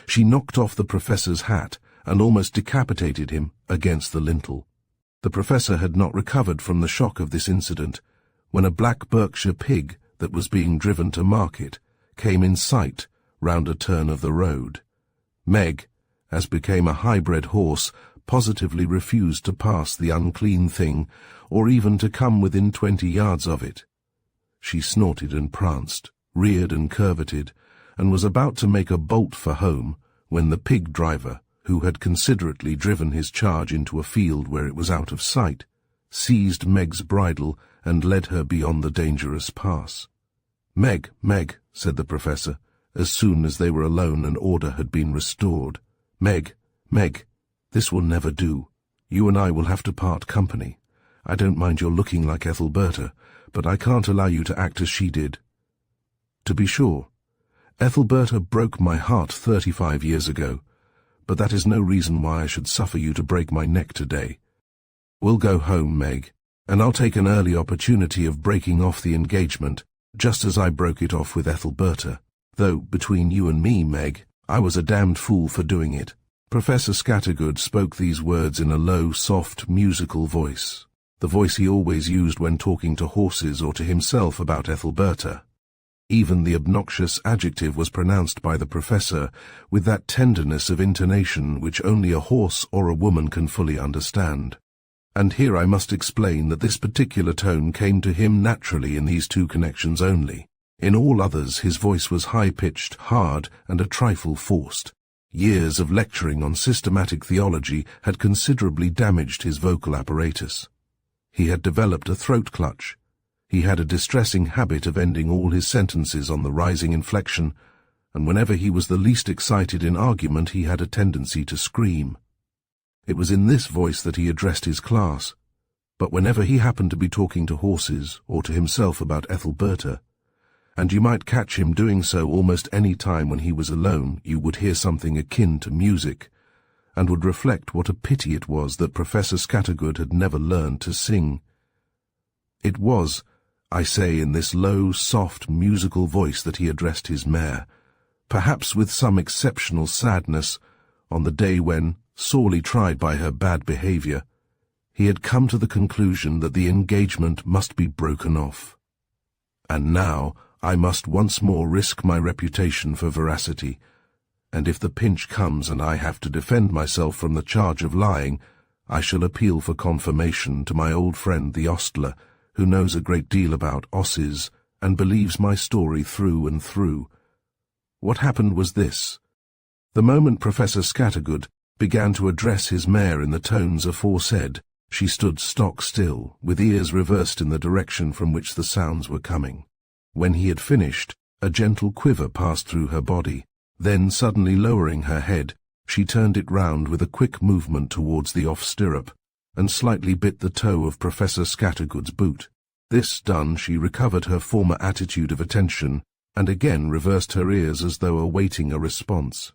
she knocked off the professor's hat and almost decapitated him against the lintel. The professor had not recovered from the shock of this incident when a black Berkshire pig that was being driven to market came in sight round a turn of the road. Meg, as became a high-bred horse, positively refused to pass the unclean thing, or even to come within 20 yards of it. She snorted and pranced, reared and curveted, and was about to make a bolt for home when the pig driver, who had considerately driven his charge into a field where it was out of sight, seized Meg's bridle and led her beyond the dangerous pass. "Meg, Meg," said the professor, as soon as they were alone and order had been restored. "Meg, Meg, this will never do. You and I will have to part company. I don't mind your looking like Ethelberta, but I can't allow you to act as she did. To be sure, Ethelberta broke my heart 35 years ago, but that is no reason why I should suffer you to break my neck today. We'll go home, Meg, and I'll take an early opportunity of breaking off the engagement, just as I broke it off with Ethelberta, though, between you and me, Meg, I was a damned fool for doing it." Professor Scattergood spoke these words in a low, soft, musical voice, the voice he always used when talking to horses or to himself about Ethelberta. Even the obnoxious adjective was pronounced by the professor with that tenderness of intonation which only a horse or a woman can fully understand. And here I must explain that this particular tone came to him naturally in these two connections only. In all others his voice was high-pitched, hard, and a trifle forced. Years of lecturing on systematic theology had considerably damaged his vocal apparatus. He had developed a throat clutch. He had a distressing habit of ending all his sentences on the rising inflection, and whenever he was the least excited in argument he had a tendency to scream. It was in this voice that he addressed his class, but whenever he happened to be talking to horses or to himself about Ethelberta, and you might catch him doing so almost any time when he was alone, you would hear something akin to music, and would reflect what a pity it was that Professor Scattergood had never learned to sing. It was, I say, in this low, soft, musical voice that he addressed his mare, perhaps with some exceptional sadness, on the day when, sorely tried by her bad behavior, he had come to the conclusion that the engagement must be broken off. And now I must once more risk my reputation for veracity, and if the pinch comes and I have to defend myself from the charge of lying, I shall appeal for confirmation to my old friend the ostler, who knows a great deal about osses and believes my story through and through. What happened was this. The moment Professor Scattergood began to address his mare in the tones aforesaid, she stood stock still, with ears reversed in the direction from which the sounds were coming. When he had finished, a gentle quiver passed through her body. Then, suddenly lowering her head, she turned it round with a quick movement towards the off stirrup, and slightly bit the toe of Professor Scattergood's boot. This done, she recovered her former attitude of attention, and again reversed her ears as though awaiting a response.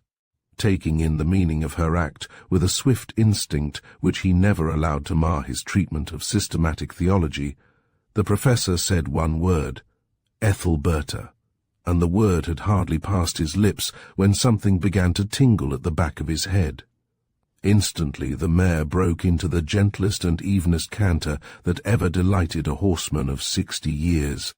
Taking in the meaning of her act with a swift instinct which he never allowed to mar his treatment of systematic theology, the professor said one word, Ethelberta, and the word had hardly passed his lips when something began to tingle at the back of his head. Instantly the mare broke into the gentlest and evenest canter that ever delighted a horseman of 60 years,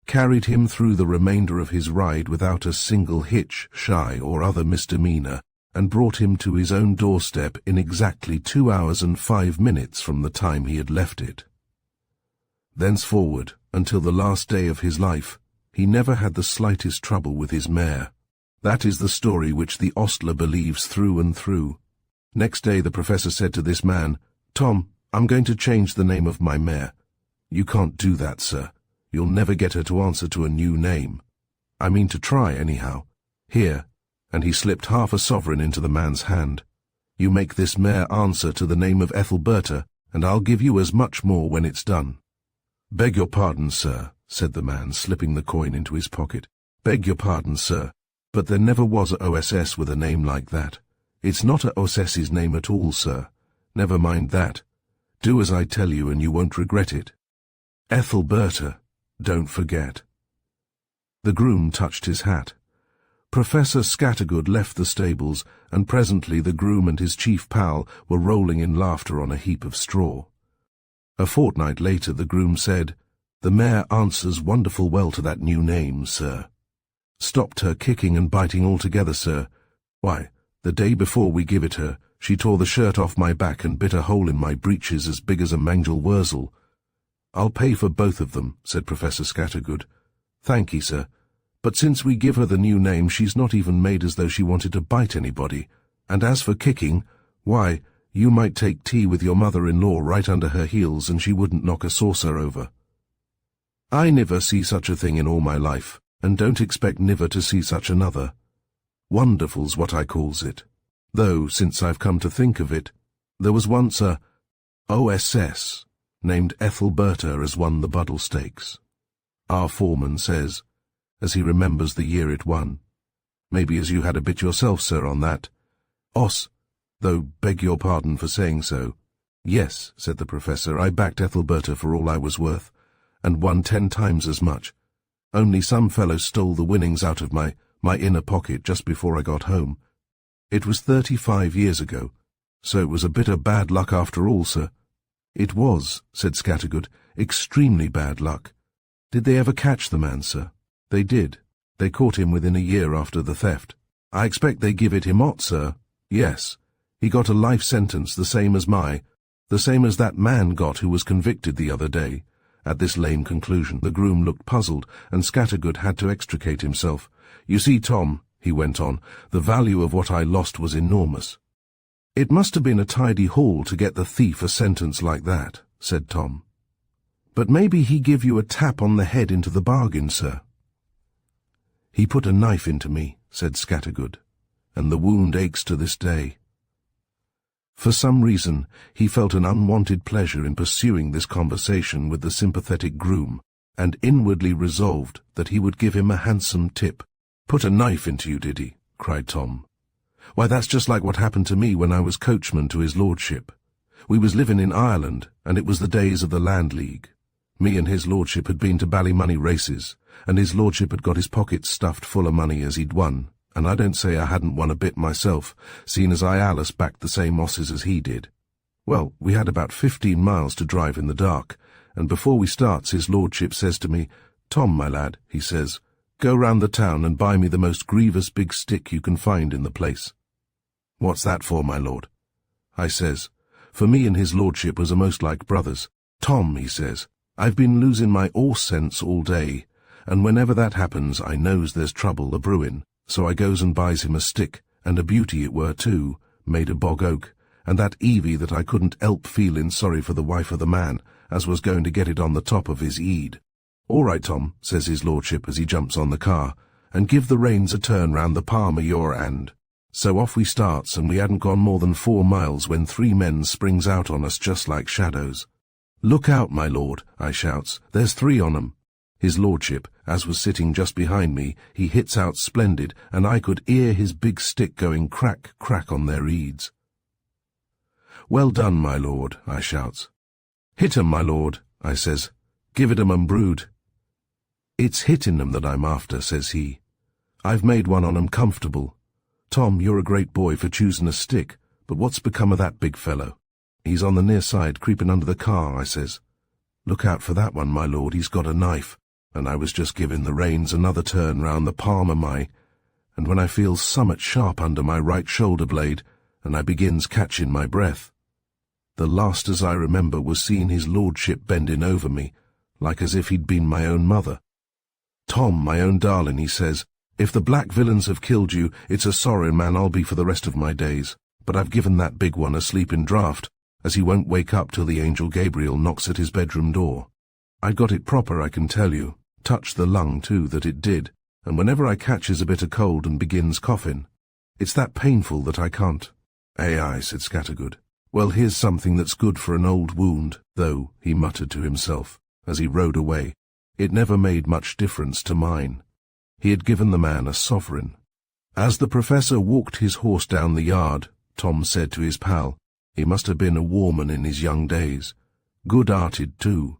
carried him through the remainder of his ride without a single hitch, shy, or other misdemeanor, and brought him to his own doorstep in exactly 2 hours and 5 minutes from the time he had left it. Thenceforward, until the last day of his life, he never had the slightest trouble with his mare. That is the story which the ostler believes through and through. Next day the professor said to this man, "Tom, I'm going to change the name of my mare." "You can't do that, sir. You'll never get her to answer to a new name." "I mean to try, anyhow. Here," and he slipped half a sovereign into the man's hand. "You make this mare answer to the name of Ethelberta, and I'll give you as much more when it's done." "Beg your pardon, sir," said the man, slipping the coin into his pocket. "Beg your pardon, sir, but there never was a OSS with a name like that. It's not a OSS's name at all, sir. Never mind that. Do as I tell you and you won't regret it. Ethelberta, don't forget." The groom touched his hat. Professor Scattergood left the stables, and presently the groom and his chief pal were rolling in laughter on a heap of straw. A fortnight later the groom said, "The mare answers wonderful well to that new name, sir. Stopped her kicking and biting altogether, sir. Why, the day before we give it her, she tore the shirt off my back and bit a hole in my breeches as big as a mangel wurzel." "I'll pay for both of them," said Professor Scattergood. "Thank ye, sir. But since we give her the new name, she's not even made as though she wanted to bite anybody. And as for kicking, why, you might take tea with your mother-in-law right under her heels and she wouldn't knock a saucer over." "I niver see such a thing in all my life, and don't expect niver to see such another. Wonderful's what I calls it. Though, since I've come to think of it, there was once a OSS named Ethelberta as won the Buddle Stakes. Our foreman says, as he remembers the year it won. Maybe as you had a bit yourself, sir, on that. Though beg your pardon for saying so." "Yes," said the professor, "I backed Ethelberta for all I was worth, and won 10 times as much. Only some fellow stole the winnings out of my inner pocket just before I got home. It was 35 years ago, so it was a bit of bad luck after all, sir." "It was," said Scattergood, "extremely bad luck. Did they ever catch the man, sir?" "They did. They caught him within a year after the theft. I expect they give it him hot, sir. Yes. He got a life sentence the same as my The same as that man got who was convicted the other day." At this lame conclusion, the groom looked puzzled, and Scattergood had to extricate himself. "You see, Tom," he went on, "the value of what I lost was enormous." "It must have been a tidy haul to get the thief a sentence like that," said Tom. "But maybe he give you a tap on the head into the bargain, sir." "He put a knife into me," said Scattergood, "and the wound aches to this day." For some reason, he felt an unwanted pleasure in pursuing this conversation with the sympathetic groom, and inwardly resolved that he would give him a handsome tip. "Put a knife into you, did he?" cried Tom. "Why, that's just like what happened to me when I was coachman to his lordship. We was living in Ireland, and it was the days of the Land League. Me and his lordship had been to Ballymoney races, and his lordship had got his pockets stuffed full of money as he'd won, and I don't say I hadn't won a bit myself, seeing as I allus backed the same osses as he did. Well, we had about 15 miles to drive in the dark, and before we starts his lordship says to me, 'Tom, my lad,' he says, 'go round the town and buy me the most grievous big stick you can find in the place.' 'What's that for, my lord?' I says, for me and his lordship was a'most like brothers. 'Tom,' he says, 'I've been losing my 'orse sense all day, and whenever that happens I knows there's trouble a-brewing. So I goes and buys him a stick, and a beauty it were too, made of bog oak, and that Evie that I couldn't help feeling sorry for the wife of the man, as was going to get it on the top of his ead. 'All right, Tom,' says his lordship as he jumps on the car, 'and give the reins a turn round the palm of your hand.' So off we starts, and we hadn't gone more than 4 miles when 3 men springs out on us just like shadows. 'Look out, my lord,' I shouts, 'there's 3 on 'em.' His lordship, as was sitting just behind me, he hits out splendid, and I could hear his big stick going crack, crack on their eads. 'Well done, my lord,' I shouts. 'Hit 'em, my lord,' I says. 'Give it 'em and brood.' 'It's hitting 'em that I'm after,' says he. 'I've made one on 'em comfortable. Tom, you're a great boy for choosing a stick, but what's become of that big fellow?' 'He's on the near side, creeping under the car,' I says. 'Look out for that one, my lord, he's got a knife.' And I was just giving the reins another turn round the palm of and when I feels summat sharp under my right shoulder blade, and I begins catching my breath. The last as I remember was seeing his lordship bending over me, like as if he'd been my own mother. 'Tom, my own darling,' he says, 'if the black villains have killed you, it's a sorry man I'll be for the rest of my days, but I've given that big one a sleeping draught, as he won't wake up till the angel Gabriel knocks at his bedroom door. I got it proper, I can tell you. Touched the lung, too, that it did, and whenever I catches a bit of cold and begins coughing, it's that painful that I can't.' 'Aye, said Scattergood. 'Well, here's something that's good for an old wound, though,' he muttered to himself, as he rode away. It never made much difference to mine. He had given the man a sovereign. As the professor walked his horse down the yard, Tom said to his pal, he must have been a warman in his young days. Good-hearted, too.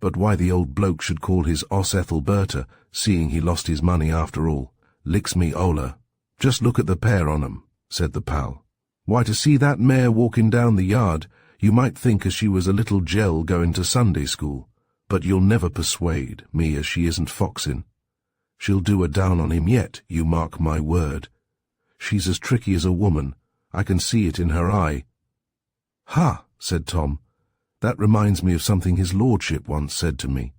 But why the old bloke should call his oss Ethelberta, seeing he lost his money after all, licks me Ola. 'Just look at the pair on 'em,' said the pal. 'Why, to see that mare walking down the yard, you might think as she was a little gel going to Sunday school, but you'll never persuade me as she isn't foxing. She'll do a down on him yet, you mark my word. She's as tricky as a woman, I can see it in her eye.' 'Ha,' said Tom. 'That reminds me of something his lordship once said to me.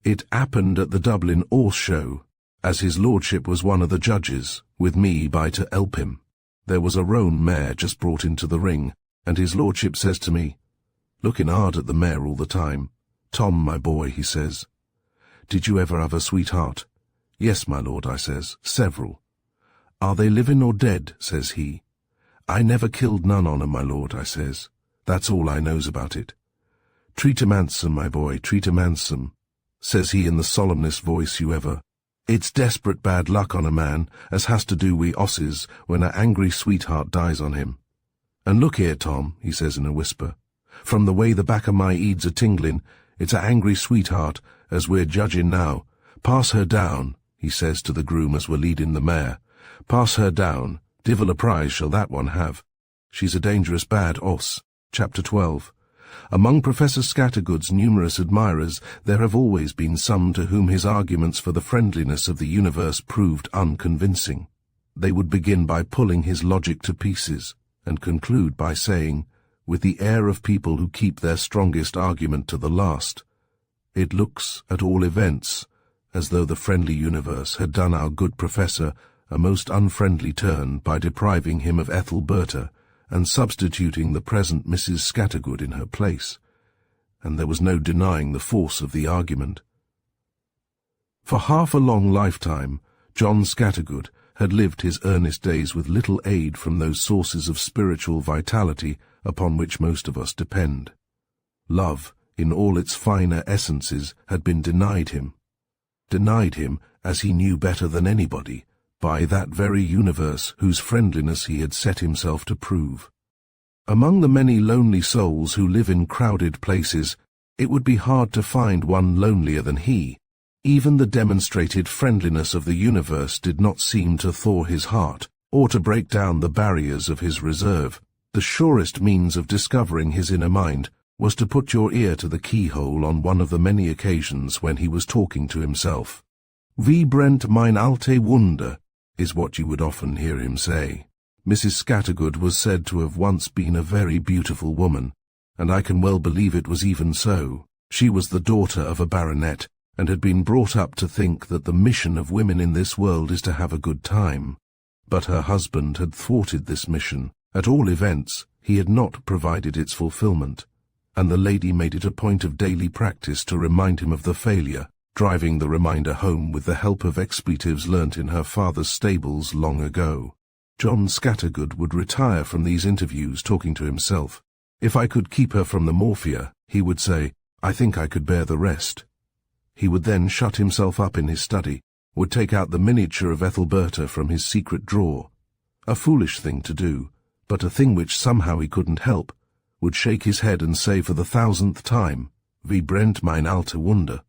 It happened at the Dublin 'Orse Show, as his lordship was one of the judges, with me by to help him. There was a roan mare just brought into the ring, and his lordship says to me, looking hard at the mare all the time, 'Tom, my boy,' he says, 'did you ever have a sweetheart?' 'Yes, my lord,' I says, 'several.' 'Are they living or dead?' says he. 'I never killed none on 'em, my lord,' I says. 'That's all I knows about it.' 'Treat 'em handsome, my boy, treat 'em handsome,' says he in the solemnest voice you ever. 'It's desperate bad luck on a man as has to do wi' osses when a angry sweetheart dies on him. And look here, Tom,' he says in a whisper, 'from the way the back of my eads are tingling, it's a angry sweetheart as we're judging now. Pass her down,' he says to the groom as we're leading the mare. 'Pass her down, divil a prize shall that one have. She's a dangerous bad oss.' Chapter 12. Among Professor Scattergood's numerous admirers there have always been some to whom his arguments for the friendliness of the universe proved unconvincing. They would begin by pulling his logic to pieces, and conclude by saying, with the air of people who keep their strongest argument to the last. It looks, at all events, as though the friendly universe had done our good professor a most unfriendly turn by depriving him of Ethelberta and substituting the present Mrs. Scattergood in her place, and there was no denying the force of the argument. For half a long lifetime, John Scattergood had lived his earnest days with little aid from those sources of spiritual vitality upon which most of us depend. Love, in all its finer essences, had been denied him, as he knew better than anybody, by that very universe whose friendliness he had set himself to prove. Among the many lonely souls who live in crowded places, it would be hard to find one lonelier than he. Even the demonstrated friendliness of the universe did not seem to thaw his heart, or to break down the barriers of his reserve. The surest means of discovering his inner mind was to put your ear to the keyhole on one of the many occasions when he was talking to himself. Wie brennt mein alte Wunder, is what you would often hear him say. Mrs. Scattergood was said to have once been a very beautiful woman, and I can well believe it was even so. She was the daughter of a baronet, and had been brought up to think that the mission of women in this world is to have a good time. But her husband had thwarted this mission. At all events, he had not provided its fulfillment, and the lady made it a point of daily practice to remind him of the failure, driving the reminder home with the help of expletives learnt in her father's stables long ago. John Scattergood would retire from these interviews talking to himself. If I could keep her from the morphia, he would say, I think I could bear the rest. He would then shut himself up in his study, would take out the miniature of Ethelberta from his secret drawer. A foolish thing to do, but a thing which somehow he couldn't help, would shake his head and say for the 1000th time, Wie brennt mein alte Wunder.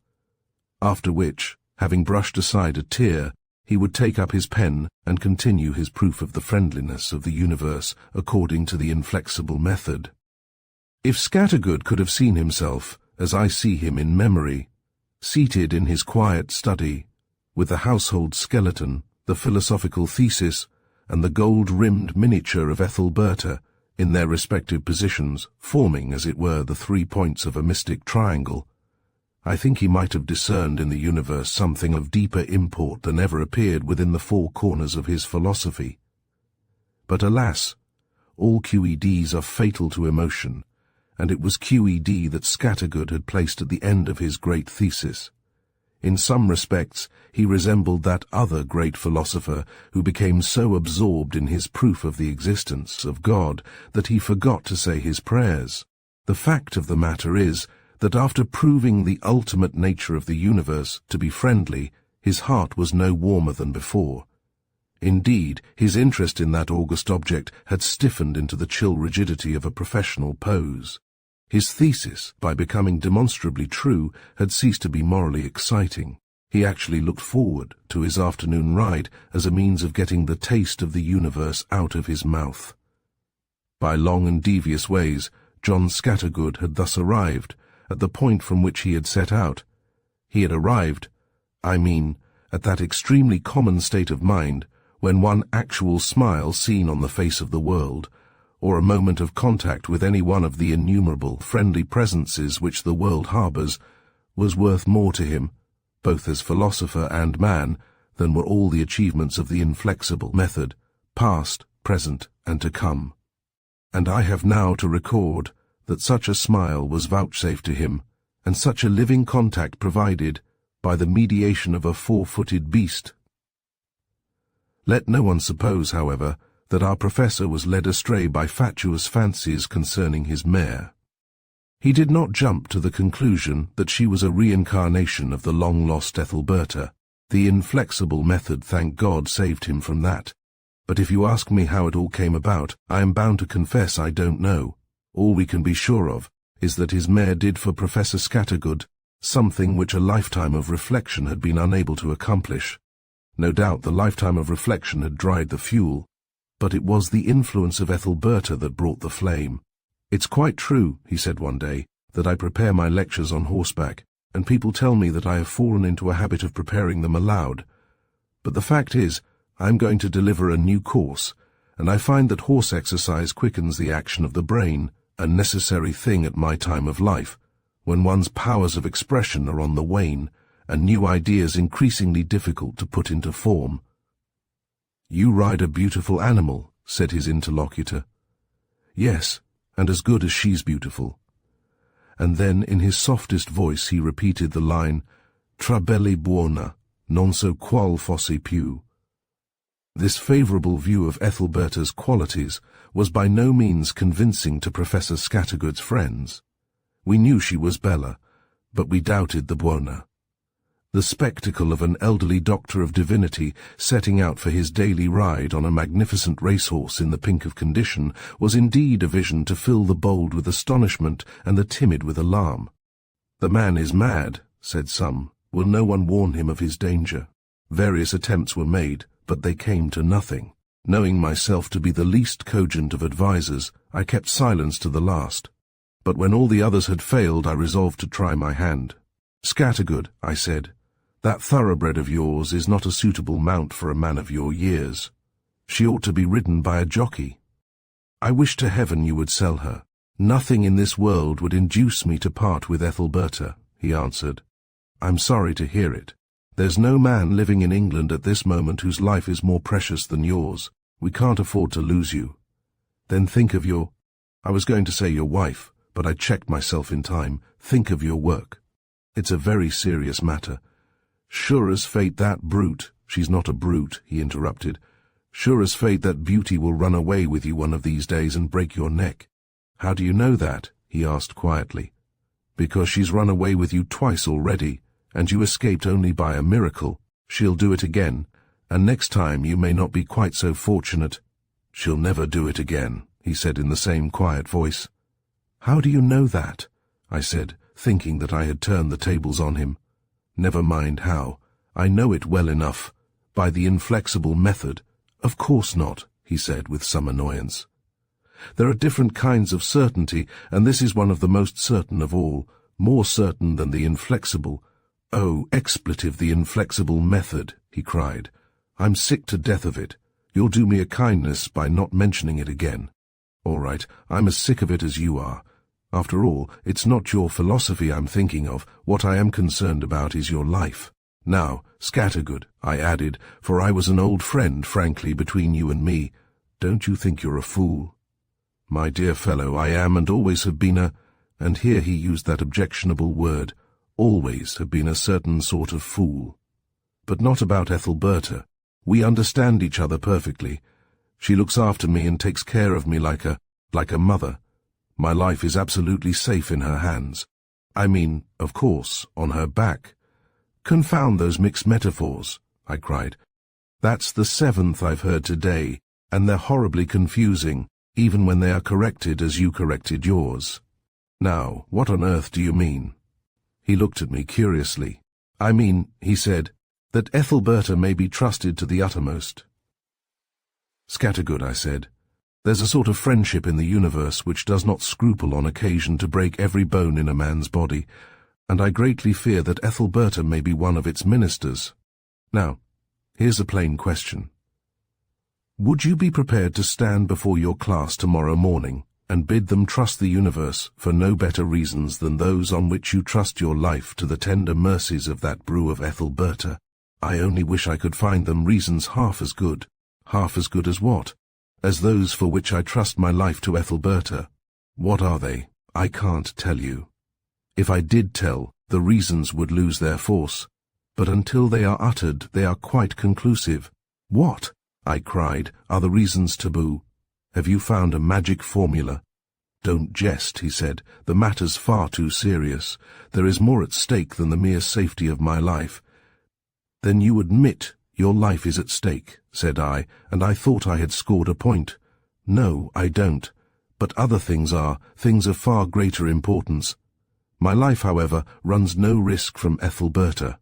After which, having brushed aside a tear, he would take up his pen and continue his proof of the friendliness of the universe according to the inflexible method. If Scattergood could have seen himself, as I see him in memory, seated in his quiet study, with the household skeleton, the philosophical thesis, and the gold-rimmed miniature of Ethelberta in their respective positions, forming, as it were, the 3 points of a mystic triangle, I think he might have discerned in the universe something of deeper import than ever appeared within the 4 corners of his philosophy. But alas, all QEDs are fatal to emotion, and it was QED that Scattergood had placed at the end of his great thesis. In some respects, he resembled that other great philosopher who became so absorbed in his proof of the existence of God that he forgot to say his prayers. The fact of the matter is that after proving the ultimate nature of the universe to be friendly, his heart was no warmer than before. Indeed, his interest in that august object had stiffened into the chill rigidity of a professional pose. His thesis, by becoming demonstrably true, had ceased to be morally exciting. He actually looked forward to his afternoon ride as a means of getting the taste of the universe out of his mouth. By long and devious ways, John Scattergood had thus arrived at the point from which he had set out. He had arrived, at that extremely common state of mind when one actual smile seen on the face of the world, or a moment of contact with any one of the innumerable friendly presences which the world harbours, was worth more to him, both as philosopher and man, than were all the achievements of the inflexible method, past, present, and to come. And I have now to record that such a smile was vouchsafed to him, and such a living contact provided, by the mediation of a 4-footed beast. Let no one suppose, however, that our professor was led astray by fatuous fancies concerning his mare. He did not jump to the conclusion that she was a reincarnation of the long-lost Ethelberta. The inflexible method, thank God, saved him from that. But if you ask me how it all came about, I am bound to confess I don't know. All we can be sure of is that his mare did for Professor Scattergood something which a lifetime of reflection had been unable to accomplish. No doubt the lifetime of reflection had dried the fuel, but it was the influence of Ethelberta that brought the flame. It's quite true, he said one day, that I prepare my lectures on horseback, and people tell me that I have fallen into a habit of preparing them aloud. But the fact is, I am going to deliver a new course, and I find that horse exercise quickens the action of the brain, a necessary thing at my time of life, when one's powers of expression are on the wane, and new ideas increasingly difficult to put into form. "You ride a beautiful animal," said his interlocutor. "Yes, and as good as she's beautiful." And then in his softest voice he repeated the line, "Tra bella buona, non so qual fosse più." This favourable view of Ethelberta's qualities was by no means convincing to Professor Scattergood's friends. We knew she was bella, but we doubted the buona. The spectacle of an elderly doctor of divinity setting out for his daily ride on a magnificent racehorse in the pink of condition was indeed a vision to fill the bold with astonishment and the timid with alarm. "The man is mad," said some. "Will no one warn him of his danger?" Various attempts were made, but they came to nothing. Knowing myself to be the least cogent of advisers, I kept silence to the last. But when all the others had failed, I resolved to try my hand. "Scattergood," I said, "that thoroughbred of yours is not a suitable mount for a man of your years. She ought to be ridden by a jockey." "I wish to heaven you would sell her. Nothing in this world would induce me to part with Ethelberta," he answered. "I'm sorry to hear it. There's no man living in England at this moment whose life is more precious than yours. We can't afford to lose you." "Then think of your—" I was going to say your wife, but I checked myself in time. "Think of your work. It's a very serious matter." "Sure as fate that brute—" "She's not a brute," he interrupted. "Sure as fate that beauty will run away with you one of these days and break your neck." "How do you know that?" he asked quietly. "Because she's run away with you twice already, and you escaped only by a miracle. She'll do it again, and next time you may not be quite so fortunate." "She'll never do it again," he said in the same quiet voice. "How do you know that?" I said, thinking that I had turned the tables on him. "Never mind how. I know it well enough. By the inflexible method." "Of course not," he said with some annoyance. "There are different kinds of certainty, and this is one of the most certain of all, more certain than the inflexible." "Oh, expletive, the inflexible method," he cried. "I'm sick to death of it. You'll do me a kindness by not mentioning it again." "All right, I'm as sick of it as you are. After all, it's not your philosophy I'm thinking of. What I am concerned about is your life. Now, Scattergood," I added, for I was an old friend, frankly, between you and me, "don't you think you're a fool?" "My dear fellow, I am and always have been a—" and here he used that objectionable word, "always have been a certain sort of fool. But not about Ethelberta. We understand each other perfectly. She looks after me and takes care of me like a mother. My life is absolutely safe in her hands. I mean, of course, on her back." "Confound those mixed metaphors," I cried. "That's the 7th I've heard today, and they're horribly confusing, even when they are corrected as you corrected yours. Now, what on earth do you mean?" He looked at me curiously. "I mean," he said, "that Ethelberta may be trusted to the uttermost." "Scattergood," I said, "there's a sort of friendship in the universe which does not scruple on occasion to break every bone in a man's body, and I greatly fear that Ethelberta may be one of its ministers. Now, here's a plain question. Would you be prepared to stand before your class tomorrow morning and bid them trust the universe for no better reasons than those on which you trust your life to the tender mercies of that brew of Ethelberta? I only wish I could find them reasons half as good. Half as good as what? As those for which I trust my life to Ethelberta. What are they? I can't tell you. If I did tell, the reasons would lose their force. But until they are uttered, they are quite conclusive." "What," I cried, "are the reasons taboo? Have you found a magic formula?" "Don't jest," he said. "The matter's far too serious. There is more at stake than the mere safety of my life." "Then you admit your life is at stake," said I, and I thought I had scored a point. "No, I don't. But other things are, things of far greater importance. My life, however, runs no risk from Ethelberta."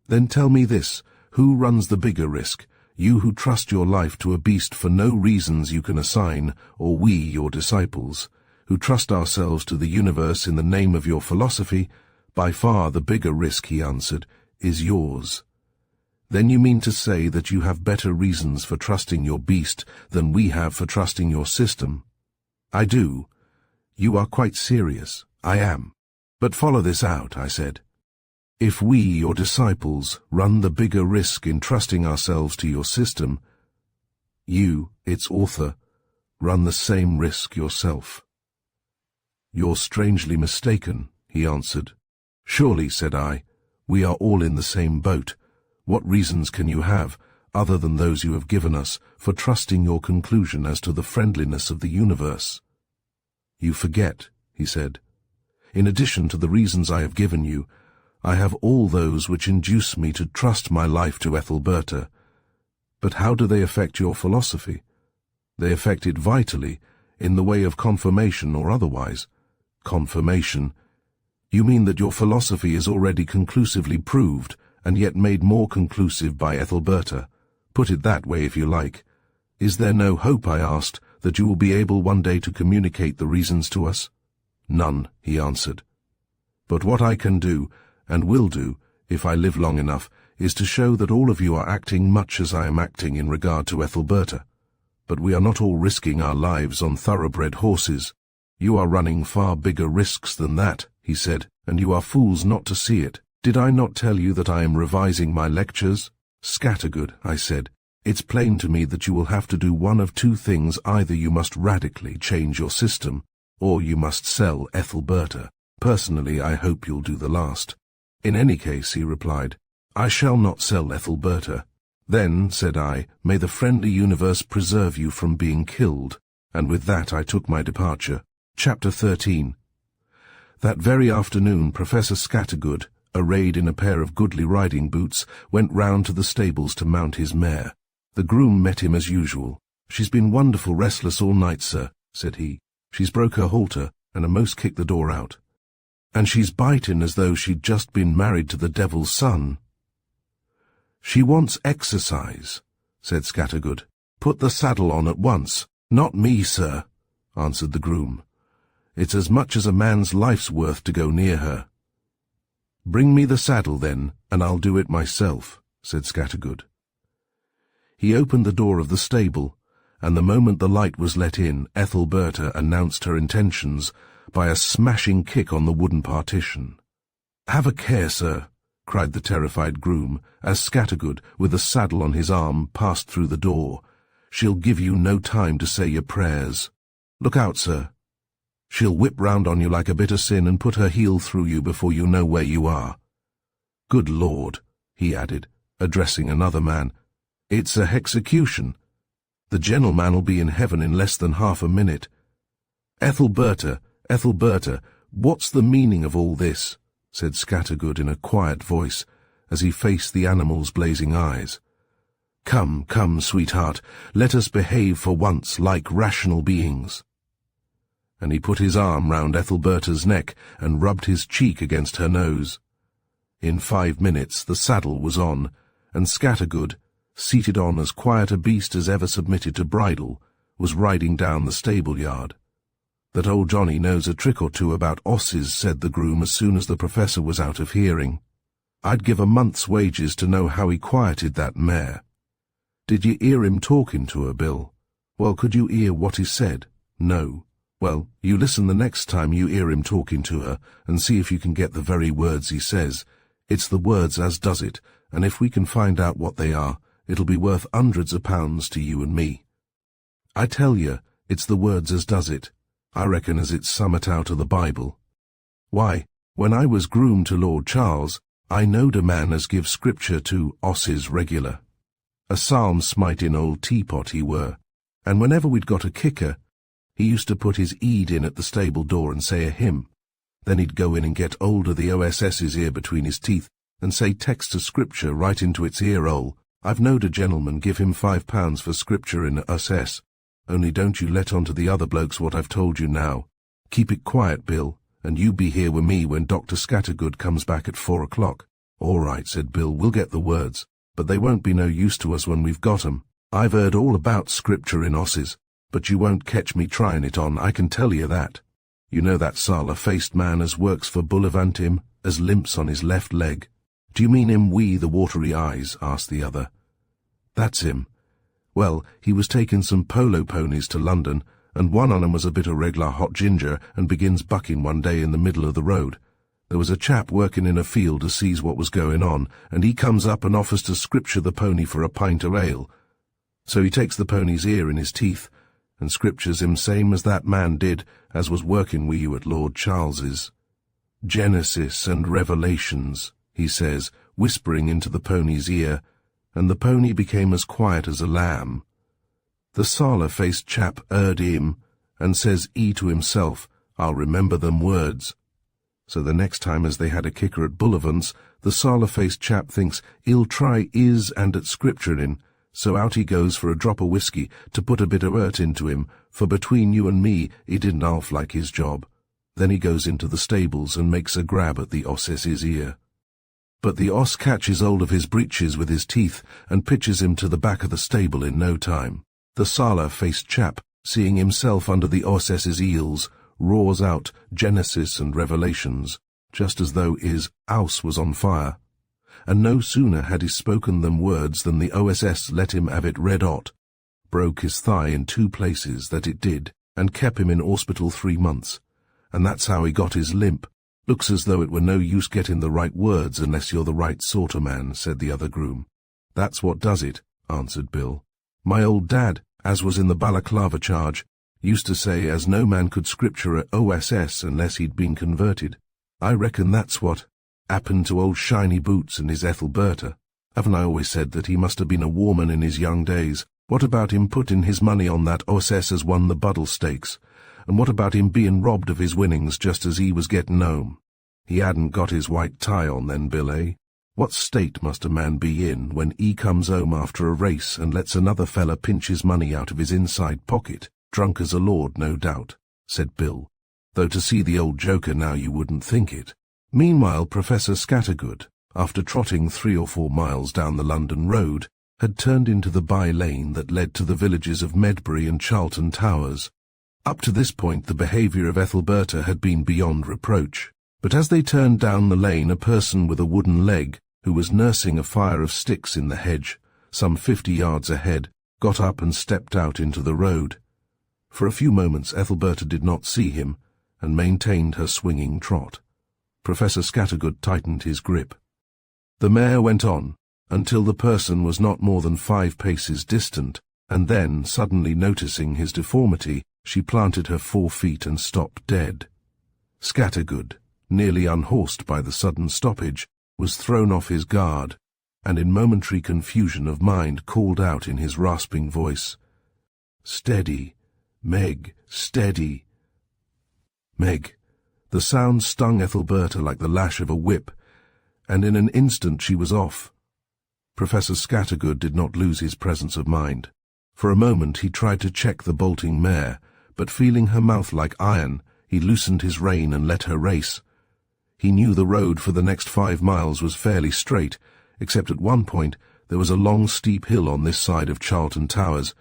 "Then tell me this, who runs the bigger risk? You who trust your life to a beast for no reasons you can assign, or we, your disciples, who trust ourselves to the universe in the name of your philosophy? By far the bigger risk," he answered, "is yours." "Then you mean to say that you have better reasons for trusting your beast than we have for trusting your system?" "I do. You are quite serious. I am. But follow this out, I said. If we, your disciples, run the bigger risk in trusting ourselves to your system, you, its author, run the same risk yourself. You're strangely mistaken, he answered. Surely, said I, we are all in the same boat. What reasons can you have, other than those you have given us, for trusting your conclusion as to the friendliness of the universe? You forget, he said. In addition to the reasons I have given you, I have all those which induce me to trust my life to Ethelberta. But how do they affect your philosophy? They affect it vitally, in the way of confirmation or otherwise. Confirmation? You mean that your philosophy is already conclusively proved, and yet made more conclusive by Ethelberta? Put it that way if you like. Is there no hope, I asked, that you will be able one day to communicate the reasons to us? None, he answered. But what I can do, and will do, if I live long enough, is to show that all of you are acting much as I am acting in regard to Ethelberta. But we are not all risking our lives on thoroughbred horses. You are running far bigger risks than that, he said, and you are fools not to see it. Did I not tell you that I am revising my lectures? Scattergood, I said, it's plain to me that you will have to do one of two things. Either you must radically change your system, or you must sell Ethelberta. Personally, I hope you'll do the last. In any case, he replied, I shall not sell Ethelberta. Then, said I, may the friendly universe preserve you from being killed. And with that I took my departure. Chapter 13. That very afternoon Professor Scattergood, arrayed in a pair of goodly riding boots, went round to the stables to mount his mare. The groom met him as usual. She's been wonderful restless all night, sir, said he. She's broke her halter, and a'most kicked the door out. And she's bitin' as though she'd just been married to the devil's son. She wants exercise, said Scattergood. Put the saddle on at once. Not me, sir, answered the groom. It's as much as a man's life's worth to go near her. Bring me the saddle, then, and I'll do it myself, said Scattergood. He opened the door of the stable, and the moment the light was let in, Ethelberta announced her intentions by a smashing kick on the wooden partition. Have a care, sir, cried the terrified groom, as Scattergood, with the saddle on his arm, passed through the door. She'll give you no time to say your prayers. Look out, sir. She'll whip round on you like a bit of sin and put her heel through you before you know where you are. Good Lord, he added, addressing another man, it's a hexecution. The gentleman'll be in heaven in less than half a minute. Ethelberta, what's the meaning of all this? Said Scattergood in a quiet voice, as he faced the animal's blazing eyes. Come, sweetheart, let us behave for once like rational beings. And he put his arm round Ethelberta's neck and rubbed his cheek against her nose. In 5 minutes the saddle was on, and Scattergood, seated on as quiet a beast as ever submitted to bridle, was riding down the stable-yard. That old Johnny knows a trick or two about 'osses, said the groom as soon as the professor was out of hearing. I'd give a month's wages to know how he quieted that mare. Did you hear him talking to her, Bill? Well, could you hear what he said? No. Well, you listen the next time you hear him talking to her, and see if you can get the very words he says. It's the words as does it, and if we can find out what they are, it'll be worth hundreds of pounds to you and me. I tell you, it's the words as does it. I reckon as it's summat out of the Bible. Why, when I was groom to Lord Charles, I knowed a man as give scripture to 'osses regular. A psalm-smiting old teapot he were, and whenever we'd got a kicker, he used to put his eed in at the stable door and say a hymn. Then he'd go in and get hold of the OSS's ear between his teeth and say text of scripture right into its ear-hole. I've knowed a gentleman give him £5 for scripture in a SS. Only don't you let on to the other blokes what I've told you now. Keep it quiet, Bill, and you be here with me when Dr. Scattergood comes back at 4 o'clock. All right, said Bill, we'll get the words, but they won't be no use to us when we've got 'em. I've heard all about scripture in 'osses, but you won't catch me trying it on, I can tell you that. You know that sour-faced man as works for Bullivant him, as limps on his left leg? Do you mean him wi' the watery eyes? Asked the other. That's him. Well, he was taking some polo ponies to London, and one on 'em was a bit of reg'lar hot ginger and begins bucking one day in the middle of the road. There was a chap working in a field as sees what was going on, and he comes up and offers to scripture the pony for a pint of ale. So he takes the pony's ear in his teeth, and scriptures him same as that man did as was working wi' you at Lord Charles's. Genesis and Revelations, he says, whispering into the pony's ear, and the pony became as quiet as a lamb. The sour-faced chap heard him, and says he to himself, I'll remember them words. So the next time as they had a kicker at Bullivant's, the sour-faced chap thinks he'll try his and at scripturing, so out he goes for a drop of whiskey to put a bit of hurt into him, for between you and me he didn't half like his job. Then he goes into the stables and makes a grab at the oss's ear. But the oss catches hold of his breeches with his teeth and pitches him to the back of the stable in no time. The sour-faced chap, seeing himself under the oss's heels, roars out Genesis and Revelations, just as though his house was on fire. And no sooner had he spoken them words than the OSS let him have it red hot, broke his thigh in 2 places that it did, and kept him in hospital 3 months. And that's how he got his limp. Looks as though it were no use getting the right words unless you're the right sort of man, said the other groom. That's what does it, answered Bill. My old dad, as was in the balaclava charge, used to say as no man could scripture a OSS unless he'd been converted. I reckon that's what happened to old Shiny Boots and his Ethelberta. Haven't I always said that he must have been a warman in his young days? What about him putting his money on that OSS as won the Buddle Stakes? And what about him being robbed of his winnings just as he was getting home? He hadn't got his white tie on then, Bill, eh? What state must a man be in when he comes home after a race and lets another fella pinch his money out of his inside pocket? Drunk as a lord, no doubt, said Bill, though to see the old joker now you wouldn't think it. Meanwhile, Professor Scattergood, after trotting 3 or 4 miles down the London road, had turned into the by-lane that led to the villages of Medbury and Charlton Towers. Up to this point the behaviour of Ethelberta had been beyond reproach, but as they turned down the lane a person with a wooden leg, who was nursing a fire of sticks in the hedge, some 50 yards ahead, got up and stepped out into the road. For a few moments Ethelberta did not see him, and maintained her swinging trot. Professor Scattergood tightened his grip. The mare went on, until the person was not more than 5 paces distant, and then, suddenly noticing his deformity, she planted her 4 feet and stopped dead. Scattergood, nearly unhorsed by the sudden stoppage, was thrown off his guard, and in momentary confusion of mind called out in his rasping voice, "Steady, Meg, steady." Meg. The sound stung Ethelberta like the lash of a whip, and in an instant she was off. Professor Scattergood did not lose his presence of mind. For a moment he tried to check the bolting mare, but feeling her mouth like iron, he loosened his rein and let her race. He knew the road for the next 5 miles was fairly straight, except at one point there was a long steep hill on this side of Charlton Towers,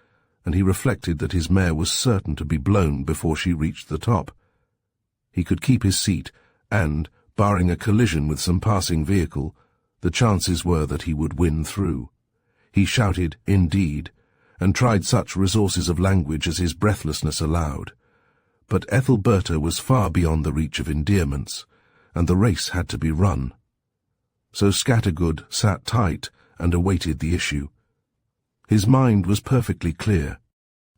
and he reflected that his mare was certain to be blown before she reached the top. He could keep his seat, and, barring a collision with some passing vehicle, the chances were that he would win through. He shouted, "Indeed," and tried such resources of language as his breathlessness allowed. But Ethelberta was far beyond the reach of endearments, and the race had to be run. So Scattergood sat tight and awaited the issue. His mind was perfectly clear.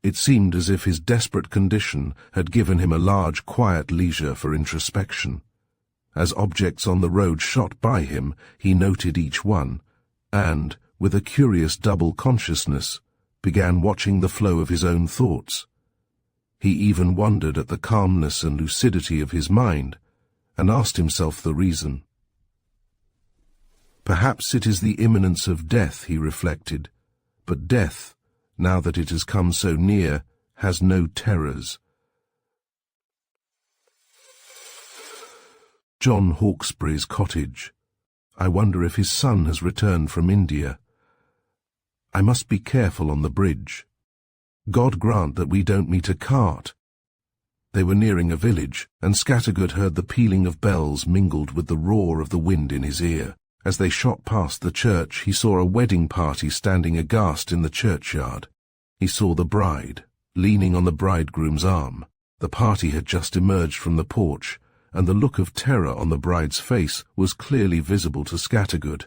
It seemed as if his desperate condition had given him a large, quiet leisure for introspection. As objects on the road shot by him, he noted each one, and, with a curious double consciousness, began watching the flow of his own thoughts. He even wondered at the calmness and lucidity of his mind, and asked himself the reason. Perhaps it is the imminence of death, he reflected, but death, now that it has come so near, has no terrors. John Hawkesbury's cottage. I wonder if his son has returned from India. I must be careful on the bridge. God grant that we don't meet a cart. They were nearing a village, and Scattergood heard the pealing of bells mingled with the roar of the wind in his ear. As they shot past the church, he saw a wedding party standing aghast in the churchyard. He saw the bride, leaning on the bridegroom's arm. The party had just emerged from the porch, and the look of terror on the bride's face was clearly visible to Scattergood.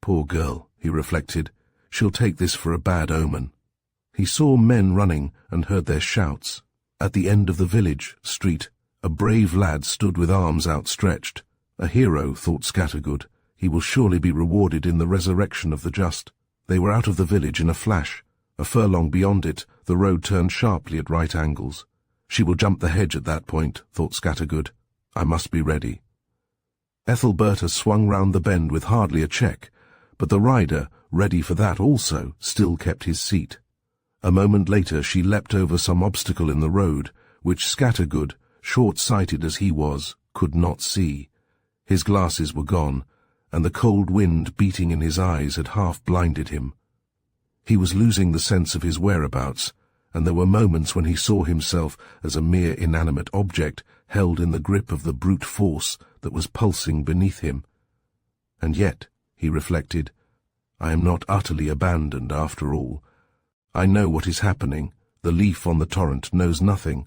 Poor girl, he reflected, she'll take this for a bad omen. He saw men running and heard their shouts. At the end of the village street, a brave lad stood with arms outstretched. A hero, thought Scattergood. He will surely be rewarded in the resurrection of the just. They were out of the village in a flash. A furlong beyond it, the road turned sharply at right angles. She will jump the hedge at that point, thought Scattergood. I must be ready. Ethelberta swung round the bend with hardly a check, but the rider, ready for that also, still kept his seat. A moment later she leapt over some obstacle in the road, which Scattergood, short-sighted as he was, could not see. His glasses were gone, and the cold wind beating in his eyes had half blinded him. He was losing the sense of his whereabouts, and there were moments when he saw himself as a mere inanimate object held in the grip of the brute force that was pulsing beneath him. And yet, he reflected, I am not utterly abandoned after all. I know what is happening. The leaf on the torrent knows nothing.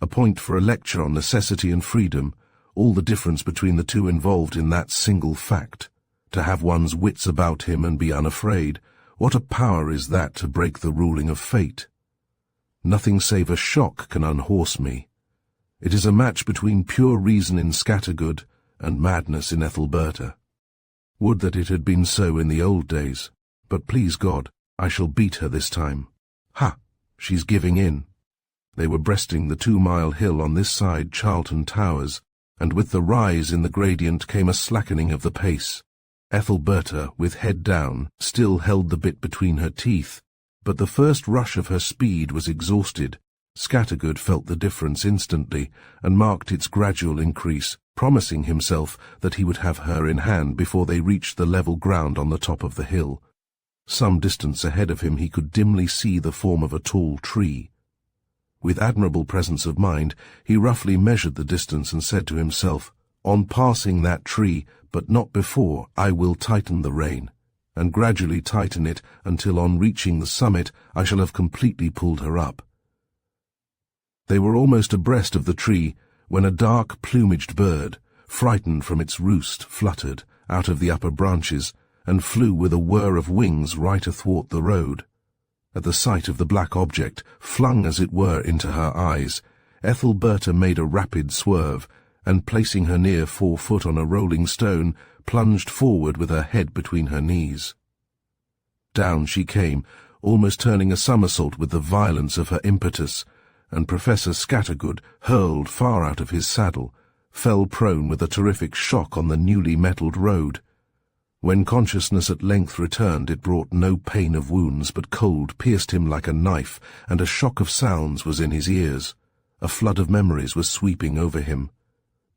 A point for a lecture on necessity and freedom, all the difference between the two involved in that single fact. To have one's wits about him and be unafraid, what a power is that to break the ruling of fate? Nothing save a shock can unhorse me. It is a match between pure reason in Scattergood and madness in Ethelberta. Would that it had been so in the old days, but please God, I shall beat her this time. Ha! She's giving in. They were breasting the 2-mile hill on this side Charlton Towers, and with the rise in the gradient came a slackening of the pace. Ethelberta, with head down, still held the bit between her teeth, but the first rush of her speed was exhausted. Scattergood felt the difference instantly, and marked its gradual increase, promising himself that he would have her in hand before they reached the level ground on the top of the hill. Some distance ahead of him he could dimly see the form of a tall tree. With admirable presence of mind, he roughly measured the distance and said to himself, On passing that tree, but not before, I will tighten the rein, and gradually tighten it until on reaching the summit I shall have completely pulled her up. They were almost abreast of the tree when a dark plumaged bird, frightened from its roost, fluttered out of the upper branches and flew with a whir of wings right athwart the road. At the sight of the black object, flung as it were into her eyes, Ethelberta made a rapid swerve, and placing her near 4 foot on a rolling stone, plunged forward with her head between her knees. Down she came, almost turning a somersault with the violence of her impetus, and Professor Scattergood, hurled far out of his saddle, fell prone with a terrific shock on the newly metalled road. When consciousness at length returned, it brought no pain of wounds, but cold pierced him like a knife, and a shock of sounds was in his ears. A flood of memories was sweeping over him,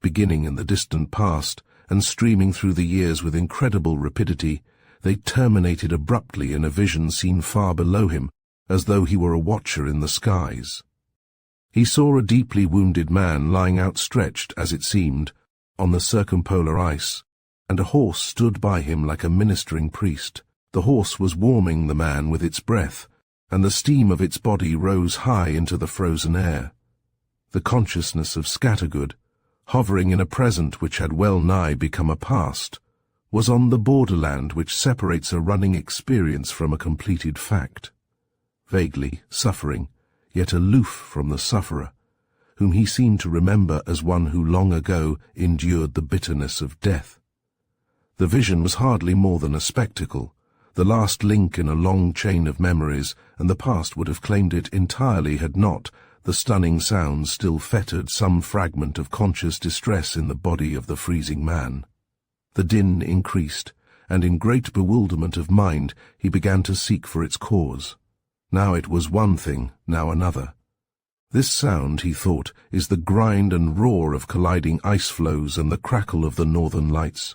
beginning in the distant past, and streaming through the years with incredible rapidity. They terminated abruptly in a vision seen far below him, as though he were a watcher in the skies. He saw a deeply wounded man lying outstretched, as it seemed, on the circumpolar ice, and a horse stood by him like a ministering priest. The horse was warming the man with its breath, and the steam of its body rose high into the frozen air. The consciousness of Scattergood, hovering in a present which had well nigh become a past, was on the borderland which separates a running experience from a completed fact. Vaguely suffering, yet aloof from the sufferer, whom he seemed to remember as one who long ago endured the bitterness of death. The vision was hardly more than a spectacle, the last link in a long chain of memories, and the past would have claimed it entirely had not the stunning sounds still fettered some fragment of conscious distress in the body of the freezing man. The din increased, and in great bewilderment of mind he began to seek for its cause. Now it was one thing, now another. This sound, he thought, is the grind and roar of colliding ice floes and the crackle of the northern lights.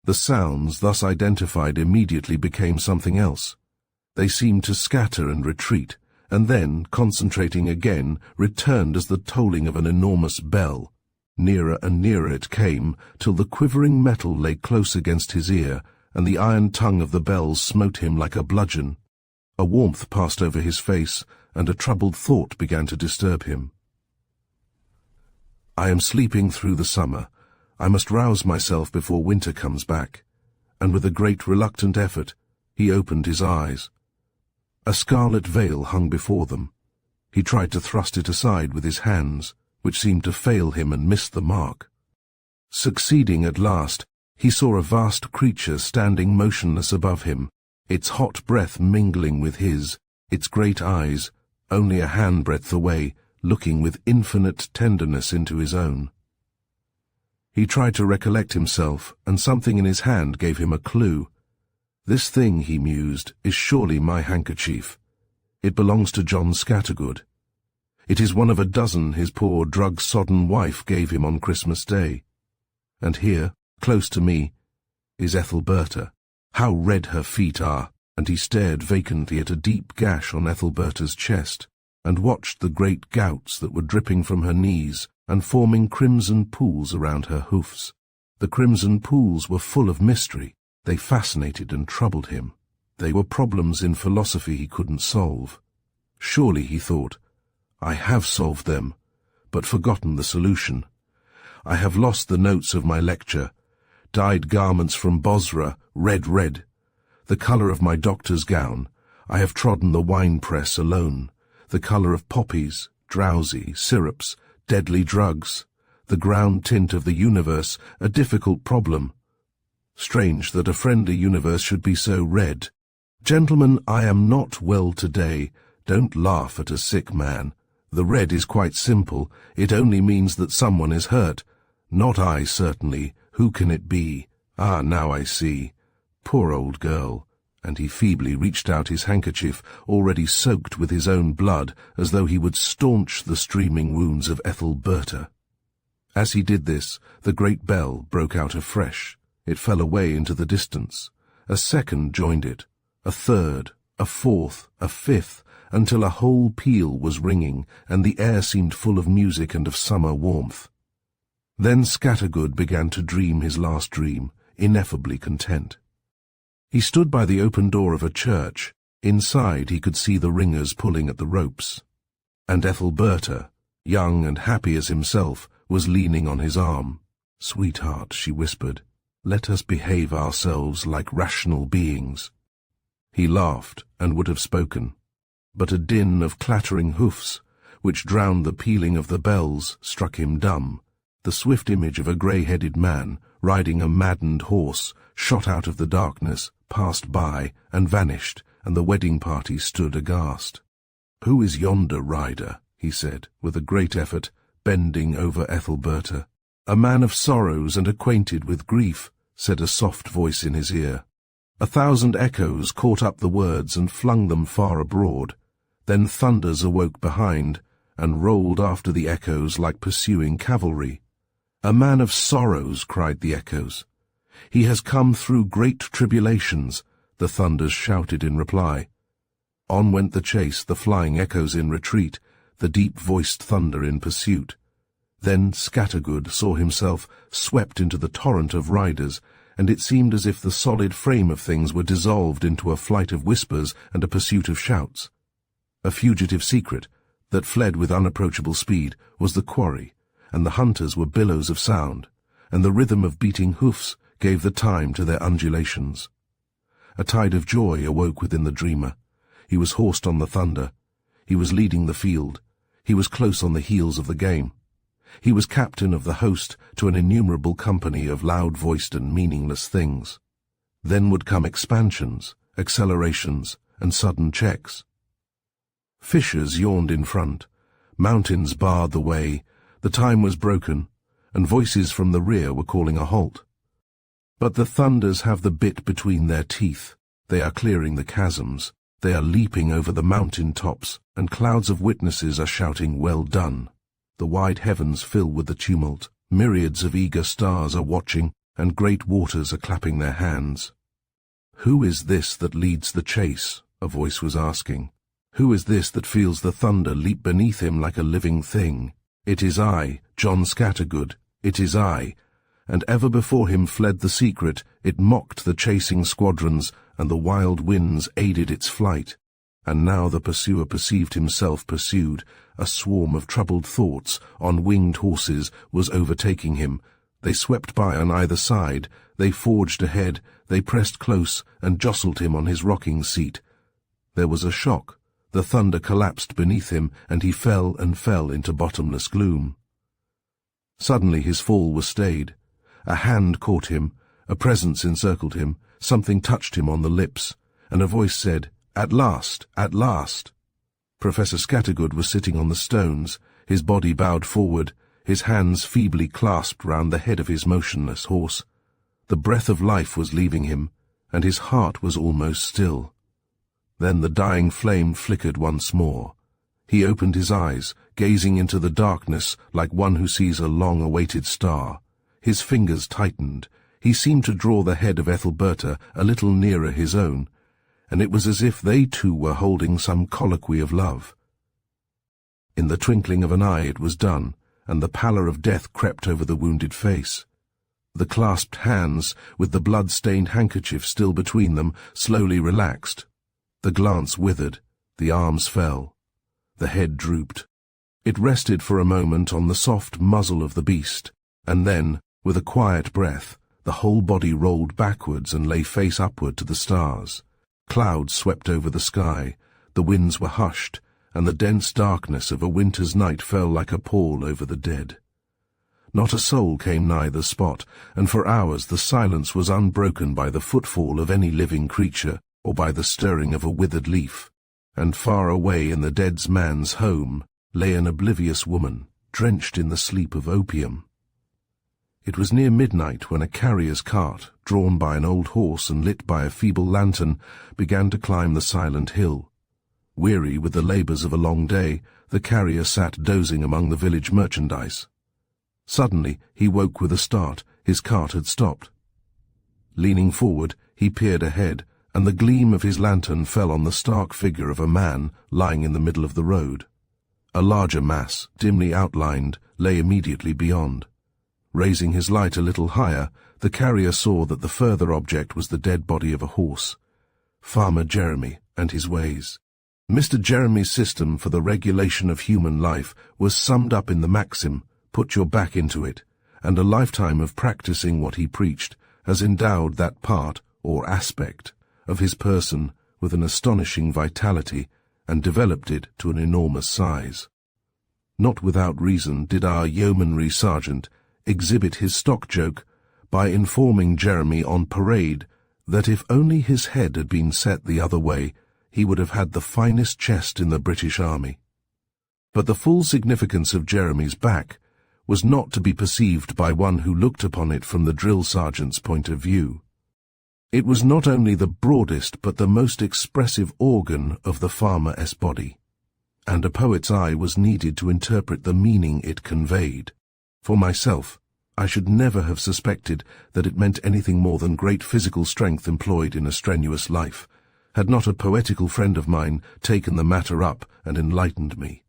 The sounds thus identified immediately became something else. They seemed to scatter and retreat, and then, concentrating again, returned as the tolling of an enormous bell. Nearer and nearer it came, till the quivering metal lay close against his ear, and the iron tongue of the bell smote him like a bludgeon. A warmth passed over his face, and a troubled thought began to disturb him. I am sleeping through the summer. I must rouse myself before winter comes back. And with a great reluctant effort, he opened his eyes. A scarlet veil hung before them. He tried to thrust it aside with his hands, which seemed to fail him and miss the mark. Succeeding at last, he saw a vast creature standing motionless above him, its hot breath mingling with his, its great eyes, only a handbreadth away, looking with infinite tenderness into his own. He tried to recollect himself, and something in his hand gave him a clue. This thing, he mused, is surely my handkerchief. It belongs to John Scattergood. It is one of a dozen his poor drug-sodden wife gave him on Christmas Day. And here, close to me, is Ethelberta. How red her feet are! And he stared vacantly at a deep gash on Ethelberta's chest, and watched the great gouts that were dripping from her knees and forming crimson pools around her hoofs. The crimson pools were full of mystery. They fascinated and troubled him. They were problems in philosophy he couldn't solve. Surely, he thought, I have solved them, but forgotten the solution. I have lost the notes of my lecture, dyed garments from Bosra, red, the colour of my doctor's gown. I have trodden the wine-press alone, the colour of poppies, drowsy, syrups, deadly drugs, the ground tint of the universe, a difficult problem. Strange that a friendly universe should be so red. Gentlemen, I am not well today. Don't laugh at a sick man. The red is quite simple. It only means that someone is hurt. Not I, certainly. Who can it be? Ah, now I see. Poor old girl. And he feebly reached out his handkerchief, already soaked with his own blood, as though he would staunch the streaming wounds of Ethelberta. As he did this, the great bell broke out afresh. It fell away into the distance. A second joined it, a third, a fourth, a fifth, until a whole peal was ringing, and the air seemed full of music and of summer warmth. Then Scattergood began to dream his last dream, ineffably content. He stood by the open door of a church. Inside he could see the ringers pulling at the ropes. And Ethelberta, young and happy as himself, was leaning on his arm. "Sweetheart," she whispered, "let us behave ourselves like rational beings." He laughed and would have spoken, but a din of clattering hoofs, which drowned the pealing of the bells, struck him dumb. The swift image of a grey-headed man, riding a maddened horse, shot out of the darkness, passed by, and vanished, and the wedding party stood aghast. "Who is yonder rider?" he said, with a great effort, bending over Ethelberta. "A man of sorrows and acquainted with grief," said a soft voice in his ear. 1,000 echoes caught up the words and flung them far abroad. Then thunders awoke behind, and rolled after the echoes like pursuing cavalry. "A man of sorrows," cried the echoes. "He has come through great tribulations," the thunders shouted in reply. On went the chase, the flying echoes in retreat, the deep-voiced thunder in pursuit. Then Scattergood saw himself swept into the torrent of riders, and it seemed as if the solid frame of things were dissolved into a flight of whispers and a pursuit of shouts. A fugitive secret, that fled with unapproachable speed, was the quarry, and the hunters were billows of sound, and the rhythm of beating hoofs gave the time to their undulations. A tide of joy awoke within the dreamer. He was horsed on the thunder. He was leading the field. He was close on the heels of the game. He was captain of the host to an innumerable company of loud-voiced and meaningless things. Then would come expansions, accelerations, and sudden checks. Fissures yawned in front. Mountains barred the way. The time was broken, and voices from the rear were calling a halt. But the thunders have the bit between their teeth. They are clearing the chasms. They are leaping over the mountain tops, and clouds of witnesses are shouting, "Well done." The wide heavens fill with the tumult. Myriads of eager stars are watching, and great waters are clapping their hands. "Who is this that leads the chase?" a voice was asking. "Who is this that feels the thunder leap beneath him like a living thing? It is I, John Scattergood. It is I." And ever before him fled the secret. It mocked the chasing squadrons, and the wild winds aided its flight. and now the pursuer perceived himself pursued. A swarm of troubled thoughts on winged horses was overtaking him. They swept by on either side, they forged ahead, they pressed close and jostled him on his rocking seat. There was a shock. The thunder collapsed beneath him, and he fell and fell into bottomless gloom. Suddenly his fall was stayed. A hand caught him, a presence encircled him, something touched him on the lips, and a voice said, "At last, at last." Professor Scattergood was sitting on the stones, his body bowed forward, his hands feebly clasped round the head of his motionless horse. The breath of life was leaving him, and his heart was almost still. Then the dying flame flickered once more. He opened his eyes, gazing into the darkness like one who sees a long-awaited star. His fingers tightened. He seemed to draw the head of Ethelberta a little nearer his own, and it was as if they two were holding some colloquy of love. In the twinkling of an eye it was done, and the pallor of death crept over the wounded face. The clasped hands, with the blood-stained handkerchief still between them, slowly relaxed. The glance withered, the arms fell, the head drooped. It rested for a moment on the soft muzzle of the beast, and then, with a quiet breath, the whole body rolled backwards and lay face upward to the stars. Clouds swept over the sky, the winds were hushed, and the dense darkness of a winter's night fell like a pall over the dead. Not a soul came nigh the spot, and for hours the silence was unbroken by the footfall of any living creature, or by the stirring of a withered leaf, and far away in the dead man's home lay an oblivious woman, drenched in the sleep of opium. It was near midnight when a carrier's cart, drawn by an old horse and lit by a feeble lantern, began to climb the silent hill. Weary with the labours of a long day, the carrier sat dozing among the village merchandise. Suddenly he woke with a start. His cart had stopped. Leaning forward, he peered ahead, and the gleam of his lantern fell on the stark figure of a man lying in the middle of the road. A larger mass, dimly outlined, lay immediately beyond. Raising his light a little higher, the carrier saw that the further object was the dead body of a horse. Farmer Jeremy and his ways. Mr. Jeremy's system for the regulation of human life was summed up in the maxim, "Put your back into it," and a lifetime of practicing what he preached has endowed that part, or aspect, of his person with an astonishing vitality and developed it to an enormous size. Not without reason did our yeomanry sergeant exhibit his stock joke by informing Jeremy on parade that if only his head had been set the other way, he would have had the finest chest in the British Army. But the full significance of Jeremy's back was not to be perceived by one who looked upon it from the drill sergeant's point of view. It was not only the broadest but the most expressive organ of the farmer's body, and a poet's eye was needed to interpret the meaning it conveyed. For myself, I should never have suspected that it meant anything more than great physical strength employed in a strenuous life, had not a poetical friend of mine taken the matter up and enlightened me.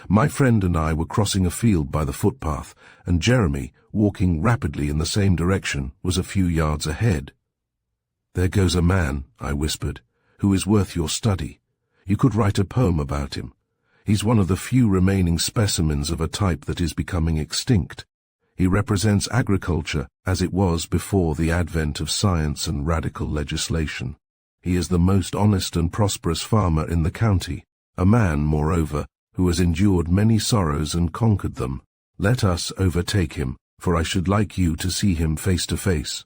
My friend and I were crossing a field by the footpath, and Jeremy, walking rapidly in the same direction, was a few yards ahead. "There goes a man," I whispered, "who is worth your study. You could write a poem about him. He's one of the few remaining specimens of a type that is becoming extinct. He represents agriculture as it was before the advent of science and radical legislation. He is the most honest and prosperous farmer in the county, a man, moreover, who has endured many sorrows and conquered them. Let us overtake him, for I should like you to see him face to face."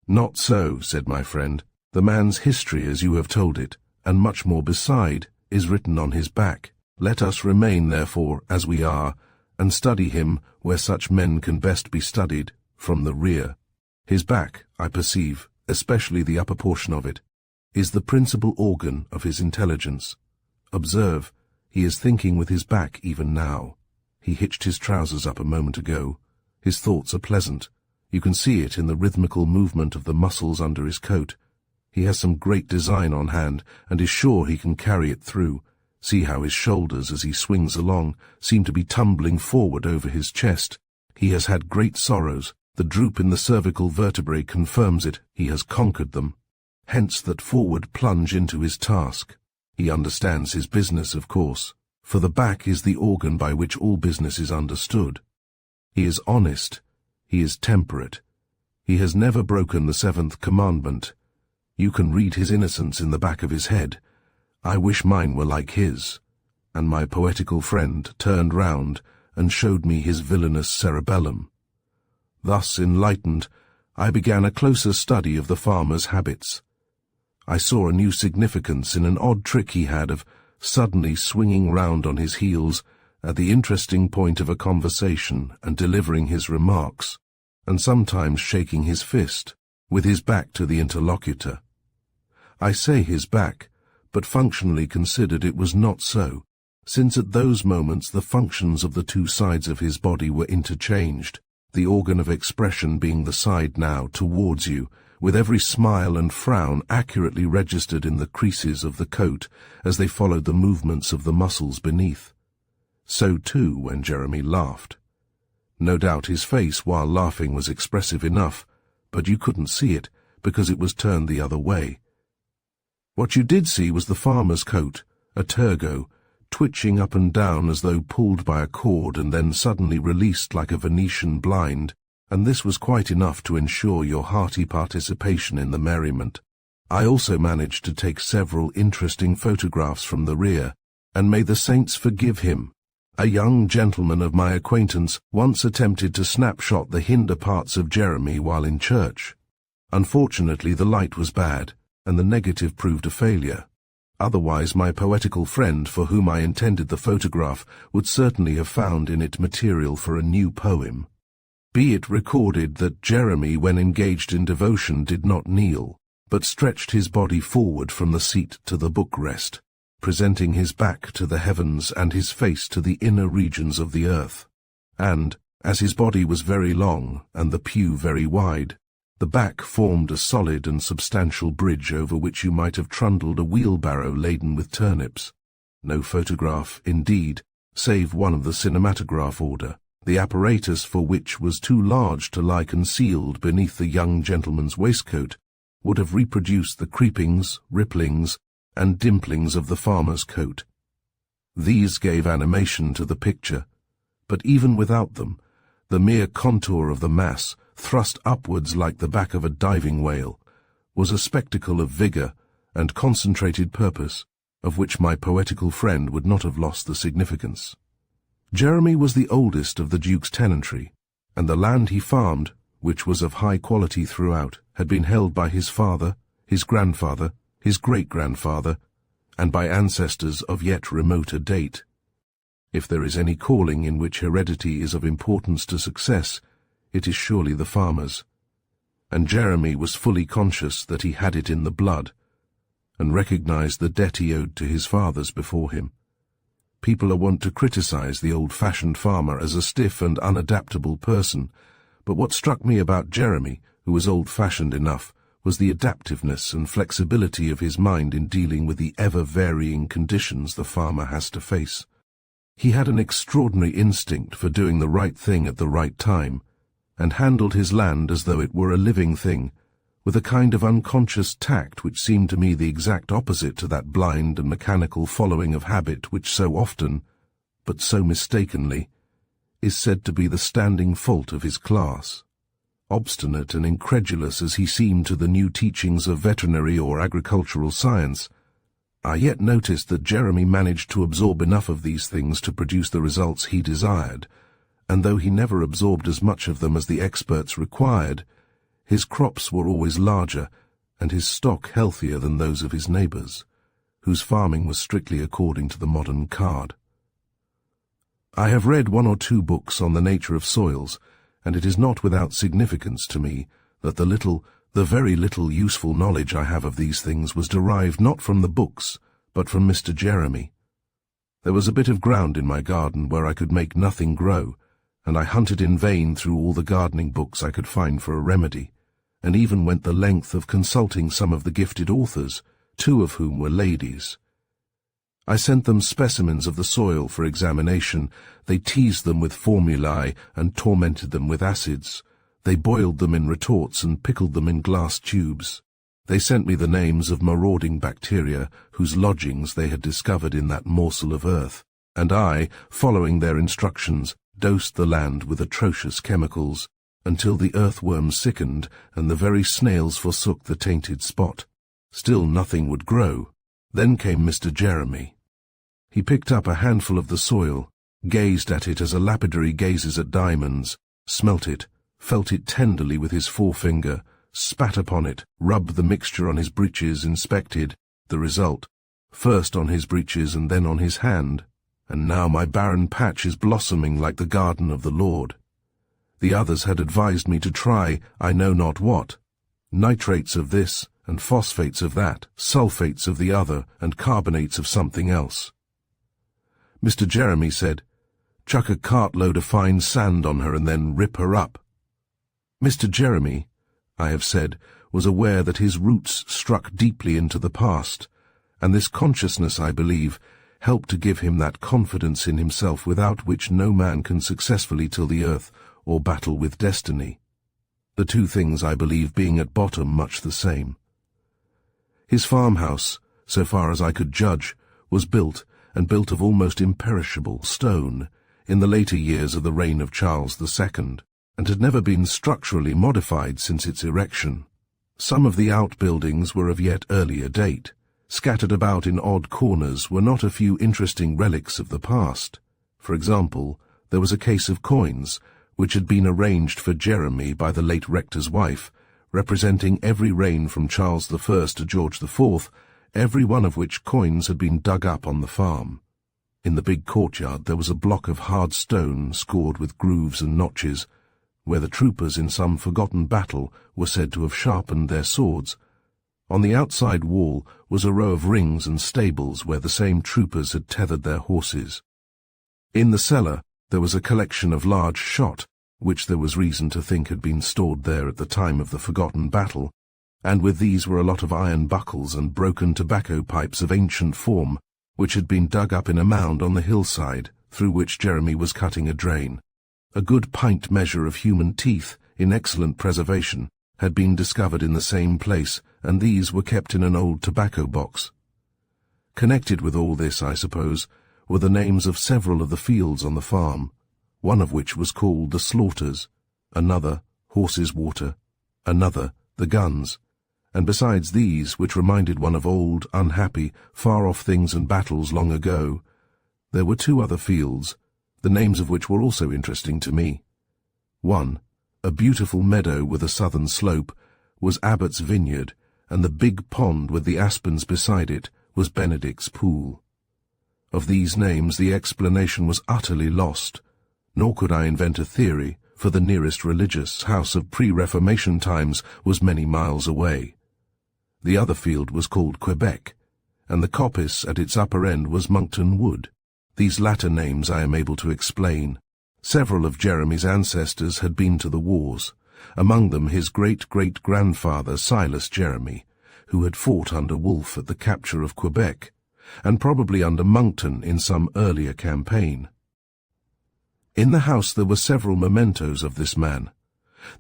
"Not so," said my friend. "The man's history as you have told it, and much more beside, is written on his back. Let us remain, therefore, as we are, and study him where such men can best be studied, from the rear. His back, I perceive, especially the upper portion of it, is the principal organ of his intelligence. Observe, he is thinking with his back even now. He hitched his trousers up a moment ago. His thoughts are pleasant. You can see it in the rhythmical movement of the muscles under his coat. He has some great design on hand, and is sure he can carry it through. See how his shoulders, as he swings along, seem to be tumbling forward over his chest. He has had great sorrows. The droop in the cervical vertebrae confirms it. He has conquered them. Hence that forward plunge into his task. He understands his business, of course, for the back is the organ by which all business is understood. He is honest. He is temperate. He has never broken the seventh commandment. You can read his innocence in the back of his head. I wish mine were like his. And my poetical friend turned round and showed me his villainous cerebellum. Thus enlightened, I began a closer study of the farmer's habits. I saw a new significance in an odd trick he had of suddenly swinging round on his heels at the interesting point of a conversation and delivering his remarks, and sometimes shaking his fist, with his back to the interlocutor. I say his back, but functionally considered it was not so, since at those moments the functions of the two sides of his body were interchanged, the organ of expression being the side now towards you, with every smile and frown accurately registered in the creases of the coat as they followed the movements of the muscles beneath. So too when Jeremy laughed. No doubt his face while laughing was expressive enough, but you couldn't see it because it was turned the other way. What you did see was the farmer's coat, a tergo, twitching up and down as though pulled by a cord and then suddenly released like a Venetian blind, and this was quite enough to ensure your hearty participation in the merriment. I also managed to take several interesting photographs from the rear, and may the saints forgive him. A young gentleman of my acquaintance once attempted to snapshot the hinder parts of Jeremy while in church. Unfortunately, the light was bad, and the negative proved a failure. Otherwise, my poetical friend, for whom I intended the photograph, would certainly have found in it material for a new poem. Be it recorded that Jeremy, when engaged in devotion, did not kneel, but stretched his body forward from the seat to the bookrest, presenting his back to the heavens and his face to the inner regions of the earth. And, as his body was very long and the pew very wide, the back formed a solid and substantial bridge over which you might have trundled a wheelbarrow laden with turnips. No photograph, indeed, save one of the cinematograph order, the apparatus for which was too large to lie concealed beneath the young gentleman's waistcoat, would have reproduced the creepings, ripplings, and dimplings of the farmer's coat. These gave animation to the picture, but even without them, the mere contour of the mass, thrust upwards like the back of a diving whale, was a spectacle of vigour and concentrated purpose, of which my poetical friend would not have lost the significance. Jeremy was the oldest of the Duke's tenantry, and the land he farmed, which was of high quality throughout, had been held by his father, his grandfather, his great-grandfather, and by ancestors of yet remoter date. If there is any calling in which heredity is of importance to success, it is surely the farmer's, and Jeremy was fully conscious that he had it in the blood, and recognized the debt he owed to his fathers before him. People are wont to criticize the old-fashioned farmer as a stiff and unadaptable person, but what struck me about Jeremy, who was old-fashioned enough, was the adaptiveness and flexibility of his mind in dealing with the ever-varying conditions the farmer has to face. He had an extraordinary instinct for doing the right thing at the right time, and handled his land as though it were a living thing, with a kind of unconscious tact which seemed to me the exact opposite to that blind and mechanical following of habit which so often, but so mistakenly, is said to be the standing fault of his class. Obstinate and incredulous as he seemed to the new teachings of veterinary or agricultural science, I yet noticed that Jeremy managed to absorb enough of these things to produce the results he desired, and though he never absorbed as much of them as the experts required, his crops were always larger and his stock healthier than those of his neighbours, whose farming was strictly according to the modern card. I have read 1 or 2 books on the nature of soils, and it is not without significance to me that the very little useful knowledge I have of these things was derived not from the books, but from Mr. Jeremy. There was a bit of ground in my garden where I could make nothing grow, and I hunted in vain through all the gardening books I could find for a remedy, and even went the length of consulting some of the gifted authors, 2 of whom were ladies. I sent them specimens of the soil for examination. They teased them with formulae and tormented them with acids. They boiled them in retorts and pickled them in glass tubes. They sent me the names of marauding bacteria whose lodgings they had discovered in that morsel of earth, and I, following their instructions, dosed the land with atrocious chemicals, until the earthworms sickened and the very snails forsook the tainted spot. Still nothing would grow. Then came Mr. Jeremy. He picked up a handful of the soil, gazed at it as a lapidary gazes at diamonds, smelt it, felt it tenderly with his forefinger, spat upon it, rubbed the mixture on his breeches, inspected the result, first on his breeches and then on his hand, and now my barren patch is blossoming like the garden of the Lord. The others had advised me to try I know not what, nitrates of this and phosphates of that, sulfates of the other and carbonates of something else. Mr. Jeremy said, "Chuck a cartload of fine sand on her and then rip her up." Mr. Jeremy, I have said, was aware that his roots struck deeply into the past, and this consciousness, I believe, helped to give him that confidence in himself without which no man can successfully till the earth or battle with destiny. The two things, I believe, being at bottom much the same. His farmhouse, so far as I could judge, was built, and built of almost imperishable stone, in the later years of the reign of Charles II, and had never been structurally modified since its erection. Some of the outbuildings were of yet earlier date. Scattered about in odd corners were not a few interesting relics of the past. For example, there was a case of coins, which had been arranged for Jeremy by the late rector's wife, representing every reign from Charles I to George IV, every one of which coins had been dug up on the farm. In the big courtyard there was a block of hard stone scored with grooves and notches, where the troopers in some forgotten battle were said to have sharpened their swords. On the outside wall was a row of rings and stables where the same troopers had tethered their horses. In the cellar there was a collection of large shot, which there was reason to think had been stored there at the time of the forgotten battle, and with these were a lot of iron buckles and broken tobacco pipes of ancient form, which had been dug up in a mound on the hillside, through which Jeremy was cutting a drain. A good pint measure of human teeth, in excellent preservation, had been discovered in the same place, and these were kept in an old tobacco box. Connected with all this, I suppose, were the names of several of the fields on the farm, one of which was called the Slaughters, another Horses' Water, another the Guns, and besides these, which reminded one of old, unhappy, far-off things and battles long ago, there were two other fields, the names of which were also interesting to me. One, a beautiful meadow with a southern slope, was Abbott's Vineyard, and the big pond with the aspens beside it was Benedict's Pool. Of these names the explanation was utterly lost, nor could I invent a theory, for the nearest religious house of pre-Reformation times was many miles away. The other field was called Quebec, and the coppice at its upper end was Monkton Wood. These latter names I am able to explain. Several of Jeremy's ancestors had been to the wars, among them his great-great-grandfather Silas Jeremy, who had fought under Wolfe at the capture of Quebec, and probably under Monkton in some earlier campaign. In the house there were several mementos of this man,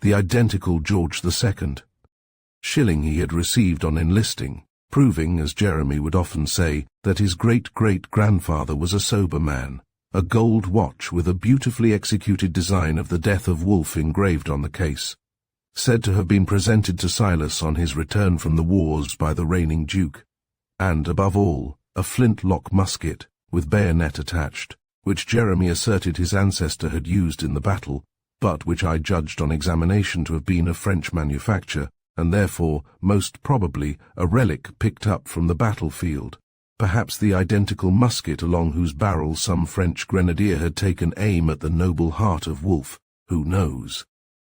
the identical George II, shilling he had received on enlisting, proving, as Jeremy would often say, that his great-great-grandfather was a sober man, a gold watch with a beautifully executed design of the death of Wolfe engraved on the case, said to have been presented to Silas on his return from the wars by the reigning duke, and, above all, a flint-lock musket, with bayonet attached, which Jeremy asserted his ancestor had used in the battle, but which I judged on examination to have been of French manufacture, and therefore, most probably, a relic picked up from the battlefield, perhaps the identical musket along whose barrel some French grenadier had taken aim at the noble heart of Wolfe, who knows?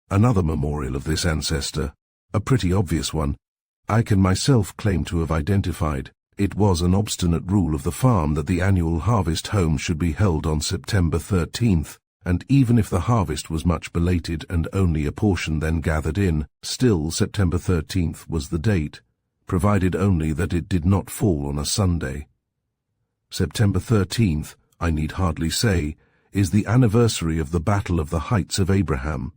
Another memorial of this ancestor, a pretty obvious one, I can myself claim to have identified. It was an obstinate rule of the farm that the annual harvest home should be held on September 13th, and even if the harvest was much belated and only a portion then gathered in, still September 13th was the date, provided only that it did not fall on a Sunday. September 13th, I need hardly say, is the anniversary of the Battle of the Heights of Abraham.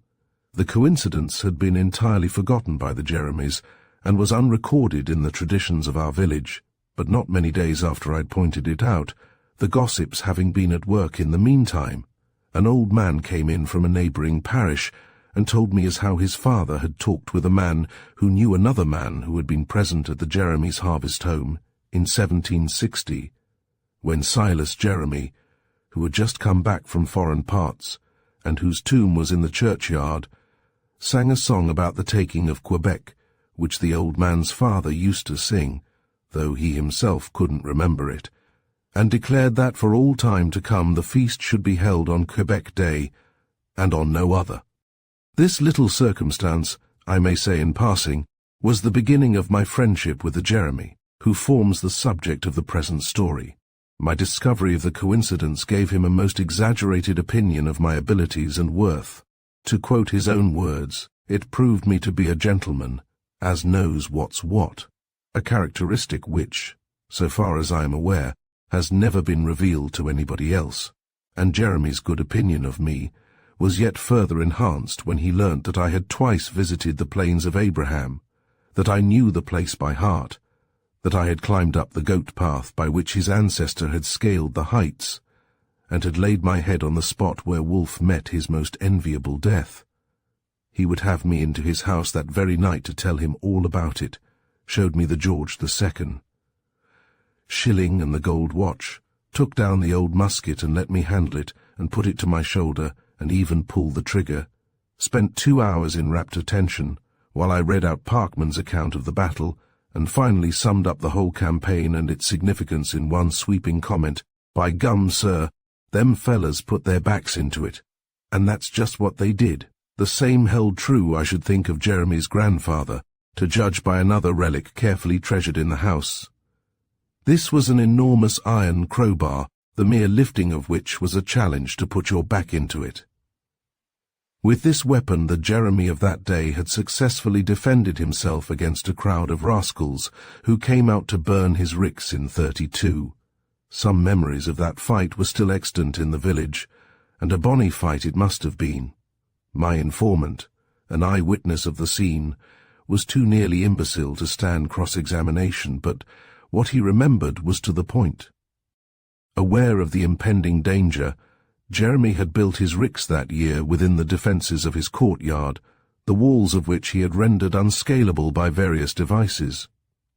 The coincidence had been entirely forgotten by the Jeremys, and was unrecorded in the traditions of our village, but not many days after I'd pointed it out, the gossips having been at work in the meantime, an old man came in from a neighbouring parish and told me as how his father had talked with a man who knew another man who had been present at the Jeremy's harvest home in 1760, when Silas Jeremy, who had just come back from foreign parts, and whose tomb was in the churchyard, sang a song about the taking of Quebec, which the old man's father used to sing, though he himself couldn't remember it, and declared that for all time to come the feast should be held on Quebec Day, and on no other. This little circumstance, I may say in passing, was the beginning of my friendship with the Jeremy, who forms the subject of the present story. My discovery of the coincidence gave him a most exaggerated opinion of my abilities and worth. To quote his own words, it proved me to be a gentleman, as knows what's what, a characteristic which, so far as I am aware, has never been revealed to anybody else, and Jeremy's good opinion of me was yet further enhanced when he learnt that I had twice visited the plains of Abraham, that I knew the place by heart, that I had climbed up the goat path by which his ancestor had scaled the heights, and had laid my head on the spot where Wolfe met his most enviable death. He would have me into his house that very night to tell him all about it, showed me the George II. Shilling and the gold watch, took down the old musket and let me handle it and put it to my shoulder and even pull the trigger, spent 2 hours in rapt attention while I read out Parkman's account of the battle, and finally summed up the whole campaign and its significance in one sweeping comment, "By gum, sir, them fellas put their backs into it." And that's just what they did. The same held true, I should think, of Jeremy's grandfather, to judge by another relic carefully treasured in the house. This was an enormous iron crowbar, the mere lifting of which was a challenge to put your back into it. With this weapon the Jeremy of that day had successfully defended himself against a crowd of rascals who came out to burn his ricks in '32. Some memories of that fight were still extant in the village, and a bonny fight it must have been. My informant, an eye-witness of the scene, was too nearly imbecile to stand cross-examination, but what he remembered was to the point. Aware of the impending danger, Jeremy had built his ricks that year within the defences of his courtyard, the walls of which he had rendered unscalable by various devices.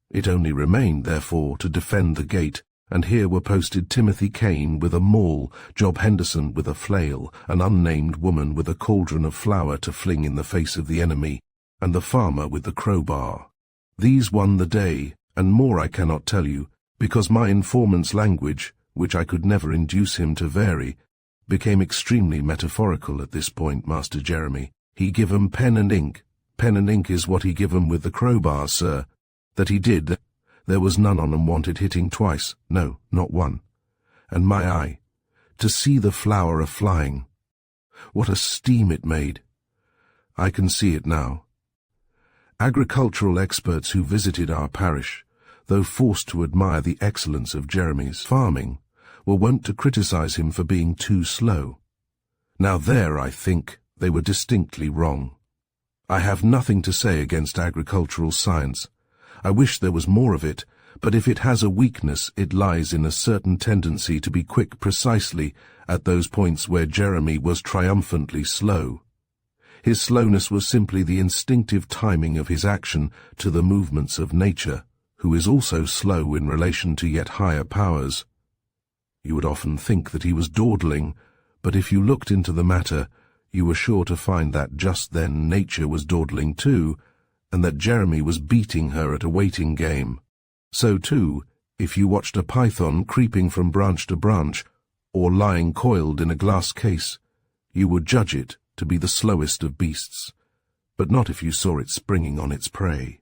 It only remained, therefore, to defend the gate, and here were posted Timothy Kane with a maul, Job Henderson with a flail, an unnamed woman with a cauldron of flour to fling in the face of the enemy, and the farmer with the crowbar. These won the day, and more I cannot tell you, because my informant's language, which I could never induce him to vary, became extremely metaphorical at this point, Master Jeremy. He give 'em pen and ink. Pen and ink is what he give 'em with the crowbar, sir. That he did. There was none on 'em wanted hitting twice. No, not one. And my eye, to see the flower a-flying. What a steam it made. I can see it now. Agricultural experts who visited our parish, though forced to admire the excellence of Jeremy's farming, were wont to criticize him for being too slow. Now there, I think, they were distinctly wrong. I have nothing to say against agricultural science. I wish there was more of it, but if it has a weakness, it lies in a certain tendency to be quick precisely at those points where Jeremy was triumphantly slow. His slowness was simply the instinctive timing of his action to the movements of nature, who is also slow in relation to yet higher powers. You would often think that he was dawdling, but if you looked into the matter, you were sure to find that just then nature was dawdling too, and that Jeremy was beating her at a waiting game. So too, if you watched a python creeping from branch to branch, or lying coiled in a glass case, you would judge it to be the slowest of beasts, but not if you saw it springing on its prey.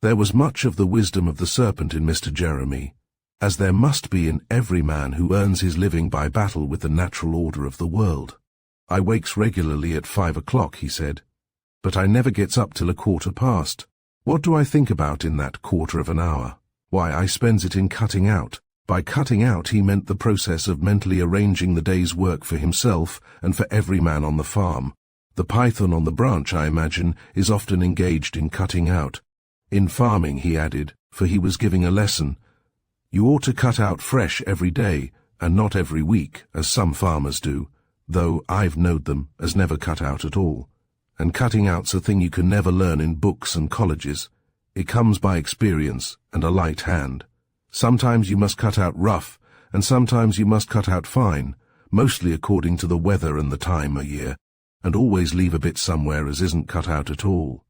There was much of the wisdom of the serpent in Mr. Jeremy, as there must be in every man who earns his living by battle with the natural order of the world. I wakes regularly at 5 o'clock, he said, but I never gets up till 1/4 past. What do I think about in that quarter of an hour? Why, I spends it in cutting out. By cutting out he meant the process of mentally arranging the day's work for himself and for every man on the farm. The python on the branch, I imagine, is often engaged in cutting out, In farming, he added, for he was giving a lesson, you ought to cut out fresh every day, and not every week, as some farmers do, though I've knowed them as never cut out at all. And cutting out's a thing you can never learn in books and colleges. It comes by experience and a light hand. Sometimes you must cut out rough, and sometimes you must cut out fine, mostly according to the weather and the time of year, and always leave a bit somewhere as isn't cut out at all.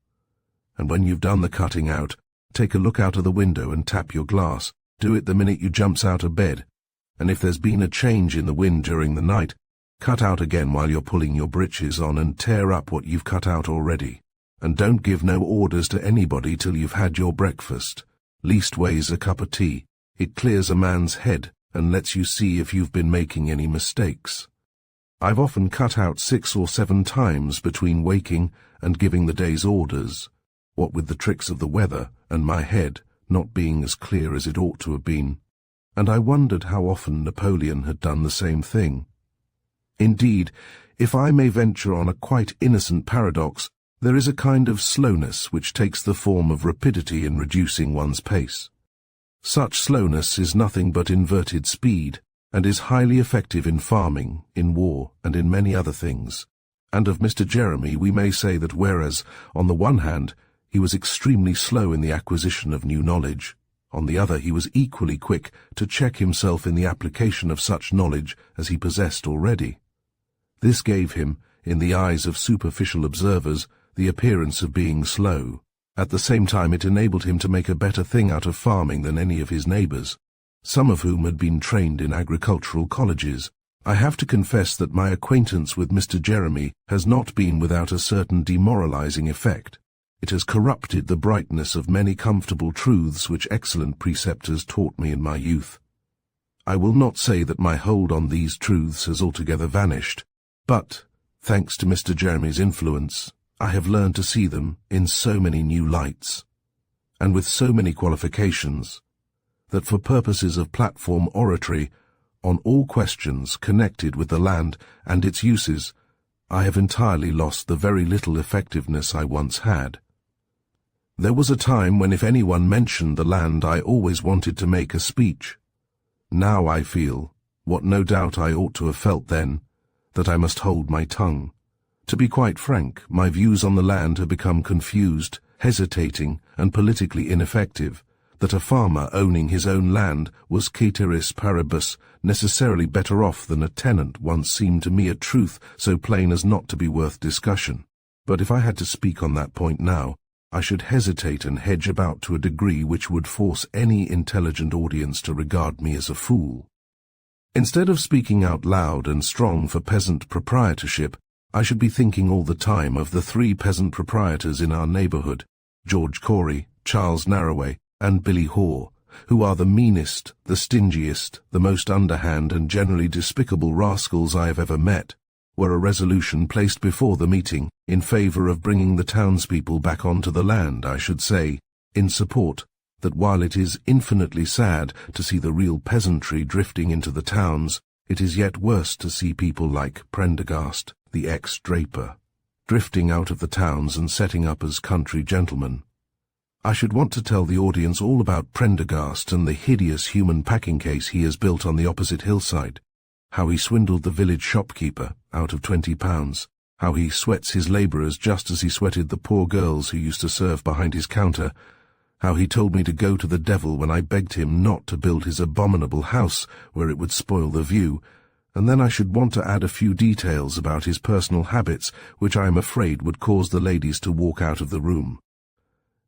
And when you've done the cutting out, take a look out of the window and tap your glass. Do it the minute you jumps out of bed. And if there's been a change in the wind during the night, cut out again while you're pulling your breeches on and tear up what you've cut out already. And don't give no orders to anybody till you've had your breakfast. Leastways a cup of tea. It clears a man's head and lets you see if you've been making any mistakes. I've often cut out 6 or 7 times between waking and giving the day's orders, what with the tricks of the weather and my head not being as clear as it ought to have been, and I wondered how often Napoleon had done the same thing. Indeed, if I may venture on a quite innocent paradox, there is a kind of slowness which takes the form of rapidity in reducing one's pace. Such slowness is nothing but inverted speed, and is highly effective in farming, in war, and in many other things. And of Mr. Jeremy we may say that whereas, on the one hand, he was extremely slow in the acquisition of new knowledge, on the other he was equally quick to check himself in the application of such knowledge as he possessed already. This gave him, in the eyes of superficial observers, the appearance of being slow. At the same time it enabled him to make a better thing out of farming than any of his neighbours, some of whom had been trained in agricultural colleges. I have to confess that my acquaintance with Mr. Jeremy has not been without a certain demoralizing effect. It has corrupted the brightness of many comfortable truths which excellent preceptors taught me in my youth. I will not say that my hold on these truths has altogether vanished, but, thanks to Mr. Jeremy's influence, I have learned to see them in so many new lights, and with so many qualifications, that for purposes of platform oratory, on all questions connected with the land and its uses, I have entirely lost the very little effectiveness I once had. There was a time when if anyone mentioned the land I always wanted to make a speech. Now I feel, what no doubt I ought to have felt then, that I must hold my tongue. To be quite frank, my views on the land have become confused, hesitating, and politically ineffective, that a farmer owning his own land was ceteris paribus necessarily better off than a tenant once seemed to me a truth so plain as not to be worth discussion. But if I had to speak on that point now, I should hesitate and hedge about to a degree which would force any intelligent audience to regard me as a fool. Instead of speaking out loud and strong for peasant proprietorship, I should be thinking all the time of the 3 peasant proprietors in our neighbourhood, George Corey, Charles Narroway, and Billy Hoare, who are the meanest, the stingiest, the most underhand and generally despicable rascals I have ever met, were a resolution placed before the meeting in favour of bringing the townspeople back onto the land, I should say, in support, that while it is infinitely sad to see the real peasantry drifting into the towns, it is yet worse to see people like Prendergast, the ex-draper, drifting out of the towns and setting up as country gentlemen. I should want to tell the audience all about Prendergast and the hideous human packing case he has built on the opposite hillside, how he swindled the village shopkeeper out of £20, how he sweats his labourers just as he sweated the poor girls who used to serve behind his counter, how he told me to go to the devil when I begged him not to build his abominable house where it would spoil the view, and then I should want to add a few details about his personal habits which I am afraid would cause the ladies to walk out of the room.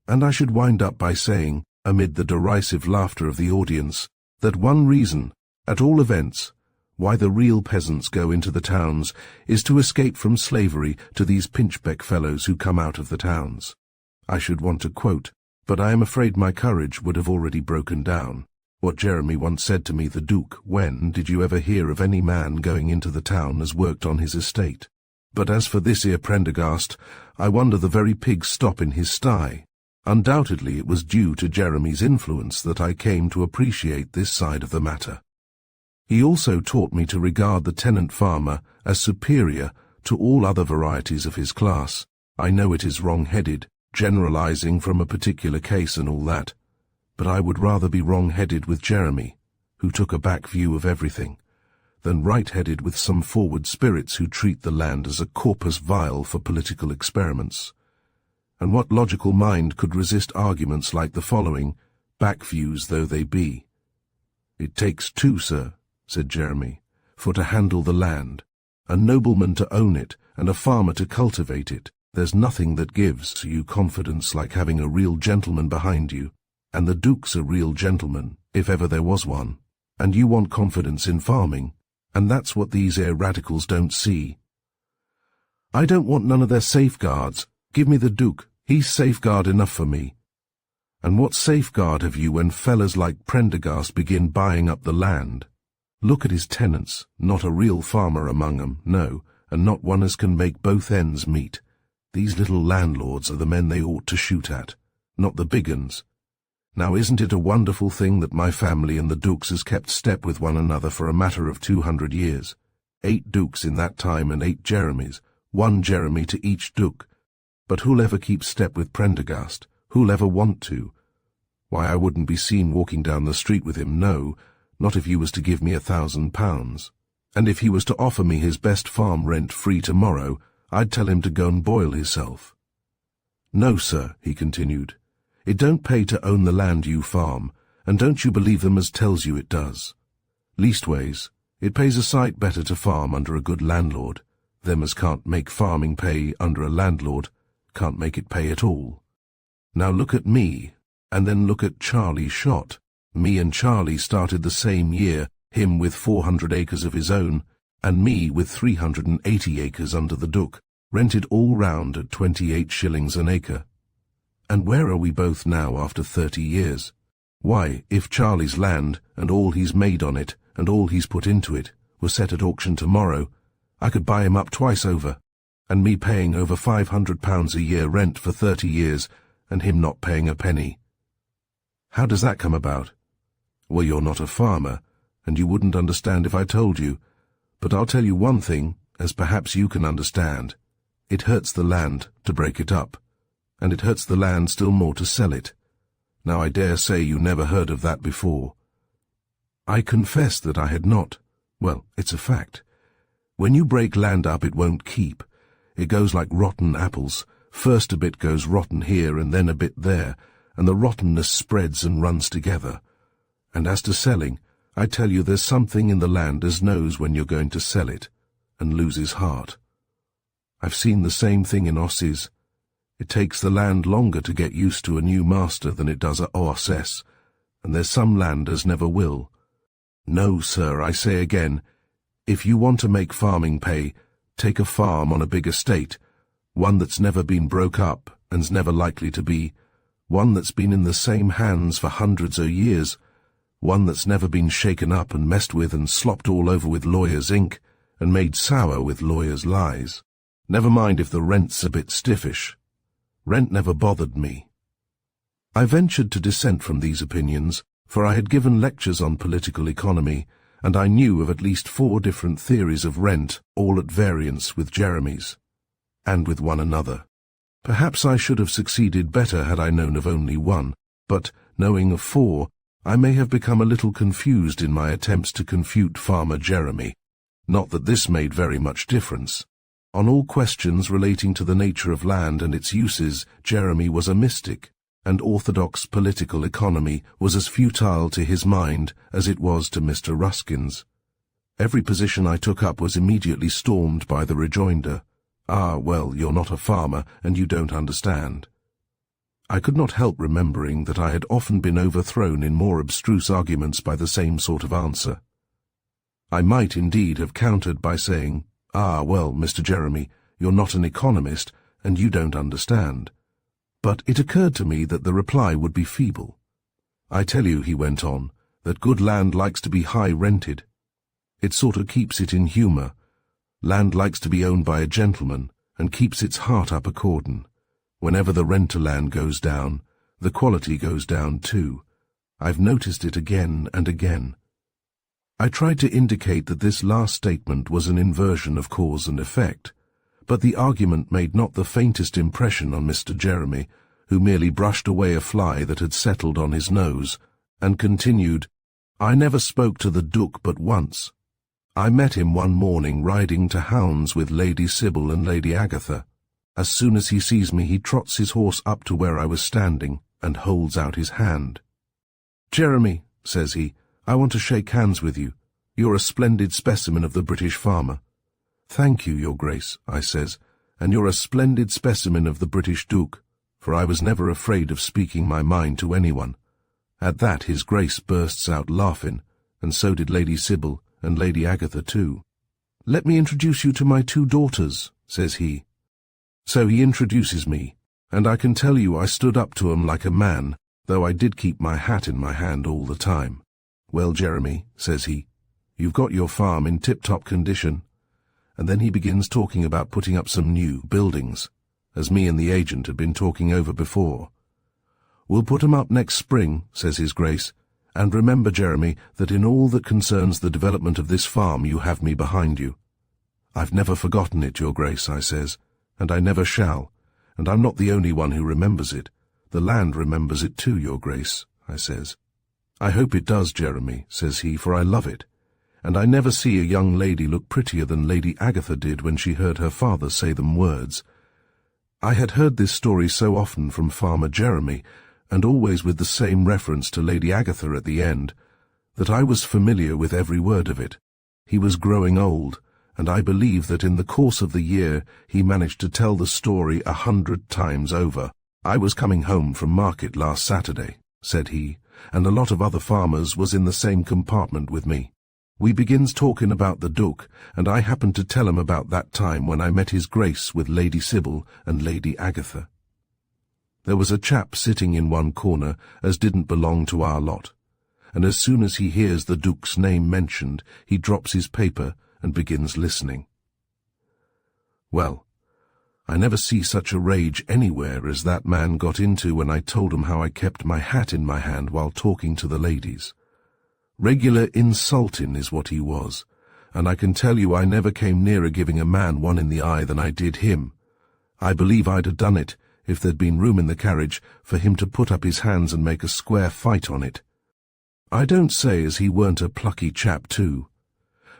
And I should wind up by saying, amid the derisive laughter of the audience, that one reason, at all events, why the real peasants go into the towns is to escape from slavery to these pinchbeck fellows who come out of the towns. I should want to quote, but I am afraid my courage would have already broken down, what Jeremy once said to me, the Duke, when did you ever hear of any man going into the town as worked on his estate? But as for this 'ere Prendergast, I wonder the very pigs stop in his sty. Undoubtedly it was due to Jeremy's influence that I came to appreciate this side of the matter. He also taught me to regard the tenant farmer as superior to all other varieties of his class. I know it is wrong-headed, generalizing from a particular case and all that, but I would rather be wrong-headed with Jeremy, who took a back view of everything, than right-headed with some forward spirits who treat the land as a corpus vile for political experiments. And what logical mind could resist arguments like the following, back views though they be? "It takes two, sir," said Jeremy, "for to handle the land, a nobleman to own it, and a farmer to cultivate it. There's nothing that gives you confidence like having a real gentleman behind you, and the Duke's a real gentleman, if ever there was one. And you want confidence in farming, and that's what these radicals don't see. I don't want none of their safeguards. Give me the Duke, he's safeguard enough for me. And what safeguard have you when fellas like Prendergast begin buying up the land? Look at his tenants, not a real farmer among 'em, no, and not one as can make both ends meet. These little landlords are the men they ought to shoot at, not the big uns. Now isn't it a wonderful thing that my family and the Dukes has kept step with one another for a matter of 200 years? 8 Dukes in that time and 8 Jeremies, 1 Jeremy to each Duke. But who'll ever keep step with Prendergast? Who'll ever want to? Why, I wouldn't be seen walking down the street with him, no, not if he was to give me £1,000. And if he was to offer me his best farm rent-free tomorrow, I'd tell him to go and boil hisself. No, sir, he continued, it don't pay to own the land you farm, and don't you believe them as tells you it does. Leastways, it pays a sight better to farm under a good landlord. Them as can't make farming pay under a landlord can't make it pay at all. Now look at me, and then look at Charlie Shott. Me and Charlie started the same year, him with 400 acres of his own, and me with 380 acres under the Duke, rented all round at 28 shillings an acre. And where are we both now after 30 years? Why, if Charlie's land, and all he's made on it, and all he's put into it, were set at auction tomorrow, I could buy him up twice over, and me paying over £500 a year rent for 30 years, and him not paying a penny. How does that come about? Well, you're not a farmer, and you wouldn't understand if I told you, but I'll tell you one thing, as perhaps you can understand. It hurts the land to break it up, and it hurts the land still more to sell it. Now I dare say you never heard of that before. I confess that I had not. Well, it's a fact. When you break land up it won't keep. It goes like rotten apples. First a bit goes rotten here and then a bit there, and the rottenness spreads and runs together. And as to selling, I tell you there's something in the land as knows when you're going to sell it, and loses heart. I've seen the same thing in Aussies. It takes the land longer to get used to a new master than it does a OSS, and there's some land as never will. No, sir, I say again, if you want to make farming pay, take a farm on a big estate, one that's never been broke up and's never likely to be, one that's been in the same hands for hundreds of years, one that's never been shaken up and messed with and slopped all over with lawyers' ink and made sour with lawyers' lies. Never mind if the rent's a bit stiffish. Rent never bothered me. I ventured to dissent from these opinions, for I had given lectures on political economy, and I knew of at least 4 different theories of rent, all at variance with Jeremy's, and with one another. Perhaps I should have succeeded better had I known of only one, but, knowing of 4, I may have become a little confused in my attempts to confute Farmer Jeremy. Not that this made very much difference. On all questions relating to the nature of land and its uses, Jeremy was a mystic, and orthodox political economy was as futile to his mind as it was to Mr. Ruskin's. Every position I took up was immediately stormed by the rejoinder, "Ah, well, you're not a farmer, and you don't understand." I could not help remembering that I had often been overthrown in more abstruse arguments by the same sort of answer. I might indeed have countered by saying, "Ah, well, Mr. Jeremy, you're not an economist, and you don't understand." But it occurred to me that the reply would be feeble. "I tell you," he went on, "that good land likes to be high-rented. It sort of keeps it in humour. Land likes to be owned by a gentleman, and keeps its heart up accordin'. Whenever the rent to land goes down, the quality goes down too. I've noticed it again and again." I tried to indicate that this last statement was an inversion of cause and effect, but the argument made not the faintest impression on Mr. Jeremy, who merely brushed away a fly that had settled on his nose, and continued, "I never spoke to the Duke but once. I met him one morning riding to hounds with Lady Sybil and Lady Agatha. As soon as he sees me, he trots his horse up to where I was standing and holds out his hand. 'Jeremy,' says he, 'I want to shake hands with you. You're a splendid specimen of the British farmer.' 'Thank you, Your Grace,' I says, 'and you're a splendid specimen of the British Duke,' for I was never afraid of speaking my mind to anyone. At that his Grace bursts out laughing, and so did Lady Sybil and Lady Agatha too. 'Let me introduce you to my 2 daughters,' says he. So he introduces me, and I can tell you I stood up to 'em like a man, though I did keep my hat in my hand all the time. 'Well, Jeremy,' says he, 'you've got your farm in tip-top condition.' And then he begins talking about putting up some new buildings, as me and the agent had been talking over before. 'We'll put 'em up next spring,' says his Grace, 'and remember, Jeremy, that in all that concerns the development of this farm you have me behind you.' 'I've never forgotten it, Your Grace,' I says, 'and I never shall, and I'm not the only one who remembers it. The land remembers it too, Your Grace,' I says. 'I hope it does, Jeremy,' says he, 'for I love it, and I never see a young lady look prettier than Lady Agatha did when she heard her father say them words.' I had heard this story so often from Farmer Jeremy, and always with the same reference to Lady Agatha at the end, that I was familiar with every word of it. He was growing old, and I believe that in the course of the year he managed to tell the story 100 times over. 'I was coming home from market last Saturday,' said he, 'and a lot of other farmers was in the same compartment with me. We begins talking about the Duke, and I happened to tell him about that time when I met his Grace with Lady Sybil and Lady Agatha. There was a chap sitting in one corner as didn't belong to our lot, and as soon as he hears the Duke's name mentioned, he drops his paper and begins listening. Well, I never see such a rage anywhere as that man got into when I told him how I kept my hat in my hand while talking to the ladies. Regular insulting is what he was, and I can tell you I never came nearer giving a man one in the eye than I did him. I believe I'd have done it if there'd been room in the carriage for him to put up his hands and make a square fight on it. I don't say as he weren't a plucky chap too,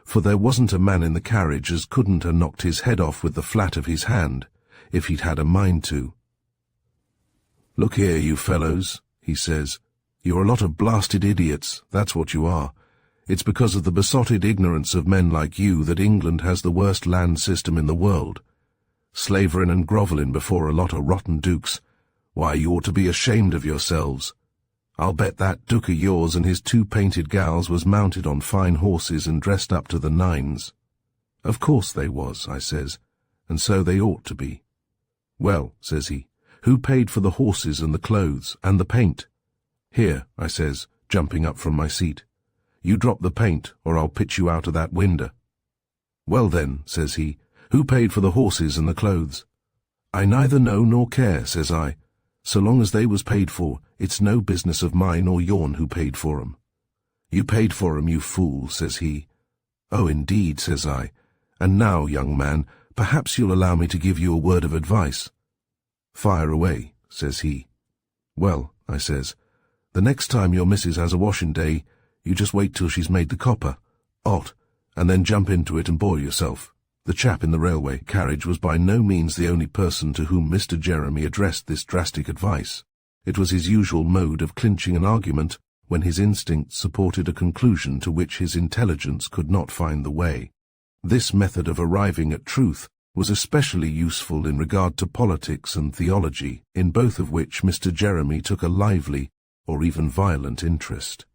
for there wasn't a man in the carriage as couldn't have knocked his head off with the flat of his hand, if he'd had a mind to. 'Look here, you fellows,' he says, 'you're a lot of blasted idiots, that's what you are. It's because of the besotted ignorance of men like you that England has the worst land system in the world. Slavering and grovelling before a lot of rotten dukes. Why, you ought to be ashamed of yourselves. I'll bet that Duke of yours and his 2 painted gals was mounted on fine horses and dressed up to the nines.' 'Of course they was,' I says, 'and so they ought to be.' 'Well,' says he, 'who paid for the horses and the clothes and the paint?' 'Here,' I says, jumping up from my seat. 'You drop the paint, or I'll pitch you out of that window.' 'Well then,' says he, 'who paid for the horses and the clothes?' 'I neither know nor care,' says I. 'So long as they was paid for, it's no business of mine or yourn who paid for 'em.' 'You paid for 'em, you fool,' says he. 'Oh, indeed,' says I. 'And now, young man, perhaps you'll allow me to give you a word of advice.' 'Fire away,' says he. 'Well,' I says, 'the next time your missus has a washing day, you just wait till she's made the copper, 'ot, and then jump into it and boil yourself.' The chap in the railway carriage was by no means the only person to whom Mr. Jeremy addressed this drastic advice. It was his usual mode of clinching an argument when his instinct supported a conclusion to which his intelligence could not find the way. This method of arriving at truth was especially useful in regard to politics and theology, in both of which Mr. Jeremy took a lively or even violent interest.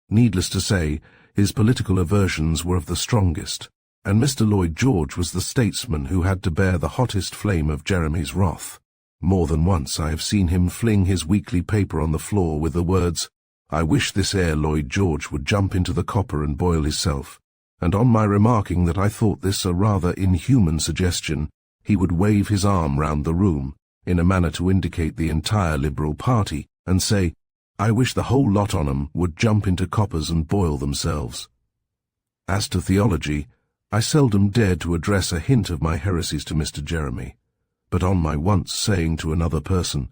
Needless to say, his political aversions were of the strongest, and Mr. Lloyd George was the statesman who had to bear the hottest flame of Jeremy's wrath. More than once I have seen him fling his weekly paper on the floor with the words, "I wish this ere Lloyd George would jump into the copper and boil hisself," and on my remarking that I thought this a rather inhuman suggestion, he would wave his arm round the room, in a manner to indicate the entire Liberal party, and say, "I wish the whole lot on 'em would jump into coppers and boil themselves." As to theology, I seldom dared to address a hint of my heresies to Mr. Jeremy, but on my once saying to another person,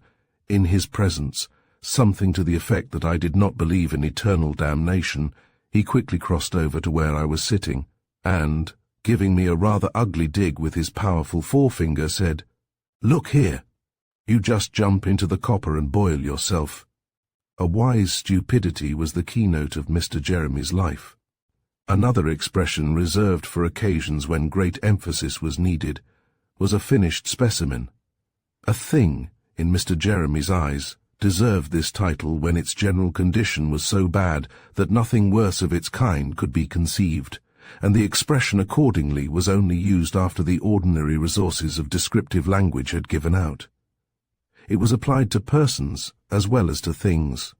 in his presence, something to the effect that I did not believe in eternal damnation, he quickly crossed over to where I was sitting, and, giving me a rather ugly dig with his powerful forefinger, said, "Look here, you just jump into the copper and boil yourself." A wise stupidity was the keynote of Mr. Jeremy's life. Another expression reserved for occasions when great emphasis was needed was a finished specimen. A thing, in Mr. Jeremy's eyes, deserved this title when its general condition was so bad that nothing worse of its kind could be conceived, and the expression accordingly was only used after the ordinary resources of descriptive language had given out. It was applied to persons as well as to things.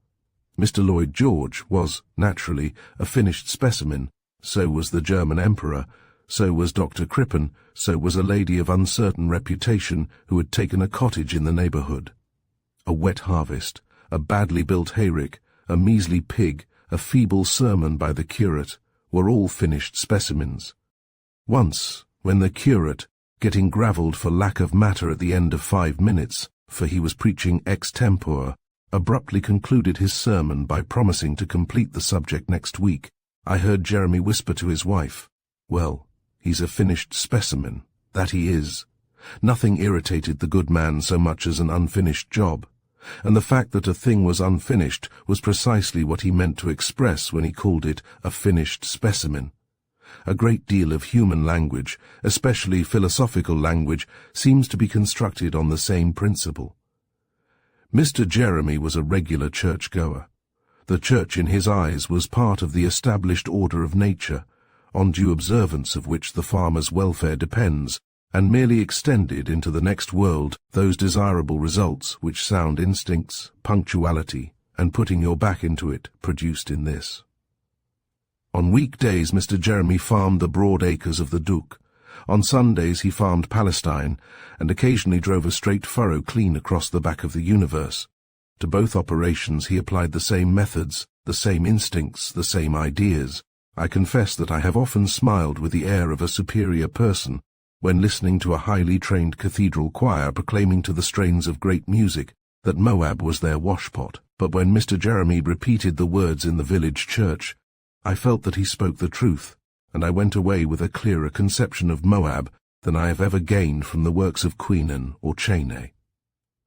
Mr. Lloyd George was, naturally, a finished specimen, so was the German Emperor, so was Dr. Crippen, so was a lady of uncertain reputation who had taken a cottage in the neighbourhood. A wet harvest, a badly built hayrick, a measly pig, a feeble sermon by the curate, were all finished specimens. Once, when the curate, getting gravelled for lack of matter at the end of 5 minutes, for he was preaching extempore, abruptly concluded his sermon by promising to complete the subject next week, I heard Jeremy whisper to his wife, "Well, he's a finished specimen, that he is." Nothing irritated the good man so much as an unfinished job, and the fact that a thing was unfinished was precisely what he meant to express when he called it a finished specimen. A great deal of human language, especially philosophical language, seems to be constructed on the same principle. Mr. Jeremy was a regular church-goer. The church in his eyes was part of the established order of nature, on due observance of which the farmer's welfare depends, and merely extended into the next world those desirable results which sound instincts, punctuality, and putting your back into it produced in this. On weekdays Mr. Jeremy farmed the broad acres of the Duke. On Sundays he farmed Palestine, and occasionally drove a straight furrow clean across the back of the universe. To both operations he applied the same methods, the same instincts, the same ideas. I confess that I have often smiled with the air of a superior person when listening to a highly trained cathedral choir proclaiming to the strains of great music that Moab was their washpot. But when Mr. Jeremy repeated the words in the village church, I felt that he spoke the truth, and I went away with a clearer conception of Moab than I have ever gained from the works of Queenan or Cheney.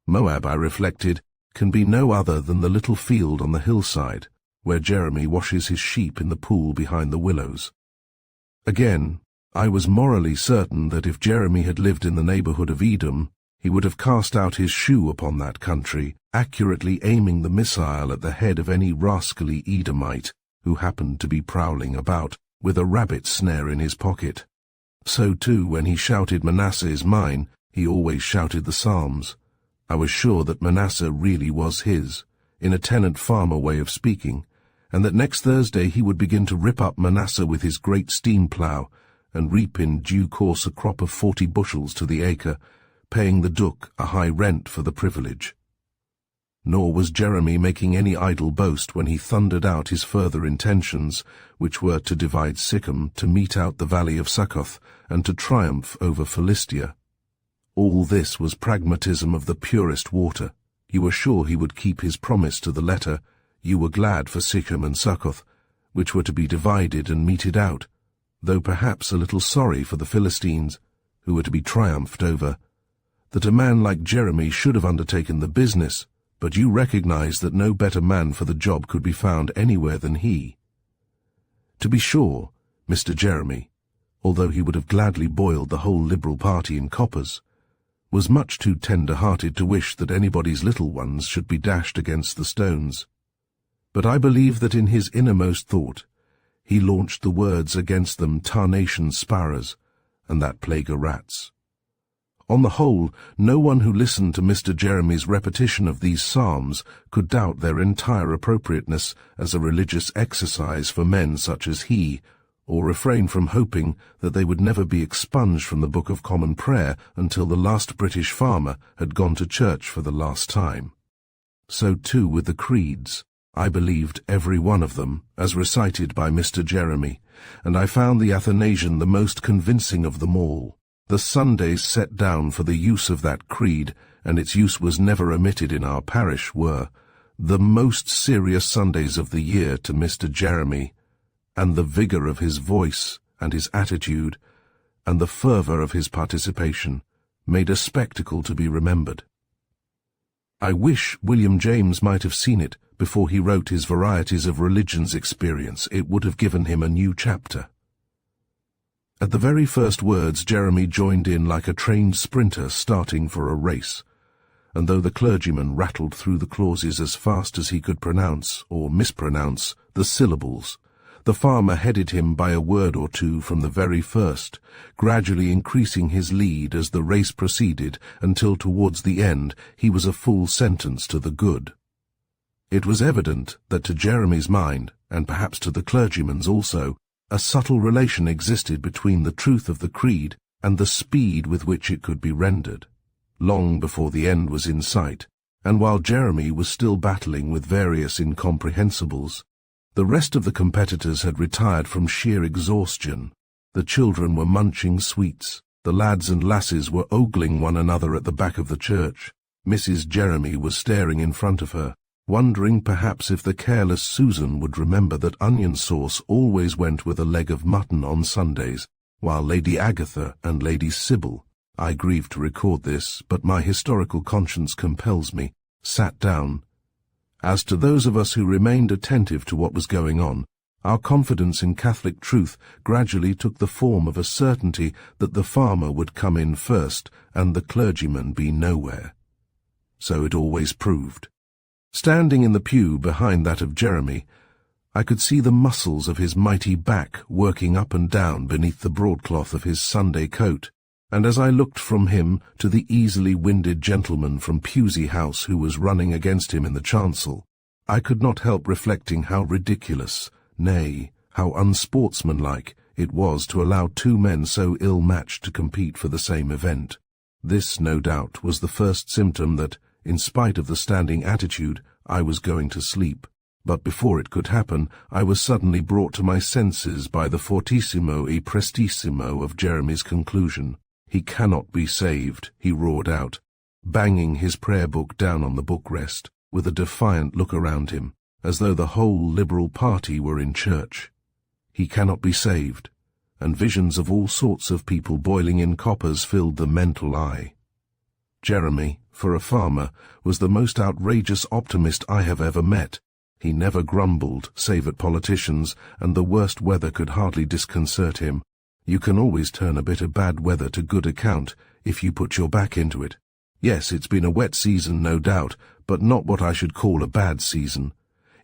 Moab, I reflected, can be no other than the little field on the hillside, where Jeremy washes his sheep in the pool behind the willows. Again, I was morally certain that if Jeremy had lived in the neighbourhood of Edom, he would have cast out his shoe upon that country, accurately aiming the missile at the head of any rascally Edomite who happened to be prowling about, with a rabbit snare in his pocket. So too, when he shouted "Manasseh is mine," he always shouted the Psalms. I was sure that Manasseh really was his, in a tenant-farmer way of speaking, and that next Thursday he would begin to rip up Manasseh with his great steam plough, and reap in due course a crop of 40 bushels to the acre, paying the Duke a high rent for the privilege. Nor was Jeremy making any idle boast when he thundered out his further intentions, which were to divide Sikkim, to mete out the valley of Succoth, and to triumph over Philistia. All this was pragmatism of the purest water. You were sure he would keep his promise to the letter. You were glad for Sikkim and Succoth, which were to be divided and meted out, though perhaps a little sorry for the Philistines, who were to be triumphed over. That a man like Jeremy should have undertaken the business, but you recognized that no better man for the job could be found anywhere than he. To be sure, Mr. Jeremy, although he would have gladly boiled the whole Liberal party in coppers, was much too tender-hearted to wish that anybody's little ones should be dashed against the stones. But I believe that in his innermost thought he launched the words against them tarnation sparrows, and that plague of rats. On the whole, no one who listened to Mr. Jeremy's repetition of these psalms could doubt their entire appropriateness as a religious exercise for men such as he, or refrain from hoping that they would never be expunged from the Book of Common Prayer until the last British farmer had gone to church for the last time. So too with the creeds. I believed every one of them, as recited by Mr. Jeremy, and I found the Athanasian the most convincing of them all. The Sundays set down for the use of that creed, and its use was never omitted in our parish, were the most serious Sundays of the year to Mr. Jeremy, and the vigour of his voice and his attitude, and the fervour of his participation, made a spectacle to be remembered. I wish William James might have seen it before he wrote his Varieties of Religions experience. It would have given him a new chapter. At the very first words, Jeremy joined in like a trained sprinter starting for a race, and though the clergyman rattled through the clauses as fast as he could pronounce, or mispronounce, the syllables, the farmer headed him by a word or two from the very first, gradually increasing his lead as the race proceeded until towards the end he was a full sentence to the good. It was evident that to Jeremy's mind, and perhaps to the clergyman's also, a subtle relation existed between the truth of the creed and the speed with which it could be rendered, long before the end was in sight, and while Jeremy was still battling with various incomprehensibles. The rest of the competitors had retired from sheer exhaustion. The children were munching sweets. The lads and lasses were ogling one another at the back of the church. Mrs. Jeremy was staring in front of her, wondering perhaps if the careless Susan would remember that onion sauce always went with a leg of mutton on Sundays, while Lady Agatha and Lady Sybil, I grieve to record this, but my historical conscience compels me, sat down. As to those of us who remained attentive to what was going on, our confidence in Catholic truth gradually took the form of a certainty that the farmer would come in first and the clergyman be nowhere. So it always proved. Standing in the pew behind that of Jeremy, I could see the muscles of his mighty back working up and down beneath the broadcloth of his Sunday coat, and as I looked from him to the easily winded gentleman from Pusey House who was running against him in the chancel, I could not help reflecting how ridiculous, nay, how unsportsmanlike it was to allow two men so ill-matched to compete for the same event. This, no doubt, was the first symptom that, in spite of the standing attitude, I was going to sleep. But before it could happen, I was suddenly brought to my senses by the fortissimo e prestissimo of Jeremy's conclusion. "He cannot be saved," he roared out, banging his prayer book down on the bookrest, with a defiant look around him, as though the whole Liberal party were in church. "He cannot be saved," and visions of all sorts of people boiling in coppers filled the mental eye. Jeremy, for a farmer, was the most outrageous optimist I have ever met. He never grumbled, save at politicians, and the worst weather could hardly disconcert him. You can always turn a bit of bad weather to good account, if you put your back into it. Yes, it's been a wet season, no doubt, but not what I should call a bad season.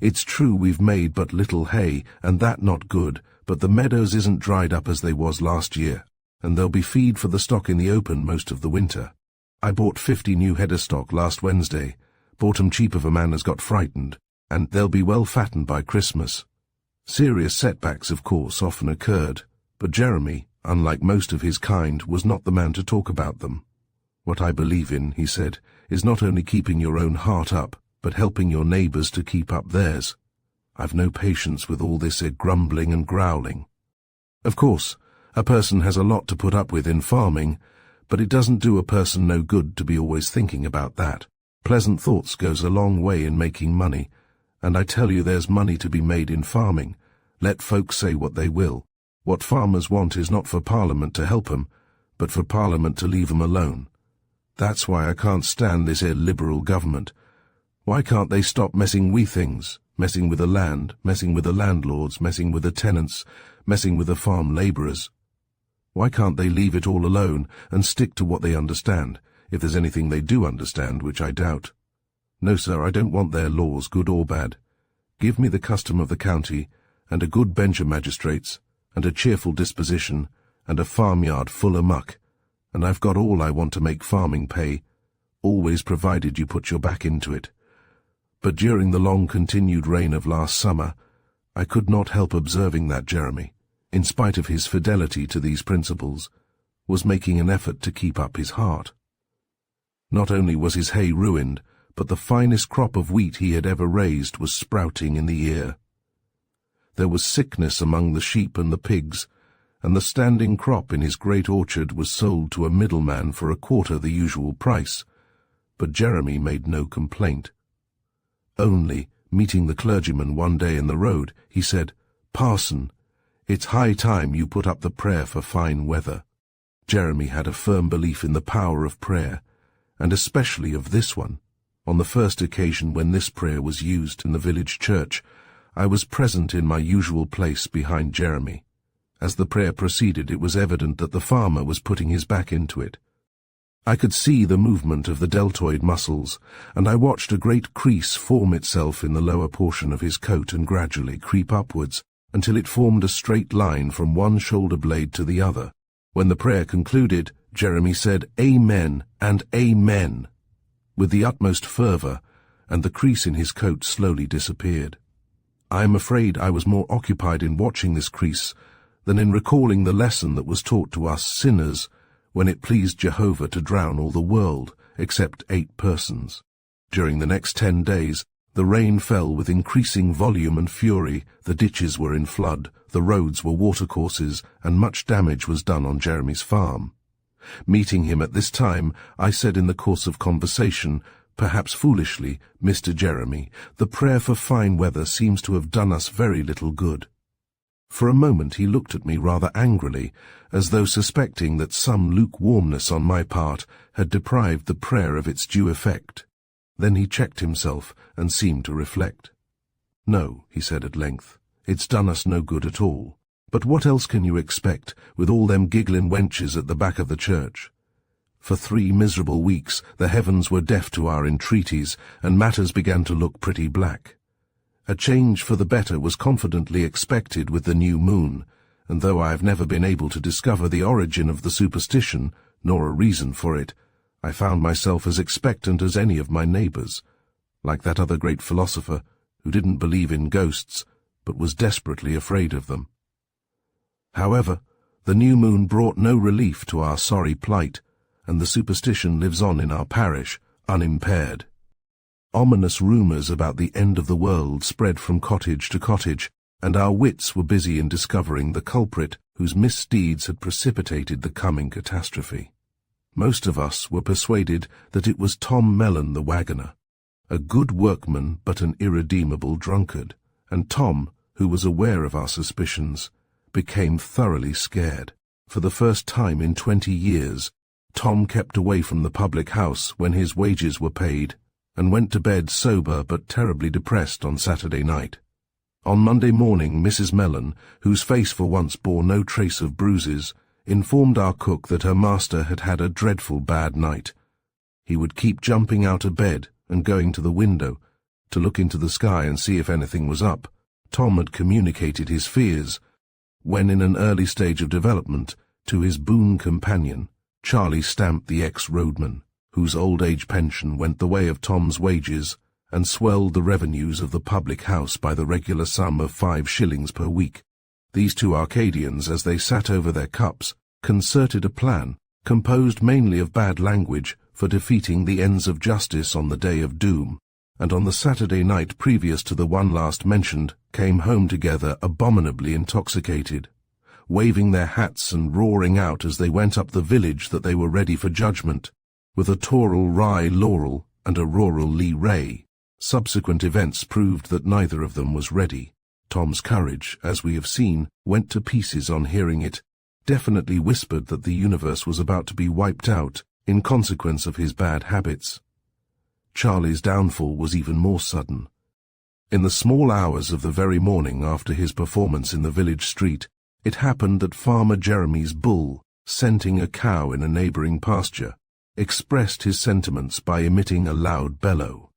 It's true we've made but little hay, and that not good, but the meadows isn't dried up as they was last year, and there'll be feed for the stock in the open most of the winter. I bought 50 new head of stock last Wednesday, bought 'em cheap if a man has got frightened, and they'll be well fattened by Christmas. Serious setbacks, of course, often occurred, but Jeremy, unlike most of his kind, was not the man to talk about them. "What I believe in," he said, "is not only keeping your own heart up, but helping your neighbours to keep up theirs. I've no patience with all this grumbling and growling. Of course, a person has a lot to put up with in farming, but it doesn't do a person no good to be always thinking about that. Pleasant thoughts goes a long way in making money, and I tell you there's money to be made in farming. Let folks say what they will. What farmers want is not for Parliament to help 'em, but for Parliament to leave 'em alone. That's why I can't stand this Liberal government. Why can't they stop messing with things, messing with the land, messing with the landlords, messing with the tenants, messing with the farm labourers? Why can't they leave it all alone and stick to what they understand, if there's anything they do understand, which I doubt? No, sir, I don't want their laws, good or bad. Give me the custom of the county, and a good bench of magistrates, and a cheerful disposition, and a farmyard full of muck, and I've got all I want to make farming pay, always provided you put your back into it. But during the long-continued rain of last summer, I could not help observing that Jeremy, in spite of his fidelity to these principles, was making an effort to keep up his heart. Not only was his hay ruined, but the finest crop of wheat he had ever raised was sprouting in the ear. There was sickness among the sheep and the pigs, and the standing crop in his great orchard was sold to a middleman for a quarter the usual price, but Jeremy made no complaint. Only, meeting the clergyman one day in the road, he said, "Parson, it's high time you put up the prayer for fine weather." Jeremy had a firm belief in the power of prayer, and especially of this one. On the first occasion when this prayer was used in the village church, I was present in my usual place behind Jeremy. As the prayer proceeded, it was evident that the farmer was putting his back into it. I could see the movement of the deltoid muscles, and I watched a great crease form itself in the lower portion of his coat and gradually creep upwards until it formed a straight line from one shoulder blade to the other. When the prayer concluded, Jeremy said, "Amen and Amen," with the utmost fervour, and the crease in his coat slowly disappeared. I am afraid I was more occupied in watching this crease than in recalling the lesson that was taught to us sinners when it pleased Jehovah to drown all the world, except 8 persons. During the next 10 days, the rain fell with increasing volume and fury, the ditches were in flood, the roads were watercourses, and much damage was done on Jeremy's farm. Meeting him at this time, I said in the course of conversation, perhaps foolishly, "Mr. Jeremy, the prayer for fine weather seems to have done us very little good." For a moment he looked at me rather angrily, as though suspecting that some lukewarmness on my part had deprived the prayer of its due effect. Then he checked himself and seemed to reflect. "No," he said at length, "it's done us no good at all. But what else can you expect, with all them giggling wenches at the back of the church? For 3 miserable weeks the heavens were deaf to our entreaties, and matters began to look pretty black. A change for the better was confidently expected with the new moon, and though I have never been able to discover the origin of the superstition, nor a reason for it, I found myself as expectant as any of my neighbours, like that other great philosopher who didn't believe in ghosts, but was desperately afraid of them. However, the new moon brought no relief to our sorry plight, and the superstition lives on in our parish, unimpaired. Ominous rumours about the end of the world spread from cottage to cottage, and our wits were busy in discovering the culprit whose misdeeds had precipitated the coming catastrophe. Most of us were persuaded that it was Tom Mellon the waggoner, a good workman but an irredeemable drunkard, and Tom, who was aware of our suspicions, became thoroughly scared. For the first time in 20 years, Tom kept away from the public house when his wages were paid, and went to bed sober but terribly depressed on Saturday night. On Monday morning, Mrs. Mellon, whose face for once bore no trace of bruises, informed our cook that her master had had a dreadful bad night. He would keep jumping out of bed and going to the window to look into the sky and see if anything was up. Tom had communicated his fears, when in an early stage of development, to his boon companion, Charlie Stamp, the ex-roadman, whose old-age pension went the way of Tom's wages and swelled the revenues of the public house by the regular sum of 5 shillings per week. These 2 Arcadians, as they sat over their cups, concerted a plan, composed mainly of bad language, for defeating the ends of justice on the day of doom, and on the Saturday night previous to the one last mentioned, came home together abominably intoxicated, waving their hats and roaring out as they went up the village that they were ready for judgment, with a Toral Rye Laurel and a rural Lee Ray. Subsequent events proved that neither of them was ready. Tom's courage, as we have seen, went to pieces on hearing it, definitely whispered that the universe was about to be wiped out in consequence of his bad habits. Charlie's downfall was even more sudden. In the small hours of the very morning after his performance in the village street, it happened that Farmer Jeremy's bull, scenting a cow in a neighbouring pasture, expressed his sentiments by emitting a loud bellow.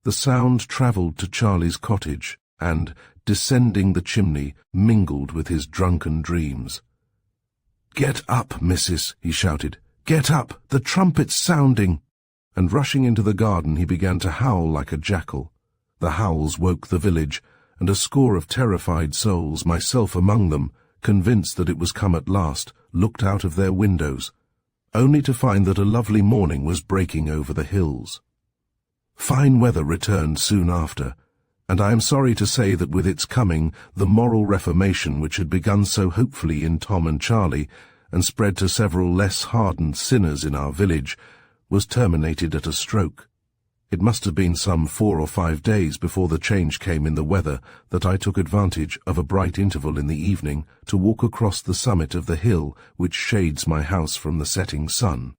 The sound travelled to Charlie's cottage and, descending the chimney, mingled with his drunken dreams. "Get up, missus," he shouted. "Get up! The trumpet's sounding!" And rushing into the garden he began to howl like a jackal. The howls woke the village, and a score of terrified souls, myself among them, convinced that it was come at last, looked out of their windows, only to find that a lovely morning was breaking over the hills. Fine weather returned soon after, and I am sorry to say that with its coming, the moral reformation which had begun so hopefully in Tom and Charlie, and spread to several less hardened sinners in our village, was terminated at a stroke. It must have been some 4 or 5 days before the change came in the weather that I took advantage of a bright interval in the evening to walk across the summit of the hill which shades my house from the setting sun.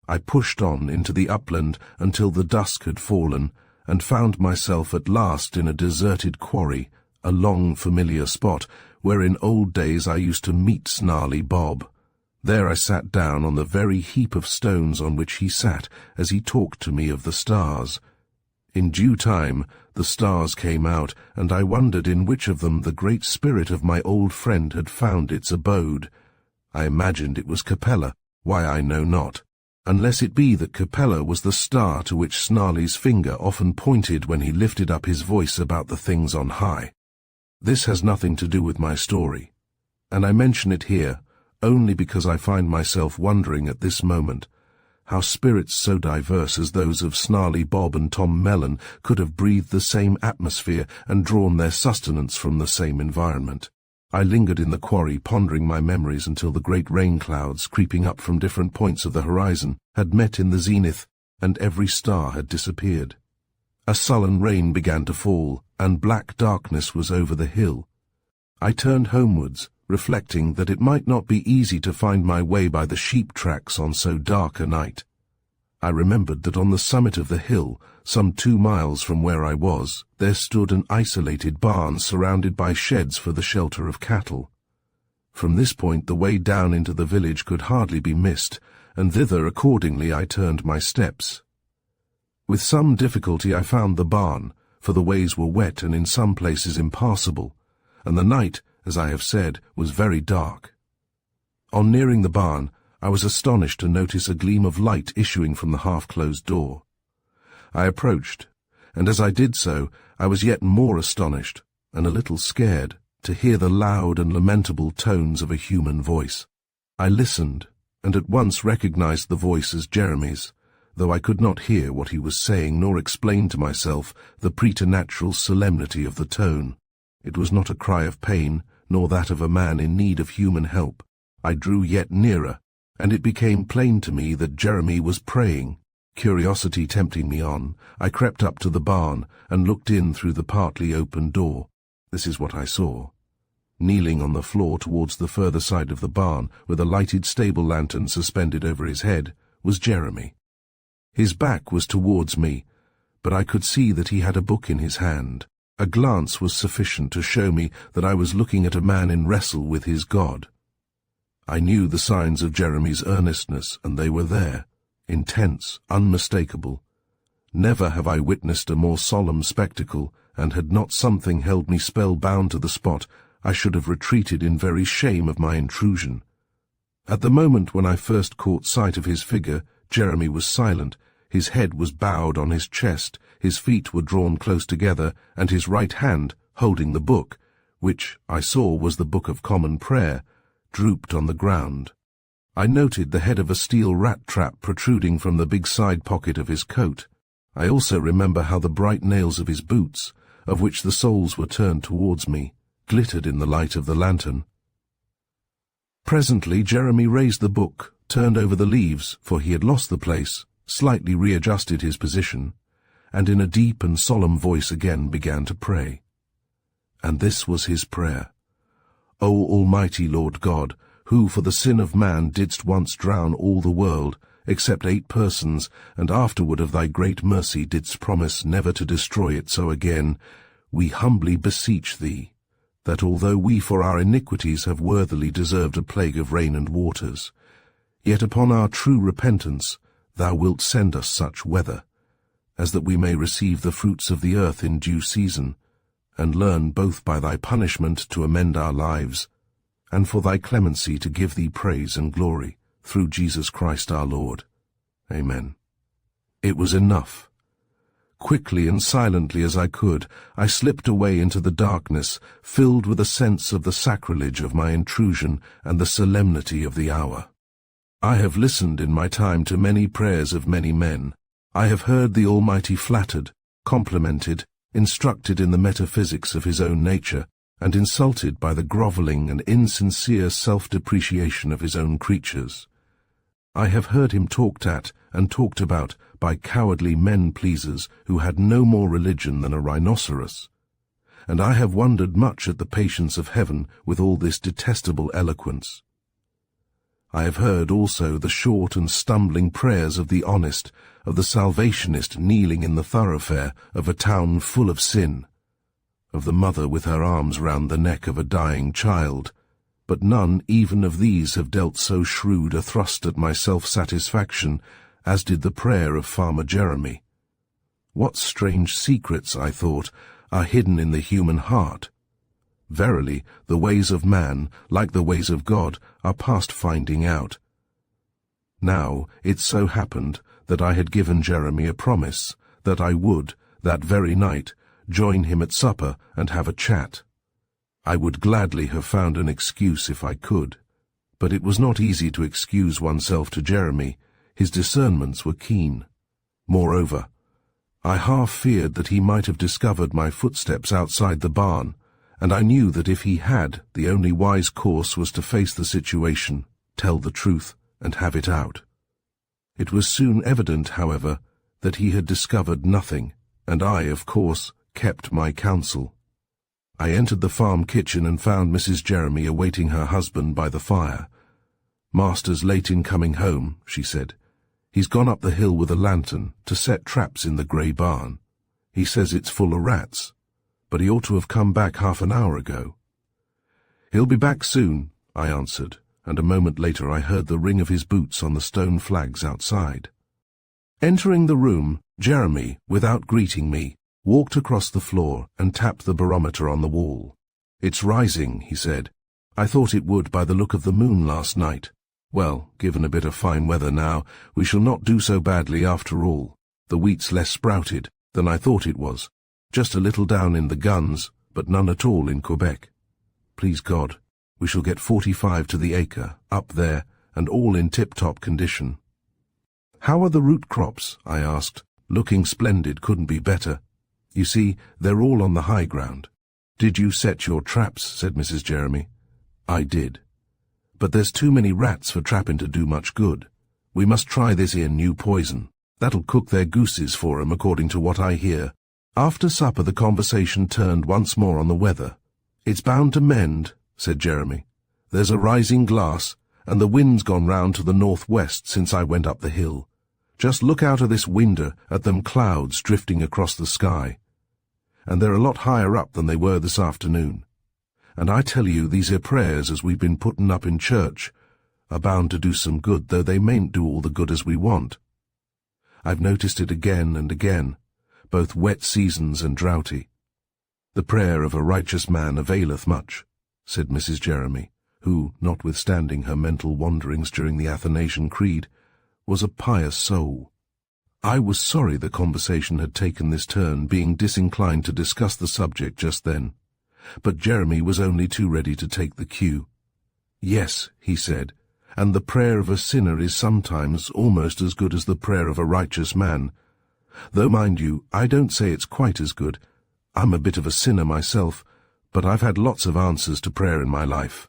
I pushed on into the upland until the dusk had fallen, and found myself at last in a deserted quarry, a long familiar spot where in old days I used to meet Snarly Bob. There I sat down on the very heap of stones on which he sat as he talked to me of the stars. In due time the stars came out, and I wondered in which of them the great spirit of my old friend had found its abode. I imagined it was Capella, why I know not, unless it be that Capella was the star to which Snarly's finger often pointed when he lifted up his voice about the things on high. This has nothing to do with my story, and I mention it here only because I find myself wondering at this moment how spirits so diverse as those of Snarly Bob and Tom Mellon could have breathed the same atmosphere and drawn their sustenance from the same environment. I lingered in the quarry pondering my memories until the great rain clouds, creeping up from different points of the horizon, had met in the zenith, and every star had disappeared. A sullen rain began to fall, and black darkness was over the hill. I turned homewards, reflecting that it might not be easy to find my way by the sheep tracks on so dark a night. I remembered that on the summit of the hill, some 2 miles from where I was, there stood an isolated barn surrounded by sheds for the shelter of cattle. From this point the way down into the village could hardly be missed, and thither accordingly I turned my steps. With some difficulty I found the barn, for the ways were wet and in some places impassable, and the night, as I have said, was very dark. On nearing the barn, I was astonished to notice a gleam of light issuing from the half-closed door. I approached, and as I did so, I was yet more astonished, and a little scared, to hear the loud and lamentable tones of a human voice. I listened, and at once recognized the voice as Jeremy's, though I could not hear what he was saying nor explain to myself the preternatural solemnity of the tone. It was not a cry of pain, nor that of a man in need of human help. I drew yet nearer, and it became plain to me that Jeremy was praying. Curiosity tempting me on, I crept up to the barn and looked in through the partly open door. This is what I saw. Kneeling on the floor towards the further side of the barn, with a lighted stable lantern suspended over his head, was Jeremy. His back was towards me, but I could see that he had a book in his hand. A glance was sufficient to show me that I was looking at a man in wrestle with his God. I knew the signs of Jeremy's earnestness, and they were there, intense, unmistakable. Never have I witnessed a more solemn spectacle, and had not something held me spellbound to the spot, I should have retreated in very shame of my intrusion. At the moment when I first caught sight of his figure, Jeremy was silent. His head was bowed on his chest, his feet were drawn close together, and his right hand, holding the book, which I saw was the Book of Common Prayer, drooped on the ground. I noted the head of a steel rat-trap protruding from the big side pocket of his coat. I also remember how the bright nails of his boots, of which the soles were turned towards me, glittered in the light of the lantern. Presently Jeremy raised the book, turned over the leaves, for he had lost the place, slightly readjusted his position, and in a deep and solemn voice again began to pray. And this was his prayer. O Almighty Lord God, who for the sin of man didst once drown all the world, except 8 persons, and afterward of thy great mercy didst promise never to destroy it so again, we humbly beseech thee, that although we for our iniquities have worthily deserved a plague of rain and waters, yet upon our true repentance thou wilt send us such weather, as that we may receive the fruits of the earth in due season, and learn both by thy punishment to amend our lives, and for thy clemency to give thee praise and glory, through Jesus Christ our Lord. Amen. It was enough. Quickly and silently as I could, I slipped away into the darkness, filled with a sense of the sacrilege of my intrusion and the solemnity of the hour. I have listened in my time to many prayers of many men. I have heard the Almighty flattered, complimented, instructed in the metaphysics of his own nature, and insulted by the grovelling and insincere self-depreciation of his own creatures. I have heard him talked at and talked about by cowardly men-pleasers who had no more religion than a rhinoceros, and I have wondered much at the patience of heaven with all this detestable eloquence. I have heard also the short and stumbling prayers of the honest, of the Salvationist kneeling in the thoroughfare of a town full of sin, of the mother with her arms round the neck of a dying child, but none even of these have dealt so shrewd a thrust at my self-satisfaction as did the prayer of Farmer Jeremy. What strange secrets, I thought, are hidden in the human heart. Verily, the ways of man, like the ways of God, are past finding out. Now it so happened that I had given Jeremy a promise that I would, that very night, join him at supper and have a chat. I would gladly have found an excuse if I could, but it was not easy to excuse oneself to Jeremy. His discernments were keen. Moreover, I half feared that he might have discovered my footsteps outside the barn, and I knew that if he had, the only wise course was to face the situation, tell the truth, and have it out. It was soon evident, however, that he had discovered nothing, and I, of course, kept my counsel. I entered the farm kitchen and found Mrs. Jeremy awaiting her husband by the fire. "Master's late in coming home," she said. "He's gone up the hill with a lantern to set traps in the grey barn. He says it's full of rats, but he ought to have come back half an hour ago." "He'll be back soon," I answered, and a moment later I heard the ring of his boots on the stone flags outside. Entering the room, Jeremy, without greeting me, walked across the floor and tapped the barometer on the wall. "It's rising," he said. "I thought it would by the look of the moon last night. Well, given a bit of fine weather now, we shall not do so badly after all. The wheat's less sprouted than I thought it was. Just a little down in the guns, but none at all in Quebec. Please God, we shall get 45 to the acre, up there, and all in tip-top condition." "How are the root crops?" I asked. "Looking splendid, couldn't be better. You see, they're all on the high ground." "Did you set your traps?" said Mrs. Jeremy. "I did. But there's too many rats for trapping to do much good. We must try this here new poison. That'll cook their gooses for 'em, according to what I hear." After supper the conversation turned once more on the weather. "It's bound to mend," said Jeremy. "There's a rising glass, and the wind's gone round to the northwest since I went up the hill. Just look out of this winder at them clouds drifting across the sky. And they're a lot higher up than they were this afternoon. And I tell you, these here prayers as we've been putting up in church are bound to do some good, though they mayn't do all the good as we want. I've noticed it again and again, both wet seasons and droughty. The prayer of a righteous man availeth much," said Mrs. Jeremy, who, notwithstanding her mental wanderings during the Athanasian Creed, was a pious soul. I was sorry the conversation had taken this turn, being disinclined to discuss the subject just then. But Jeremy was only too ready to take the cue. "Yes," he said, "and the prayer of a sinner is sometimes almost as good as the prayer of a righteous man. Though, mind you, I don't say it's quite as good. I'm a bit of a sinner myself, but I've had lots of answers to prayer in my life.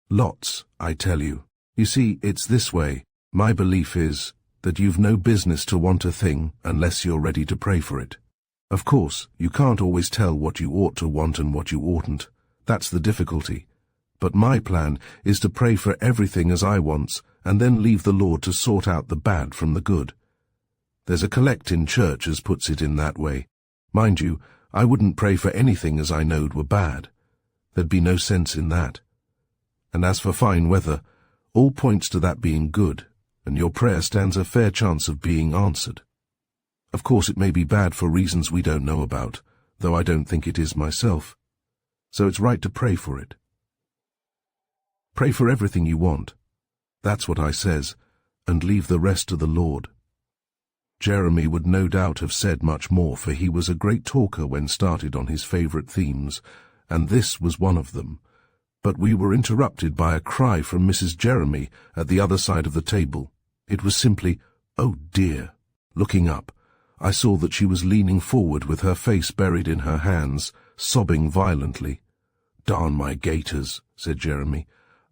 Lots, I tell you. You see, it's this way. My belief is that you've no business to want a thing unless you're ready to pray for it. Of course, you can't always tell what you ought to want and what you oughtn't. That's the difficulty. But my plan is to pray for everything as I wants, and then leave the Lord to sort out the bad from the good. There's a collect in church as puts it in that way. Mind you, I wouldn't pray for anything as I knowed were bad. There'd be no sense in that. And as for fine weather, all points to that being good, and your prayer stands a fair chance of being answered. Of course it may be bad for reasons we don't know about, though I don't think it is myself. So it's right to pray for it. Pray for everything you want. That's what I says, and leave the rest to the Lord." Jeremy would no doubt have said much more, for he was a great talker when started on his favourite themes, and this was one of them. But we were interrupted by a cry from Mrs. Jeremy at the other side of the table. It was simply, "Oh dear!" Looking up, I saw that she was leaning forward with her face buried in her hands, sobbing violently. "Darn my gaiters," said Jeremy.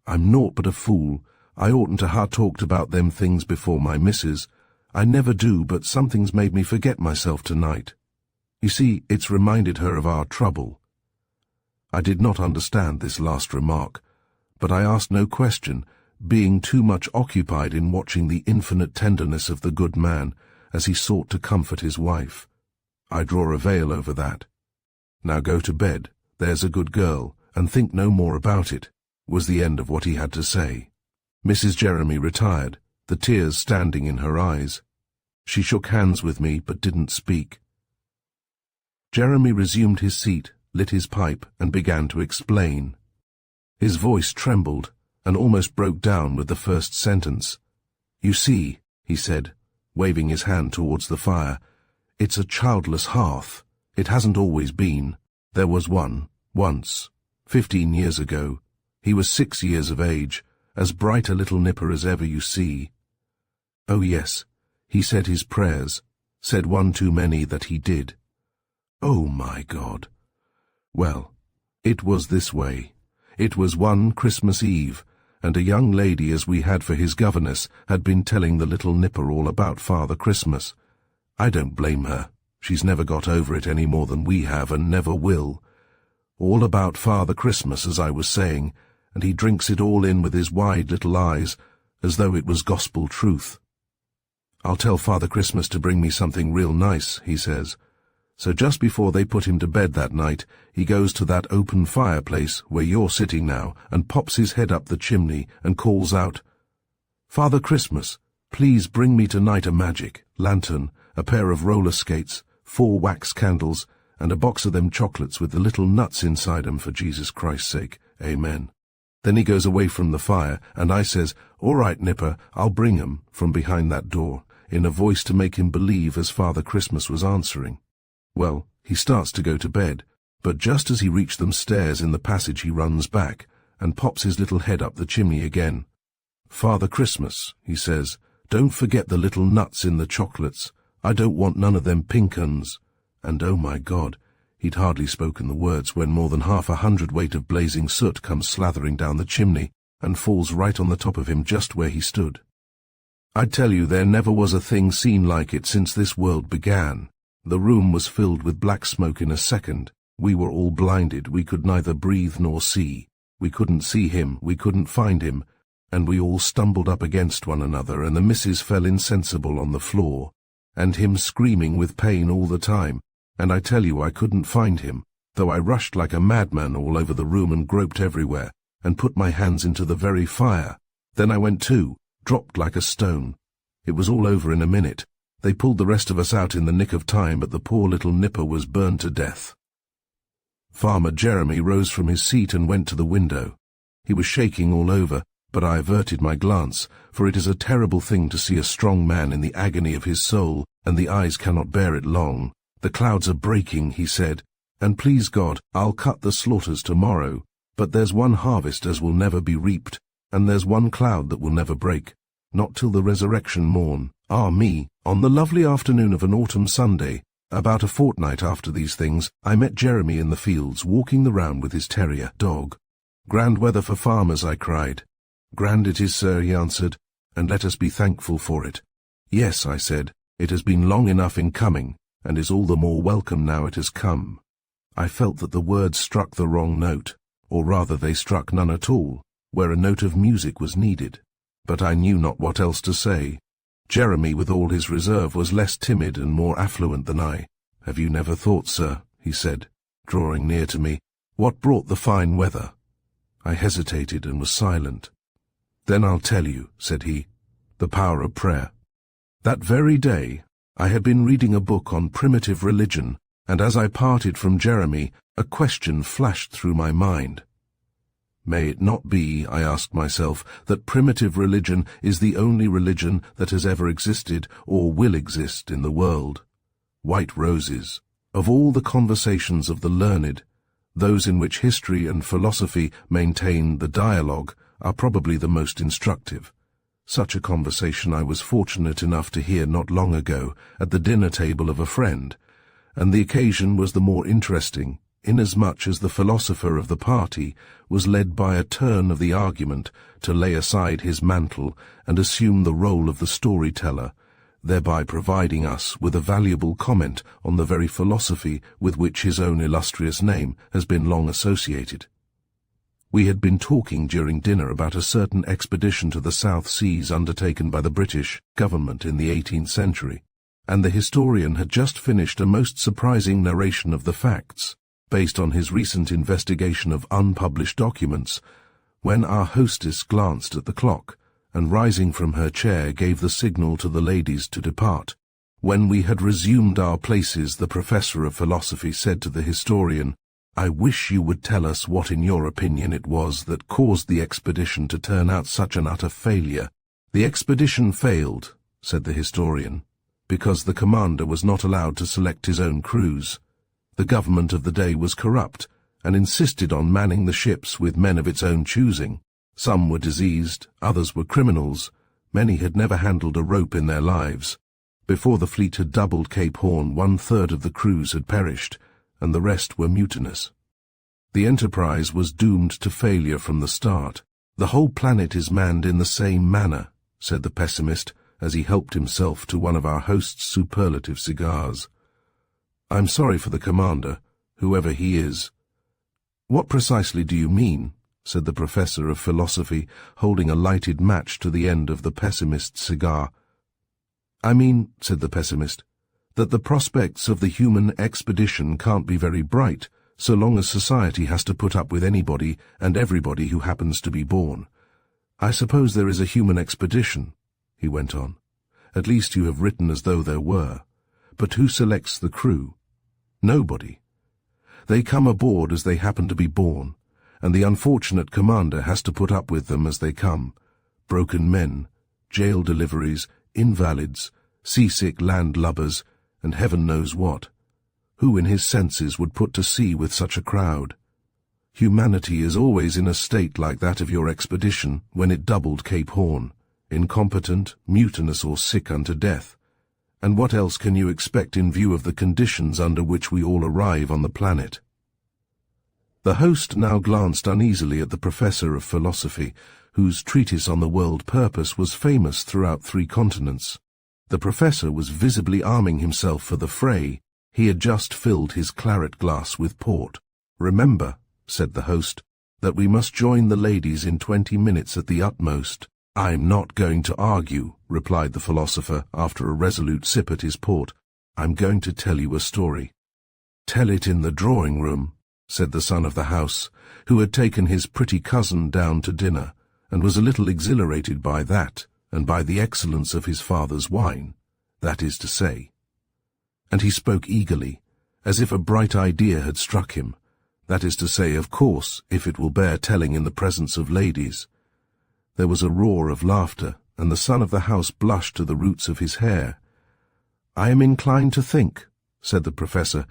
"I'm naught but a fool. I oughtn't to ha' talked about them things before my missus. I never do, but something's made me forget myself tonight. You see, it's reminded her of our trouble." I did not understand this last remark, but I asked no question, being too much occupied in watching the infinite tenderness of the good man as he sought to comfort his wife. I draw a veil over that. "Now go to bed, there's a good girl, and think no more about it," was the end of what he had to say. Mrs. Jeremy retired, the tears standing in her eyes. She shook hands with me, but didn't speak. Jeremy resumed his seat, lit his pipe, and began to explain. His voice trembled, and almost broke down with the first sentence. "You see," he said, waving his hand towards the fire, "it's a childless hearth. It hasn't always been. There was one, once, 15 years ago. He was 6 years of age, as bright a little nipper as ever you see. Oh yes, he said his prayers, said one too many that he did. Oh my God. Well, it was this way. It was one Christmas Eve, and a young lady as we had for his governess had been telling the little nipper all about Father Christmas. I don't blame her. She's never got over it any more than we have and never will. All about Father Christmas, as I was saying, and he drinks it all in with his wide little eyes, as though it was gospel truth. I'll tell Father Christmas to bring me something real nice, he says. So just before they put him to bed that night, he goes to that open fireplace where you're sitting now and pops his head up the chimney and calls out, "Father Christmas, please bring me tonight a magic, lantern, a pair of roller skates, 4 wax candles, and a box of them chocolates with the little nuts inside 'em for Jesus Christ's sake. Amen." Then he goes away from the fire, and I says, "All right, Nipper, I'll bring 'em," from behind that door, in a voice to make him believe as Father Christmas was answering. Well, he starts to go to bed, but just as he reached them stairs in the passage he runs back, and pops his little head up the chimney again. "Father Christmas," he says, "don't forget the little nuts in the chocolates. I don't want none of them pink uns." And oh my God, he'd hardly spoken the words when more than 100 weight of blazing soot comes slathering down the chimney and falls right on the top of him just where he stood. I tell you, there never was a thing seen like it since this world began. The room was filled with black smoke in a second. We were all blinded. We could neither breathe nor see. We couldn't see him. We couldn't find him. And we all stumbled up against one another, and the missus fell insensible on the floor, and him screaming with pain all the time. And I tell you, I couldn't find him, though I rushed like a madman all over the room and groped everywhere, and put my hands into the very fire. Then I went too, dropped like a stone. It was all over in a minute. They pulled the rest of us out in the nick of time, but the poor little nipper was burned to death. Farmer Jeremy rose from his seat and went to the window. He was shaking all over, but I averted my glance, for it is a terrible thing to see a strong man in the agony of his soul, and the eyes cannot bear it long. "The clouds are breaking," he said, "and please God, I'll cut the slaughters tomorrow, but there's one harvest as will never be reaped, and there's one cloud that will never break, not till the resurrection morn. Ah me, on the lovely afternoon of an autumn Sunday, about a fortnight after these things, I met Jeremy in the fields, walking the round with his terrier dog. 'Grand weather for farmers,' I cried. 'Grand it is, sir,' he answered, 'and let us be thankful for it.' 'Yes,' I said, 'it has been long enough in coming, and is all the more welcome now it has come.' I felt that the words struck the wrong note, or rather they struck none at all, where a note of music was needed. But I knew not what else to say. Jeremy, with all his reserve, was less timid and more affluent than I. 'Have you never thought, sir,' he said, drawing near to me, 'what brought the fine weather?' I hesitated and was silent. 'Then I'll tell you,' said he, 'the power of prayer.' That very day I had been reading a book on primitive religion, and as I parted from Jeremy, a question flashed through my mind. May it not be, I asked myself, that primitive religion is the only religion that has ever existed or will exist in the world? White roses. Of all the conversations of the learned, those in which history and philosophy maintain the dialogue are probably the most instructive. Such a conversation I was fortunate enough to hear not long ago at the dinner table of a friend, and the occasion was the more interesting, inasmuch as the philosopher of the party was led by a turn of the argument to lay aside his mantle and assume the role of the storyteller, thereby providing us with a valuable comment on the very philosophy with which his own illustrious name has been long associated. We had been talking during dinner about a certain expedition to the South Seas undertaken by the British government in the 18th century, and the historian had just finished a most surprising narration of the facts, based on his recent investigation of unpublished documents, when our hostess glanced at the clock, and rising from her chair gave the signal to the ladies to depart. When we had resumed our places, the professor of philosophy said to the historian, "I wish you would tell us what in your opinion it was that caused the expedition to turn out such an utter failure." "The expedition failed," said the historian, "because the commander was not allowed to select his own crews. The government of the day was corrupt, and insisted on manning the ships with men of its own choosing. Some were diseased, others were criminals, many had never handled a rope in their lives. Before the fleet had doubled Cape Horn, 1/3 of the crews had perished, and the rest were mutinous. The enterprise was doomed to failure from the start. The whole planet is manned in the same manner," said the pessimist, as he helped himself to one of our host's superlative cigars. "I'm sorry for the commander, whoever he is." "What precisely do you mean?" said the professor of philosophy, holding a lighted match to the end of the pessimist's cigar. "I mean," said the pessimist, "that the prospects of the human expedition can't be very bright, so long as society has to put up with anybody and everybody who happens to be born. I suppose there is a human expedition," he went on. "At least you have written as though there were. But who selects the crew? Nobody. They come aboard as they happen to be born, and the unfortunate commander has to put up with them as they come. Broken men, jail deliveries, invalids, seasick landlubbers, and heaven knows what. Who in his senses would put to sea with such a crowd? Humanity is always in a state like that of your expedition when it doubled Cape Horn, incompetent, mutinous, or sick unto death. And what else can you expect in view of the conditions under which we all arrive on the planet?" The host now glanced uneasily at the professor of philosophy, whose treatise on the world purpose was famous throughout 3 continents. The professor was visibly arming himself for the fray. He had just filled his claret glass with port. "Remember," said the host, "that we must join the ladies in 20 minutes at the utmost." "I'm not going to argue," replied the philosopher after a resolute sip at his port. "I'm going to tell you a story." "Tell it in the drawing-room," said the son of the house, who had taken his pretty cousin down to dinner, and was a little exhilarated by that, and by the excellence of his father's wine, that is to say. And he spoke eagerly, as if a bright idea had struck him, that is to say, of course, if it will bear telling in the presence of ladies. There was a roar of laughter, and the son of the house blushed to the roots of his hair. "I am inclined to think," said the professor,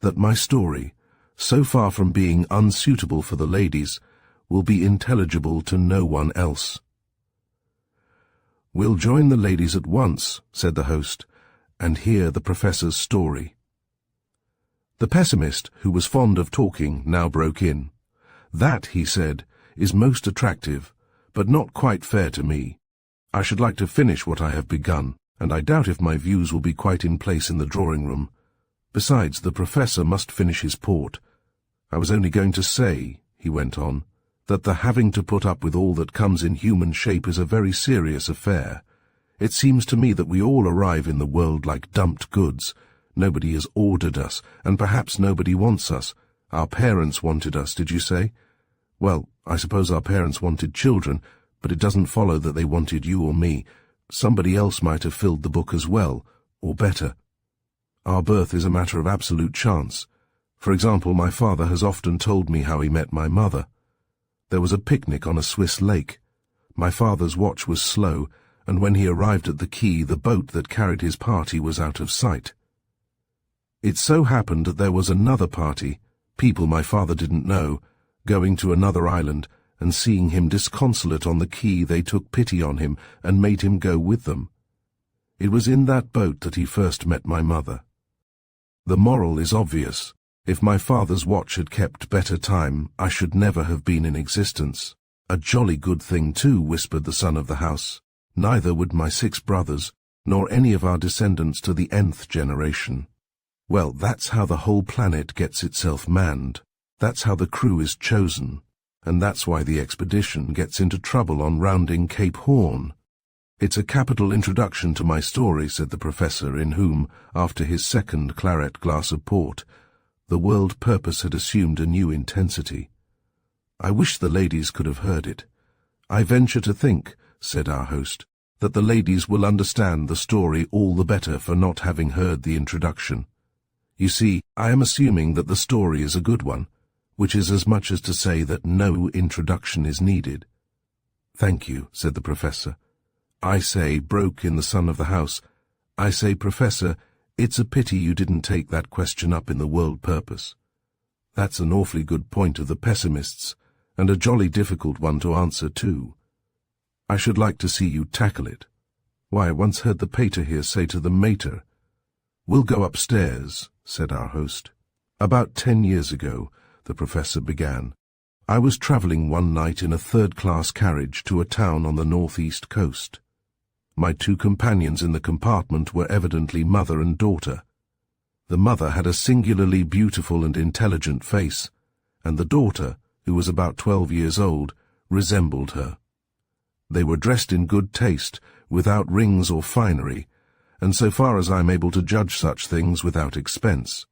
"that my story, so far from being unsuitable for the ladies, will be intelligible to no one else." "We'll join the ladies at once," said the host, "and hear the professor's story." The pessimist, who was fond of talking, now broke in. "That," he said, "is most attractive, but not quite fair to me. I should like to finish what I have begun, and I doubt if my views will be quite in place in the drawing-room. Besides, the professor must finish his port. I was only going to say," he went on, "that the having to put up with all that comes in human shape is a very serious affair. It seems to me that we all arrive in the world like dumped goods. Nobody has ordered us, and perhaps nobody wants us. Our parents wanted us, did you say? Well, I suppose our parents wanted children, but it doesn't follow that they wanted you or me. Somebody else might have filled the book as well, or better. Our birth is a matter of absolute chance. For example, my father has often told me how he met my mother. There was a picnic on a Swiss lake. My father's watch was slow, and when he arrived at the quay, the boat that carried his party was out of sight. It so happened that there was another party, people my father didn't know, going to another island, and seeing him disconsolate on the quay they took pity on him and made him go with them. It was in that boat that he first met my mother. The moral is obvious. If my father's watch had kept better time, I should never have been in existence. A jolly good thing too, whispered the son of the house. Neither would my 6 brothers, nor any of our descendants to the nth generation. Well, that's how the whole planet gets itself manned. That's how the crew is chosen. And that's why the expedition gets into trouble on rounding Cape Horn. It's a capital introduction to my story, said the professor, in whom, after his second claret glass of port, the world purpose had assumed a new intensity. I wish the ladies could have heard it. I venture to think, said our host, that the ladies will understand the story all the better for not having heard the introduction. You see, I am assuming that the story is a good one, which is as much as to say that no introduction is needed. Thank you, said the professor. I say, broke in the son of the house, I say, Professor, it's a pity you didn't take that question up in the world purpose. That's an awfully good point of the pessimists, and a jolly difficult one to answer too. I should like to see you tackle it. Why, I once heard the pater here say to the mater, "We'll go upstairs," said our host. About 10 years ago, the professor began, I was travelling one night in a third-class carriage to a town on the northeast coast. My 2 companions in the compartment were evidently mother and daughter. The mother had a singularly beautiful and intelligent face, and the daughter, who was about 12 years old, resembled her. They were dressed in good taste, without rings or finery, and so far as I am able to judge such things, without expense.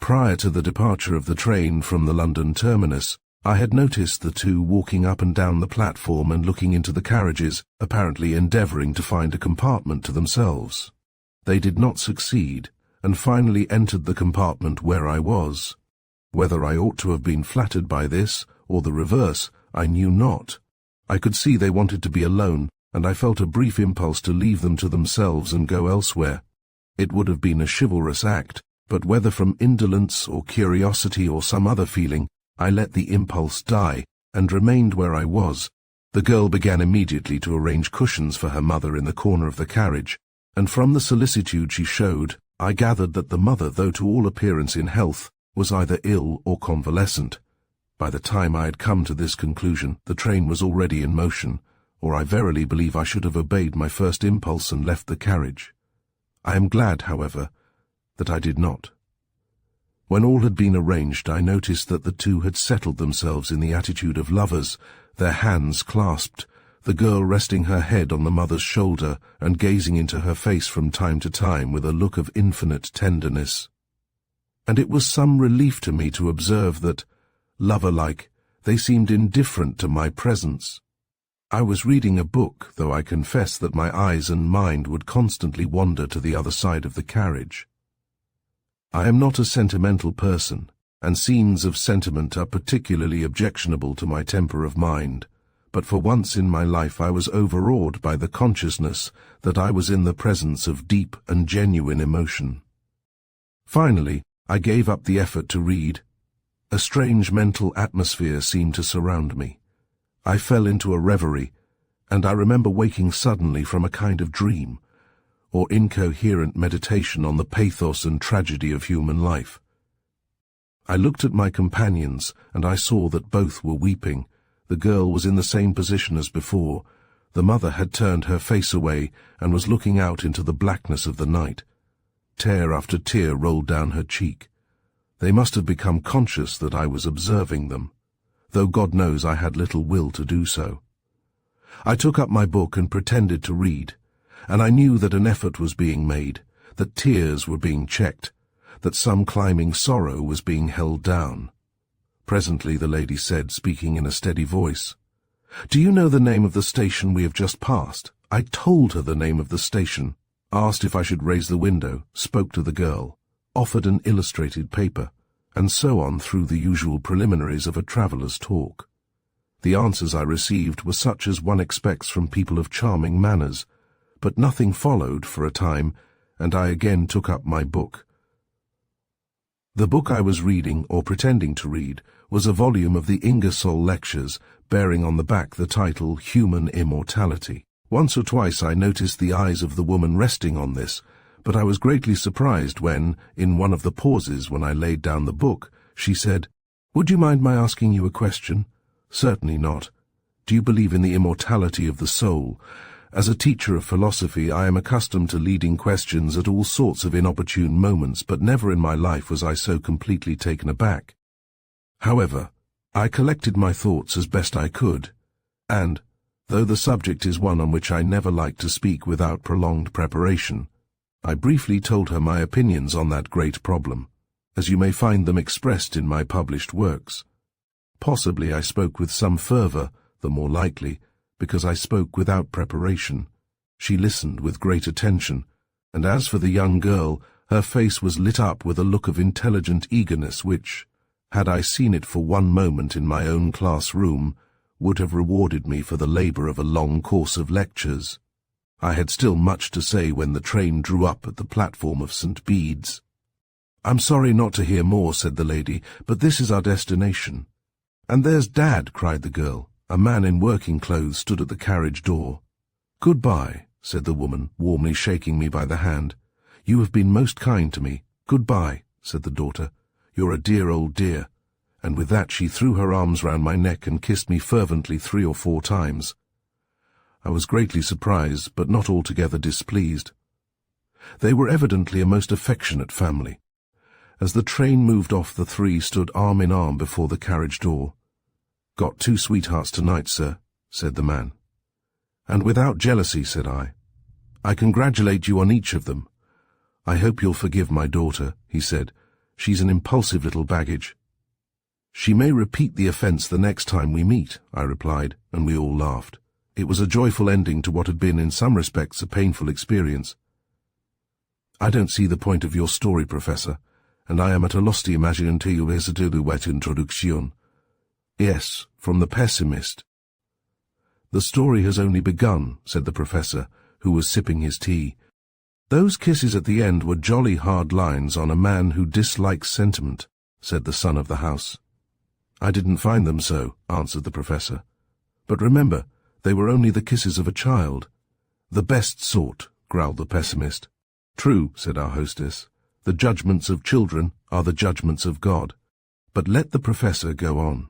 Prior to the departure of the train from the London terminus, I had noticed the 2 walking up and down the platform and looking into the carriages, apparently endeavouring to find a compartment to themselves. They did not succeed, and finally entered the compartment where I was. Whether I ought to have been flattered by this, or the reverse, I knew not. I could see they wanted to be alone, and I felt a brief impulse to leave them to themselves and go elsewhere. It would have been a chivalrous act, but whether from indolence or curiosity or some other feeling, I let the impulse die, and remained where I was. The girl began immediately to arrange cushions for her mother in the corner of the carriage, and from the solicitude she showed, I gathered that the mother, though to all appearance in health, was either ill or convalescent. By the time I had come to this conclusion, the train was already in motion, or I verily believe I should have obeyed my first impulse and left the carriage. I am glad, however, that I did not. When all had been arranged, I noticed that the 2 had settled themselves in the attitude of lovers, their hands clasped, the girl resting her head on the mother's shoulder and gazing into her face from time to time with a look of infinite tenderness. And it was some relief to me to observe that, lover-like, they seemed indifferent to my presence. I was reading a book, though I confess that my eyes and mind would constantly wander to the other side of the carriage. I am not a sentimental person, and scenes of sentiment are particularly objectionable to my temper of mind, but for once in my life I was overawed by the consciousness that I was in the presence of deep and genuine emotion. Finally, I gave up the effort to read. A strange mental atmosphere seemed to surround me. I fell into a reverie, and I remember waking suddenly from a kind of dream, or incoherent meditation on the pathos and tragedy of human life. I looked at my companions, and I saw that both were weeping. The girl was in the same position as before. The mother had turned her face away and was looking out into the blackness of the night. Tear after tear rolled down her cheek. They must have become conscious that I was observing them, though God knows I had little will to do so. I took up my book and pretended to read, and I knew that an effort was being made, that tears were being checked, that some climbing sorrow was being held down. Presently the lady said, speaking in a steady voice, "Do you know the name of the station we have just passed?" I told her the name of the station, asked if I should raise the window, spoke to the girl, offered an illustrated paper, and so on through the usual preliminaries of a traveller's talk. The answers I received were such as one expects from people of charming manners, but nothing followed for a time, and I again took up my book. The book I was reading, or pretending to read, was a volume of the Ingersoll lectures bearing on the back the title Human Immortality. Once or twice I noticed the eyes of the woman resting on this, but I was greatly surprised when, in one of the pauses when I laid down the book, she said, "Would you mind my asking you a question?" "Certainly not. Do you believe in the immortality of the soul?" As a teacher of philosophy, I am accustomed to leading questions at all sorts of inopportune moments, but never in my life was I so completely taken aback. However, I collected my thoughts as best I could, and, though the subject is one on which I never like to speak without prolonged preparation, I briefly told her my opinions on that great problem, as you may find them expressed in my published works. Possibly I spoke with some fervor, the more likely, because I spoke without preparation. She listened with great attention, and as for the young girl, her face was lit up with a look of intelligent eagerness which, had I seen it for one moment in my own classroom, would have rewarded me for the labor of a long course of lectures. I had still much to say when the train drew up at the platform of St. Bede's. "I'm sorry not to hear more," said the lady, "but this is our destination." "And there's Dad," cried the girl. A man in working clothes stood at the carriage door. "Goodbye," said the woman, warmly shaking me by the hand. "You have been most kind to me." "Goodbye," said the daughter. "You're a dear old dear." And with that she threw her arms round my neck and kissed me fervently 3 or 4 times. I was greatly surprised, but not altogether displeased. They were evidently a most affectionate family. As the train moved off, the 3 stood arm in arm before the carriage door. "Got 2 sweethearts tonight, sir," said the man. "And without jealousy," said I. "I congratulate you on each of them." "I hope you'll forgive my daughter," he said. "She's an impulsive little baggage." "She may repeat the offence the next time we meet," I replied, and we all laughed. It was a joyful ending to what had been in some respects a painful experience. "I don't see the point of your story, Professor, and I am at a loss to imagine until you hesitate to wet introduction." "Yes, from the pessimist." "The story has only begun," said the Professor, who was sipping his tea. "Those kisses at the end were jolly hard lines on a man who dislikes sentiment," said the son of the house. "I didn't find them so," answered the Professor. "But remember, they were only the kisses of a child." "The best sort," growled the pessimist. "True," said our hostess. "The judgments of children are the judgments of God." But let the Professor go on.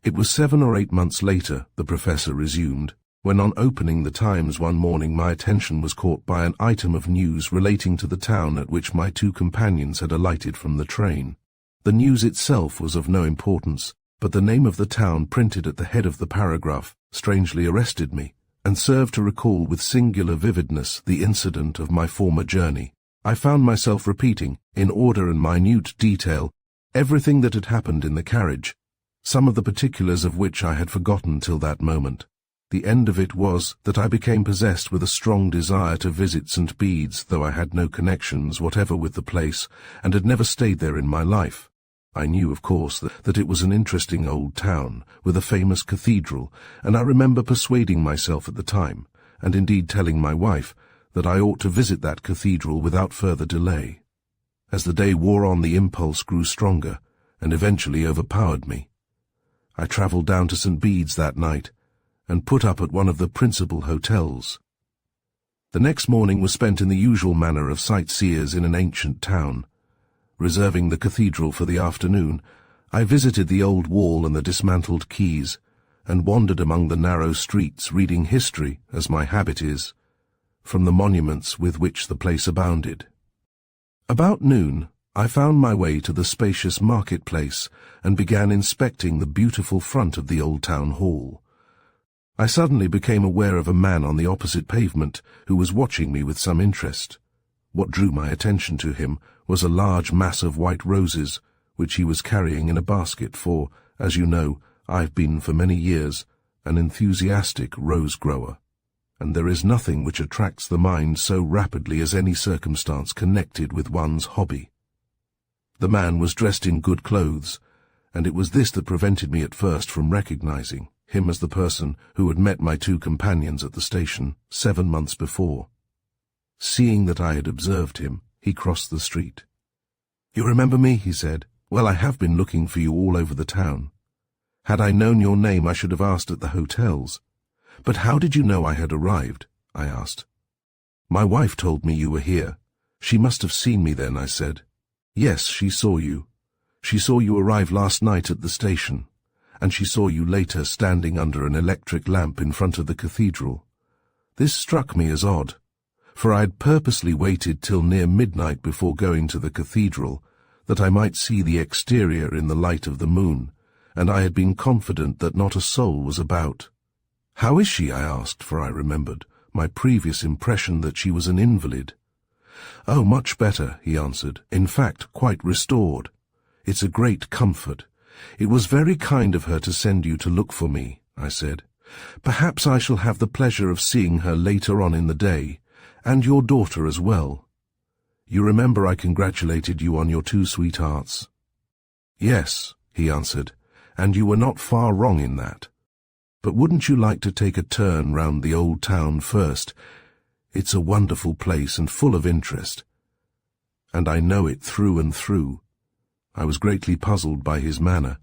"It was 7 or 8 months later," the Professor resumed, "when on opening the Times one morning my attention was caught by an item of news relating to the town at which my 2 companions had alighted from the train. The news itself was of no importance, but the name of the town printed at the head of the paragraph strangely arrested me, and served to recall with singular vividness the incident of my former journey. I found myself repeating, in order and minute detail, everything that had happened in the carriage, some of the particulars of which I had forgotten till that moment. The end of it was that I became possessed with a strong desire to visit St. Bede's, though I had no connections whatever with the place, and had never stayed there in my life. I knew, of course, that it was an interesting old town, with a famous cathedral, and I remember persuading myself at the time, and indeed telling my wife, that I ought to visit that cathedral without further delay. As the day wore on, the impulse grew stronger, and eventually overpowered me. I travelled down to St. Bede's that night, and put up at one of the principal hotels. The next morning was spent in the usual manner of sightseers in an ancient town. Reserving the cathedral for the afternoon, I visited the old wall and the dismantled quays, and wandered among the narrow streets, reading history, as my habit is, from the monuments with which the place abounded. About noon, I found my way to the spacious marketplace, and began inspecting the beautiful front of the old town hall. I suddenly became aware of a man on the opposite pavement, who was watching me with some interest. What drew my attention to him was a large mass of white roses, which he was carrying in a basket, for, as you know, I've been for many years an enthusiastic rose-grower, and there is nothing which attracts the mind so rapidly as any circumstance connected with one's hobby. The man was dressed in good clothes, and it was this that prevented me at first from recognizing him as the person who had met my 2 companions at the station 7 months before. Seeing that I had observed him, he crossed the street. "You remember me?" he said. Well, I have been looking for you all over the town. Had I known your name, I should have asked at the hotels. But how did you know I had arrived? I asked. My wife told me you were here. She must have seen me then, I said. Yes, she saw you. She saw you arrive last night at the station, and she saw you later standing under an electric lamp in front of the cathedral. This struck me as odd, for I had purposely waited till near midnight before going to the cathedral, that I might see the exterior in the light of the moon, and I had been confident that not a soul was about. How is she? I asked, for I remembered my previous impression that she was an invalid. Oh, much better, he answered. In fact, quite restored. It's a great comfort. It was very kind of her to send you to look for me, I said. Perhaps I shall have the pleasure of seeing her later on in the day, and your daughter as well. You remember I congratulated you on your 2 sweethearts? Yes, he answered, and you were not far wrong in that. But wouldn't you like to take a turn round the old town first? It's a wonderful place and full of interest, and I know it through and through. I was greatly puzzled by his manner.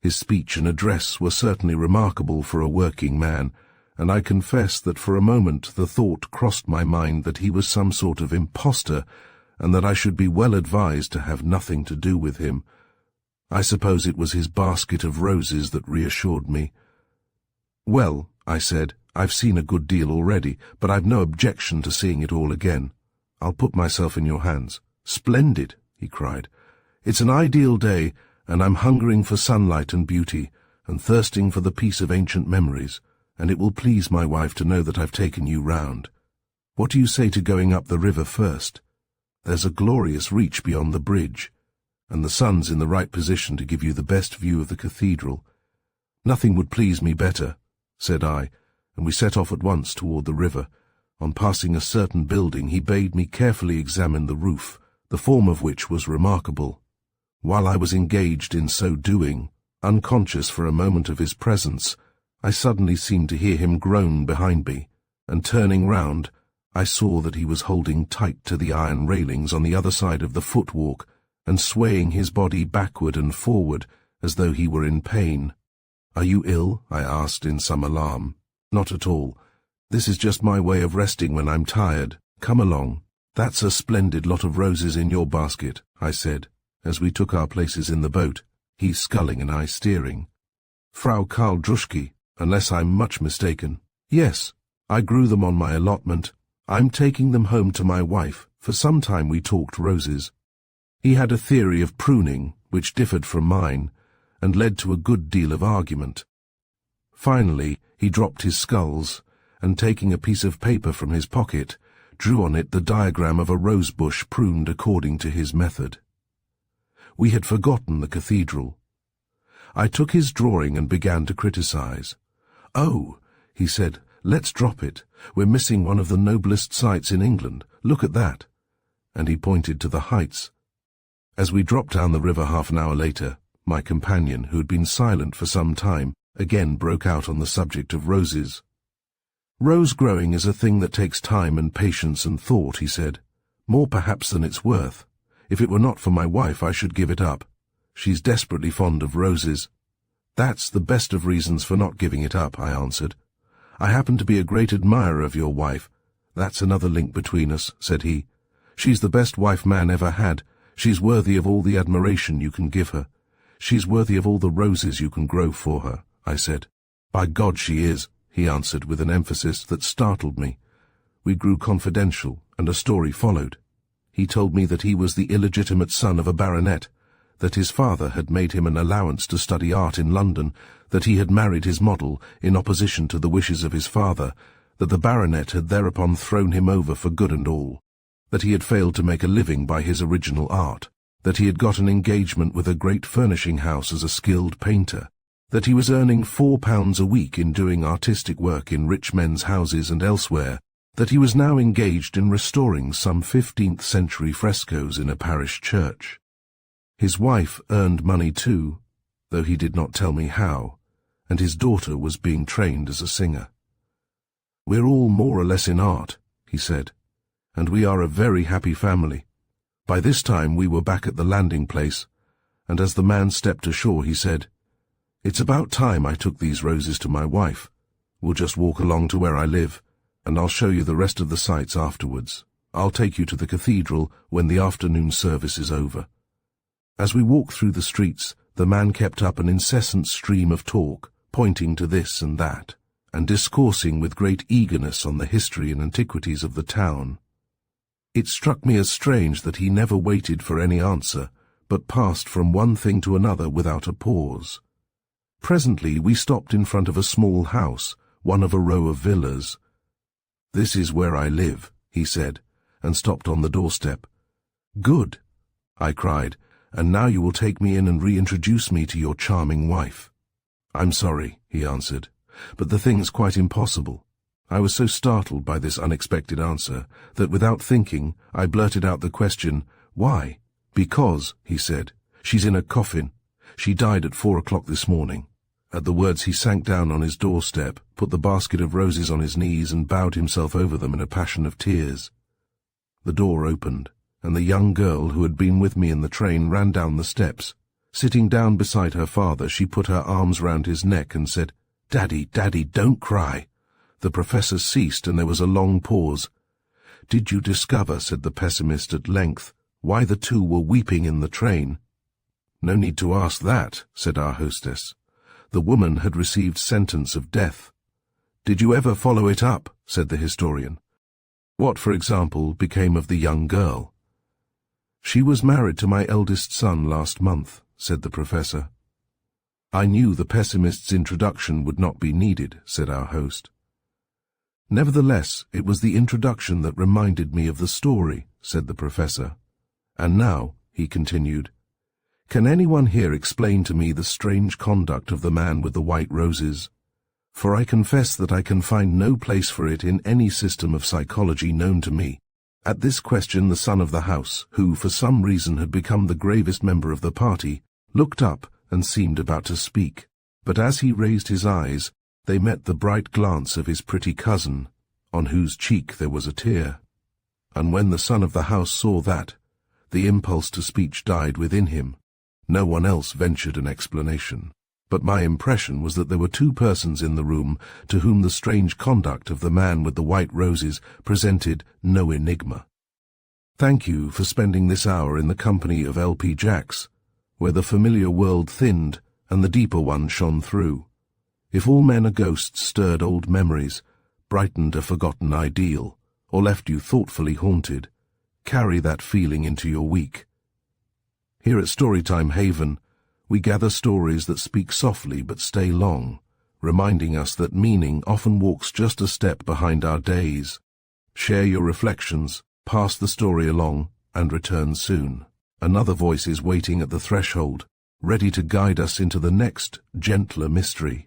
His speech and address were certainly remarkable for a working man, and I confess that for a moment the thought crossed my mind that he was some sort of impostor, and that I should be well advised to have nothing to do with him. I suppose it was his basket of roses that reassured me. Well, I said, I've seen a good deal already, but I've no objection to seeing it all again. I'll put myself in your hands. Splendid, he cried. It's an ideal day, and I'm hungering for sunlight and beauty, and thirsting for the peace of ancient memories, and it will please my wife to know that I've taken you round. What do you say to going up the river first? There's a glorious reach beyond the bridge, and the sun's in the right position to give you the best view of the cathedral. Nothing would please me better, said I, and we set off at once toward the river. On passing a certain building, he bade me carefully examine the roof, the form of which was remarkable. While I was engaged in so doing, unconscious for a moment of his presence, I suddenly seemed to hear him groan behind me, and turning round, I saw that he was holding tight to the iron railings on the other side of the footwalk, and swaying his body backward and forward, as though he were in pain. Are you ill? I asked in some alarm. Not at all. This is just my way of resting when I'm tired. Come along. That's a splendid lot of roses in your basket, I said, as we took our places in the boat, he sculling and I steering. Frau Karl Druschki, unless I'm much mistaken. Yes, I grew them on my allotment. I'm taking them home to my wife. For some time we talked roses. He had a theory of pruning, which differed from mine, and led to a good deal of argument. Finally, he dropped his sculls, and taking a piece of paper from his pocket, drew on it the diagram of a rose bush pruned according to his method. We had forgotten the cathedral. I took his drawing and began to criticize. Oh, he said, let's drop it. We're missing one of the noblest sights in England. Look at that. And he pointed to the heights. As we dropped down the river half an hour later, my companion, who had been silent for some time, again broke out on the subject of roses. Rose growing is a thing that takes time and patience and thought, he said, more perhaps than it's worth. If it were not for my wife, I should give it up. She's desperately fond of roses. That's the best of reasons for not giving it up, I answered. I happen to be a great admirer of your wife. That's another link between us, said he. She's the best wife man ever had. She's worthy of all the admiration you can give her. She's worthy of all the roses you can grow for her, I said. By God, she is, he answered with an emphasis that startled me. We grew confidential, and a story followed. He told me that he was the illegitimate son of a baronet, that his father had made him an allowance to study art in London, that he had married his model in opposition to the wishes of his father, that the baronet had thereupon thrown him over for good and all, that he had failed to make a living by his original art, that he had got an engagement with a great furnishing house as a skilled painter, that he was earning £4 a week in doing artistic work in rich men's houses and elsewhere, that he was now engaged in restoring some 15th-century frescoes in a parish church. His wife earned money too, though he did not tell me how, and his daughter was being trained as a singer. We're all more or less in art, he said, and we are a very happy family. By this time we were back at the landing place, and as the man stepped ashore he said, "It's about time I took these roses to my wife. We'll just walk along to where I live, and I'll show you the rest of the sights afterwards. I'll take you to the cathedral when the afternoon service is over." As we walked through the streets, the man kept up an incessant stream of talk, pointing to this and that, and discoursing with great eagerness on the history and antiquities of the town. It struck me as strange that he never waited for any answer, but passed from one thing to another without a pause. Presently we stopped in front of a small house, one of a row of villas. "This is where I live," he said, and stopped on the doorstep. "Good," I cried, "and now you will take me in and reintroduce me to your charming wife." "I'm sorry," he answered, "but the thing's quite impossible." I was so startled by this unexpected answer that without thinking I blurted out the question, "Why?" "Because," he said, "she's in a coffin. She died at 4 o'clock this morning." At the words he sank down on his doorstep, put the basket of roses on his knees and bowed himself over them in a passion of tears. The door opened, and the young girl who had been with me in the train ran down the steps. Sitting down beside her father, she put her arms round his neck and said, "Daddy, Daddy, don't cry." The professor ceased, and there was a long pause. "Did you discover," said the pessimist at length, "why the two were weeping in the train?" "No need to ask that," said our hostess. "The woman had received sentence of death." "Did you ever follow it up?" said the historian. "What, for example, became of the young girl?" "She was married to my eldest son last month," said the professor. "I knew the pessimist's introduction would not be needed," said our host. "Nevertheless, it was the introduction that reminded me of the story," said the professor. "And now," he continued, "can anyone here explain to me the strange conduct of the man with the white roses? For I confess that I can find no place for it in any system of psychology known to me." At this question the son of the house, who for some reason had become the gravest member of the party, looked up and seemed about to speak. But as he raised his eyes, they met the bright glance of his pretty cousin, on whose cheek there was a tear. And when the son of the house saw that, the impulse to speech died within him. No one else ventured an explanation. But my impression was that there were two persons in the room to whom the strange conduct of the man with the white roses presented no enigma. Thank you for spending this hour in the company of L.P. Jacks, where the familiar world thinned and the deeper one shone through. If all men are ghosts stirred old memories, brightened a forgotten ideal, or left you thoughtfully haunted, carry that feeling into your week. Here at Storytime Haven, we gather stories that speak softly but stay long, reminding us that meaning often walks just a step behind our days. Share your reflections, pass the story along, and return soon. Another voice is waiting at the threshold, ready to guide us into the next, gentler mystery.